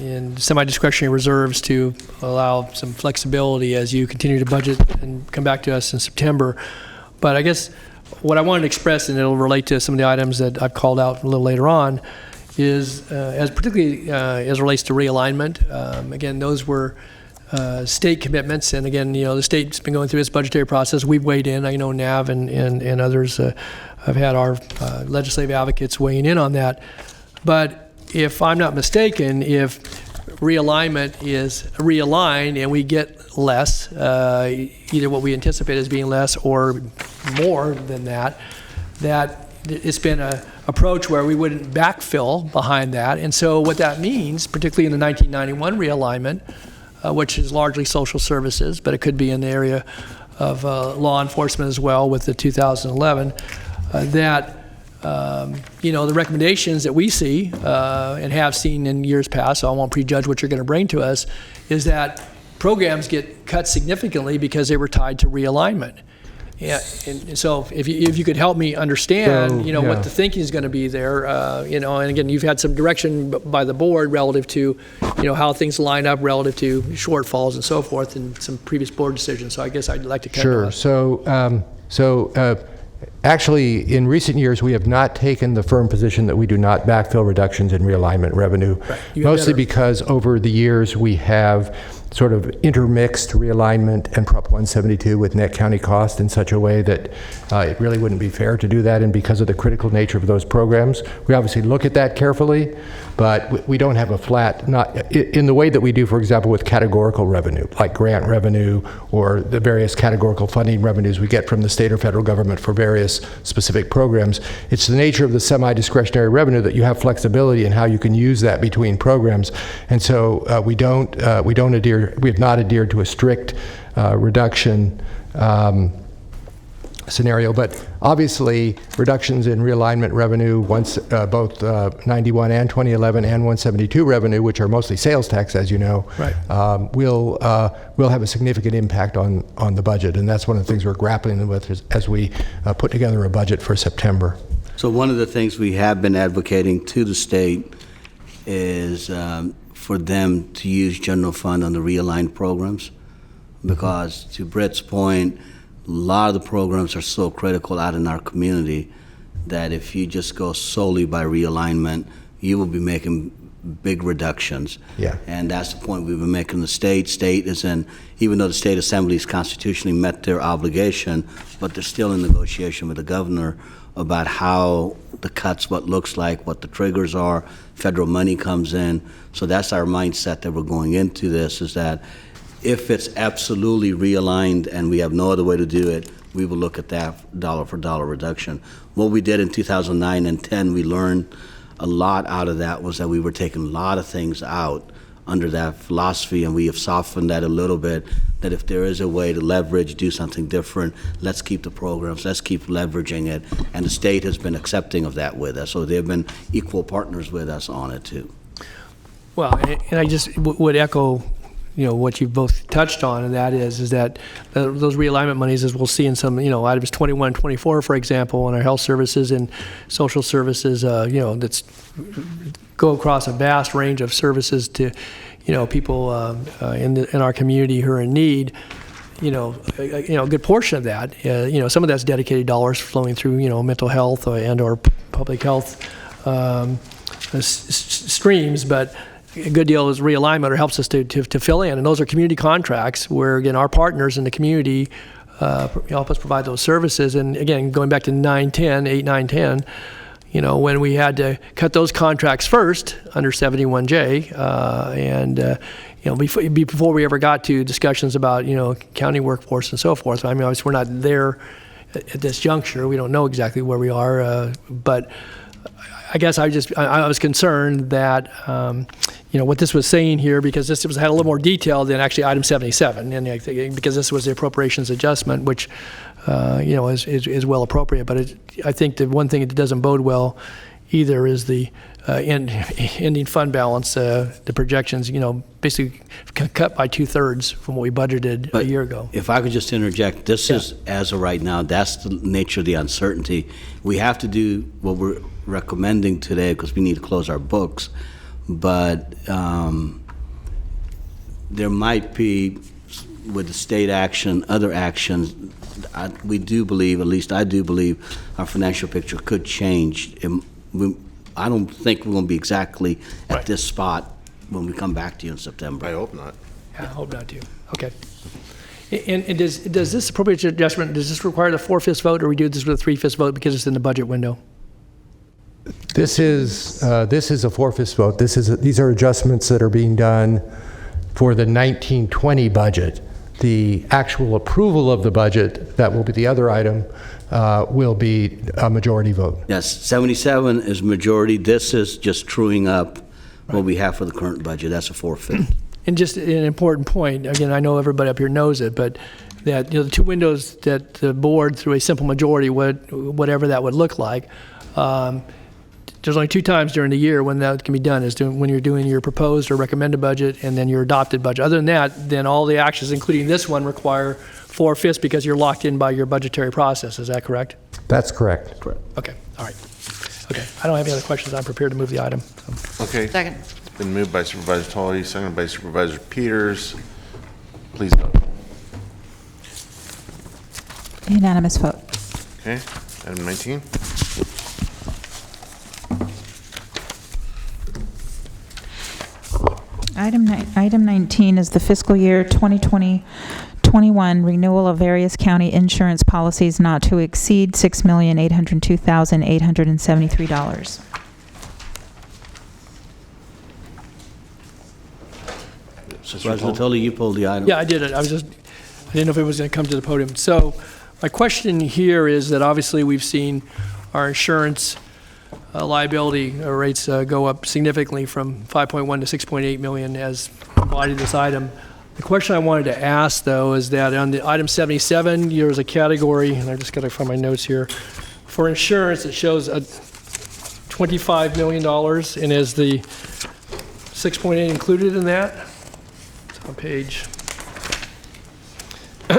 in semi-discretionary reserves to allow some flexibility as you continue to budget and come back to us in September. But I guess what I wanted to express, and it'll relate to some of the items that I've called out a little later on, is as particularly as relates to realignment. Again, those were state commitments, and again, the state's been going through its budgetary process. We've weighed in. I know NAV and others have had our legislative advocates weighing in on that. But if I'm not mistaken, if realignment is realigned and we get less, either what we anticipate as being less or more than that it's been an approach where we wouldn't backfill behind that. And so what that means, particularly in the 1991 realignment, which is largely social services, but it could be in the area of law enforcement as well with the 2011, that the recommendations that we see and have seen in years past, so I won't prejudge what you're going to bring to us, is that programs get cut significantly because they were tied to realignment. Yeah, and so if you could help me understand, what the thinking is going to be there, and again, you've had some direction by the board relative to, how things line up relative to shortfalls and so forth in some previous board decisions. So I guess I'd like to kind of... Sure. Actually, in recent years, we have not taken the firm position that we do not backfill reductions in realignment revenue, mostly because over the years we have sort of intermixed realignment and Prop 172 with net county cost in such a way that it really wouldn't be fair to do that. And because of the critical nature of those programs, we obviously look at that carefully, but we don't have a flat, not in the way that we do, for example, with categorical revenue, like grant revenue or the various categorical funding revenues we get from the state or federal government for various specific programs. It's the nature of the semi-discretionary revenue that you have flexibility in how you can use that between programs. And so we have not adhered to a strict reduction scenario, but obviously reductions in realignment revenue, once both 91 and 2011 and 172 revenue, which are mostly sales tax, as you know, Right. will have a significant impact on the budget, and that's one of the things we're grappling with as we put together a budget for September. So one of the things we have been advocating to the state is for them to use general fund on the realigned programs, because to Brett's point, a lot of the programs are so critical out in our community that if you just go solely by realignment, you will be making big reductions. Yeah. And that's the point we've been making. The state is in, even though the state assemblies constitutionally met their obligation, but they're still in negotiation with the governor about how the cuts, what looks like, what the triggers are, federal money comes in. So that's our mindset that we're going into this, is that if it's absolutely realigned and we have no other way to do it, we will look at that dollar for dollar reduction. What we did in 2009 and 10, we learned a lot out of that, was that we were taking a lot of things out under that philosophy, and we have softened that a little bit, that if there is a way to leverage, do something different, let's keep the programs, let's keep leveraging it. And the state has been accepting of that with us, so they've been equal partners with us on it too. Well, and I just would echo, what you've both touched on, and that is that those realignment monies, as we'll see in some, items 21 and 24, for example, in our health services and social services, that's go across a vast range of services to, people in our community who are in need. A good portion of that, some of that's dedicated dollars flowing through, mental health and or public health streams, but a good deal is realignment, or helps us to fill in, and those are community contracts where, again, our partners in the community help us provide those services. And again, going back to 8, 9, 10, when we had to cut those contracts first under 71J, before we ever got to discussions about, county workforce and so forth. I mean, obviously, we're not there at this juncture. We don't know exactly where we are, but I guess I was concerned that, what this was saying here, because this had a little more detail than actually item 77, and because this was the appropriations adjustment, which, is well appropriate. But I think the one thing it doesn't bode well either is the ending fund balance, the projections, basically cut by 2/3 from what we budgeted a year ago. If I could just interject, this is, as of right now, that's the nature of the uncertainty. We have to do what we're recommending today because we need to close our books, but there might be, with the state action, other actions, we do believe, at least I do believe, our financial picture could change. I don't think we're going to be exactly at this spot when we come back to you in September. I hope not. Yeah, I hope not too. Okay. And does this appropriation adjustment, does this require the 4/5 vote, or we do this with a 3/5 vote because it's in the budget window? This is a 4/5 vote. These are adjustments that are being done for the 1920 budget. The actual approval of the budget, that will be the other item, will be a majority vote. Yes, 77 is majority. This is just truing up what we have for the current budget. That's a 4/5. And just an important point, again, I know everybody up here knows it, but that, the two windows that the board, through a simple majority, whatever that would look like, there's only 2 times during the year when that can be done, is when you're doing your proposed or recommended budget and then your adopted budget. Other than that, then all the actions, including this one, require 4/5 because you're locked in by your budgetary process. Is that correct? That's correct. Correct. Okay, all right. Okay, I don't have any other questions. I'm prepared to move the item. Okay. Second. It's been moved by Supervisor Tully, seconded by Supervisor Peters. Please vote. Unanimous vote. Okay, item 19. Item 19 is the fiscal year 2020-21 renewal of various county insurance policies not to exceed $6,802,873. Supervisor Tully, you pulled the item. Yeah, I did it. I didn't know if it was going to come to the podium. So my question here is that obviously we've seen our insurance liability rates go up significantly from 5.1 to 6.8 million as provided this item. The question I wanted to ask, though, is that on the item 77, there's a category, and I just got to find my notes here, for insurance, it shows a $25 million, and is the 6.8 included in that? It's on page.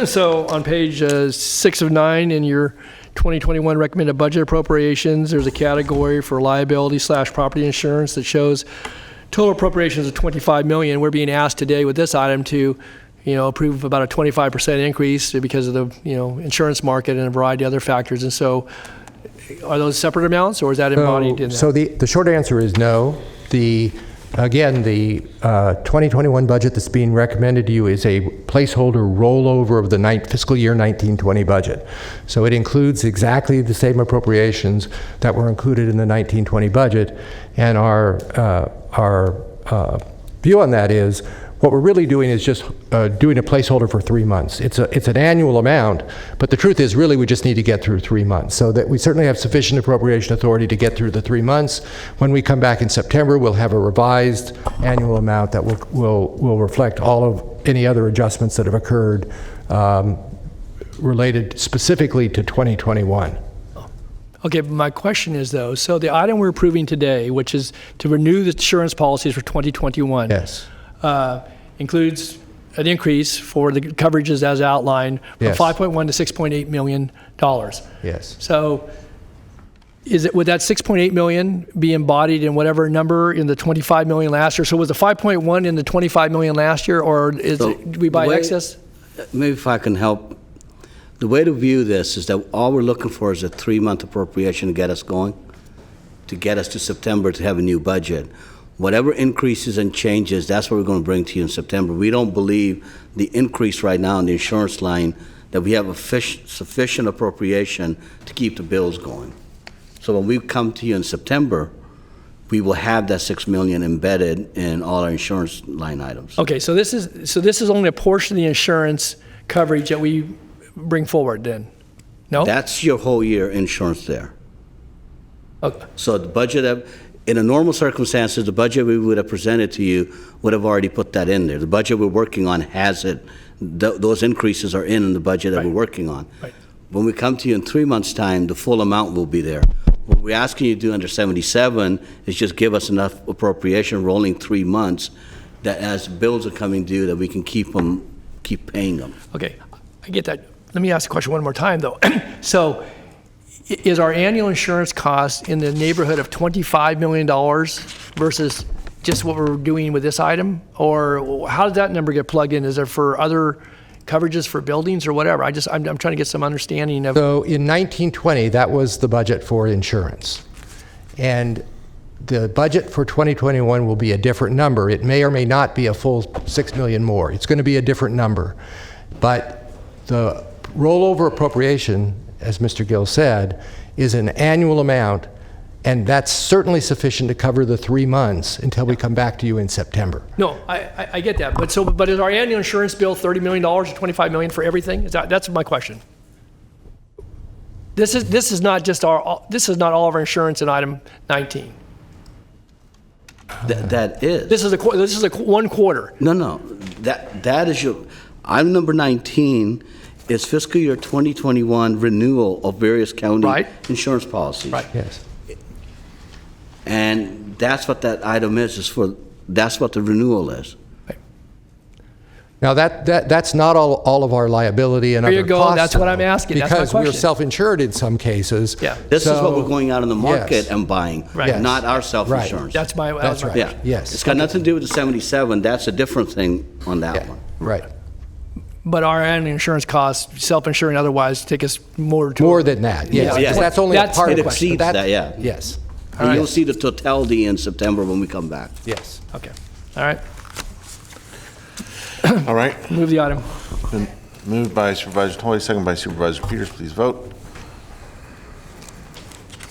So on page 6 of 9 in your 2021 recommended budget appropriations, there's a category for liability/property insurance that shows total appropriations of $25 million. We're being asked today with this item to, approve about a 25% increase because of the, insurance market and a variety of other factors. And so, are those separate amounts, or is that embodied in that? So the short answer is no. The 2021 budget that's being recommended to you is a placeholder rollover of the fiscal year 1920 budget. So it includes exactly the same appropriations that were included in the 1920 budget, and our view on that is what we're really doing is just doing a placeholder for 3 months. It's an annual amount, but the truth is really we just need to get through 3 months. So that we certainly have sufficient appropriation authority to get through the 3 months. When we come back in September, we'll have a revised annual amount that will reflect all of any other adjustments that have occurred related specifically to 2021. Okay, but my question is, though, so the item we're approving today, which is to renew the insurance policies for 2021, yes, includes an increase for the coverages as outlined from yes, 5.1 to 6.8 million dollars. Yes. So, would that 6.8 million be embodied in whatever number in the 25 million last year? So was the 5.1 in the 25 million last year, or do we buy excess? Maybe if I can help. The way to view this is that all we're looking for is a 3-month appropriation to get us going, to get us to September to have a new budget. Whatever increases and changes, that's what we're going to bring to you in September. We don't believe the increase right now in the insurance line that we have a sufficient appropriation to keep the bills going. So when we come to you in September, we will have that $6 million embedded in all our insurance line items. Okay, so this is only a portion of the insurance coverage that we bring forward then? No? That's your whole year insurance there. Okay. So the budget, in a normal circumstances, the budget we would have presented to you would have already put that in there. The budget we're working on has it. Those increases are in the budget that we're working on. Right. When we come to you in 3 months' time, the full amount will be there. What we're asking you to do under 77 is just give us enough appropriation rolling 3 months that as bills are coming due that we can keep paying them. Okay, I get that. Let me ask the question one more time, though. So, is our annual insurance cost in the neighborhood of $25 million versus just what we're doing with this item? Or how does that number get plugged in? Is it for other coverages for buildings or whatever? I'm trying to get some understanding of. So in 1920, that was the budget for insurance. And the budget for 2021 will be a different number. It may or may not be a full $6 million more. It's going to be a different number. But the rollover appropriation, as Mr. Gill said, is an annual amount, and that's certainly sufficient to cover the 3 months until we come back to you in September. No, I get that. But is our annual insurance bill $30 million or $25 million for everything? That's my question. This is not all of our insurance in item 19. That is. This is a 1 quarter. No. That is your item number 19. Is fiscal year 2021 renewal of various county insurance policies. Right. Yes. And that's what that item is that's what the renewal is. Right. Now that's not all of our liability and There other you go. costs. That's what I'm asking. That's my Because we're question. self-insured in some cases. Yeah. This is what we're going out in the market Yes. and buying, Right. not our self-insurance. That's right. Yeah. Yes. It's got nothing to do with the 77. That's a different thing on that one. Right. But our annual insurance costs, self-insuring otherwise, take us more than that. Yes. Yeah. That's only a part It of exceeds that, yeah. Yes. And you'll see the totality in September when we come back. Yes. Okay. All right. All right. Move the item. Been moved by Supervisor Tolley, second by Supervisor Peters. Please vote.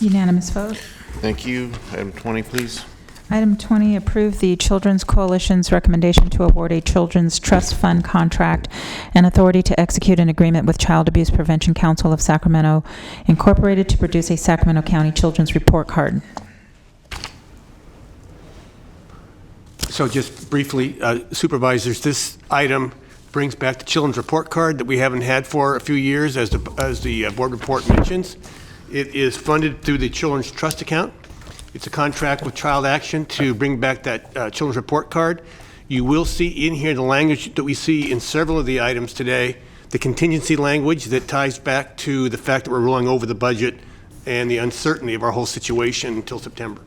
Unanimous vote. Thank you. Item 20, please. Item 20, approve the Children's Coalition's recommendation to award a Children's Trust Fund contract and authority to execute an agreement with Child Abuse Prevention Council of Sacramento, Incorporated, to produce a Sacramento County Children's Report Card. So just briefly, Supervisors, this item brings back the children's report card that we haven't had for a few years, as the board report mentions. It is funded through the Children's Trust Account. It's a contract with Child Action to bring back that children's report card. You will see in here the language that we see in several of the items today, the contingency language that ties back to the fact that we're rolling over the budget and the uncertainty of our whole situation until September.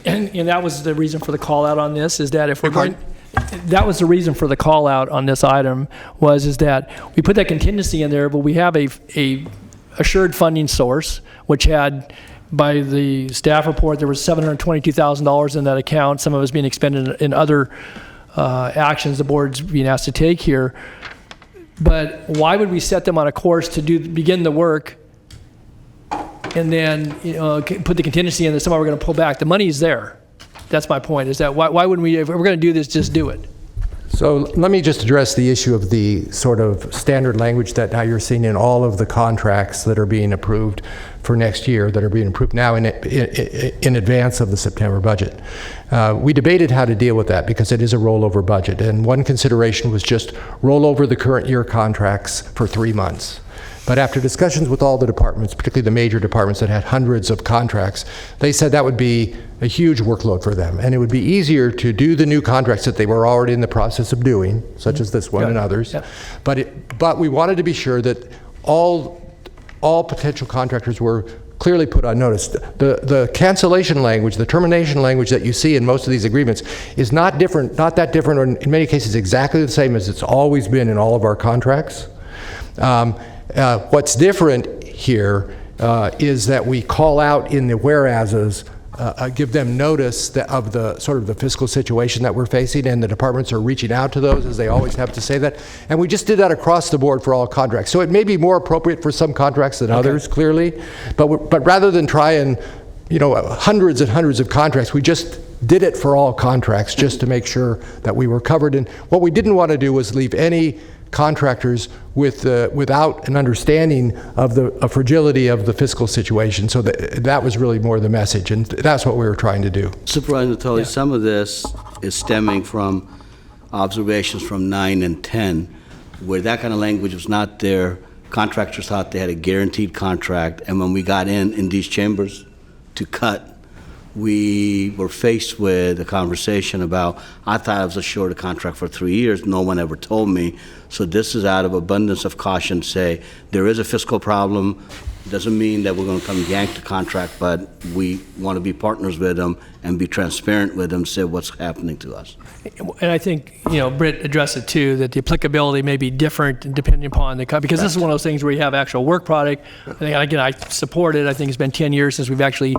And that was the reason for the call out on this, is that if we're going, that was the reason for the call out on this item, is that we put that contingency in there, but we have a assured funding source, which had, by the staff report, there was $722,000 in that account. Some of it was being expended in other actions the board's being asked to take here. But why would we set them on a course to begin the work and then put the contingency in that somehow we're going to pull back? The money's there. That's my point, is that why wouldn't we, if we're going to do this, just do it? So let me just address the issue of the sort of standard language that now you're seeing in all of the contracts that are being approved for next year, that are being approved now in advance of the September budget. We debated how to deal with that because it is a rollover budget, and one consideration was just roll over the current year contracts for 3 months. But after discussions with all the departments, particularly the major departments that had hundreds of contracts, they said that would be a huge workload for them. And it would be easier to do the new contracts that they were already in the process of doing, such as this one and others. Yeah. But we wanted to be sure that all potential contractors were clearly put on notice. The cancellation language, the termination language that you see in most of these agreements is not that different, or in many cases exactly the same as it's always been in all of our contracts. What's different here is that we call out in the whereases, give them notice of the sort of the fiscal situation that we're facing, and the departments are reaching out to those, as they always have to say that. And we just did that across the board for all contracts. So it may be more appropriate for some contracts than others, clearly. But rather than try and, hundreds and hundreds of contracts, we just did it for all contracts just to make sure that we were covered. And what we didn't want to do was leave any contractors without an understanding of the fragility of the fiscal situation. So that was really more the message, and that's what we were trying to do. Supervisor Natoli, some of this is stemming from observations from 9 and 10, where that kind of language was not there. Contractors thought they had a guaranteed contract, and when we got in these chambers to cut, we were faced with a conversation about, I thought I was assured a contract for 3 years. No one ever told me. So this is out of abundance of caution, say there is a fiscal problem. Doesn't mean that we're going to come yank the contract, but we want to be partners with them and be transparent with them, say what's happening to us. And I think, Britt addressed it too, that the applicability may be different depending upon the company, because this is one of those things where you have actual work product. And again, I support it. I think it's been 10 years since we've actually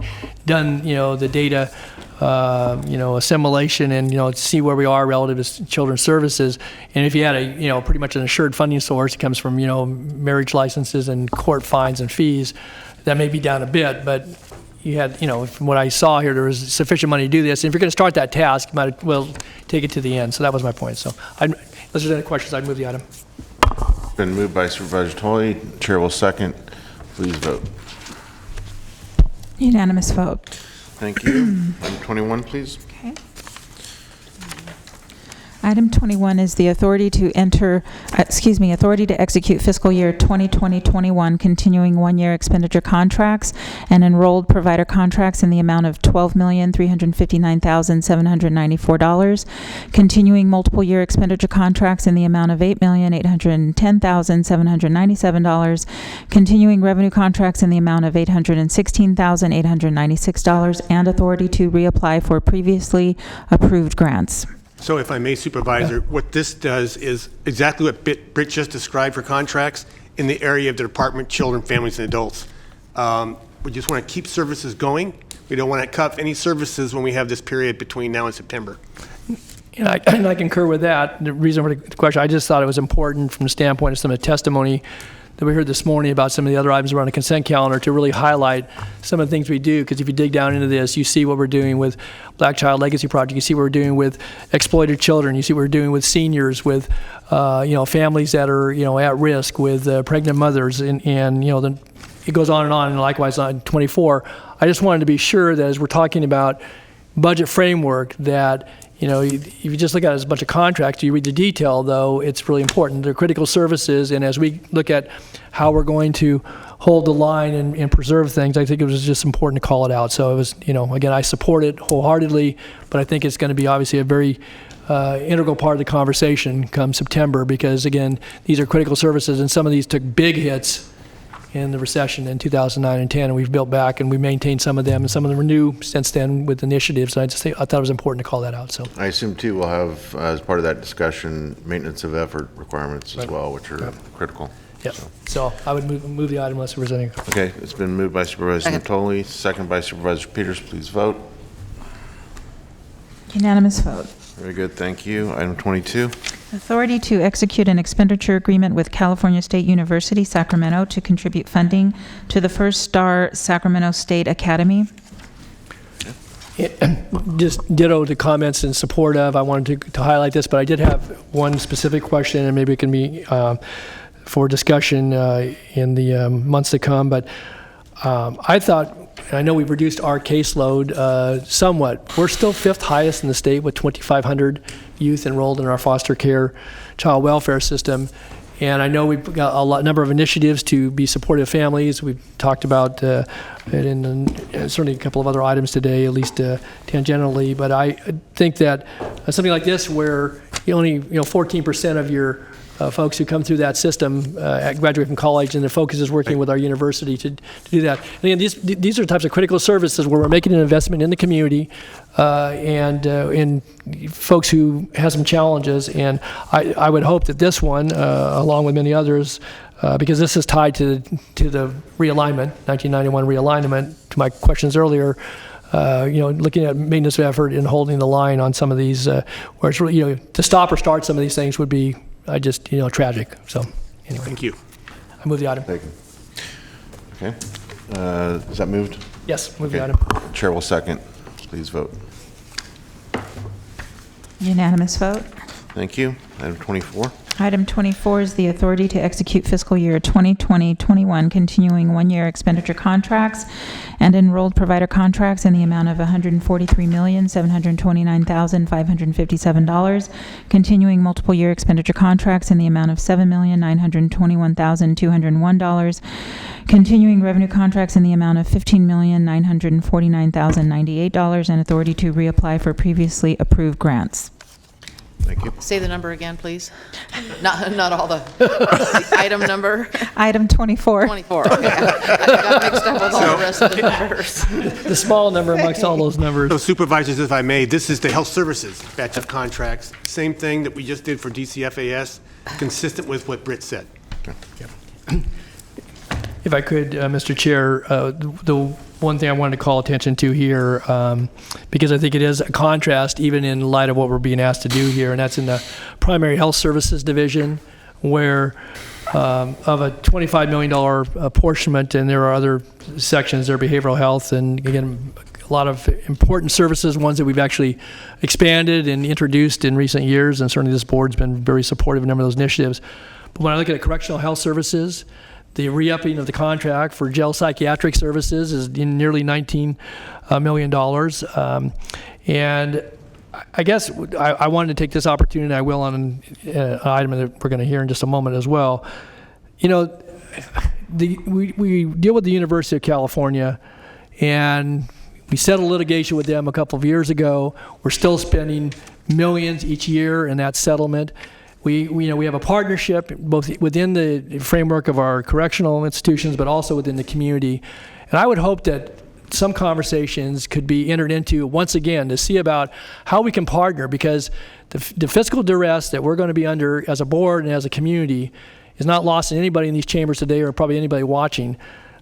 done, the data, assimilation and, see where we are relative to children's services. And if you had a, pretty much an assured funding source, it comes from, marriage licenses and court fines and fees, that may be down a bit, but you had, from what I saw here, there was sufficient money to do this. And if you're going to start that task, you might as well take it to the end. So that was my point. So unless there's any questions, I'd move the item. Been moved by Supervisor Tolley. Chair will second. Please vote. Unanimous vote. Thank you. Item 21, please. Okay. Item 21 is the authority to execute fiscal year 2020-21 continuing one-year expenditure contracts and enrolled provider contracts in the amount of $12,359,794, continuing multiple year expenditure contracts in the amount of $8,810,797, continuing revenue contracts in the amount of $816,896, and authority to reapply for previously approved grants. So if I may, Supervisor, what this does is exactly what Britt just described for contracts in the area of the Department of Children, Families, and Adults. We just want to keep services going. We don't want to cut any services when we have this period between now and September. And I concur with that. The reason for the question, I just thought it was important from the standpoint of some of the testimony that we heard this morning about some of the other items around the consent calendar to really highlight some of the things we do, because if you dig down into this, you see what we're doing with Black Child Legacy Project, you see what we're doing with exploited children, you see what we're doing with seniors, with families that are at risk, with pregnant mothers, and then it goes on, and likewise on 24. I just wanted to be sure that as we're talking about budget framework, that if you just look at it as a bunch of contracts, you read the detail, though, it's really important. They're critical services, and as we look at how we're going to hold the line and preserve things, I think it was just important to call it out. So it was, again, I support it wholeheartedly, but I think it's going to be obviously a very integral part of the conversation come September, because, again, these are critical services, and some of these took big hits in the recession in 2009 and 10, and we've built back and we maintained some of them, and some of them were new since then with initiatives. And I thought it was important to call that out. So I assume too we'll have, as part of that discussion, maintenance of effort requirements as well, which are critical. Yeah. So I would move the item unless there was any. Okay, it's been moved by Supervisor Natoli, second by Supervisor Peters. Please vote. Unanimous vote. Very good, thank you. Item 22. Authority to execute an expenditure agreement with California State University, Sacramento, to contribute funding to the First Star Sacramento State Academy. Just ditto the comments in support of. I wanted to highlight this, but I did have one specific question, and maybe it can be for discussion in the months to come. But I thought, and I know we've reduced our caseload somewhat. We're still 5th highest in the state with 2,500 youth enrolled in our foster care child welfare system. And I know we've got a number of initiatives to be supportive of families. We've talked about it in certainly a couple of other items today, at least tangentially. But I think that something like this, where only 14% of your folks who come through that system graduate from college, and the focus is working with our university to do that. And again, these are types of critical services where we're making an investment in the community and in folks who have some challenges. And I would hope that this one, along with many others, because this is tied to the realignment, 1991 realignment, to my questions earlier, looking at maintenance of effort and holding the line on some of these, where it's really, to stop or start some of these things would be tragic. So, anyway. Thank you. I move the item. Thank you. Okay. Is that moved? Yes, move Okay. the item. Chair will second. Please vote. Unanimous vote. Thank you. Item 24. Item 24 is the authority to execute fiscal year 2020-21 continuing one-year expenditure contracts and enrolled provider contracts in the amount of $143,729,557, continuing multiple year expenditure contracts in the amount of $7,921,201, continuing revenue contracts in the amount of $15,949,098, and authority to reapply for previously approved grants. Thank you. Say the number again, please. Not all the item number. Item 24. 24. Okay. I got mixed up with all the rest of the numbers. The small number amongst all those numbers. So Supervisors, if I may, this is the health services batch of contracts. Same thing that we just did for DCFAS, consistent with what Britt said. If I could, Mr. Chair, the one thing I wanted to call attention to here, because I think it is a contrast even in light of what we're being asked to do here, and that's in the primary health services division, where of a $25 million apportionment, and there are other sections, there are behavioral health, and again, a lot of important services, ones that we've actually expanded and introduced in recent years, and certainly this board's been very supportive of a number of those initiatives. But when I look at correctional health services, the re-upping of the contract for jail psychiatric services is in nearly $19 million. And I guess I wanted to take this opportunity, and I will on an item that we're going to hear in just a moment as well. We deal with the University of California, and we settled litigation with them a couple of years ago. We're still spending millions each year in that settlement. We have a partnership both within the framework of our correctional institutions, but also within the community. And I would hope that some conversations could be entered into once again to see about how we can partner, because the fiscal duress that we're going to be under as a board and as a community is not lost on anybody in these chambers today, or probably anybody watching.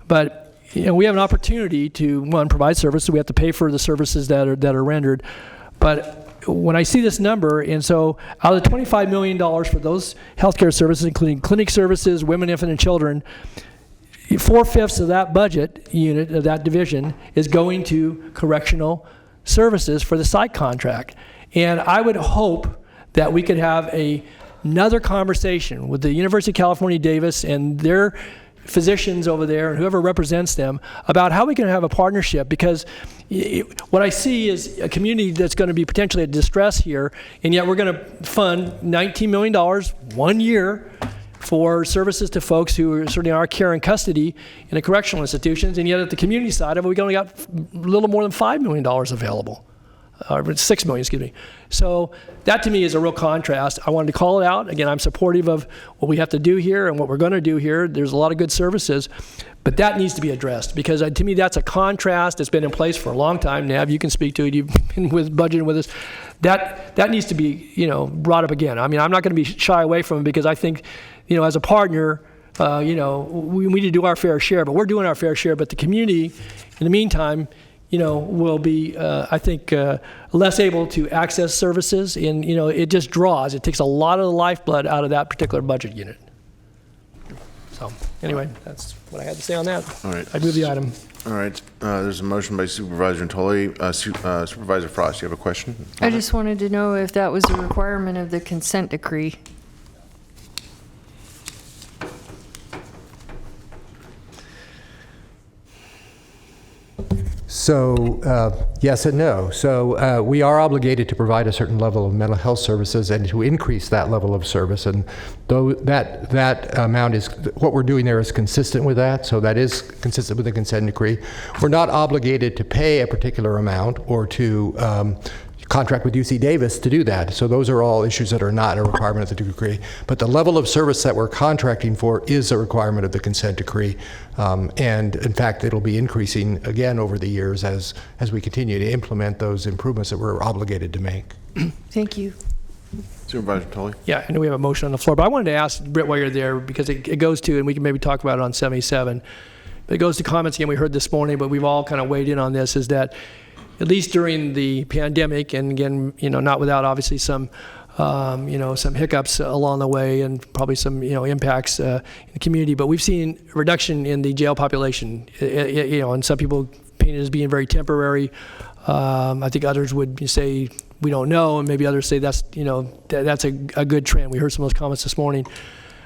But we have an opportunity to, one, provide services. We have to pay for the services that are rendered. But when I see this number, and so out of the $25 million for those healthcare services, including clinic services, women, infant, and children, 4/5 of that budget unit, of that division, is going to correctional services for the psych contract. And I would hope that we could have another conversation with the University of California, Davis, and their physicians over there and whoever represents them about how we can have a partnership, because what I see is a community that's going to be potentially at distress here, and yet we're going to fund $19 million 1 year for services to folks who are certainly in our care and custody in the correctional institutions, and yet at the community side of it, we only got a little more than $5 million available. 6 million, excuse me. So that to me is a real contrast. I wanted to call it out. Again, I'm supportive of what we have to do here and what we're going to do here. There's a lot of good services, but that needs to be addressed, because to me that's a contrast that's been in place for a long time. Nav, you can speak to it. You've been with budgeting with us. That needs to be, brought up again. I mean, I'm not going to be shy away from it, because I think, as a partner, we need to do our fair share, but we're doing our fair share. But the community, in the meantime, will be, I think, less able to access services, and, it just draws. It takes a lot of the lifeblood out of that particular budget unit. So, anyway, that's what I had to say on that. All right. I move the item. All right. There's a motion by Supervisor Natoli. Supervisor Frost, you have a question? I just wanted to know if that was a requirement of the consent decree. So, yes and no. So, we are obligated to provide a certain level of mental health services and to increase that level of service. And though that amount is, what we're doing there is consistent with that. So that is consistent with the consent decree. We're not obligated to pay a particular amount or to contract with UC Davis to do that. So those are all issues that are not a requirement of the decree. But the level of service that we're contracting for is a requirement of the consent decree. And in fact, it'll be increasing again over the years as we continue to implement those improvements that we're obligated to make. Thank you. Supervisor Natoli? Yeah, I know we have a motion on the floor, but I wanted to ask Britt while you're there, because it goes to, and we can maybe talk about it on 77, but it goes to comments again we heard this morning, but we've all kind of weighed in on this, is that at least during the pandemic, and again, not without obviously some, some hiccups along the way, and probably some, impacts in the community. But we've seen a reduction in the jail population, and some people paint it as being very temporary. I think others would say we don't know, and maybe others say that's, that's a good trend. We heard some of those comments this morning.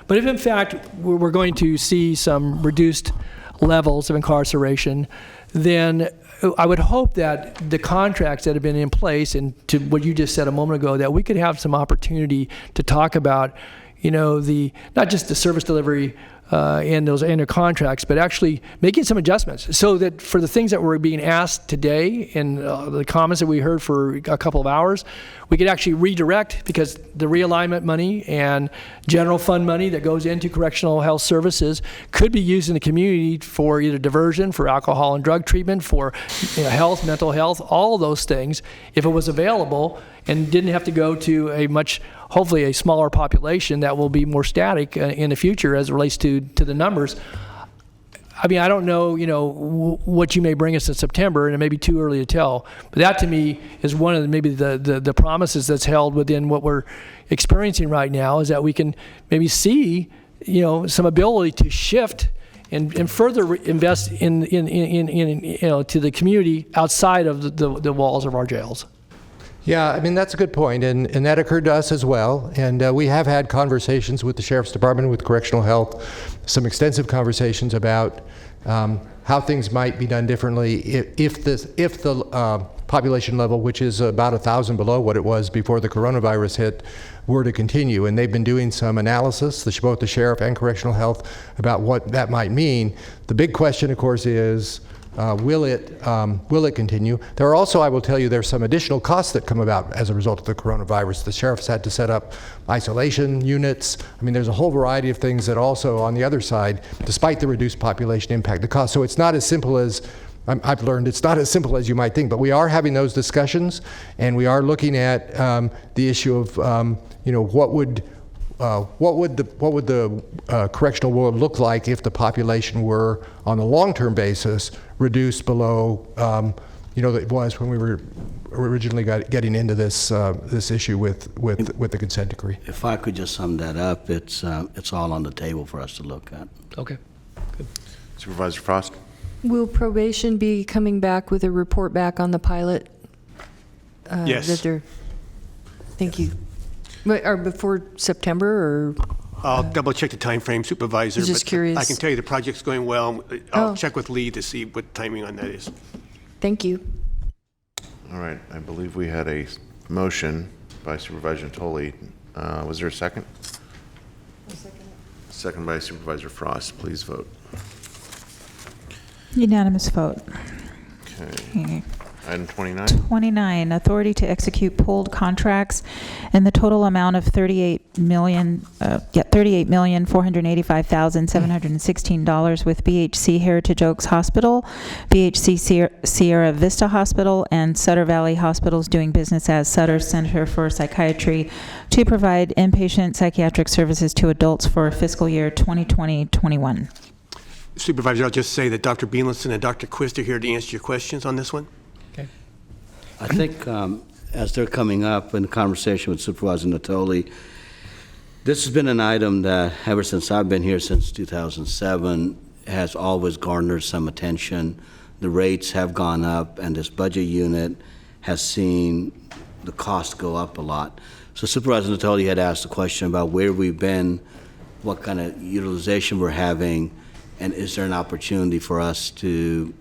But if in fact we're going to see some reduced levels of incarceration, then I would hope that the contracts that have been in place, and to what you just said a moment ago, that we could have some opportunity to talk about, not just the service delivery and those annual contracts, but actually making some adjustments, so that for the things that were being asked today and the comments that we heard for a couple of hours, we could actually redirect, because the realignment money and general fund money that goes into correctional health services could be used in the community for either diversion, for alcohol and drug treatment, for health, mental health, all of those things, if it was available and didn't have to go to hopefully a smaller population that will be more static in the future as it relates to the numbers. I mean, I don't know, what you may bring us in September, and it may be too early to tell. But that to me is one of the promises that's held within what we're experiencing right now, is that we can maybe see, some ability to shift and further invest in to the community outside of the walls of our jails. Yeah, I mean, that's a good point, and that occurred to us as well. And we have had conversations with the Sheriff's Department, with Correctional Health, some extensive conversations about how things might be done differently if the population level, which is about 1,000 below what it was before the coronavirus hit, were to continue. And they've been doing some analysis, both the Sheriff and Correctional Health, about what that might mean. The big question, of course, is will it continue? There are also, I will tell you, there's some additional costs that come about as a result of the coronavirus. The sheriffs had to set up isolation units. I mean, there's a whole variety of things that also, on the other side, despite the reduced population, impact the cost. So it's not as simple as, I've learned, it's not as simple as you might think, but we are having those discussions, and we are looking at the issue of, what would the correctional world look like if the population were, on a long-term basis, reduced below, it was when we were originally getting into this issue with the consent decree. If I could just sum that up, it's all on the table for us to look at. Okay. Good. Supervisor Frost? Will probation be coming back with a report back on the pilot? Yes. Thank you. Or before September, or? I'll double check the time frame, Supervisor. I was just but curious. I can tell you the project's going well. I'll Oh. check with Lee to see what timing on that is. Thank you. All right, I believe we had a motion by Supervisor Natoli. Was there a second? Second by Supervisor Frost. Please vote. Unanimous vote. Okay. Item 29. 29, authority to execute pooled contracts in the total amount of $38,485,716 with BHC Heritage Oaks Hospital, BHC Sierra Vista Hospital, and Sutter Valley Hospitals doing business as Sutter Center for Psychiatry to provide inpatient psychiatric services to adults for fiscal year 2020-21. Supervisor, I'll just say that Dr. Bielenson and Dr. Quist are here to answer your questions on this one. I think as they're coming up in conversation with Supervisor Natoli, this has been an item that ever since I've been here since 2007 has always garnered some attention. The rates have gone up and this budget unit has seen the cost go up a lot. So Supervisor Natoli had asked a question about where we've been, what kind of utilization we're having, and is there an opportunity for us to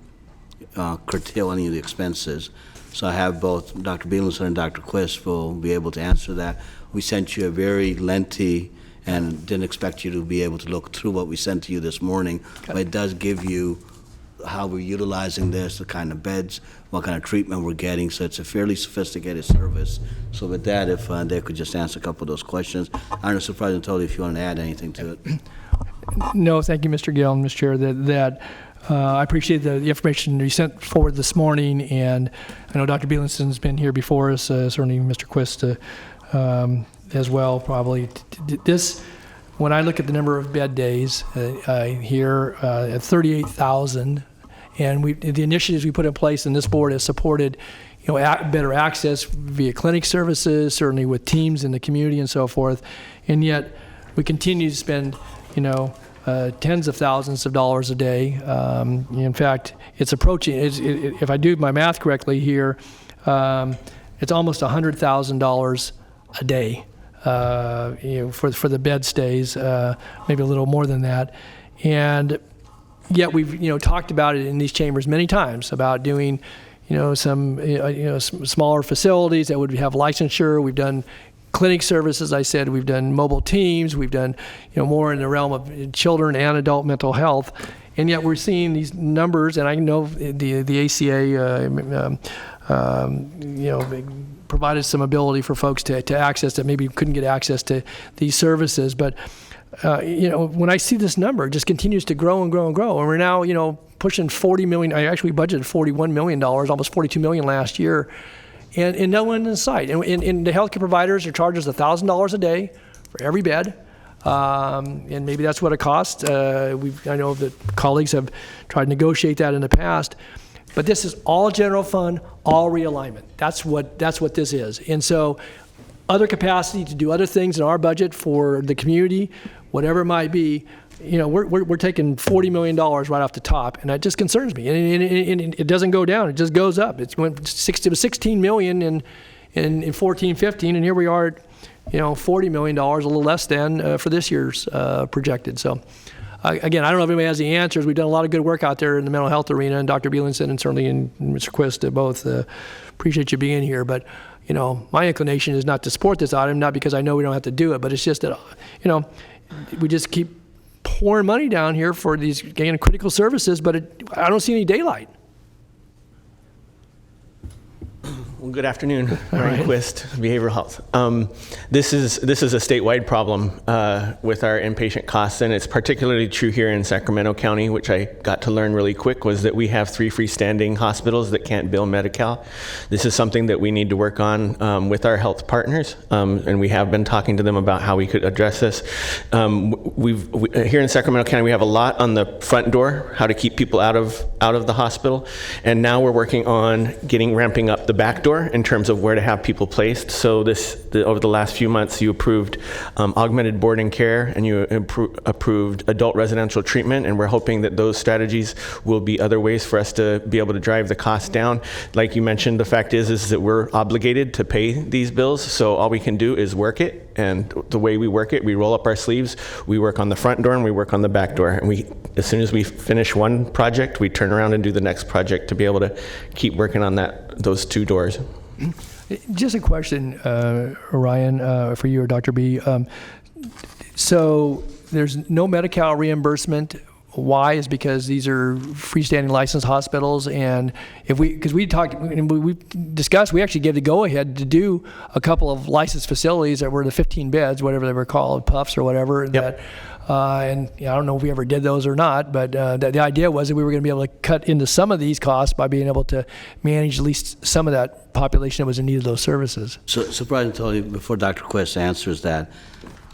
curtail any of the expenses. So I have both Dr. Bielenson and Dr. Quist will be able to answer that. We sent you a very lengthy and didn't expect you to be able to look through what we sent to you this morning, but it does give you how we're utilizing this, the kind of beds, what kind of treatment we're getting, so it's a fairly sophisticated service. So with that, if they could just answer a couple of those questions. I don't know, Supervisor Natoli, if you want to add anything to it. No, thank you, Mr. Gill and Mr. Chair. I appreciate the information you sent forward this morning, and I know Dr. Bielenson's been here before us, certainly Mr. Quist as well, probably. When I look at the number of bed days here at 38,000, and the initiatives we put in place, and this board has supported, better access via clinic services, certainly with teams in the community and so forth, and yet we continue to spend, tens of thousands of dollars a day. In fact, it's approaching, if I do my math correctly here, it's almost $100,000 a day for the bed stays, maybe a little more than that. And yet we've talked about it in these chambers many times about doing some smaller facilities that would have licensure. We've done clinic services, I said, we've done mobile teams, we've done more in the realm of children and adult mental health, and yet we're seeing these numbers, and I know the ACA provided some ability for folks to access that maybe couldn't get access to these services, but when I see this number, it just continues to grow and grow and grow, and we're now pushing $40 million. I actually budgeted $41 million, almost $42 million last year. And no one in sight. And the healthcare providers are charging us $1,000 a day for every bed. And maybe that's what it costs. I know that colleagues have tried to negotiate that in the past. But this is all general fund, all realignment. That's what this is. And so other capacity to do other things in our budget for the community, whatever it might be, we're taking $40 million right off the top, and that just concerns me. And it doesn't go down; it just goes up. It went to $16 million in 14-15, and here we are at $40 million, a little less than for this year's projected. So, again, I don't know if anybody has the answers. We've done a lot of good work out there in the mental health arena, and Dr. Bielenson and certainly Mr. Quist both appreciate you being here. But my inclination is not to support this item, not because I know we don't have to do it, but it's just that we just keep pouring money down here for these critical services, but I don't see any daylight. Well, good afternoon, Ryan Quist, Behavioral Health. This is a statewide problem with our inpatient costs, and it's particularly true here in Sacramento County, which I got to learn really quick, was that we have 3 freestanding hospitals that can't bill Medi-Cal. This is something that we need to work on with our health partners, and we have been talking to them about how we could address this. Here in Sacramento County, we have a lot on the front door, how to keep people out of the hospital, and now we're working on ramping up the back door in terms of where to have people placed. So over the last few months, you approved augmented boarding care, and you approved adult residential treatment, and we're hoping that those strategies will be other ways for us to be able to drive the cost down. Like you mentioned, the fact is that we're obligated to pay these bills, so all we can do is work it. And the way we work it, we roll up our sleeves, we work on the front door and we work on the back door. And as soon as we finish one project, we turn around and do the next project to be able to keep working on those two doors. Just a question, Ryan, for you or Dr. B. So there's no Medi-Cal reimbursement. Why? Is because these are freestanding licensed hospitals, and because we discussed, we actually gave the go-ahead to do a couple of licensed facilities that were the 15 beds, whatever they were called, PUFs or whatever. Yep. And I don't know if we ever did those or not, but the idea was that we were going to be able to cut into some of these costs by being able to manage at least some of that population that was in need of those services. So Brian told you before Dr. Quist answers that,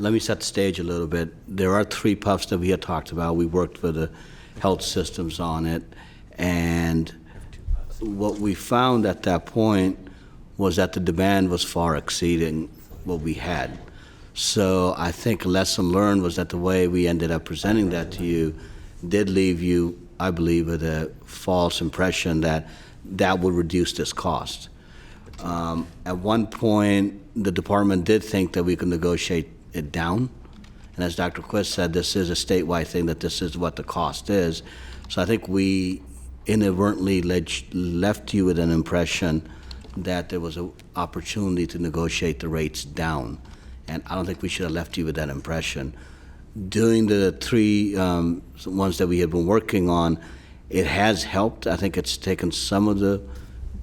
let me set the stage a little bit. There are 3 PUFs that we had talked about. We worked with the health systems on it, and what we found at that point was that the demand was far exceeding what we had. So I think a lesson learned was that the way we ended up presenting that to you did leave you, I believe, with a false impression that that would reduce this cost. At one point, the department did think that we could negotiate it down. And as Dr. Quist said, this is a statewide thing, that this is what the cost is. So I think we inadvertently left you with an impression that there was an opportunity to negotiate the rates down. And I don't think we should have left you with that impression. Doing the 3 ones that we have been working on, it has helped. I think it's taken some of the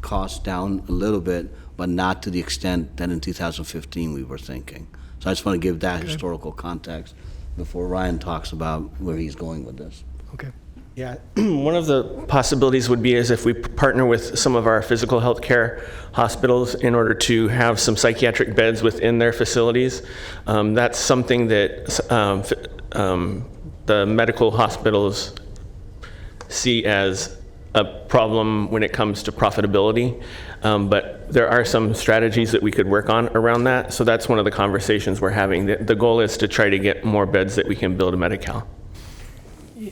costs down a little bit, but not to the extent that in 2015 we were thinking. So I just want to give that historical context before Ryan talks about where he's going with this. Okay. Yeah, one of the possibilities would be is if we partner with some of our physical health care hospitals in order to have some psychiatric beds within their facilities. That's something that the medical hospitals see as a problem when it comes to profitability. But there are some strategies that we could work on around that. So that's one of the conversations we're having. The goal is to try to get more beds that we can build at Medi-Cal.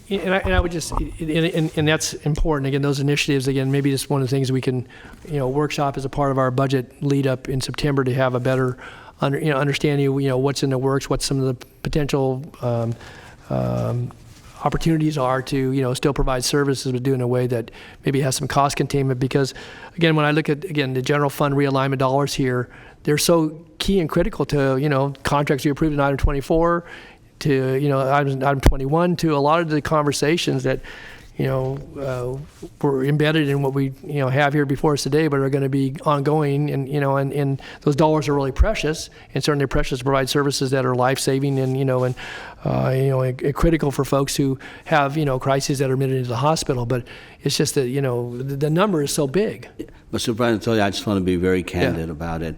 And I would just, and that's important. Again, those initiatives, again, maybe just one of the things we can, workshop as a part of our budget lead up in September to have a better, understanding, what's in the works, what some of the potential opportunities are to, still provide services, but do it in a way that maybe has some cost containment. Because, again, when I look at, again, the general fund realignment dollars here, they're so key and critical to, contracts we approved in item 24, to, item 21, to a lot of the conversations that, were embedded in what we, have here before us today, but are going to be ongoing. And, and those dollars are really precious, and certainly precious to provide services that are life-saving and, critical for folks who have, crises that are admitted into the hospital. But it's just that, the number is so big. But so Brian, I just want to be very candid about it.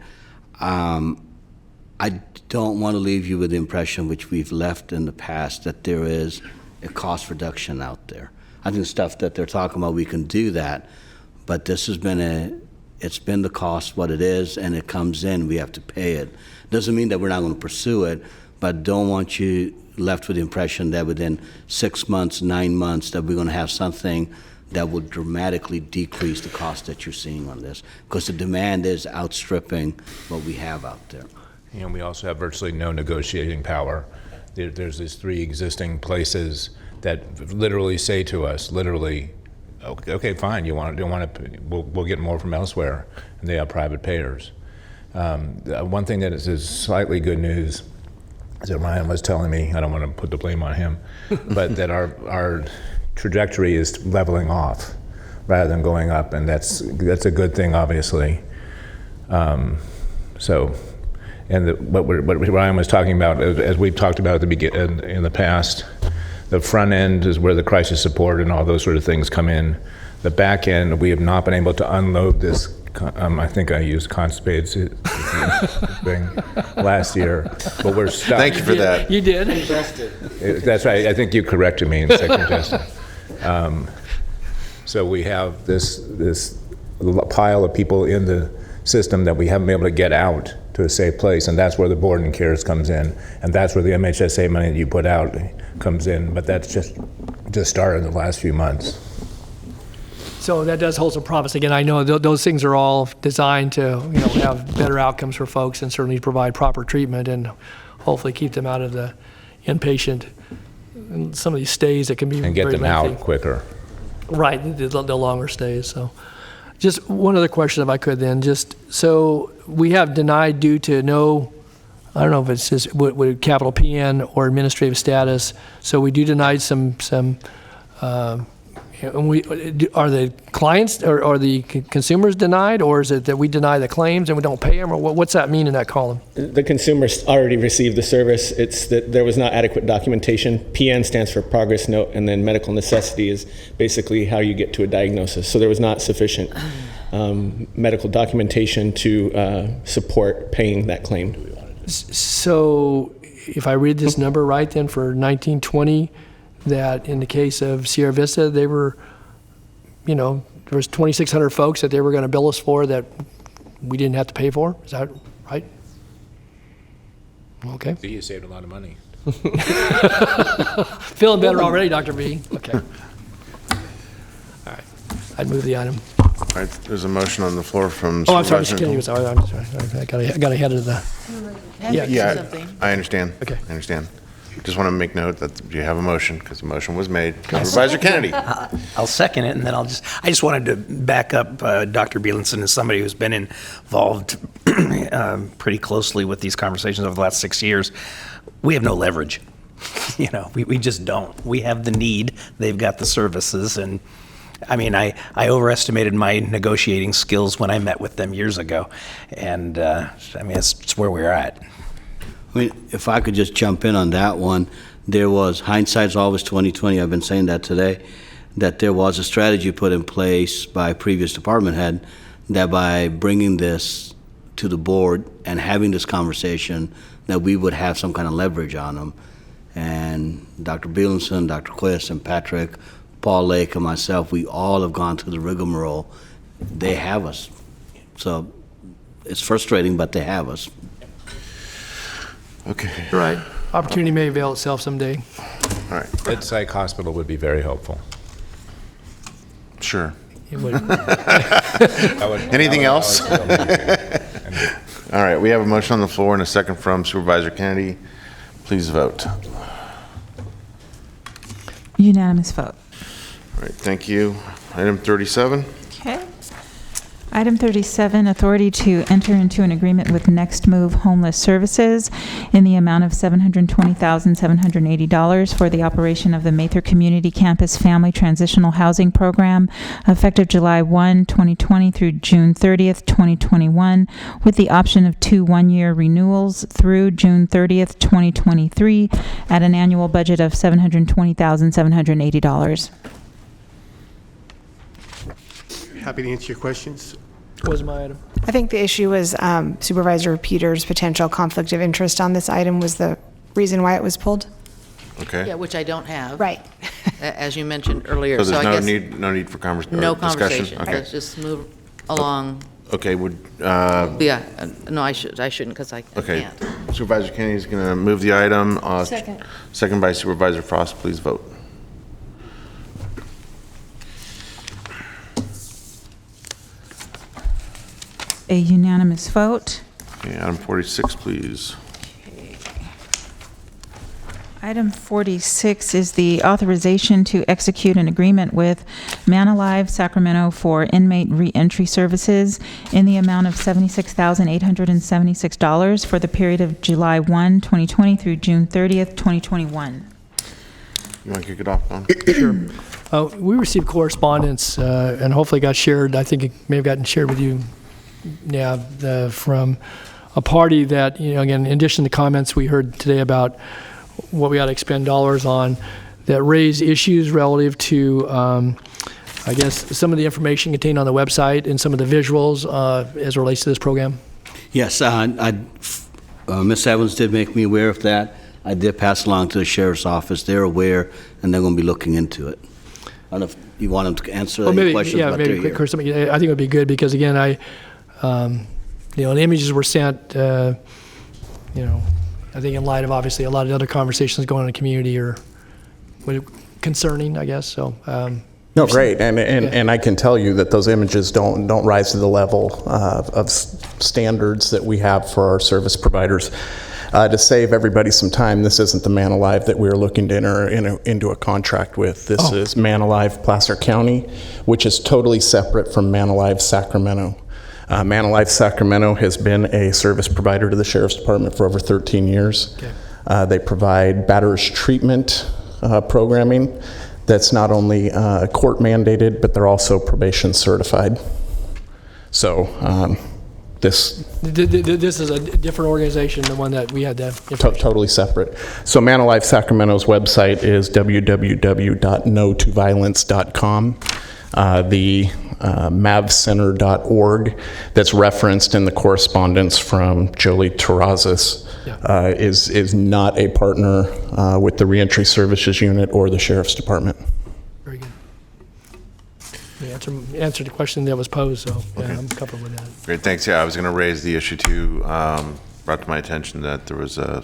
I don't want to leave you with the impression, which we've left in the past, that there is a cost reduction out there. I think the stuff that they're talking about, we can do that, but this has been it's been the cost what it is, and it comes in, we have to pay it. Doesn't mean that we're not going to pursue it, but don't want you left with the impression that within 6 months, 9 months, that we're going to have something that will dramatically decrease the cost that you're seeing on this, because the demand is outstripping what we have out there. And we also have virtually no negotiating power. There's these 3 existing places that literally say to us, okay, fine, don't want to, we'll get more from elsewhere, and they have private payers. One thing that is slightly good news is that Ryan was telling me, I don't want to put the blame on him, but that our trajectory is leveling off rather than going up, and that's a good thing, obviously. What Ryan was talking about, as we've talked about in the past, the front end is where the crisis support and all those sort of things come in. The back end, we have not been able to unload this. I think I used constipated thing last year, but we're stuck. Thank you for that. You did. That's right. I think you corrected me in second testing. So we have this pile of people in the system that we haven't been able to get out to a safe place, and that's where the board and cares comes in, and that's where the MHSA money that you put out comes in. But that's just started in the last few months. So that does hold some promise. Again, I know those things are all designed to, have better outcomes for folks and certainly provide proper treatment and hopefully keep them out of the inpatient, and some of these stays that can be And get very them lengthy. out quicker. Right, the longer stays. So, just one other question, if I could, then. So we have denied due to no, I don't know if it's just with capital PN or administrative status. So we do deny some. And are the clients or the consumers denied, or is it that we deny the claims and we don't pay them, or what's that mean in that column? The consumers already received the service. It's that there was not adequate documentation. PN stands for progress note, and then medical necessity is basically how you get to a diagnosis. So there was not sufficient medical documentation to support paying that claim. So if I read this number right, then for 1920, that in the case of Sierra Vista, they were, there was 2,600 folks that they were going to bill us for that we didn't have to pay for. Is that right? Okay. See, you saved a lot of money. Feeling better already, Dr. B. Okay. All right. I'd move the item. All right, there's a motion on the floor from Oh, I'm sorry, Supervisor. Mr. Kennedy. I'm sorry. I got ahead of the. Yeah, I understand. Okay. I understand. Just want to make note that you have a motion, because the motion was made. Supervisor Kennedy. I'll second it, and then I just wanted to back up Dr. Bielenson as somebody who's been involved pretty closely with these conversations over the last 6 years. We have no leverage. We just don't. We have the need. They've got the services, and I mean, I overestimated my negotiating skills when I met with them years ago, and it's where we're at. I mean, if I could just jump in on that one, there was, hindsight's always 20/20, I've been saying that today, that there was a strategy put in place by a previous department head that by bringing this to the board and having this conversation, that we would have some kind of leverage on them. And Dr. Bielenson, Dr. Quist, and Patrick, Paul Lake, and myself, we all have gone through the rigmarole. They have us. So it's frustrating, but they have us. Okay. Right. Opportunity may avail itself someday. All right. Bedside hospital would be very helpful. Sure. It would. Anything else? All right, we have a motion on the floor and a second from Supervisor Kennedy. Please vote. All Unanimous vote. right, thank you. Item 37. Okay. Item 37, authority to enter into an agreement with Next Move Homeless Services in the amount of $720,780 for the operation of the Mather Community Campus Family Transitional Housing Program effective July 1, 2020 through June 30th, 2021, with the option of 2 one-year renewals through June 30th, 2023 at an annual budget of $720,780. Happy to answer your questions. What was my item? I think the issue was Supervisor Peters' potential conflict of interest on this item was the reason why it was pulled. Okay. Yeah, which I don't have. Right. As you mentioned earlier. So there's I no guess need for no discussion? conversation. Okay. Let's just move along. Okay, would, Yeah, no, I shouldn't, because I okay. can't. Supervisor Kennedy is going to move the item. Second. Second by Supervisor Frost, please vote. A unanimous vote. Okay, item 46, please. Item 46 is the authorization to execute an agreement with Man Alive Sacramento for inmate reentry services in the amount of $76,876 for the period of July 1, 2020 through June 30th, 2021. You want to kick it off, Don? Sure. We received correspondence, and hopefully got shared, I think it may have gotten shared with you, from a party that, again, in addition to comments we heard today about what we ought to expend dollars on, that raise issues relative to, I guess, some of the information contained on the website and some of the visuals as it relates to this program. Yes, Ms. Evans did make me aware of that. I did pass along to the sheriff's office. They're aware, and they're going to be looking into it. I don't know if you want them to answer any questions. Yeah, maybe quick, Chris, I think it would be good because, again, the images were sent, I think in light of obviously a lot of other conversations going on in the community are concerning, I guess. So No, great, and I can tell you that those images don't rise to the level of standards that we have for our service providers. To save everybody some time, this isn't the Man Alive that we're looking to enter into a contract with. This is Man Alive Placer County, which is totally separate from Man Alive Sacramento. Man Alive Sacramento has been a service provider to the Sheriff's Department for over 13 years. Okay. They provide batter's treatment programming that's not only court mandated, but they're also probation certified. So this is a different organization than the one that we had that information. Totally separate. So Man Alive Sacramento's website is www.notoviolence.com. The mavcenter.org that's referenced in the correspondence from Jolie Terrazas is not a partner with the Reentry Services Unit or the Sheriff's Department. Very good. You answered the question that was posed, so yeah, I'm comfortable with that. Great, thanks. Yeah, I was going to raise the issue too. Brought to my attention that there was a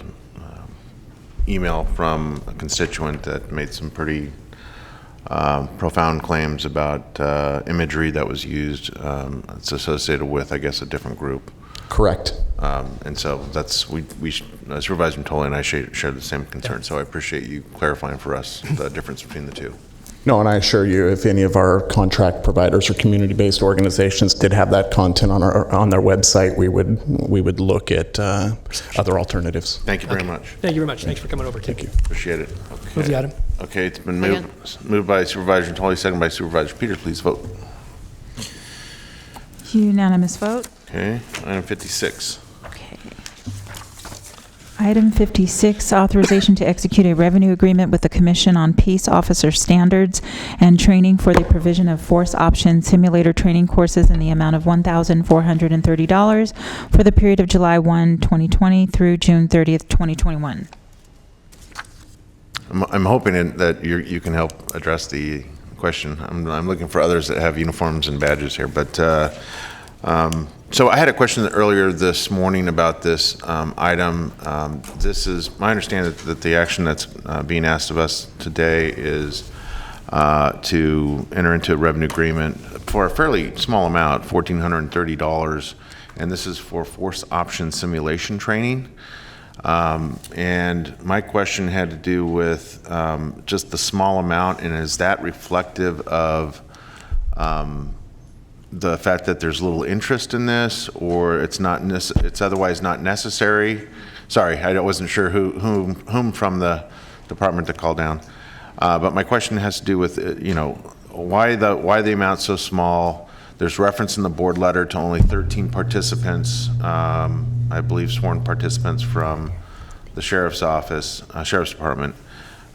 email from a constituent that made some pretty profound claims about imagery that was used. It's associated with, I guess, a different group. Correct. And so that's, Supervisor Matoli and I share the same concern, so I appreciate you clarifying for us the difference between the two. No, and I assure you, if any of our contract providers or community-based organizations did have that content on their website, we would look at other alternatives. Thank you very much. Thank you very much. Thanks for coming over. Thank you. Appreciate it. Okay. Move the item. Okay, it's been moved by Supervisor Matoli, second by Supervisor Peters. Please vote. Unanimous vote. Okay, item 56. Item 56, authorization to execute a revenue agreement with the Commission on Peace Officer Standards and Training for the provision of force option simulator training courses in the amount of $1,430 for the period of July 1, 2020 through June 30th, 2021. I'm hoping that you can help address the question. I'm looking for others that have uniforms and badges here, but so I had a question earlier this morning about this item. This is my understanding that the action that's being asked of us today is to enter into a revenue agreement for a fairly small amount, $1,430, and this is for force option simulation training. And my question had to do with just the small amount, and is that reflective of the fact that there's little interest in this, or it's otherwise not necessary? Sorry, I wasn't sure whom from the department to call down. But my question has to do with why the amount's so small. There's reference in the board letter to only 13 participants, I believe sworn participants from the Sheriff's Office, Sheriff's Department.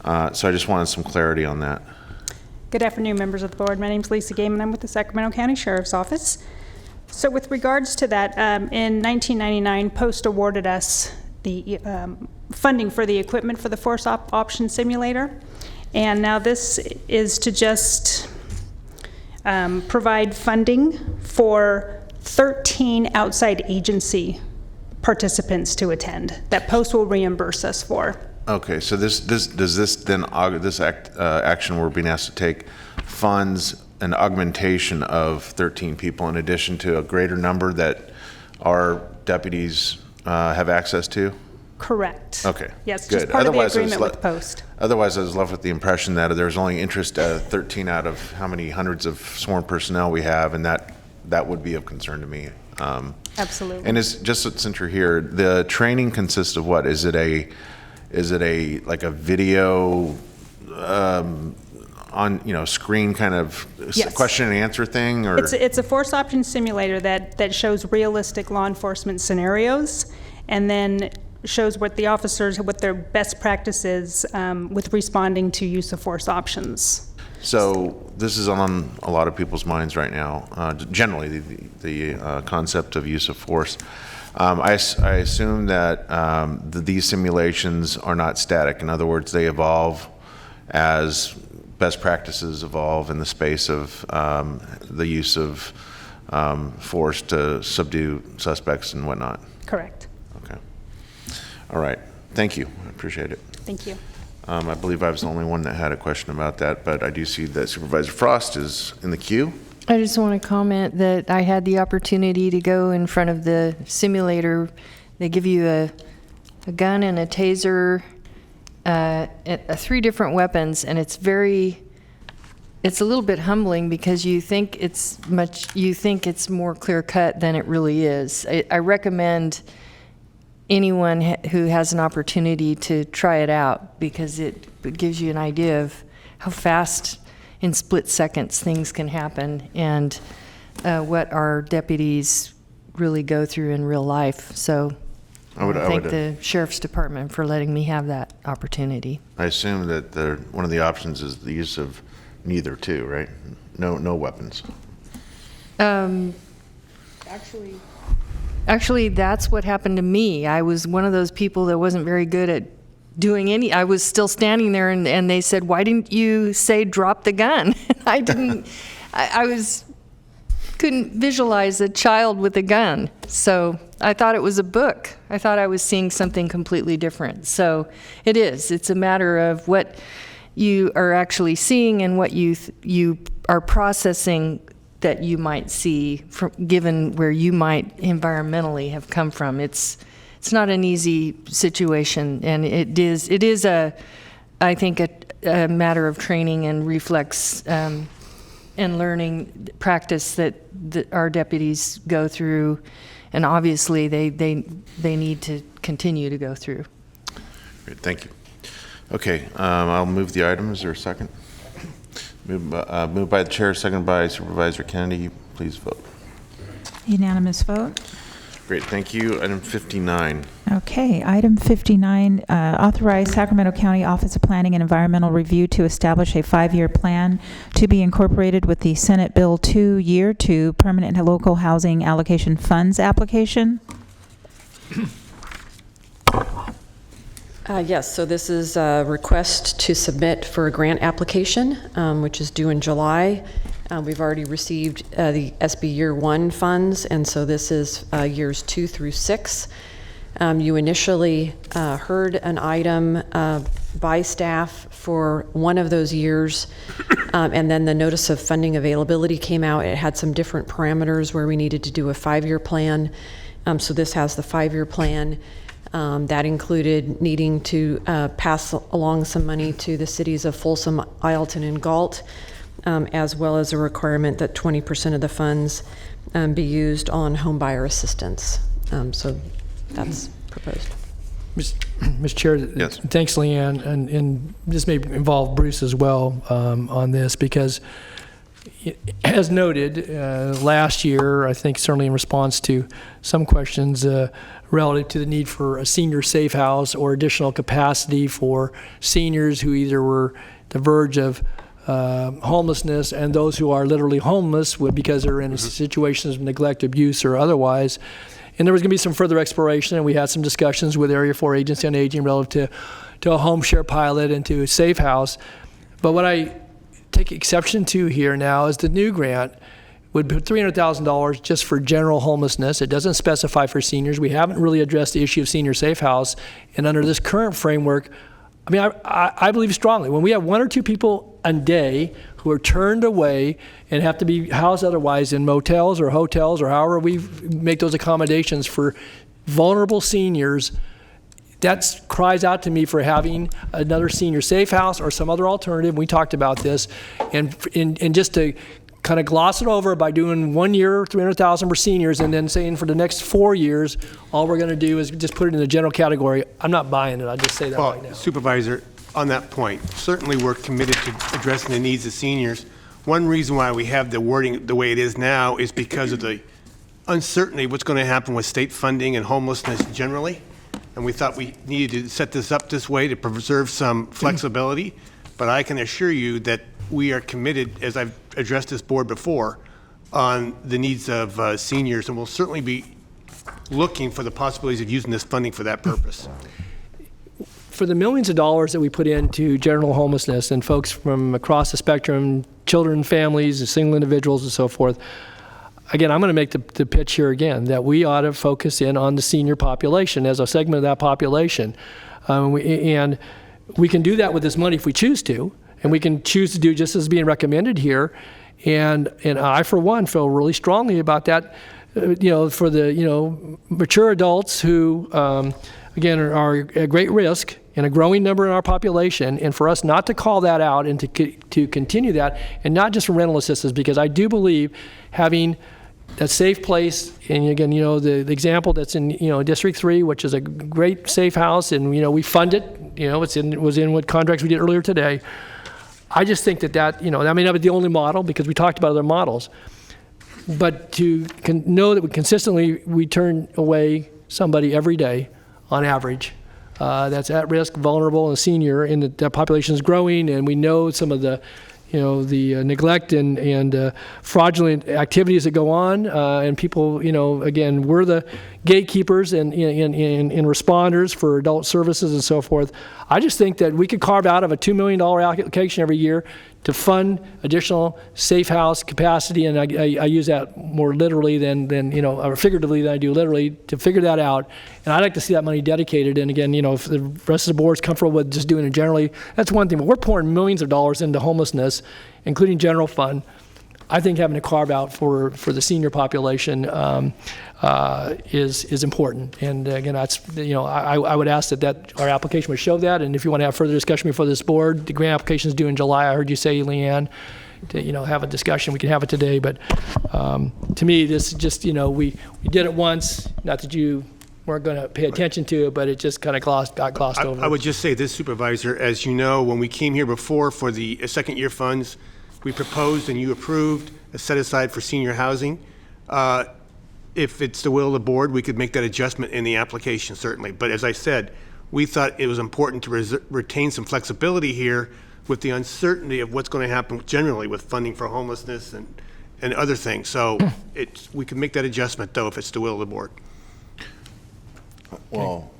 So I just wanted some clarity on that. Good afternoon, members of the board. My name is Lisa Gaiman. I'm with the Sacramento County Sheriff's Office. So with regards to that, in 1999, Post awarded us the funding for the equipment for the force option simulator. And now this is to just provide funding for 13 outside agency participants to attend that Post will reimburse us for. Okay, so does this then action we're being asked to take funds an augmentation of 13 people in addition to a greater number that our deputies have access to? Correct. Okay. Yes, good. just part of the agreement with Post. Otherwise, I was left with the impression that there's only interest 13 out of how many hundreds of sworn personnel we have, and that would be of concern to me. Absolutely. And since you're here, the training consists of what? Is it a like a video on screen kind of Yes. question and answer thing, or It's a force option simulator that shows realistic law enforcement scenarios, and then shows what the officers, what their best practice is with responding to use of force options. So this is on a lot of people's minds right now. Generally, the concept of use of force. I assume that these simulations are not static. In other words, they evolve as best practices evolve in the space of the use of force to subdue suspects and whatnot. Correct. Okay. All right. Thank you. I appreciate it. Thank you. I believe I was the only one that had a question about that, but I do see that Supervisor Frost is in the queue. I just want to comment that I had the opportunity to go in front of the simulator. They give you a gun and a taser, 3 different weapons, and it's a little bit humbling because you think it's more clear cut than it really is. I recommend anyone who has an opportunity to try it out because it gives you an idea of how fast in split seconds things can happen and what our deputies really go through in real life. So I thank the Sheriff's Department for letting me have that opportunity. I assume that one of the options is the use of neither too, right? No weapons. Actually, that's what happened to me. I was one of those people that wasn't very good at doing I was still standing there and they said, why didn't you say drop the gun? I didn't, couldn't visualize a child with a gun. So I thought it was a book. I thought I was seeing something completely different. So it's a matter of what you are actually seeing and what you are processing that you might see given where you might environmentally have come from. It's not an easy situation, and it is I think a matter of training and reflex and learning practice that our deputies go through, and obviously they need to continue to go through. Great, thank you. Okay, I'll move the item. Is there a second? Moved by the chair, seconded by Supervisor Kennedy. Please vote. Unanimous vote. Great, thank you. Item 59. Okay, item 59, authorize Sacramento County Office of Planning and Environmental Review to establish a 5-year plan to be incorporated with the Senate Bill 2 Year 2 Permanent Local Housing Allocation Funds application. Yes, so this is a request to submit for a grant application, which is due in July. We've already received the SB Year 1 funds, and so this is years 2 through 6. You initially heard an item by staff for one of those years, and then the notice of funding availability came out. It had some different parameters where we needed to do a 5-year plan. So this has the 5-year plan. That included needing to pass along some money to the cities of Folsom, Ileton, and Galt, as well as a requirement that 20% of the funds be used on home buyer assistance. So that's proposed. Mr. Chair, yes. Thanks, Leanne, and this may involve Bruce as well on this because, as noted, last year, I think certainly in response to some questions relative to the need for a senior safe house or additional capacity for seniors who either were the verge of homelessness and those who are literally homeless because they're in situations of neglect, abuse, or otherwise. And there was going to be some further exploration, and we had some discussions with Area 4 Agency on Aging relative to a home share pilot and to a safe house. But what I take exception to here now is the new grant would put $300,000 just for general homelessness. It doesn't specify for seniors. We haven't really addressed the issue of senior safe house. And under this current framework, I mean, I believe strongly when we have 1 or 2 people a day who are turned away and have to be housed otherwise in motels or hotels or however we make those accommodations for vulnerable seniors, that cries out to me for having another senior safe house or some other alternative. We talked about this, and just to kind of gloss it over by doing 1 year, $300,000 for seniors, and then saying for the next 4 years, all we're going to do is just put it in the general category. I'm not buying it. I'll just say that right now. Supervisor, on that point, certainly we're committed to addressing the needs of seniors. One reason why we have the wording the way it is now is because of the uncertainty of what's going to happen with state funding and homelessness generally. And we thought we needed to set this up this way to preserve some flexibility. But I can assure you that we are committed, as I've addressed this board before, on the needs of seniors, and we'll certainly be looking for the possibilities of using this funding for that purpose. For the millions of dollars that we put into general homelessness and folks from across the spectrum, children, families, single individuals, and so forth, again, I'm going to make the pitch here again that we ought to focus in on the senior population as a segment of that population. And we can do that with this money if we choose to, and we can choose to do just as being recommended here. And I, for one, feel really strongly about that, for the, mature adults who, again, are at great risk and a growing number in our population, and for us not to call that out and to continue that, and not just for rental assistance, because I do believe having a safe place, and again, the example that's in, District 3, which is a great safe house, and, we fund it, it was in what contracts we did earlier today. I just think that, that may not be the only model, because we talked about other models, but to know that we turn away somebody every day on average that's at risk, vulnerable, and senior, and the population is growing, and we know some of the neglect and fraudulent activities that go on, and people, again, we're the gatekeepers and responders for adult services and so forth. I just think that we could carve out of a $2 million allocation every year to fund additional safe house capacity, and I use that more literally than or figuratively than I do literally, to figure that out. And I'd like to see that money dedicated. And again, if the rest of the board's comfortable with just doing it generally, that's one thing. But we're pouring millions of dollars into homelessness, including general fund. I think having a carve out for the senior population is important. And again, that's I would ask that our application would show that. And if you want to have further discussion before this board, the grant application is due in July. I heard you say, Leanne, to have a discussion. We can have it today. But to me, this is just we did it once. Not that you weren't going to pay attention to it, but it just kind of got glossed over. I would just say this, Supervisor, as you know, when we came here before for the second year funds, we proposed and you approved a set aside for senior housing. If it's the will of the board, we could make that adjustment in the application, certainly. But as I said, we thought it was important to retain some flexibility here with the uncertainty of what's going to happen generally with funding for homelessness and other things. So we can make that adjustment, though, if it's the will of the board. Well,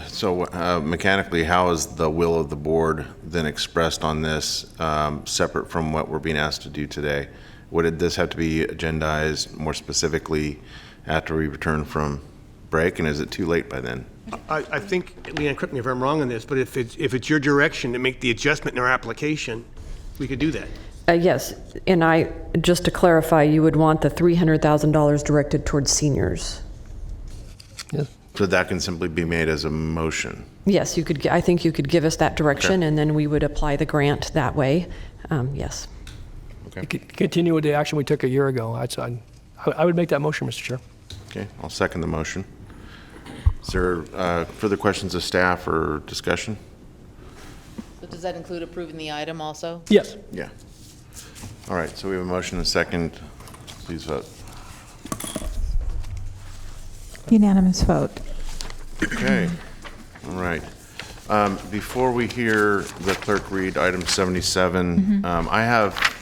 so mechanically, how is the will of the board then expressed on this, separate from what we're being asked to do today? Would this have to be agendized more specifically after we return from break, and is it too late by then? I think, Leanne, correct me if I'm wrong on this, but if it's your direction to make the adjustment in our application, we could do that. Yes, and just to clarify, you would want the $300,000 directed towards seniors. Yes. So that can simply be made as a motion? Yes, you could. I think you could give us that direction, okay, and then we would apply the grant that way. Yes. Okay. Continue with the action we took a year ago. I would make that motion, Mr. Chair. Okay, I'll second the motion. Is there further questions of staff or discussion? So does that include approving the item also? Yes. Yeah. All right, so we have a motion and a second. Please vote. Unanimous vote. Okay. All right. Before we hear the clerk read item 77, I have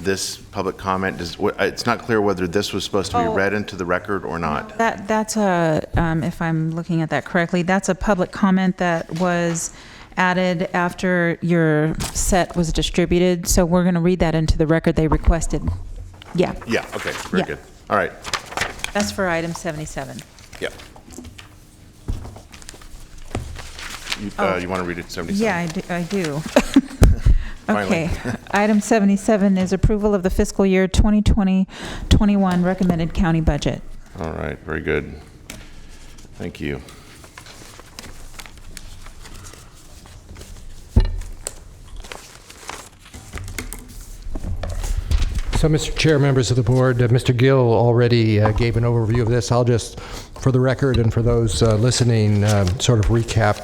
this public comment. It's not clear whether this was supposed to be read into the record or not. That's if I'm looking at that correctly, that's a public comment that was added after your set was distributed. So we're going to read that into the record they requested. Yeah. Yeah, okay, very good. All right. That's for item 77. Yep. You want to read it, 77? Yeah, I do. Okay. Item 77 is approval of the fiscal year 2020-21 recommended county budget. All right, very good. Thank you. So, Mr. Chair, members of the board, Mr. Gill already gave an overview of this. I'll just, for the record and for those listening, sort of recap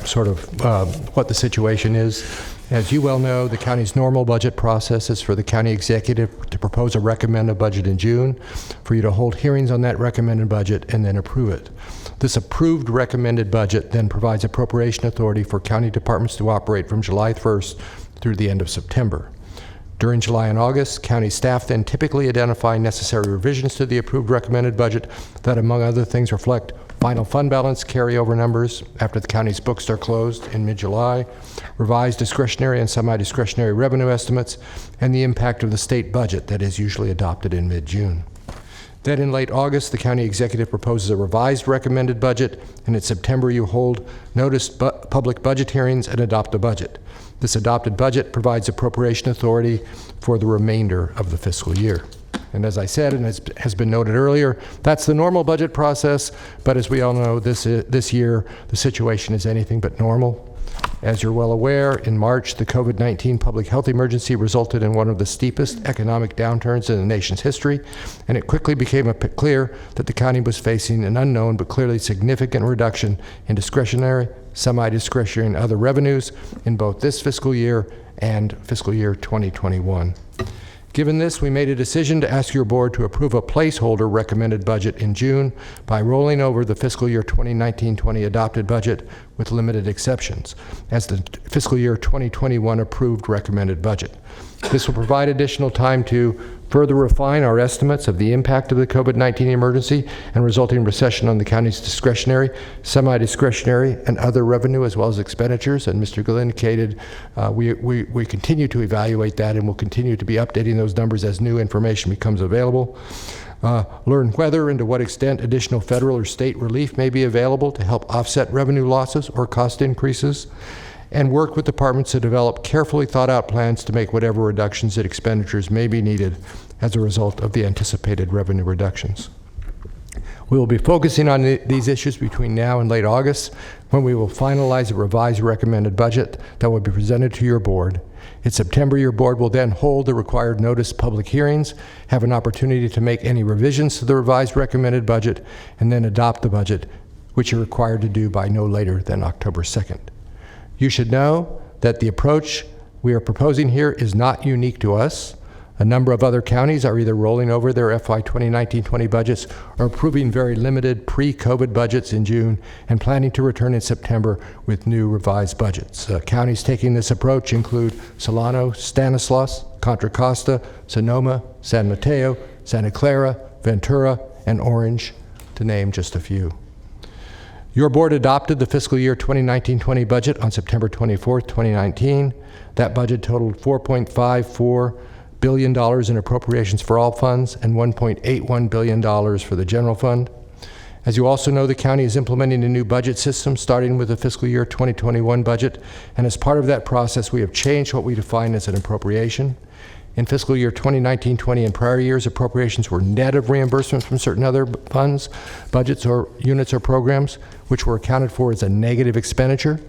what the situation is. As you well know, the county's normal budget process is for the county executive to propose a recommended budget in June, for you to hold hearings on that recommended budget and then approve it. This approved recommended budget then provides appropriation authority for county departments to operate from July 1st through the end of September. During July and August, county staff then typically identify necessary revisions to the approved recommended budget that, among other things, reflect final fund balance carryover numbers after the county's books are closed in mid-July, revised discretionary and semi-discretionary revenue estimates, and the impact of the state budget that is usually adopted in mid-June. Then in late August, the county executive proposes a revised recommended budget, and in September you hold public budget hearings and adopt a budget. This adopted budget provides appropriation authority for the remainder of the fiscal year. And as I said, and as has been noted earlier, that's the normal budget process, but as we all know, this year the situation is anything but normal. As you're well aware, in March, the COVID-19 public health emergency resulted in one of the steepest economic downturns in the nation's history, and it quickly became clear that the county was facing an unknown but clearly significant reduction in discretionary, semi-discretionary, and other revenues in both this fiscal year and fiscal year 2021. Given this, we made a decision to ask your board to approve a placeholder recommended budget in June by rolling over the fiscal year 2019-20 adopted budget with limited exceptions as the fiscal year 2021 approved recommended budget. This will provide additional time to further refine our estimates of the impact of the COVID-19 emergency and resulting recession on the county's discretionary, semi-discretionary, and other revenue as well as expenditures. And Mr. Gill indicated we continue to evaluate that and will continue to be updating those numbers as new information becomes available. Learn whether and to what extent additional federal or state relief may be available to help offset revenue losses or cost increases, and work with departments to develop carefully thought out plans to make whatever reductions in expenditures may be needed as a result of the anticipated revenue reductions. We will be focusing on these issues between now and late August, when we will finalize a revised recommended budget that will be presented to your board. In September, your board will then hold the required notice public hearings, have an opportunity to make any revisions to the revised recommended budget, and then adopt the budget, which you're required to do by no later than October 2nd. You should know that the approach we are proposing here is not unique to us. A number of other counties are either rolling over their FY 2019-20 budgets or approving very limited pre-COVID budgets in June and planning to return in September with new revised budgets. Counties taking this approach include Solano, Stanislaus, Contra Costa, Sonoma, San Mateo, Santa Clara, Ventura, and Orange, to name just a few. Your board adopted the fiscal year 2019-20 budget on September 24th, 2019. That budget totaled $4.54 billion in appropriations for all funds and $1.81 billion for the general fund. As you also know, the county is implementing a new budget system starting with the fiscal year 2021 budget, and as part of that process, we have changed what we define as an appropriation. In fiscal year 2019-20 and prior years, appropriations were net of reimbursements from certain other funds, budgets, or units or programs, which were accounted for as a negative expenditure.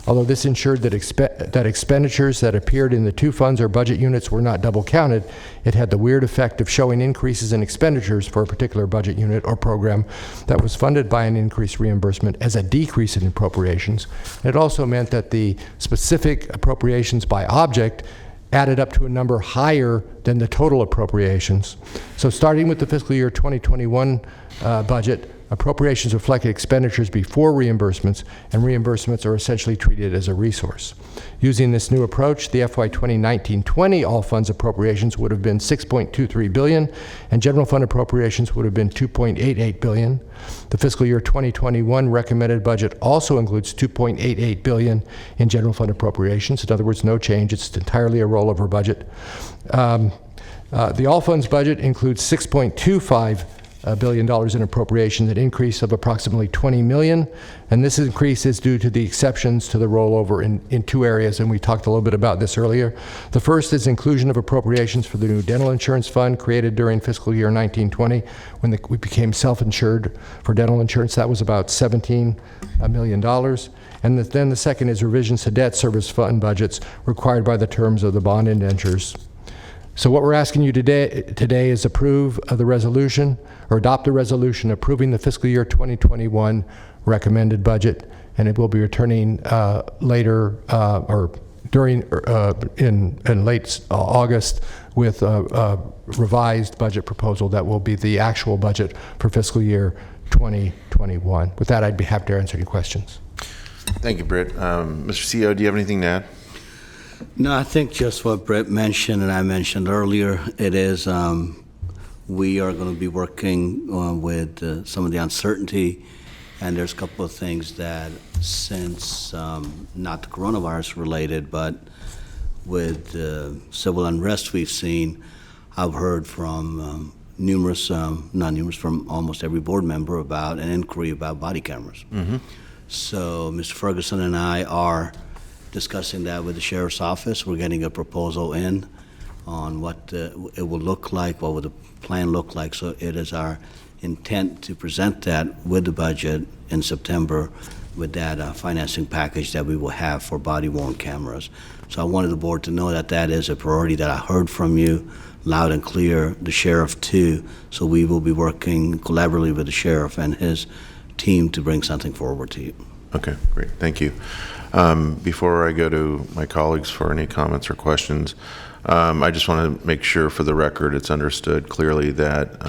Although this ensured that expenditures that appeared in the two funds or budget units were not double counted, it had the weird effect of showing increases in expenditures for a particular budget unit or program that was funded by an increased reimbursement as a decrease in appropriations. It also meant that the specific appropriations by object added up to a number higher than the total appropriations. So starting with the fiscal year 2021 budget, appropriations reflect expenditures before reimbursements, and reimbursements are essentially treated as a resource. Using this new approach, the FY 2019-20 all funds appropriations would have been $6.23 billion, and general fund appropriations would have been $2.88 billion. The fiscal year 2021 recommended budget also includes $2.88 billion in general fund appropriations. In other words, no change. It's entirely a rollover budget. The all funds budget includes $6.25 billion in appropriations, an increase of approximately $20 million, and this increase is due to the exceptions to the rollover in two areas, and we talked a little bit about this earlier. The first is inclusion of appropriations for the new dental insurance fund created during fiscal year 19-20 when we became self-insured for dental insurance. That was about $17 million. And then the second is revisions to debt service fund budgets required by the terms of the bond indentures. So what we're asking you today is approve the resolution or adopt the resolution approving the fiscal year 2021 recommended budget, and it will be returning later or during in late August with a revised budget proposal that will be the actual budget for fiscal year 2021. With that, I'd be happy to answer any questions. Thank you, Britt. Mr. CEO, do you have anything to add? No, I think just what Brett mentioned and I mentioned earlier, it is we are going to be working with some of the uncertainty, and there's a couple of things that since not the coronavirus related, but with civil unrest we've seen, I've heard from from almost every board member about an inquiry about body cameras. So Mr. Ferguson and I are discussing that with the Sheriff's Office. We're getting a proposal in on what it will look like, what would the plan look like. So it is our intent to present that with the budget in September with that financing package that we will have for body-worn cameras. So I wanted the board to know that that is a priority, that I heard from you loud and clear, the sheriff too. So we will be working collaboratively with the sheriff and his team to bring something forward to you. Okay, great, thank you. Before I go to my colleagues for any comments or questions, I just want to make sure for the record it's understood clearly that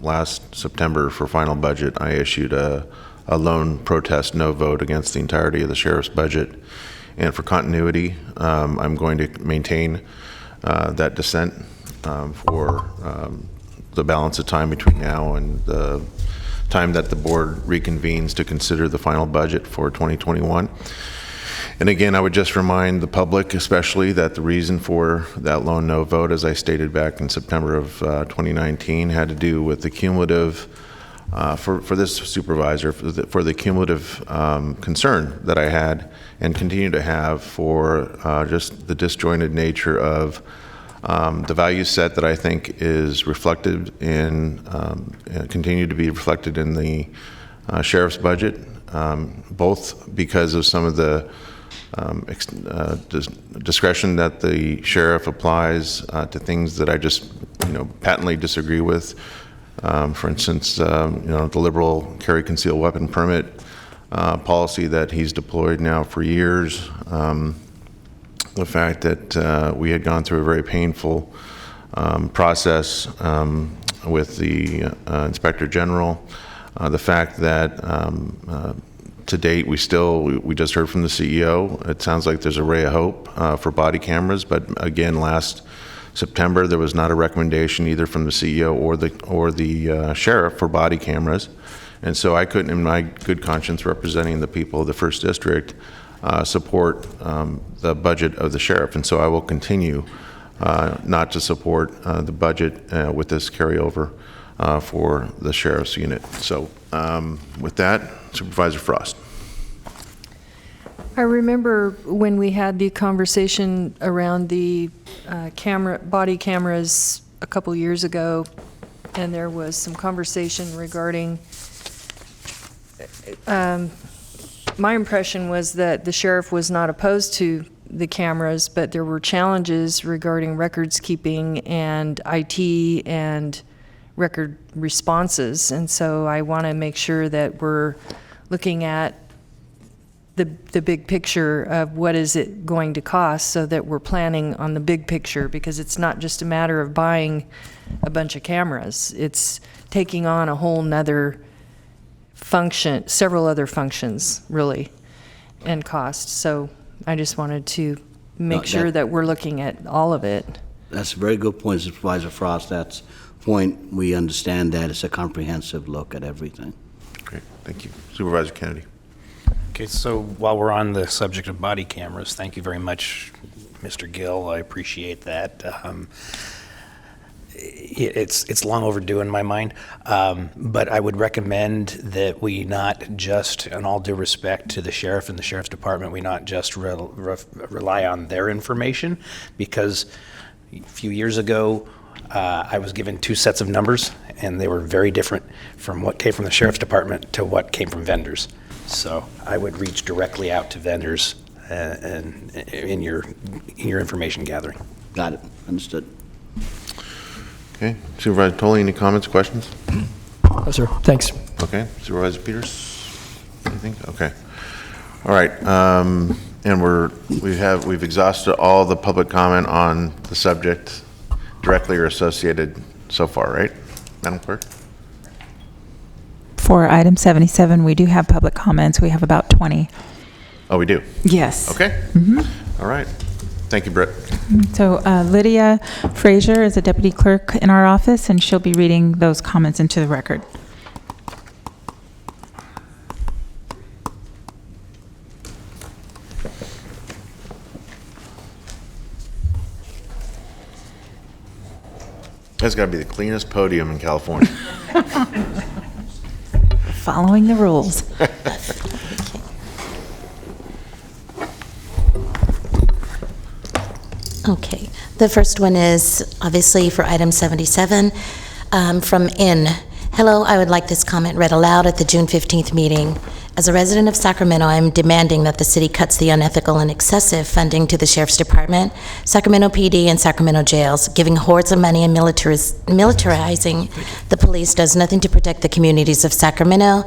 last September for final budget, I issued a lone protest no vote against the entirety of the sheriff's budget. And for continuity, I'm going to maintain that dissent for the balance of time between now and the time that the board reconvenes to consider the final budget for 2021. And again, I would just remind the public especially that the reason for that lone no vote, as I stated back in September of 2019, had to do with the cumulative, for this supervisor, for the cumulative concern that I had and continue to have for just the disjointed nature of the value set that I think is reflected in, continue to be reflected in the sheriff's budget, both because of some of the discretion that the sheriff applies to things that I just, patently disagree with. For instance, the liberal carry concealed weapon permit policy that he's deployed now for years. The fact that we had gone through a very painful process with the Inspector General. The fact that to date we just heard from the CEO, it sounds like there's a ray of hope for body cameras, but again, last September there was not a recommendation either from the CEO or the sheriff for body cameras. And so I couldn't, in my good conscience, representing the people of the 1st District, support the budget of the sheriff. And so I will continue not to support the budget with this carryover for the sheriff's unit. So with that, Supervisor Frost. I remember when we had the conversation around the body cameras a couple years ago, and there was some conversation regarding my impression was that the sheriff was not opposed to the cameras, but there were challenges regarding records keeping and IT and record responses. And so I want to make sure that we're looking at the big picture of what is it going to cost, so that we're planning on the big picture, because it's not just a matter of buying a bunch of cameras. It's taking on a whole nother function, several other functions really, and cost. So I just wanted to make sure that we're looking at all of it. That's a very good point, Supervisor Frost. That's a point. We understand that it's a comprehensive look at everything. Great, thank you. Supervisor Kennedy. Okay, so while we're on the subject of body cameras, thank you very much, Mr. Gill. I appreciate that. It's long overdue in my mind, but I would recommend that we not just, in all due respect to the sheriff and the sheriff's department, we not just rely on their information, because a few years ago I was given 2 sets of numbers, and they were very different from what came from the sheriff's department to what came from vendors. So I would reach directly out to vendors and in your information gathering. Got it. Understood. Okay, Supervisor Tolley, any comments, questions? No, sir. Thanks. Okay, Supervisor Peters, anything? Okay. All right, and we've exhausted all the public comment on the subject directly or associated so far, right, Madam Clerk? For item 77, we do have public comments. We have about 20. Oh, we do? Yes. Okay. All right. Thank you, Britt. So Lydia Frazier is a deputy clerk in our office, and she'll be reading those comments into the record. That's got to be the cleanest podium in California. Following the rules. Okay. The first one is obviously for item 77 from N. Hello, I would like this comment read aloud at the June 15th meeting. As a resident of Sacramento, I am demanding that the city cuts the unethical and excessive funding to the Sheriff's Department, Sacramento PD, and Sacramento jails. Giving hordes of money and militarizing the police does nothing to protect the communities of Sacramento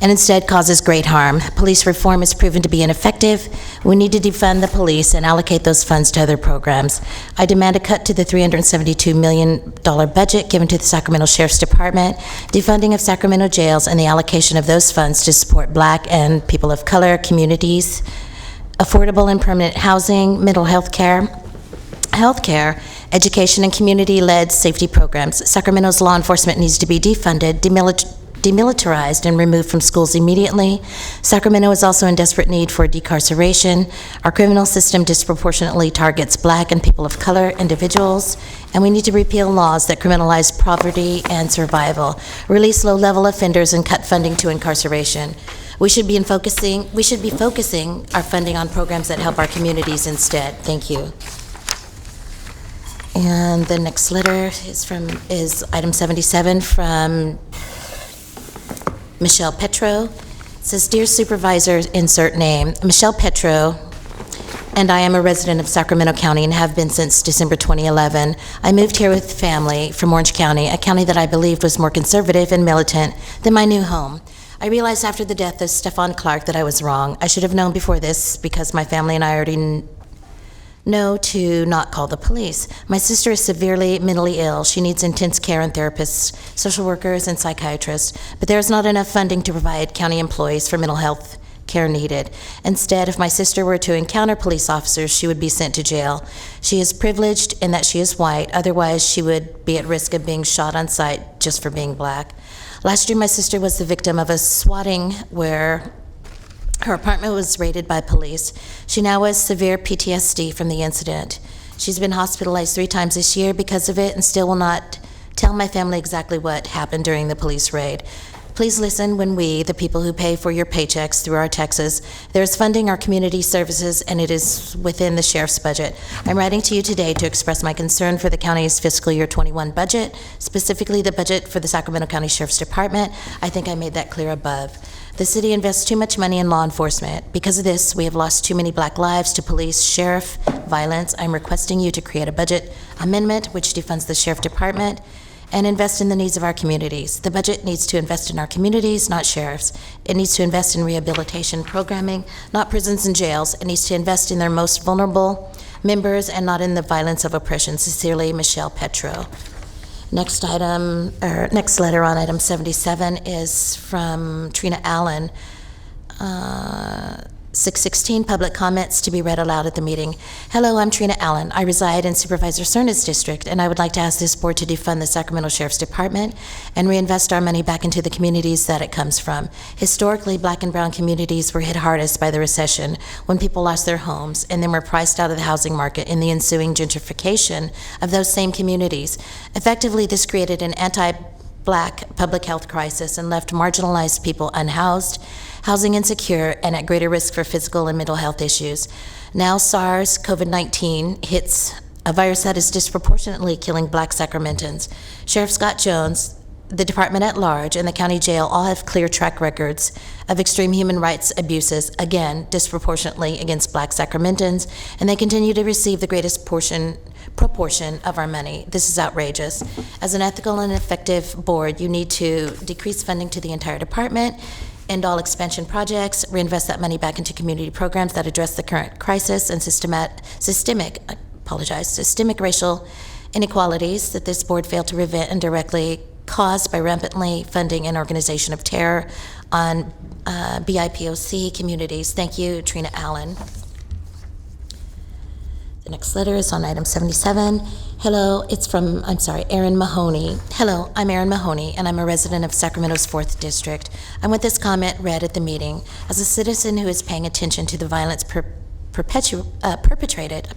and instead causes great harm. Police reform has proven to be ineffective. We need to defund the police and allocate those funds to other programs. I demand a cut to the $372 million budget given to the Sacramento Sheriff's Department, defunding of Sacramento jails, and the allocation of those funds to support Black and people of color communities, affordable and permanent housing, mental health care, education, and community-led safety programs. Sacramento's law enforcement needs to be defunded, demilitarized, and removed from schools immediately. Sacramento is also in desperate need for decarceration. Our criminal system disproportionately targets Black and people of color individuals, and we need to repeal laws that criminalize poverty and survival, release low-level offenders, and cut funding to incarceration. We should be focusing our funding on programs that help our communities instead. Thank you. And the next letter is item 77 from Michelle Petro. It says, Dear Supervisors, insert name. Michelle Petro, and I am a resident of Sacramento County and have been since December 2011. I moved here with family from Orange County, a county that I believed was more conservative and militant than my new home. I realized after the death of Stephon Clark that I was wrong. I should have known before this because my family and I already know to not call the police. My sister is severely mentally ill. She needs intense care and therapists, social workers, and psychiatrists, but there is not enough funding to provide county employees for mental health care needed. Instead, if my sister were to encounter police officers, she would be sent to jail. She is privileged in that she is white, otherwise she would be at risk of being shot on sight just for being Black. Last year, my sister was the victim of a swatting where her apartment was raided by police. She now has severe PTSD from the incident. She's been hospitalized 3 times this year because of it and still will not tell my family exactly what happened during the police raid. Please listen when we, the people who pay for your paychecks through our taxes, there's funding our community services and it is within the sheriff's budget. I'm writing to you today to express my concern for the county's fiscal year 21 budget, specifically the budget for the Sacramento County Sheriff's Department. I think I made that clear above. The city invests too much money in law enforcement. Because of this, we have lost too many Black lives to police, sheriff, violence. I'm requesting you to create a budget amendment which defunds the Sheriff Department and invest in the needs of our communities. The budget needs to invest in our communities, not sheriffs. It needs to invest in rehabilitation programming, not prisons and jails. It needs to invest in their most vulnerable members and not in the violence of oppression. Sincerely, Michelle Petro. Next letter on item 77 is from Trina Allen. 616, public comments to be read aloud at the meeting. Hello, I'm Trina Allen. I reside in Supervisor Cerna's district, and I would like to ask this board to defund the Sacramento Sheriff's Department and reinvest our money back into the communities that it comes from. Historically, Black and brown communities were hit hardest by the recession when people lost their homes and then were priced out of the housing market in the ensuing gentrification of those same communities. Effectively, this created an anti-Black public health crisis and left marginalized people unhoused, housing insecure, and at greater risk for physical and mental health issues. Now SARS, COVID-19 hits, a virus that is disproportionately killing Black Sacramentans. Sheriff Scott Jones, the department at large, and the county jail all have clear track records of extreme human rights abuses, again, disproportionately against Black Sacramentans, and they continue to receive the greatest proportion of our money. This is outrageous. As an ethical and effective board, you need to decrease funding to the entire department, end all expansion projects, reinvest that money back into community programs that address the current crisis and systemic racial inequalities that this board failed to prevent and directly caused by rampantly funding and organization of terror on BIPOC communities. Thank you, Trina Allen. The next letter is on item 77. Hello, it's from, Erin Mahoney. Hello, I'm Erin Mahoney, and I'm a resident of Sacramento's 4th District. I want this comment read at the meeting. As a citizen who is paying attention to the violence perpetrated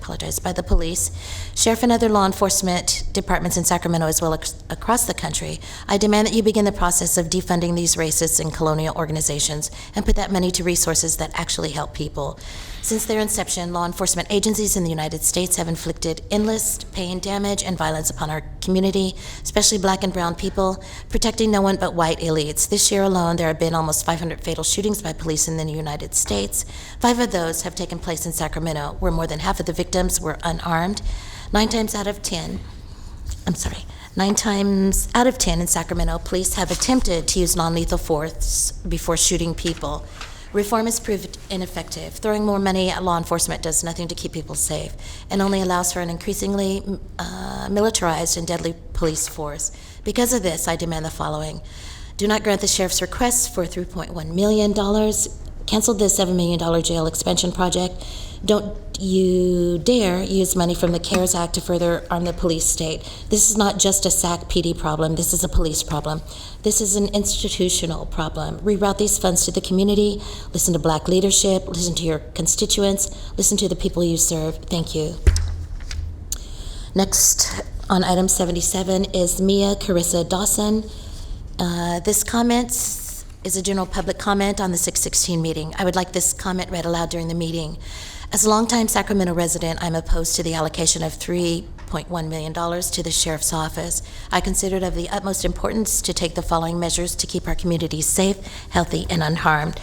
by the police, sheriff, and other law enforcement departments in Sacramento as well as across the country, I demand that you begin the process of defunding these racist and colonial organizations and put that money to resources that actually help people. Since their inception, law enforcement agencies in the United States have inflicted endless pain, damage, and violence upon our community, especially black and brown people, protecting no one but white elites. This year alone, there have been almost 500 fatal shootings by police in the United States. 5 of those have taken place in Sacramento, where more than half of the victims were unarmed. 9 times out of 10 in Sacramento, police have attempted to use non-lethal force before shooting people. Reform has proved ineffective. Throwing more money at law enforcement does nothing to keep people safe and only allows for an increasingly militarized and deadly police force. Because of this, I demand the following. Do not grant the sheriff's request for $3.1 million. Cancel the $7 million jail expansion project. Don't you dare use money from the CARES Act to further arm the police state. This is not just a SAC PD problem. This is a police problem. This is an institutional problem. Reroute these funds to the community. Listen to black leadership. Listen to your constituents. Listen to the people you serve. Thank you. Next on item 77 is Mia Carissa Dawson. This comment is a general public comment on the 616 meeting. I would like this comment read aloud during the meeting. As a longtime Sacramento resident, I'm opposed to the allocation of $3.1 million to the sheriff's office. I consider it of the utmost importance to take the following measures to keep our communities safe, healthy, and unharmed.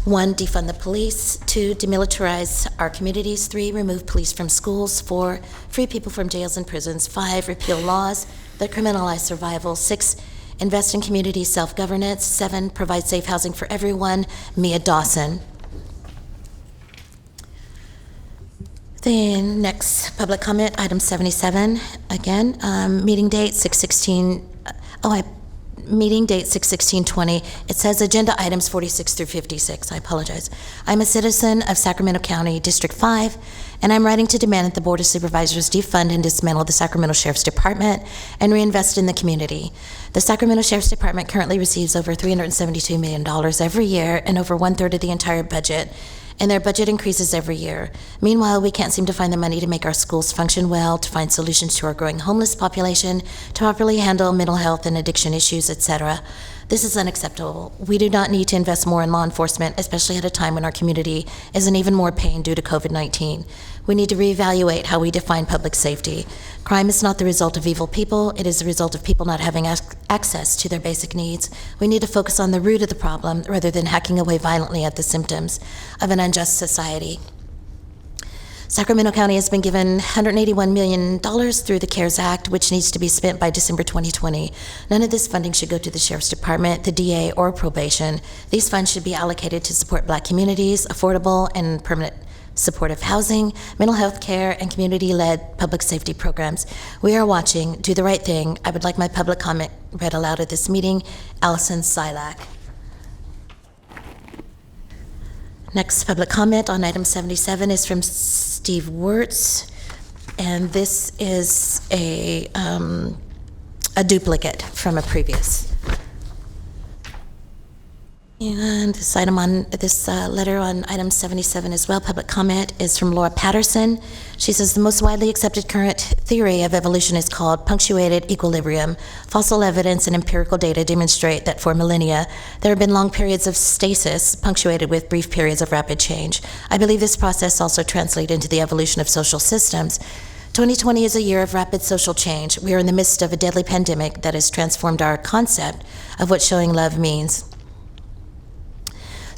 1, defund the police. 2, demilitarize our communities. 3, remove police from schools. 4, free people from jails and prisons. 5, repeal laws that criminalize survival. 6, invest in community self-governance. 7, provide safe housing for everyone. Mia Dawson. The next public comment, item 77, again, meeting date 6/16/20. It says agenda items 46 through 56. I apologize. I'm a citizen of Sacramento County, District 5, and I'm writing to demand that the Board of Supervisors defund and dismantle the Sacramento Sheriff's Department and reinvest in the community. The Sacramento Sheriff's Department currently receives over $372 million every year and over 1/3 of the entire budget, and their budget increases every year. Meanwhile, we can't seem to find the money to make our schools function well, to find solutions to our growing homeless population, to properly handle mental health and addiction issues, etc. This is unacceptable. We do not need to invest more in law enforcement, especially at a time when our community is in even more pain due to COVID-19. We need to reevaluate how we define public safety. Crime is not the result of evil people. It is the result of people not having access to their basic needs. We need to focus on the root of the problem rather than hacking away violently at the symptoms of an unjust society. Sacramento County has been given $181 million through the CARES Act, which needs to be spent by December 2020. None of this funding should go to the Sheriff's Department, the DA, or probation. These funds should be allocated to support Black communities, affordable and permanent supportive housing, mental health care, and community-led public safety programs. We are watching. Do the right thing. I would like my public comment read aloud at this meeting. Allison Silak. Next public comment on item 77 is from Steve Wirtz, and this is a duplicate from a previous. And this item on this letter on item 77 as well, public comment, is from Laura Patterson. She says the most widely accepted current theory of evolution is called punctuated equilibrium. Fossil evidence and empirical data demonstrate that for millennia there have been long periods of stasis punctuated with brief periods of rapid change. I believe this process also translates into the evolution of social systems. 2020 is a year of rapid social change. We are in the midst of a deadly pandemic that has transformed our concept of what showing love means.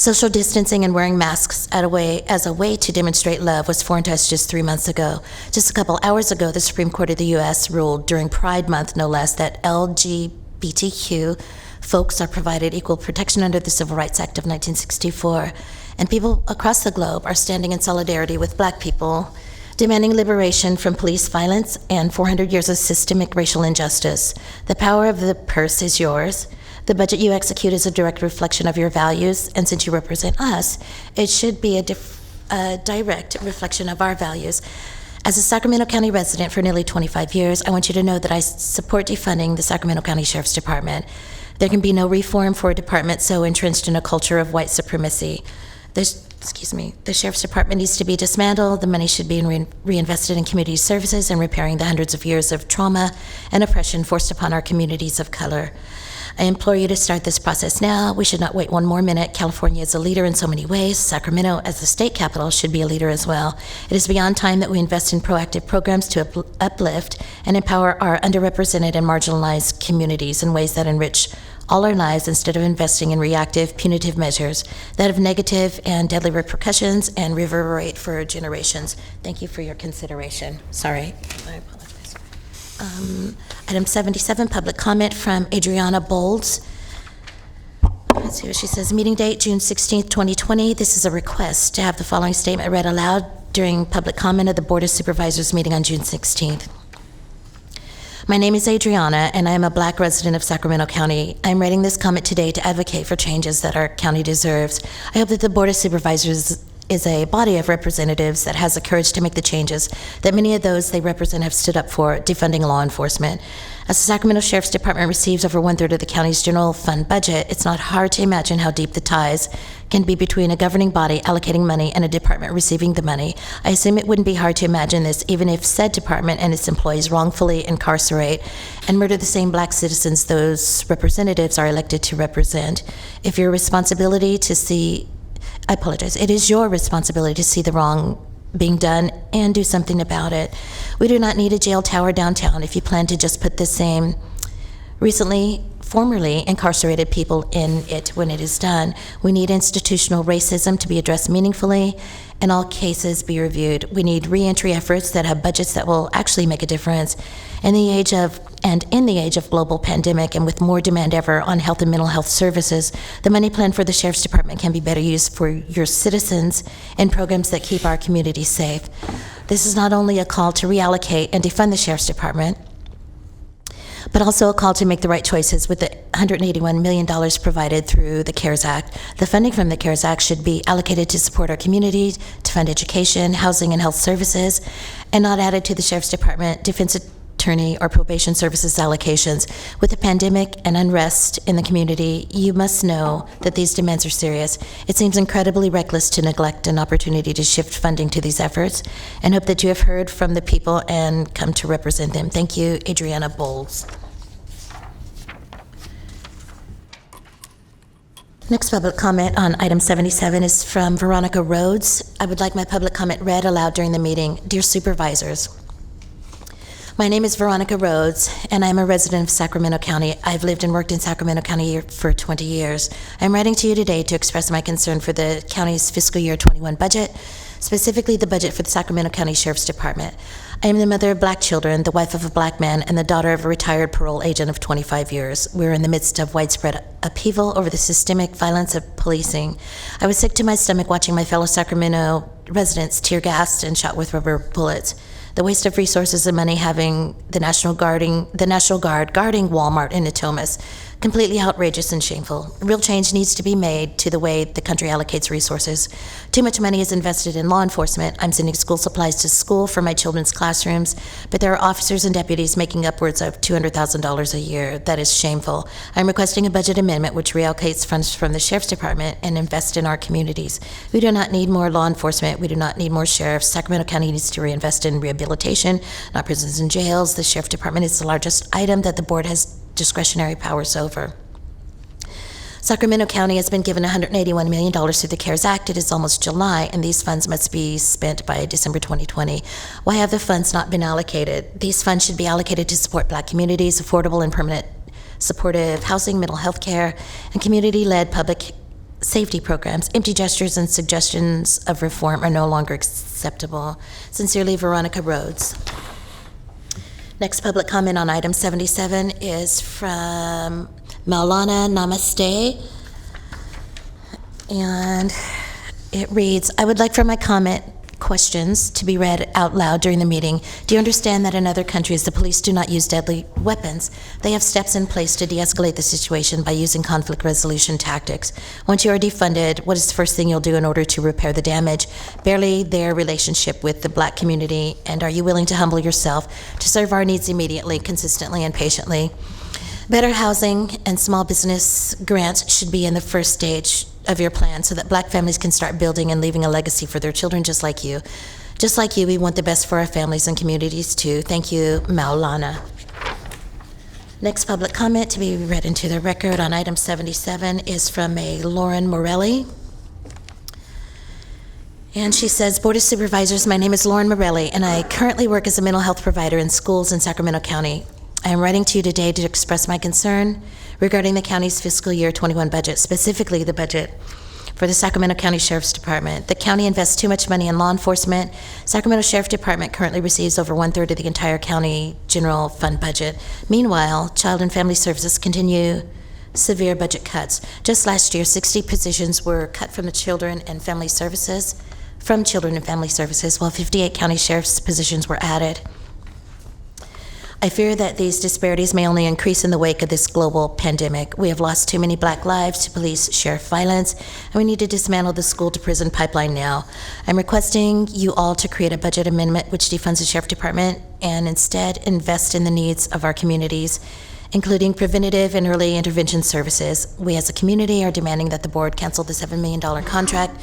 Social distancing and wearing masks as a way to demonstrate love was foreign to us just 3 months ago. Just a couple hours ago, the Supreme Court of the U.S. ruled during Pride Month, no less, that LGBTQ folks are provided equal protection under the Civil Rights Act of 1964. And people across the globe are standing in solidarity with Black people, demanding liberation from police violence and 400 years of systemic racial injustice. The power of the purse is yours. The budget you execute is a direct reflection of your values, and since you represent us, it should be a direct reflection of our values. As a Sacramento County resident for nearly 25 years, I want you to know that I support defunding the Sacramento County Sheriff's Department. There can be no reform for a department so entrenched in a culture of white supremacy. The Sheriff's Department needs to be dismantled. The money should be reinvested in community services and repairing the hundreds of years of trauma and oppression forced upon our communities of color. I implore you to start this process now. We should not wait one more minute. California is a leader in so many ways. Sacramento, as the state capital, should be a leader as well. It is beyond time that we invest in proactive programs to uplift and empower our underrepresented and marginalized communities in ways that enrich all our lives instead of investing in reactive, punitive measures that have negative and deadly repercussions and reverberate for generations. Thank you for your consideration. Sorry, I apologize. Item 77, public comment from Adriana Bolds. Let's see what she says. Meeting date, June 16th, 2020. This is a request to have the following statement read aloud during public comment of the Board of Supervisors meeting on June 16th. My name is Adriana, and I am a Black resident of Sacramento County. I'm writing this comment today to advocate for changes that our county deserves. I hope that the Board of Supervisors is a body of representatives that has the courage to make the changes that many of those they represent have stood up for, defunding law enforcement. As the Sacramento Sheriff's Department receives over 1/3 of the county's general fund budget, it's not hard to imagine how deep the ties can be between a governing body allocating money and a department receiving the money. I assume it wouldn't be hard to imagine this even if said department and its employees wrongfully incarcerate and murder the same Black citizens those representatives are elected to represent. It is your responsibility to see the wrong being done and do something about it. We do not need a jail tower downtown if you plan to just put the same formerly incarcerated people in it when it is done. We need institutional racism to be addressed meaningfully and all cases be reviewed. We need reentry efforts that have budgets that will actually make a difference. In the age of global pandemic and with more demand ever on health and mental health services, the money plan for the Sheriff's Department can be better used for your citizens in programs that keep our community safe. This is not only a call to reallocate and defund the Sheriff's Department, but also a call to make the right choices with the $181 million provided through the CARES Act. The funding from the CARES Act should be allocated to support our community, to fund education, housing, and health services, and not added to the Sheriff's Department, Defense Attorney, or Probation Services allocations. With the pandemic and unrest in the community, you must know that these demands are serious. It seems incredibly reckless to neglect an opportunity to shift funding to these efforts, and hope that you have heard from the people and come to represent them. Thank you, Adriana Bowles. Next public comment on item 77 is from Veronica Rhodes. I would like my public comment read aloud during the meeting. Dear Supervisors, my name is Veronica Rhodes, and I'm a resident of Sacramento County. I've lived and worked in Sacramento County for 20 years. I'm writing to you today to express my concern for the county's fiscal year 21 budget, specifically the budget for the Sacramento County Sheriff's Department. I am the mother of Black children, the wife of a Black man, and the daughter of a retired parole agent of 25 years. We're in the midst of widespread upheaval over the systemic violence of policing. I was sick to my stomach watching my fellow Sacramento residents tear gassed and shot with rubber bullets. The waste of resources and money having the National Guard guarding Walmart in Natomas. Completely outrageous and shameful. Real change needs to be made to the way the country allocates resources. Too much money is invested in law enforcement. I'm sending school supplies to school for my children's classrooms, but there are officers and deputies making upwards of $200,000 a year. That is shameful. I'm requesting a budget amendment which reallocates funds from the Sheriff's Department and invest in our communities. We do not need more law enforcement. We do not need more sheriffs. Sacramento County needs to reinvest in rehabilitation, not prisons and jails. The Sheriff's Department is the largest item that the board has discretionary powers over. Sacramento County has been given $181 million through the CARES Act. It is almost July, and these funds must be spent by December 2020. Why have the funds not been allocated? These funds should be allocated to support Black communities, affordable and permanent supportive housing, mental health care, and community-led public safety programs. Empty gestures and suggestions of reform are no longer acceptable. Sincerely, Veronica Rhodes. Next public comment on item 77 is from Maulana Namaste. And it reads, I would like for my questions to be read out loud during the meeting. Do you understand that in other countries, the police do not use deadly weapons? They have steps in place to de-escalate the situation by using conflict resolution tactics. Once you are defunded, what is the first thing you'll do in order to repair the damage? Barely their relationship with the Black community, and are you willing to humble yourself to serve our needs immediately, consistently, and patiently? Better housing and small business grants should be in the first stage of your plan so that Black families can start building and leaving a legacy for their children just like you. Just like you, we want the best for our families and communities too. Thank you, Maulana. Next public comment to be read into the record on item 77 is from a Lauren Morelli. And she says, Board of Supervisors, my name is Lauren Morelli, and I currently work as a mental health provider in schools in Sacramento County. I am writing to you today to express my concern regarding the county's fiscal year 21 budget, specifically the budget for the Sacramento County Sheriff's Department. The county invests too much money in law enforcement. Sacramento Sheriff Department currently receives over 1/3 of the entire county general fund budget. Meanwhile, Child and Family Services continue severe budget cuts. Just last year, 60 positions were cut from Children and Family Services, while 58 county sheriff's positions were added. I fear that these disparities may only increase in the wake of this global pandemic. We have lost too many Black lives to police-sheriff violence, and we need to dismantle the school-to-prison pipeline now. I'm requesting you all to create a budget amendment which defunds the Sheriff Department and instead invest in the needs of our communities, including preventative and early intervention services. We as a community are demanding that the board cancel the $7 million contract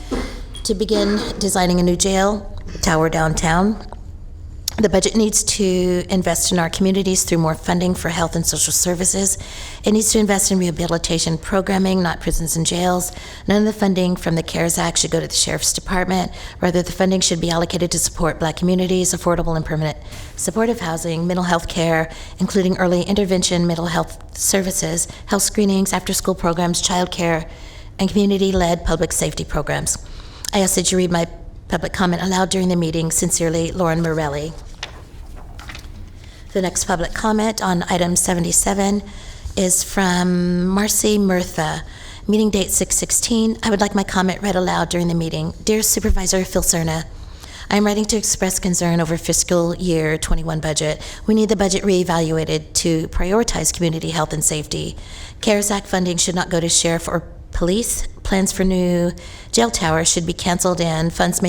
to begin designing a new jail tower downtown. The budget needs to invest in our communities through more funding for health and social services. It needs to invest in rehabilitation programming, not prisons and jails. None of the funding from the CARES Act should go to the Sheriff's Department. Rather, the funding should be allocated to support Black communities, affordable and permanent supportive housing, mental health care, including early intervention, mental health services, health screenings, after-school programs, child care, and community-led public safety programs. I ask that you read my public comment aloud during the meeting. Sincerely, Lauren Morelli. The next public comment on item 77 is from Marcy Murtha. Meeting date 6/16. I would like my comment read aloud during the meeting. Dear Supervisor Phil Cerna, I am writing to express concern over fiscal year 21 budget. We need the budget reevaluated to prioritize community health and safety. CARES Act funding should not go to sheriff or police. Plans for new jail towers should be canceled, and funds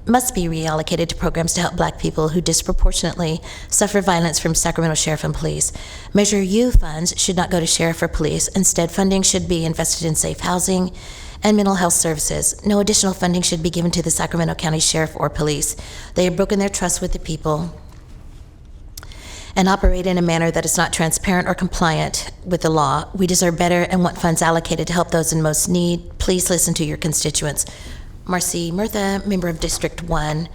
must be reallocated to programs to help Black people who disproportionately suffer violence from Sacramento Sheriff and Police. Measure U funds should not go to sheriff or police. Instead, funding should be invested in safe housing and mental health services. No additional funding should be given to the Sacramento County Sheriff or Police. They have broken their trust with the people and operate in a manner that is not transparent or compliant with the law. We deserve better and want funds allocated to help those in most need. Please listen to your constituents. Marcy Murtha, member of District 1.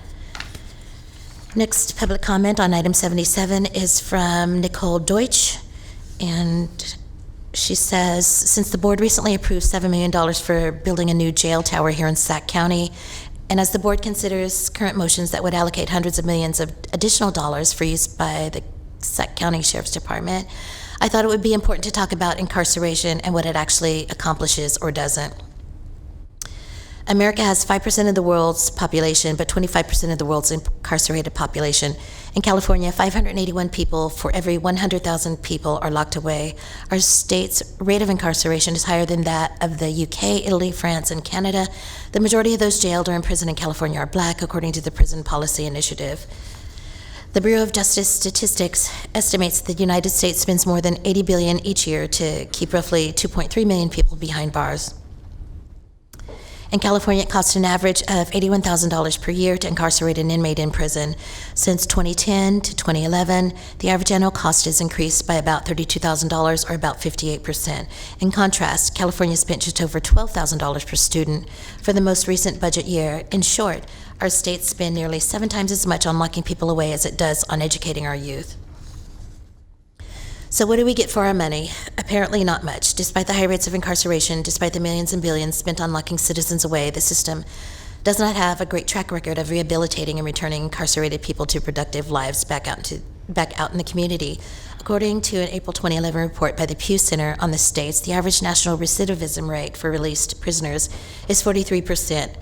Next public comment on item 77 is from Nicole Deutsch, and she says, since the board recently approved $7 million for building a new jail tower here in Sac County, and as the board considers current motions that would allocate hundreds of millions of additional dollars for use by the Sac County Sheriff's Department, I thought it would be important to talk about incarceration and what it actually accomplishes or doesn't. America has 5% of the world's population, but 25% of the world's incarcerated population. In California, 581 people for every 100,000 people are locked away. Our state's rate of incarceration is higher than that of the UK, Italy, France, and Canada. The majority of those jailed or in prison in California are Black, according to the Prison Policy Initiative. The Bureau of Justice Statistics estimates that the United States spends more than $80 billion each year to keep roughly 2.3 million people behind bars. In California, it costs an average of $81,000 per year to incarcerate an inmate in prison. Since 2010 to 2011, the average annual cost has increased by about $32,000, or about 58%. In contrast, California spent just over $12,000 per student for the most recent budget year. In short, our state spends nearly 7 times as much on locking people away as it does on educating our youth. So what do we get for our money? Apparently not much. Despite the high rates of incarceration, despite the millions and billions spent on locking citizens away, the system does not have a great track record of rehabilitating and returning incarcerated people to productive lives back out in the community. According to an April 2011 report by the Pew Center on the states, the average national recidivism rate for released prisoners is 43%.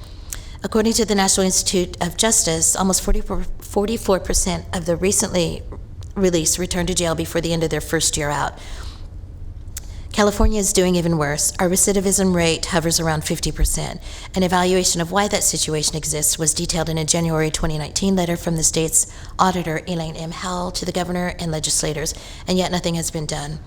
According to the National Institute of Justice, almost 44% of the recently released return to jail before the end of their first year out. California is doing even worse. Our recidivism rate hovers around 50%. An evaluation of why that situation exists was detailed in a January 2019 letter from the state's auditor, Elaine M. Howell, to the governor and legislators, and yet nothing has been done.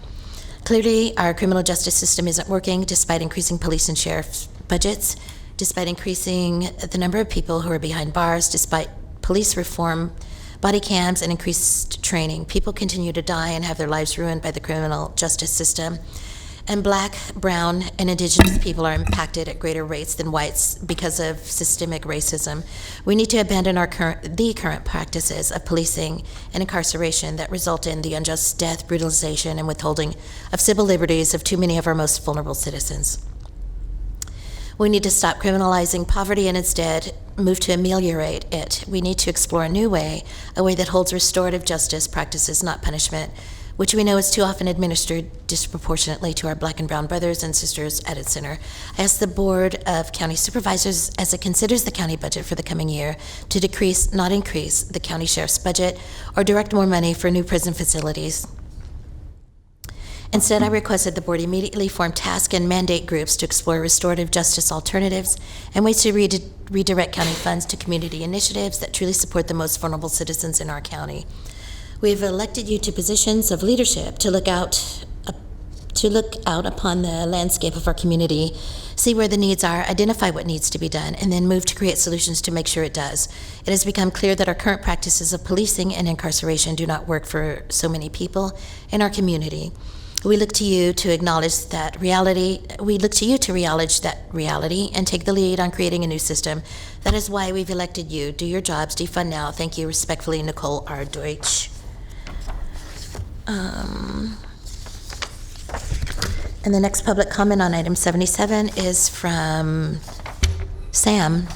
Clearly, our criminal justice system isn't working despite increasing police and sheriff's budgets, despite increasing the number of people who are behind bars, despite police reform, body cams, and increased training. People continue to die and have their lives ruined by the criminal justice system. And Black, brown, and Indigenous people are impacted at greater rates than whites because of systemic racism. We need to abandon the current practices of policing and incarceration that result in the unjust death, brutalization, and withholding of civil liberties of too many of our most vulnerable citizens. We need to stop criminalizing poverty and instead move to ameliorate it. We need to explore a new way, a way that holds restorative justice practices, not punishment, which we know is too often administered disproportionately to our Black and brown brothers and sisters at its center. I ask the Board of County Supervisors, as it considers the county budget for the coming year, to decrease, not increase, the county sheriff's budget or direct more money for new prison facilities. Instead, I request that the board immediately form task and mandate groups to explore restorative justice alternatives and ways to redirect county funds to community initiatives that truly support the most vulnerable citizens in our county. We have elected you to positions of leadership to look out upon the landscape of our community, see where the needs are, identify what needs to be done, and then move to create solutions to make sure it does. It has become clear that our current practices of policing and incarceration do not work for so many people in our community. We look to you to acknowledge that reality. We look to you to acknowledge that reality and take the lead on creating a new system. That is why we've elected you. Do your jobs, defund now. Thank you. Respectfully, Nicole R. Deutsch. And the next public comment on item 77 is from Sam.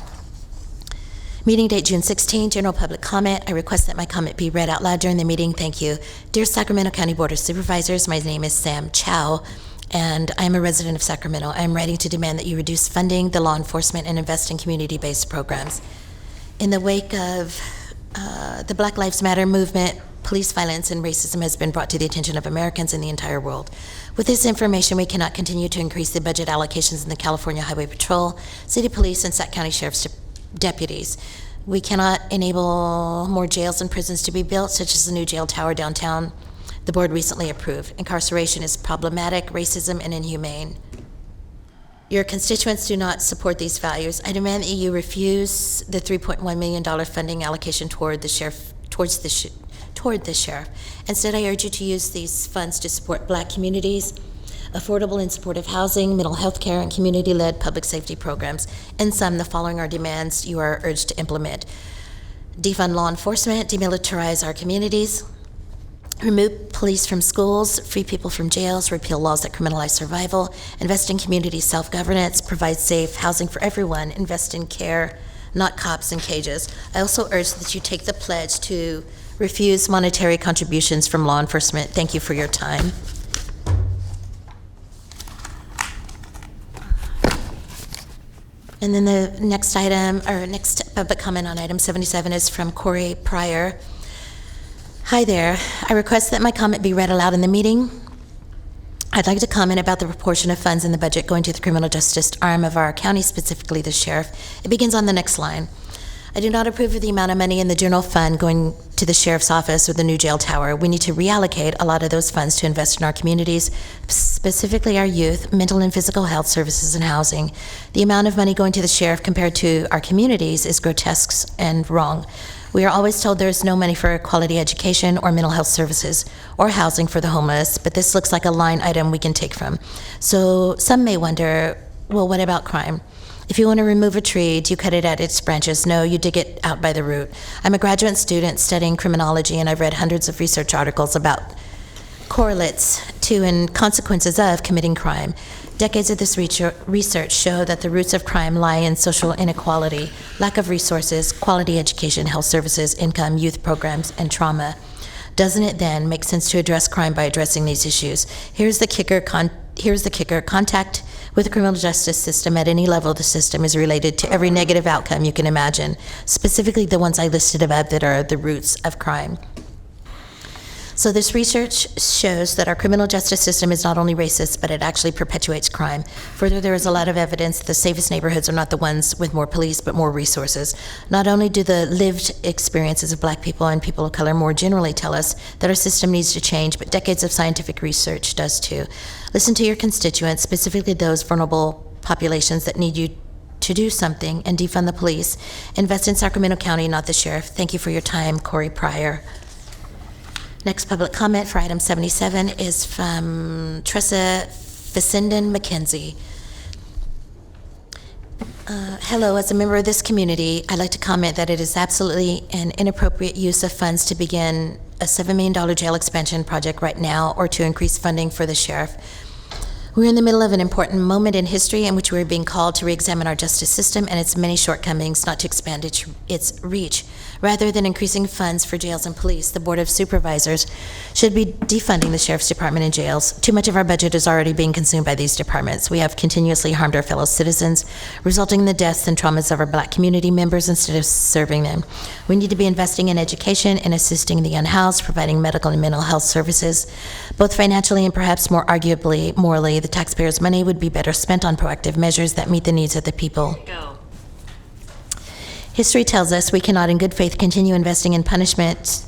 Meeting date June 16, general public comment. I request that my comment be read out loud during the meeting. Thank you. Dear Sacramento County Board of Supervisors, my name is Sam Chow, and I am a resident of Sacramento. I am writing to demand that you reduce funding, the law enforcement, and invest in community-based programs. In the wake of the Black Lives Matter movement, police violence and racism has been brought to the attention of Americans in the entire world. With this information, we cannot continue to increase the budget allocations in the California Highway Patrol, City Police, and Sac County Sheriff's deputies. We cannot enable more jails and prisons to be built, such as the new jail tower downtown the board recently approved. Incarceration is problematic, racism, and inhumane. Your constituents do not support these values. I demand that you refuse the $3.1 million funding allocation toward the sheriff. Instead, I urge you to use these funds to support Black communities, affordable and supportive housing, mental health care, and community-led public safety programs. In sum, the following are demands you are urged to implement. Defund law enforcement, demilitarize our communities, remove police from schools, free people from jails, repeal laws that criminalize survival, invest in community self-governance, provide safe housing for everyone, invest in care, not cops in cages. I also urge that you take the pledge to refuse monetary contributions from law enforcement. Thank you for your time. And then the next item, or next public comment on item 77 is from Corey Pryor. Hi there. I request that my comment be read aloud in the meeting. I'd like to comment about the proportion of funds in the budget going to the criminal justice arm of our county, specifically the sheriff. It begins on the next line. I do not approve of the amount of money in the general fund going to the sheriff's office or the new jail tower. We need to reallocate a lot of those funds to invest in our communities, specifically our youth, mental and physical health services, and housing. The amount of money going to the sheriff compared to our communities is grotesque and wrong. We are always told there is no money for quality education or mental health services or housing for the homeless, but this looks like a line item we can take from. So some may wonder, well, what about crime? If you want to remove a tree, do you cut it at its branches? No, you dig it out by the root. I'm a graduate student studying criminology, and I've read hundreds of research articles about correlates to and consequences of committing crime. Decades of this research show that the roots of crime lie in social inequality, lack of resources, quality education, health services, income, youth programs, and trauma. Doesn't it then make sense to address crime by addressing these issues? Here's the kicker. Contact with the criminal justice system at any level of the system is related to every negative outcome you can imagine, specifically the ones I listed above that are the roots of crime. So this research shows that our criminal justice system is not only racist, but it actually perpetuates crime. Further, there is a lot of evidence that the safest neighborhoods are not the ones with more police, but more resources. Not only do the lived experiences of Black people and people of color more generally tell us that our system needs to change, but decades of scientific research does too. Listen to your constituents, specifically those vulnerable populations that need you to do something, and defund the police. Invest in Sacramento County, not the sheriff. Thank you for your time, Corey Pryor. Next public comment for item 77 is from Tressa Fessenden McKenzie. Hello, as a member of this community, I'd like to comment that it is absolutely an inappropriate use of funds to begin a $7 million jail expansion project right now or to increase funding for the sheriff. We're in the middle of an important moment in history in which we're being called to re-examine our justice system and its many shortcomings, not to expand its reach. Rather than increasing funds for jails and police, the Board of Supervisors should be defunding the Sheriff's Department and jails. Too much of our budget is already being consumed by these departments. We have continuously harmed our fellow citizens, resulting in the deaths and traumas of our Black community members instead of serving them. We need to be investing in education and assisting the unhoused, providing medical and mental health services. Both financially and perhaps more arguably morally, the taxpayers' money would be better spent on proactive measures that meet the needs of the people. History tells us we cannot in good faith continue investing in punishment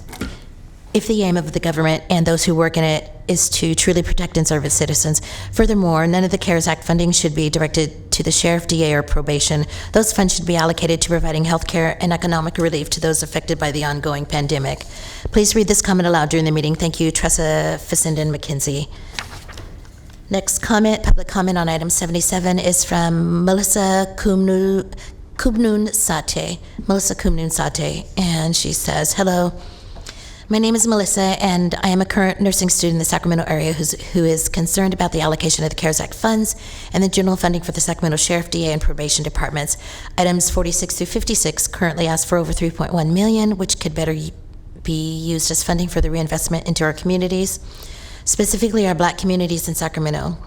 if the aim of the government and those who work in it is to truly protect and serve its citizens. Furthermore, none of the CARES Act funding should be directed to the sheriff, DA, or probation. Those funds should be allocated to providing health care and economic relief to those affected by the ongoing pandemic. Please read this comment aloud during the meeting. Thank you, Tressa Fessenden McKenzie. Next comment, public comment on item 77 is from Melissa Kumnun Sate. Melissa Kumnun Sate, and she says, hello. My name is Melissa, and I am a current nursing student in the Sacramento area who is concerned about the allocation of the CARES Act funds and the general funding for the Sacramento Sheriff, DA, and Probation Departments. Items 46 through 56 currently ask for over $3.1 million, which could better be used as funding for the reinvestment into our communities, specifically our Black communities in Sacramento.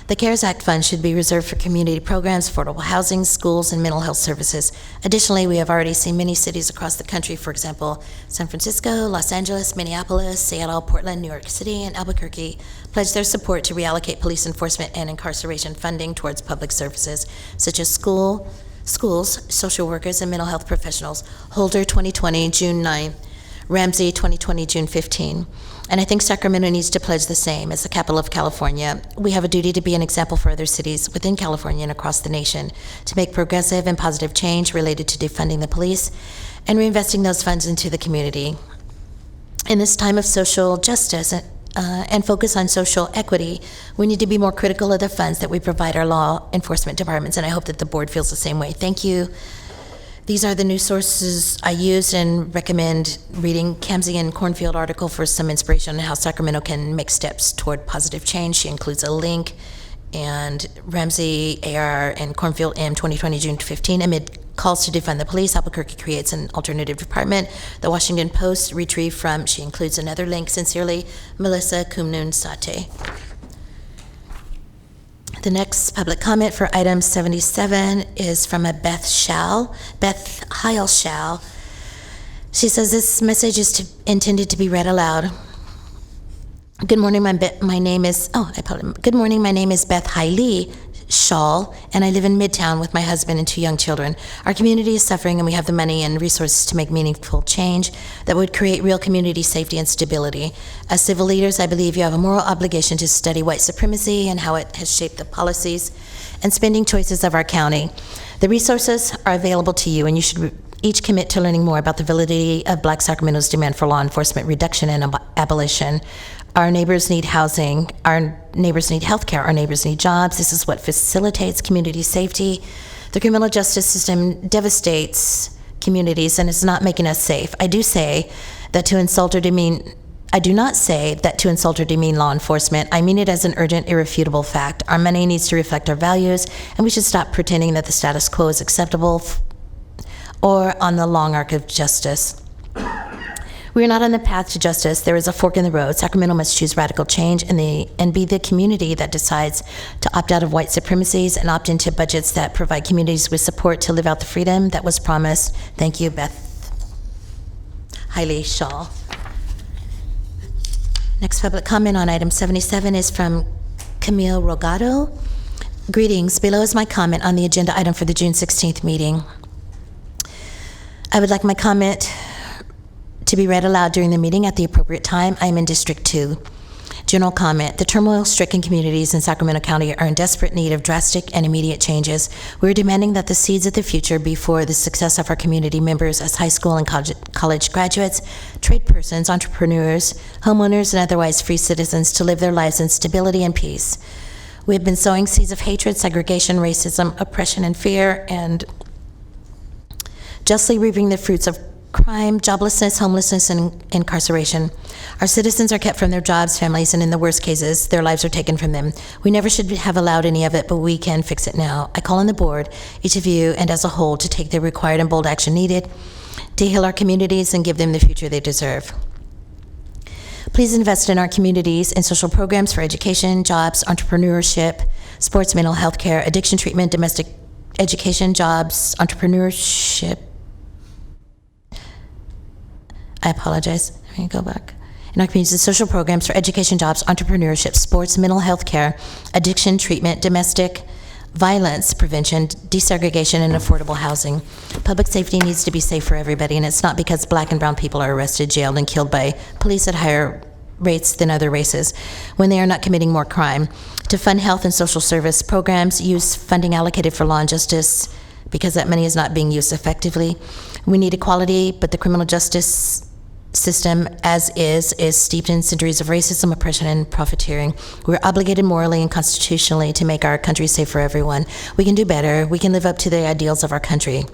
The CARES Act funds should be reserved for community programs, affordable housing, schools, and mental health services. Additionally, we have already seen many cities across the country, for example, San Francisco, Los Angeles, Minneapolis, Seattle, Portland, New York City, and Albuquerque, pledge their support to reallocate police enforcement and incarceration funding towards public services, such as schools, social workers, and mental health professionals. Holder 2020, June 9. Ramsey 2020, June 15. And I think Sacramento needs to pledge the same. As the capital of California, we have a duty to be an example for other cities within California and across the nation to make progressive and positive change related to defunding the police and reinvesting those funds into the community. In this time of social justice and focus on social equity, we need to be more critical of the funds that we provide our law enforcement departments, and I hope that the board feels the same way. Thank you. These are the news sources I used and recommend reading Kamsey and Cornfield article for some inspiration on how Sacramento can make steps toward positive change. She includes a link, and Ramsey, AR, and Cornfield M 2020 June 15 amid calls to defund the police, Albuquerque creates an alternative department. The Washington Post retrieved from, she includes another link, sincerely, Melissa Kumnun Sate. The next public comment for item 77 is from a Beth Heil Schall. She says this message is intended to be read aloud. Good morning, my name is Beth Hailey Schall, and I live in Midtown with my husband and 2 young children. Our community is suffering, and we have the money and resources to make meaningful change that would create real community safety and stability. As civil leaders, I believe you have a moral obligation to study white supremacy and how it has shaped the policies and spending choices of our county. The resources are available to you, and you should each commit to learning more about the validity of Black Sacramento's demand for law enforcement reduction and abolition. Our neighbors need housing, our neighbors need healthcare, our neighbors need jobs. This is what facilitates community safety. The criminal justice system devastates communities and is not making us safe. I do not say that to insult or demean law enforcement. I mean it as an urgent, irrefutable fact. Our money needs to reflect our values, and we should stop pretending that the status quo is acceptable or on the long arc of justice. We are not on the path to justice. There is a fork in the road. Sacramento must choose radical change and be the community that decides to opt out of white supremacies and opt into budgets that provide communities with support to live out the freedom that was promised. Thank you, Beth Hailey Schall. Next public comment on item 77 is from Camille Rogado. Greetings. Below is my comment on the agenda item for the June 16th meeting. I would like my comment to be read aloud during the meeting at the appropriate time. I am in District 2. General comment. The turmoil-stricken communities in Sacramento County are in desperate need of drastic and immediate changes. We are demanding that the seeds of the future be for the success of our community members as high school and college graduates, trade persons, entrepreneurs, homeowners, and otherwise free citizens to live their lives in stability and peace. We have been sowing seeds of hatred, segregation, racism, oppression, and fear, and justly reaping the fruits of crime, joblessness, homelessness, and incarceration. Our citizens are kept from their jobs, families, and in the worst cases, their lives are taken from them. We never should have allowed any of it, but we can fix it now. I call on the board, each of you, and as a whole, to take the required and bold action needed to heal our communities and give them the future they deserve. Please invest in our communities in social programs for education, jobs, entrepreneurship, sports, mental health care, addiction treatment, domestic education, jobs, entrepreneurship. I apologize. Let me go back. In our communities, social programs for education, jobs, entrepreneurship, sports, mental health care, addiction treatment, domestic violence prevention, desegregation, and affordable housing. Public safety needs to be safe for everybody, and it's not because black and brown people are arrested, jailed, and killed by police at higher rates than other races when they are not committing more crime. To fund health and social service programs, use funding allocated for law and justice because that money is not being used effectively. We need equality, but the criminal justice system as is steeped in centuries of racism, oppression, and profiteering. We're obligated morally and constitutionally to make our country safe for everyone. We can do better. We can live up to the ideals of our country.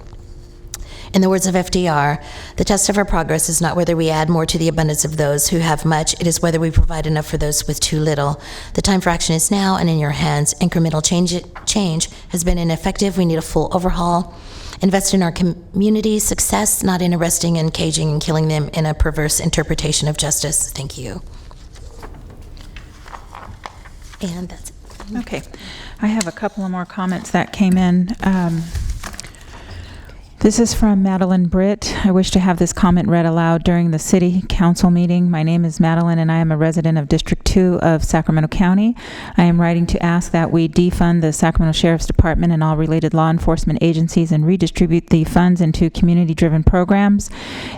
In the words of FDR, the test of our progress is not whether we add more to the abundance of those who have much, it is whether we provide enough for those with too little. The time for action is now and in your hands. Incremental change has been ineffective. We need a full overhaul. Invest in our community's success, not in arresting and caging and killing them in a perverse interpretation of justice. Thank you. And that's it. Okay. I have a couple of more comments that came in. This is from Madeline Britt. I wish to have this comment read aloud during the City Council meeting. My name is Madeline, and I am a resident of District 2 of Sacramento County. I am writing to ask that we defund the Sacramento Sheriff's Department and all related law enforcement agencies and redistribute the funds into community-driven programs.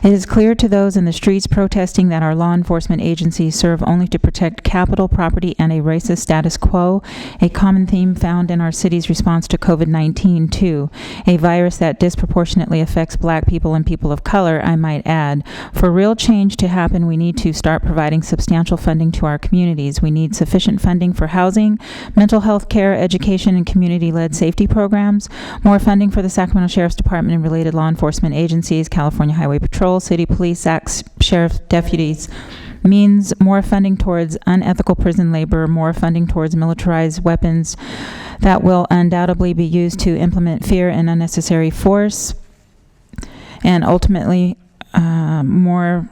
It is clear to those in the streets protesting that our law enforcement agencies serve only to protect capital, property, and a racist status quo, a common theme found in our city's response to COVID-19, too, a virus that disproportionately affects black people and people of color, I might add. For real change to happen, we need to start providing substantial funding to our communities. We need sufficient funding for housing, mental health care, education, and community-led safety programs, more funding for the Sacramento Sheriff's Department and related law enforcement agencies, California Highway Patrol, City Police, Sheriff deputies, means more funding towards unethical prison labor, more funding towards militarized weapons that will undoubtedly be used to implement fear and unnecessary force, and ultimately more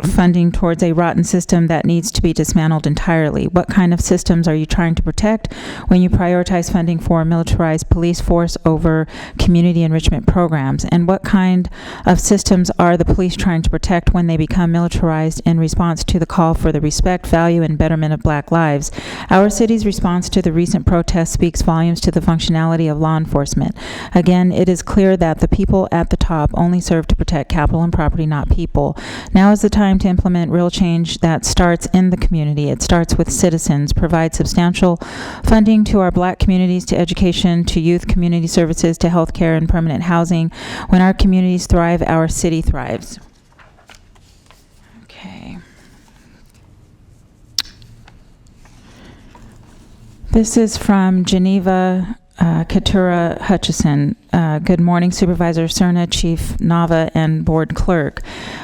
funding towards a rotten system that needs to be dismantled entirely. What kind of systems are you trying to protect when you prioritize funding for a militarized police force over community enrichment programs? And what kind of systems are the police trying to protect when they become militarized in response to the call for the respect, value, and betterment of black lives? Our city's response to the recent protests speaks volumes to the functionality of law enforcement. Again, it is clear that the people at the top only serve to protect capital and property, not people. Now is the time to implement real change that starts in the community. It starts with citizens. Provide substantial funding to our black communities, to education, to youth community services, to healthcare and permanent housing. When our communities thrive, our city thrives. Okay. This is from Geneva Katura Hutchison. Good morning, Supervisor Cerna, Chief Nava, and Board Clerk.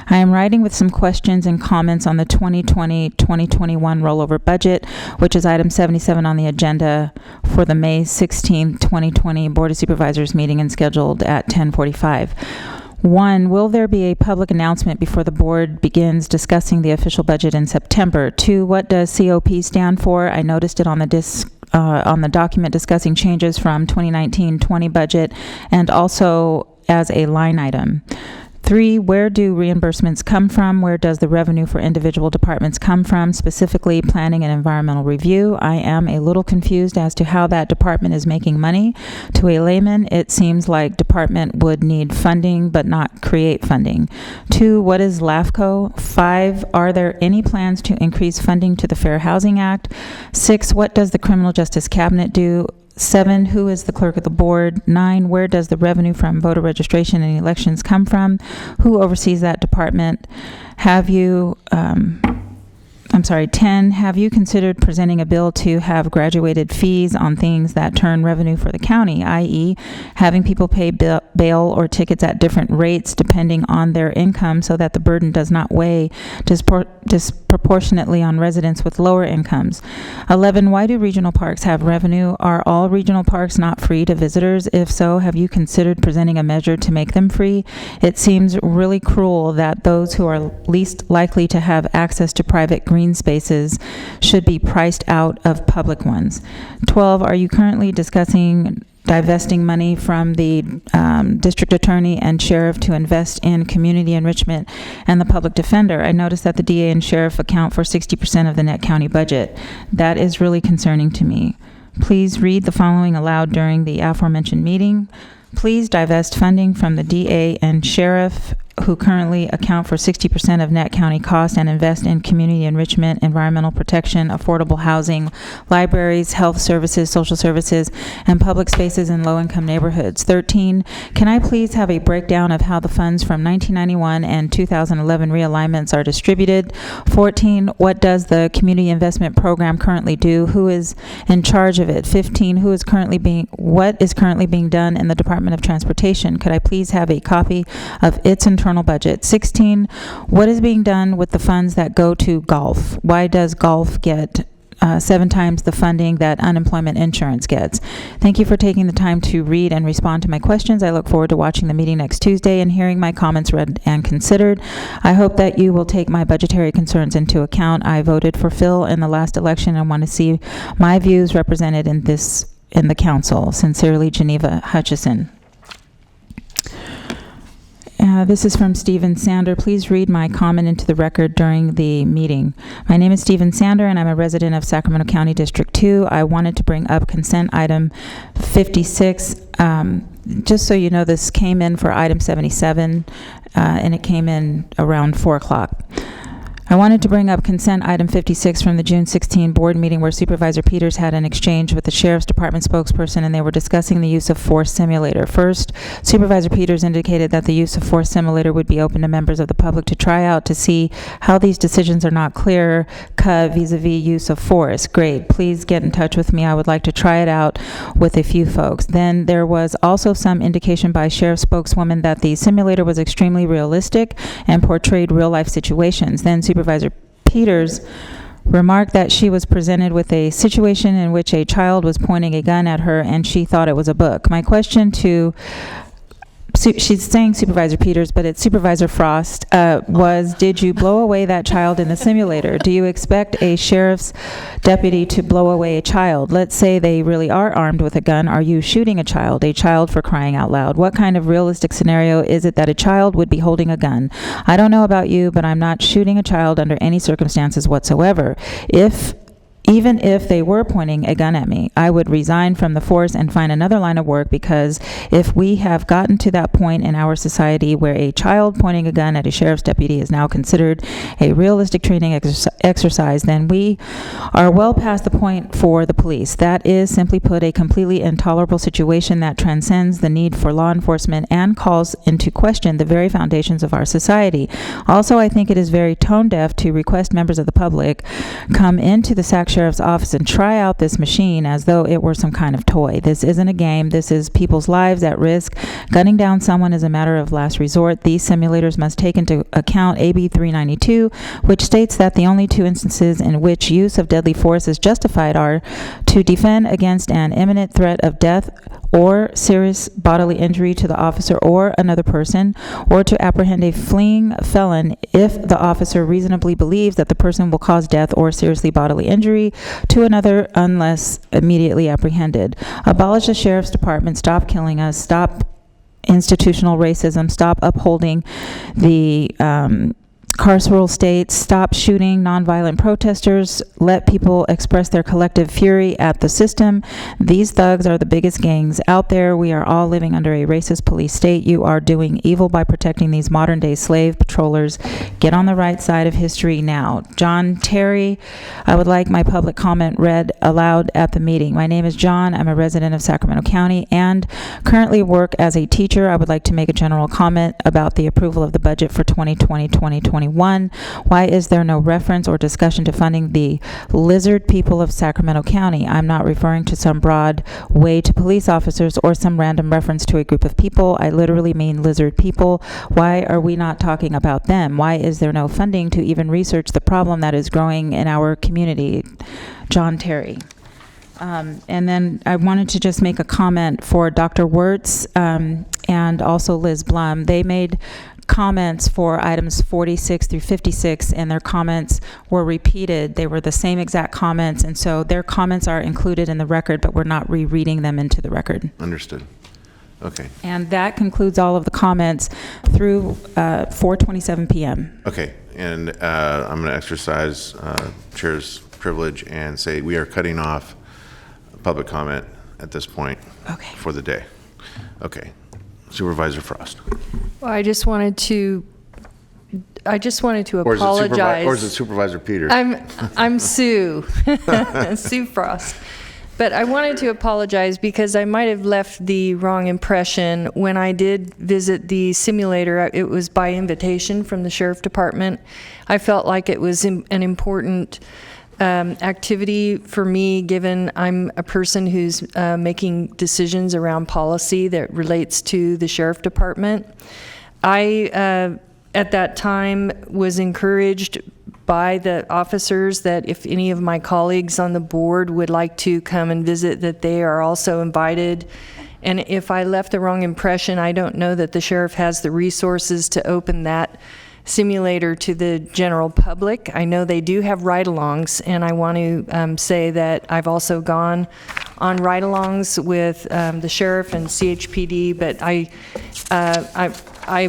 I am writing with some questions and comments on the 2020-2021 rollover budget, which is item 77 on the agenda for the May 16, 2020 Board of Supervisors meeting and scheduled at 10:45. 1, will there be a public announcement before the board begins discussing the official budget in September? 2, what does COP stand for? I noticed it on the document discussing changes from 2019-20 budget and also as a line item. 3, where do reimbursements come from? Where does the revenue for individual departments come from, specifically planning and environmental review? I am a little confused as to how that department is making money. To a layman, it seems like department would need funding but not create funding. 2, what is LAFCO? 5, are there any plans to increase funding to the Fair Housing Act? 6, what does the Criminal Justice Cabinet do? 7, who is the clerk of the board? 9, where does the revenue from voter registration and elections come from? Who oversees that department? 10, have you considered presenting a bill to have graduated fees on things that turn revenue for the county, i.e. having people pay bail or tickets at different rates depending on their income so that the burden does not weigh disproportionately on residents with lower incomes? 11, why do regional parks have revenue? Are all regional parks not free to visitors? If so, have you considered presenting a measure to make them free? It seems really cruel that those who are least likely to have access to private green spaces should be priced out of public ones. 12, are you currently discussing divesting money from the district attorney and sheriff to invest in community enrichment and the public defender? I noticed that the DA and sheriff account for 60% of the net county budget. That is really concerning to me. Please read the following aloud during the aforementioned meeting. Please divest funding from the DA and sheriff, who currently account for 60% of net county costs, and invest in community enrichment, environmental protection, affordable housing, libraries, health services, social services, and public spaces in low-income neighborhoods. 13, can I please have a breakdown of how the funds from 1991 and 2011 realignments are distributed? 14, what does the community investment program currently do? Who is in charge of it? 15, what is currently being done in the Department of Transportation? Could I please have a copy of its internal budget? 16, what is being done with the funds that go to golf? Why does golf get 7 times the funding that unemployment insurance gets? Thank you for taking the time to read and respond to my questions. I look forward to watching the meeting next Tuesday and hearing my comments read and considered. I hope that you will take my budgetary concerns into account. I voted for Phil in the last election and want to see my views represented in the council. Sincerely, Geneva Hutchison. This is from Stephen Sander. Please read my comment into the record during the meeting. My name is Stephen Sander, and I'm a resident of Sacramento County District 2. I wanted to bring up consent item 56. Just so you know, this came in for item 77, and it came in around 4 o'clock. I wanted to bring up consent item 56 from the June 16 board meeting where Supervisor Peters had an exchange with the Sheriff's Department spokesperson, and they were discussing the use of force simulator. First, Supervisor Peters indicated that the use of force simulator would be open to members of the public to try out to see how these decisions are not clear cut vis-a-vis use of force. Great. Please get in touch with me. I would like to try it out with a few folks. Then there was also some indication by Sheriff's spokeswoman that the simulator was extremely realistic and portrayed real-life situations. Then Supervisor Peters remarked that she was presented with a situation in which a child was pointing a gun at her and she thought it was a book. My question to she's saying Supervisor Peters, but it's Supervisor Frost, was, did you blow away that child in the simulator? Do you expect a sheriff's deputy to blow away a child? Let's say they really are armed with a gun. Are you shooting a child for crying out loud? What kind of realistic scenario is it that a child would be holding a gun? I don't know about you, but I'm not shooting a child under any circumstances whatsoever. Even if they were pointing a gun at me, I would resign from the force and find another line of work, because if we have gotten to that point in our society where a child pointing a gun at a sheriff's deputy is now considered a realistic training exercise, then we are well past the point for the police. That is, simply put, a completely intolerable situation that transcends the need for law enforcement and calls into question the very foundations of our society. Also, I think it is very tone deaf to request members of the public come into the Sac Sheriff's Office and try out this machine as though it were some kind of toy. This isn't a game. This is people's lives at risk. Gunning down someone is a matter of last resort. These simulators must take into account AB 392, which states that the only 2 instances in which use of deadly force is justified are to defend against an imminent threat of death or serious bodily injury to the officer or another person, or to apprehend a fleeing felon if the officer reasonably believes that the person will cause death or seriously bodily injury to another unless immediately apprehended. Abolish the Sheriff's Department. Stop killing us. Stop institutional racism, stop upholding the carceral state, stop shooting nonviolent protesters, let people express their collective fury at the system. These thugs are the biggest gangs out there. We are all living under a racist police state. You are doing evil by protecting these modern day slave patrollers. Get on the right side of history now. John Terry, I would like my public comment read aloud at the meeting. My name is John. I'm a resident of Sacramento County and currently work as a teacher. I would like to make a general comment about the approval of the budget for 2020-2021. Why is there no reference or discussion to funding the lizard people of Sacramento County? I'm not referring to some broad way to police officers or some random reference to a group of people. I literally mean lizard people. Why are we not talking about them? Why is there no funding to even research the problem that is growing in our community? John Terry. And then I wanted to just make a comment for Dr. Wirtz and also Liz Blum. They made comments for items 46 through 56, and their comments were repeated. They were the same exact comments, and so their comments are included in the record, but we're not rereading them into the record. Understood. Okay. And that concludes all of the comments through 4:27 p.m. Okay, and I'm going to exercise Chair's privilege and say we are cutting off public comment at this point for the day. Okay. Supervisor Frost. Well, I just wanted to apologize. Or is it Supervisor Peters? I'm Sue, Sue Frost. But I wanted to apologize because I might have left the wrong impression. When I did visit the simulator, it was by invitation from the Sheriff Department. I felt like it was an important activity for me, given I'm a person who's making decisions around policy that relates to the Sheriff Department. I, at that time, was encouraged by the officers that if any of my colleagues on the board would like to come and visit, that they are also invited. And if I left the wrong impression, I don't know that the sheriff has the resources to open that simulator to the general public. I know they do have ride-alongs, and I want to say that I've also gone on ride-alongs with the sheriff and CHPD, but I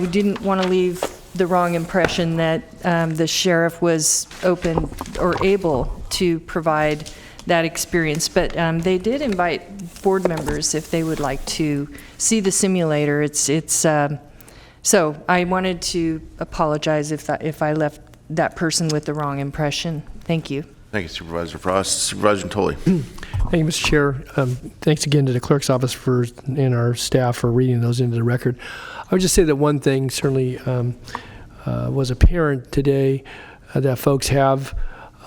didn't want to leave the wrong impression that the sheriff was open or able to provide that experience. But they did invite board members if they would like to see the simulator. So I wanted to apologize if I left that person with the wrong impression. Thank you. Thank you, Supervisor Frost. Supervisor Tolley. Thank you, Mr. Chair. Thanks again to the clerk's office and our staff for reading those into the record. I would just say that one thing certainly was apparent today, that folks have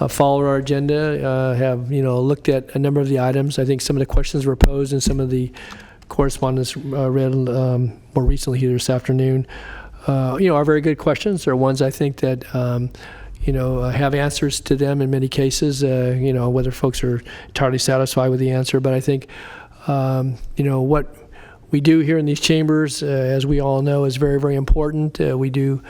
followed our agenda, have looked at a number of the items. I think some of the questions were posed and some of the correspondence read more recently here this afternoon, are very good questions. They're ones I think that have answers to them in many cases. Whether folks are entirely satisfied with the answer, but I think what we do here in these chambers, as we all know, is very, very important. We do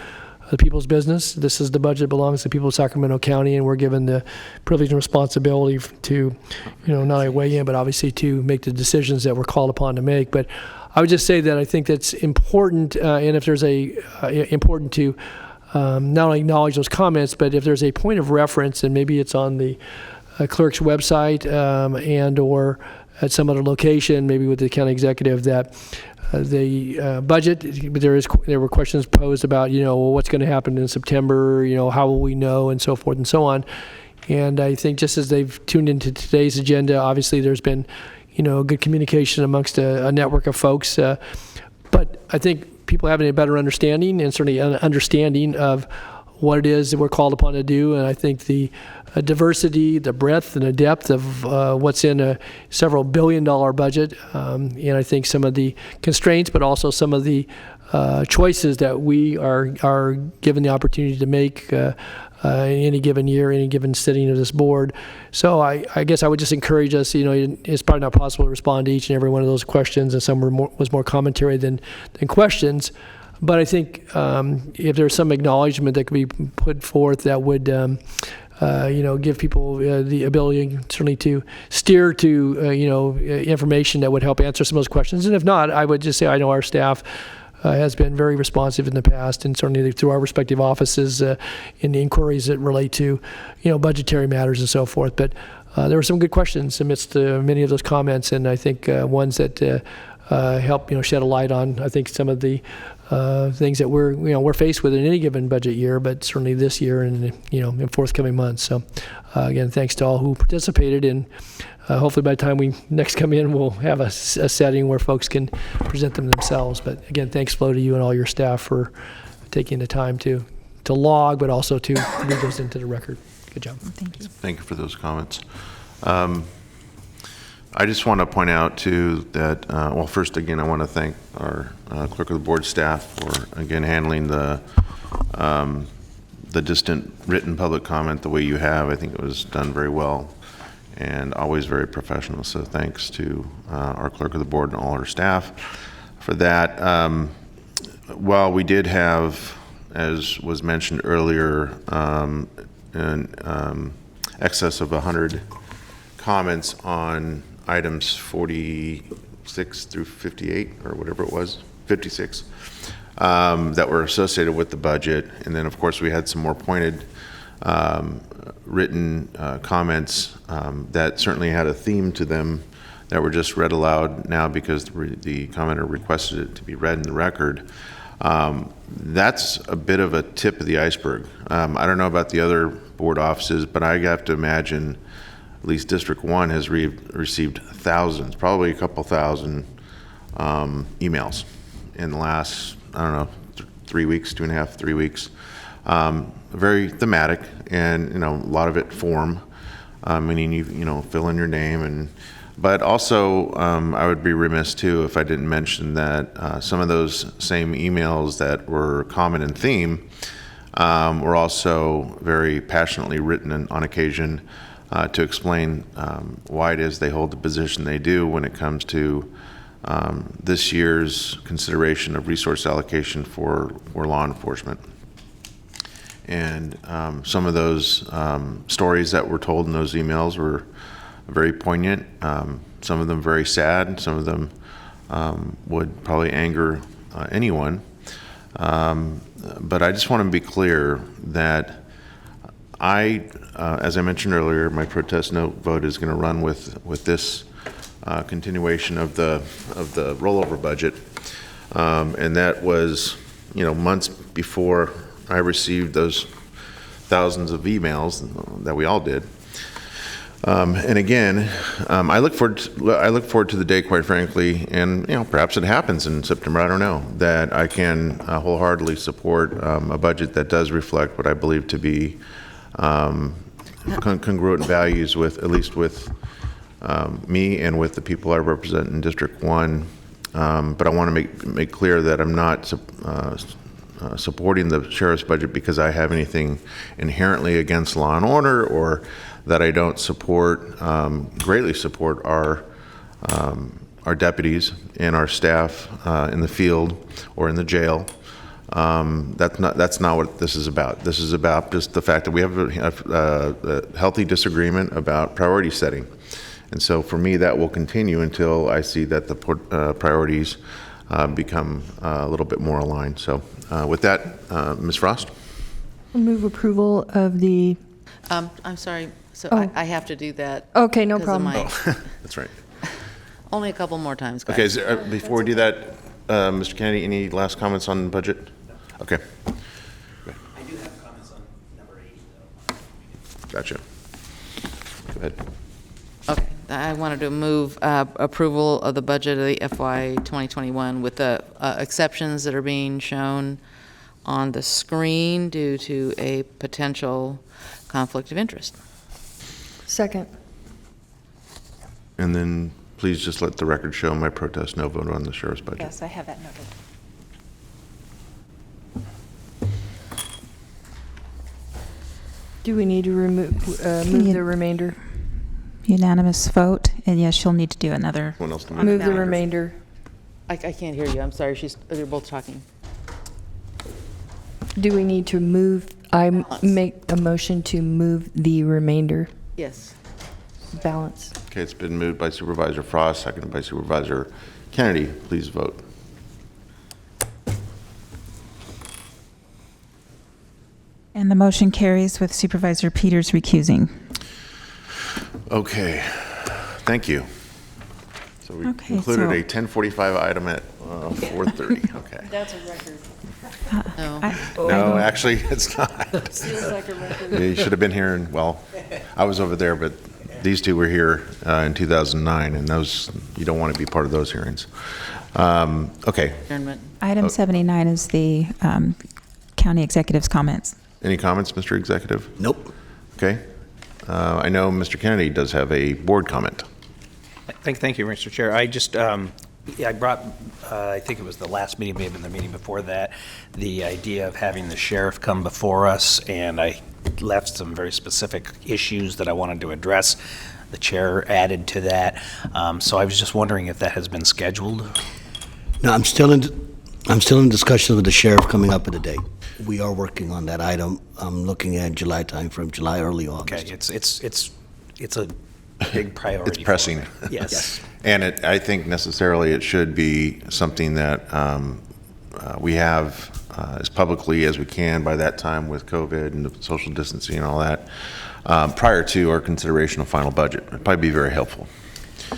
the people's business. This is the budget that belongs to the people of Sacramento County, and we're given the privilege and responsibility to, not only weigh in, but obviously to make the decisions that we're called upon to make. But I would just say that I think that's important, and if there's important to not only acknowledge those comments, but if there's a point of reference, and maybe it's on the clerk's website and or at some other location, maybe with the county executive, that the budget, but there were questions posed about, what's going to happen in September, how will we know, and so forth and so on. And I think just as they've tuned into today's agenda, obviously there's been, good communication amongst a network of folks. But I think people having a better understanding, and certainly an understanding of what it is that we're called upon to do. And I think the diversity, the breadth and the depth of what's in a several billion-dollar budget, and I think some of the constraints, but also some of the choices that we are given the opportunity to make in any given year, any given sitting of this board. So I guess I would just encourage us, it's probably not possible to respond to each and every one of those questions, and some was more commentary than questions. But I think if there's some acknowledgement that could be put forth that would give people the ability certainly to steer to, information that would help answer some of those questions. And if not, I would just say I know our staff has been very responsive in the past, and certainly through our respective offices in the inquiries that relate to, budgetary matters and so forth. But there were some good questions amidst many of those comments, and I think ones that help, shed a light on, I think, some of the things that we're faced with in any given budget year, but certainly this year and in forthcoming months. So again, thanks to all who participated, and hopefully by the time we next come in, we'll have a setting where folks can present them themselves. But again, thanks, Flo, to you and all your staff for taking the time to log, but also to read those into the record. Good job. Thank you. Thank you for those comments. I just want to point out, too, that, first, again, I want to thank our clerk of the board staff for, again, handling the distant written public comment the way you have. I think it was done very well and always very professional. So thanks to our clerk of the board and all our staff for that. While we did have, as was mentioned earlier, an excess of 100 comments on items 46 through 58, or whatever it was, 56, that were associated with the budget. And then, of course, we had some more pointed written comments that certainly had a theme to them that were just read aloud now because the commenter requested it to be read in the record. That's a bit of a tip of the iceberg. I don't know about the other board offices, but I have to imagine at least District 1 has received thousands, probably a couple thousand emails in the last, 3 weeks, 2.5, 3 weeks. Very thematic, and a lot of it form, meaning you fill in your name, but also I would be remiss too if I didn't mention that some of those same emails that were common in theme were also very passionately written on occasion to explain why it is they hold the position they do when it comes to this year's consideration of resource allocation for law enforcement. And some of those stories that were told in those emails were very poignant, some of them very sad, some of them would probably anger anyone. But I just want to be clear that as I mentioned earlier, my protest no vote is going to run with this continuation of the rollover budget, and that was months before I received those thousands of emails that we all did. And again, I look forward to the day, quite frankly, and perhaps it happens in September. I don't know, that I can wholeheartedly support a budget that does reflect what I believe to be congruent values with, at least with me and with the people I represent in District 1. But I want to make clear that I'm not supporting the sheriff's budget because I have anything inherently against law and order, or that I don't greatly support our deputies and our staff in the field or in the jail. That's not what this is about. This is about just the fact that we have a healthy disagreement about priority setting. And so for me, that will continue until I see that the priorities become a little bit more aligned. So with that, Ms. Frost? I'll move approval of the... I'm sorry, so Oh. I have to do that. Okay, no 'cause of problem. my- That's right. Only a couple more times, guys. Okay, before we do that, Mr. Kennedy, any last comments on the budget? Okay. I do have comments on number 8, though. Gotcha. Go ahead. Okay, I wanted to move approval of the budget of the FY 2021 with the exceptions that are being shown on the screen due to a potential conflict of interest. Second. And then please just let the record show my protest no vote on the sheriff's budget. Yes, I have that noted. Do we need to move the remainder? Unanimous vote, and yes, you'll need to do another. Someone else to Move the remainder. I can't hear you, I'm sorry, you're both talking. Do we need to move I make a motion to move the remainder Yes. balance. Okay, it's been moved by Supervisor Frost, seconded by Supervisor Kennedy. Please vote. And the motion carries with Supervisor Peters recusing. Okay, thank you. So we Okay, included so- a 10:45 item at 4:30, okay. That's a record. No. No, actually, it's not. Feels like a record. You should have been here, and, well, I was over there, but these two were here in 2009, and those, you don't want to be part of those hearings. Okay. Adjournment. Item 79 is the county executive's comments. Any comments, Mr. Executive? Nope. Okay. I know Mr. Kennedy does have a board comment. Thank you, Mr. Chair. I just, I brought, I think it was the last meeting, maybe the meeting before that, the idea of having the sheriff come before us, and I left some very specific issues that I wanted to address. The chair added to that. So I was just wondering if that has been scheduled. No, I'm still in discussion with the sheriff coming up with a date. We are working on that item. I'm looking at July timeframe, July, early August. Okay, it's a big priority. It's pressing. For me. Yes. And I think necessarily it should be something that we have as publicly as we can by that time with COVID and the social distancing and all that, prior to our consideration of final budget. It'd probably be very helpful.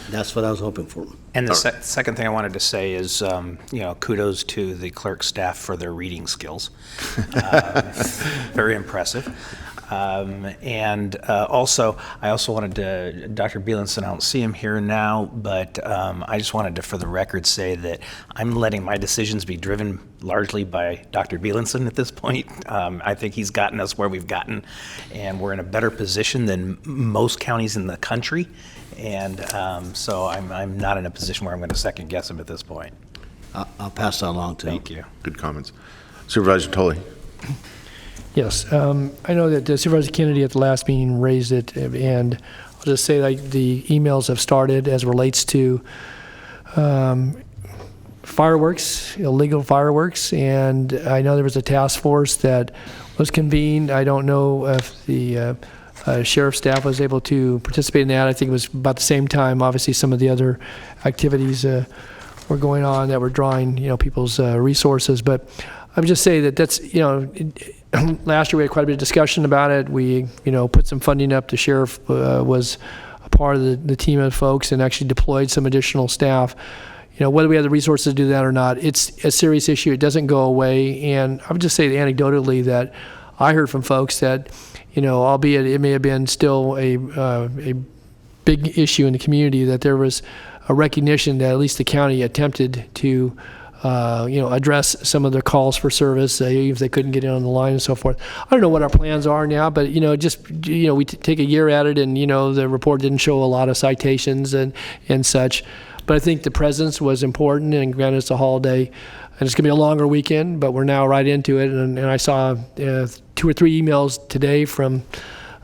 That's what I was hoping for. And the second thing I wanted to say is, kudos to the clerk staff for their reading skills. Very impressive. Also, I also wanted to, Dr. Bielenson, I don't see him here now, but I just wanted to, for the record, say that I'm letting my decisions be driven largely by Dr. Bielenson at this point. I think he's gotten us where we've gotten, and we're in a better position than most counties in the country. And so I'm not in a position where I'm going to second guess him at this point. I'll pass that along to him. Thank you. Good comments. Supervisor Tully. Yes, I know that Supervisor Kennedy at the last meeting raised it, and I'll just say that the emails have started as relates to fireworks, illegal fireworks, and I know there was a task force that was convened. I don't know if the sheriff's staff was able to participate in that. I think it was about the same time, obviously, some of the other activities were going on that were drawing, people's resources, but I would just say that that's, last year we had quite a bit of discussion about it. We, put some funding up. The sheriff was a part of the team of folks and actually deployed some additional staff. Whether we have the resources to do that or not, it's a serious issue. It doesn't go away. And I would just say anecdotally that I heard from folks that, albeit it may have been still a big issue in the community, that there was a recognition that at least the county attempted to address some of their calls for service, if they couldn't get in on the line and so forth. I don't know what our plans are now, but, we take a year at it, and, the report didn't show a lot of citations and such. But I think the presence was important, and granted it's a holiday, and it's going to be a longer weekend, but we're now right into it. And I saw 2 or 3 emails today from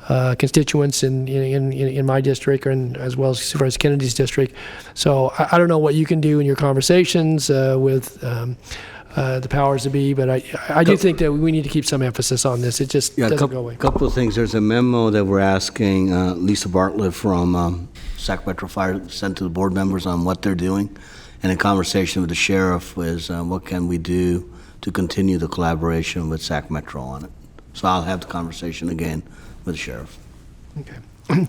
constituents in my district, and as well as Supervisor Kennedy's district. So I don't know what you can do in your conversations with the powers that be, but I do think that we need to keep some emphasis on this. It just doesn't go away. A couple of things. There's a memo that we're asking Lisa Bartlett from Sacramento Fire sent to the board members on what they're doing, and in conversation with the sheriff is what can we do to continue the collaboration with Sacramento on it. So I'll have the conversation again with the sheriff. Okay.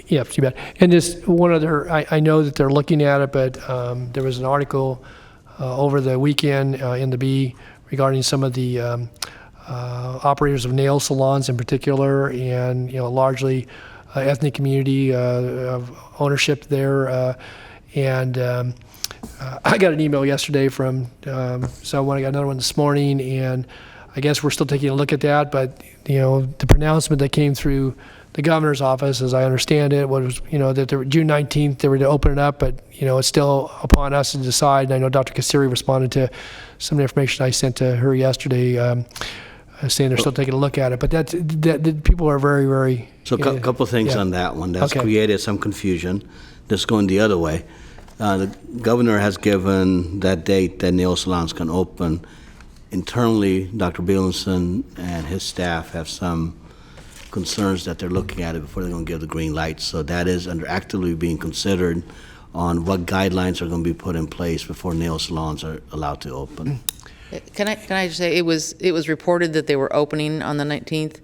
Yeah, too bad. And just one other, I know that they're looking at it, but there was an article over the weekend in the Bee regarding some of the operators of nail salons in particular, and largely ethnic community of ownership there. And I got an email yesterday from someone. I got another one this morning, and I guess we're still taking a look at that. But the pronouncement that came through the governor's office, as I understand it, was that June 19th they were to open it up, but it's still upon us to decide. And I know Dr. Kassiri responded to some of the information I sent to her yesterday, saying they're still taking a look at it. But that people are very, very. So a couple of things on that one. That's created some confusion. That's going the other way. The governor has given that date that nail salons can open internally, Dr. Bielenson and his staff have some concerns that they're looking at it before they're going to give the green light. So that is actively being considered on what guidelines are going to be put in place before nail salons are allowed to open. Can I just say, it was reported that they were opening on the 19th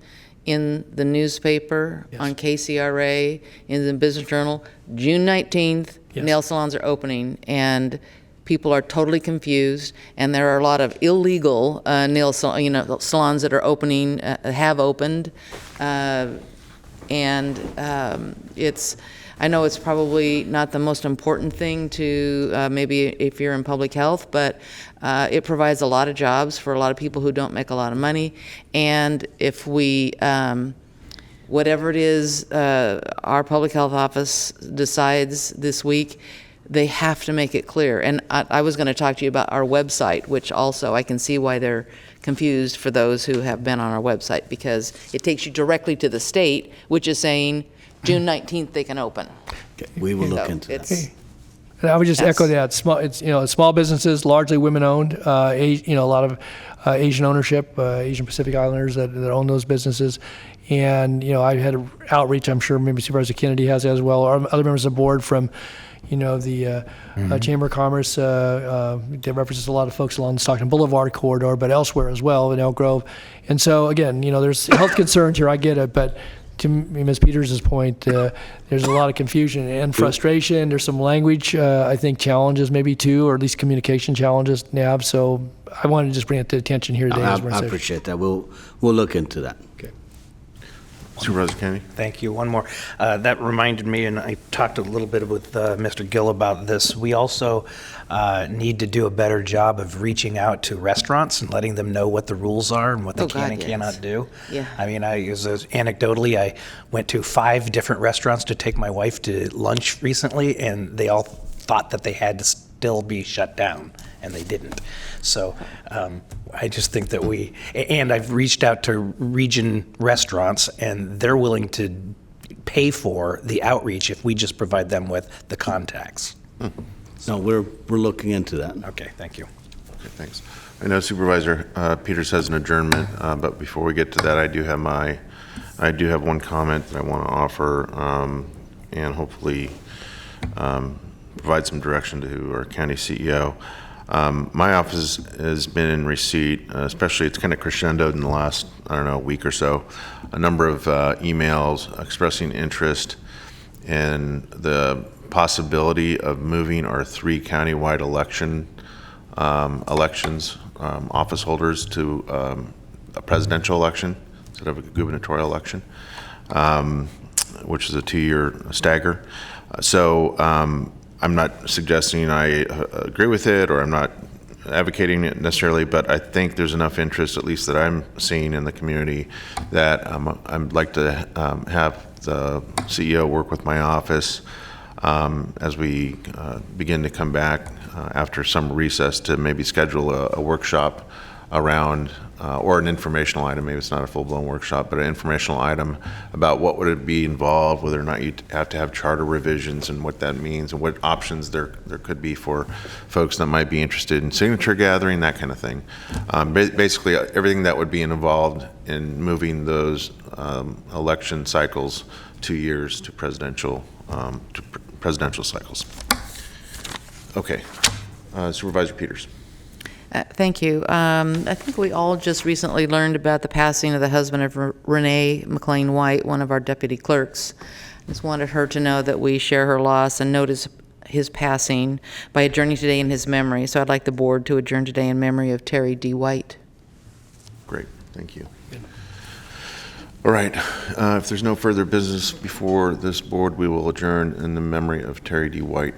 in the newspaper, on KCRA, in the Business Journal. June 19th, nail salons are opening, and people are totally confused, and there are a lot of illegal salons that are opening, have opened, I know it's probably not the most important thing to maybe if you're in public health, but it provides a lot of jobs for a lot of people who don't make a lot of money. And if we, whatever it is our public health office decides this week, they have to make it clear. And I was going to talk to you about our website, which also I can see why they're confused for those who have been on our website, because it takes you directly to the state, which is saying June 19th they can open. Okay, we will look into that. And I would just echo that. Small businesses, largely women-owned. A lot of Asian ownership, Asian Pacific Islanders that own those businesses. And I had outreach. I'm sure maybe Supervisor Kennedy has as well, or other members of the board from the Chamber of Commerce that represents a lot of folks along the Stockton Boulevard corridor, but elsewhere as well in Elk Grove. And so again, there's health concerns here. I get it, but to Ms. Peters' point, there's a lot of confusion and frustration. There's some language, I think, challenges maybe too, or at least communication challenges now. So I wanted to just bring it to attention here today. I appreciate that. We'll look into that. Okay. Supervisor Kennedy? Thank you. One more. That reminded me, and I talked a little bit with Mr. Gill about this. We also need to do a better job of reaching out to restaurants and letting them know what the rules are and what they can and cannot do. Yeah. I mean, anecdotally, I went to 5 different restaurants to take my wife to lunch recently, and they all thought that they had to still be shut down, and they didn't. So I just think that and I've reached out to region restaurants, and they're willing to pay for the outreach if we just provide them with the contacts. No, we're looking into that. Okay, thank you. Okay, thanks. I know Supervisor Peters has an adjournment, but before we get to that, I do have one comment that I want to offer, and hopefully provide some direction to our county CEO. My office has been in receipt, especially it's kind of crescendoed in the last, week or so, a number of emails expressing interest in the possibility of moving our 3 countywide elections, office holders to a presidential election instead of a gubernatorial election, which is a 2-year stagger. So I'm not suggesting I agree with it, or I'm not advocating it necessarily, but I think there's enough interest, at least that I'm seeing in the community, that I'd like to have the CEO work with my office as we begin to come back after some recess to maybe schedule a workshop around, or an informational item, maybe it's not a full-blown workshop, but an informational item about what would it be involved, whether or not you have to have charter revisions and what that means and what options there could be for folks that might be interested in signature gathering, that kind of thing. Basically, everything that would be involved in moving those election cycles 2 years to presidential cycles. Okay, Supervisor Peters. Thank you. I think we all just recently learned about the passing of the husband of Renee McLean White, one of our deputy clerks. Just wanted her to know that we share her loss and notice his passing by adjourning today in his memory. So I'd like the board to adjourn today in memory of Terry D. White. Great, thank you. All right, if there's no further business before this board, we will adjourn in the memory of Terry D. White.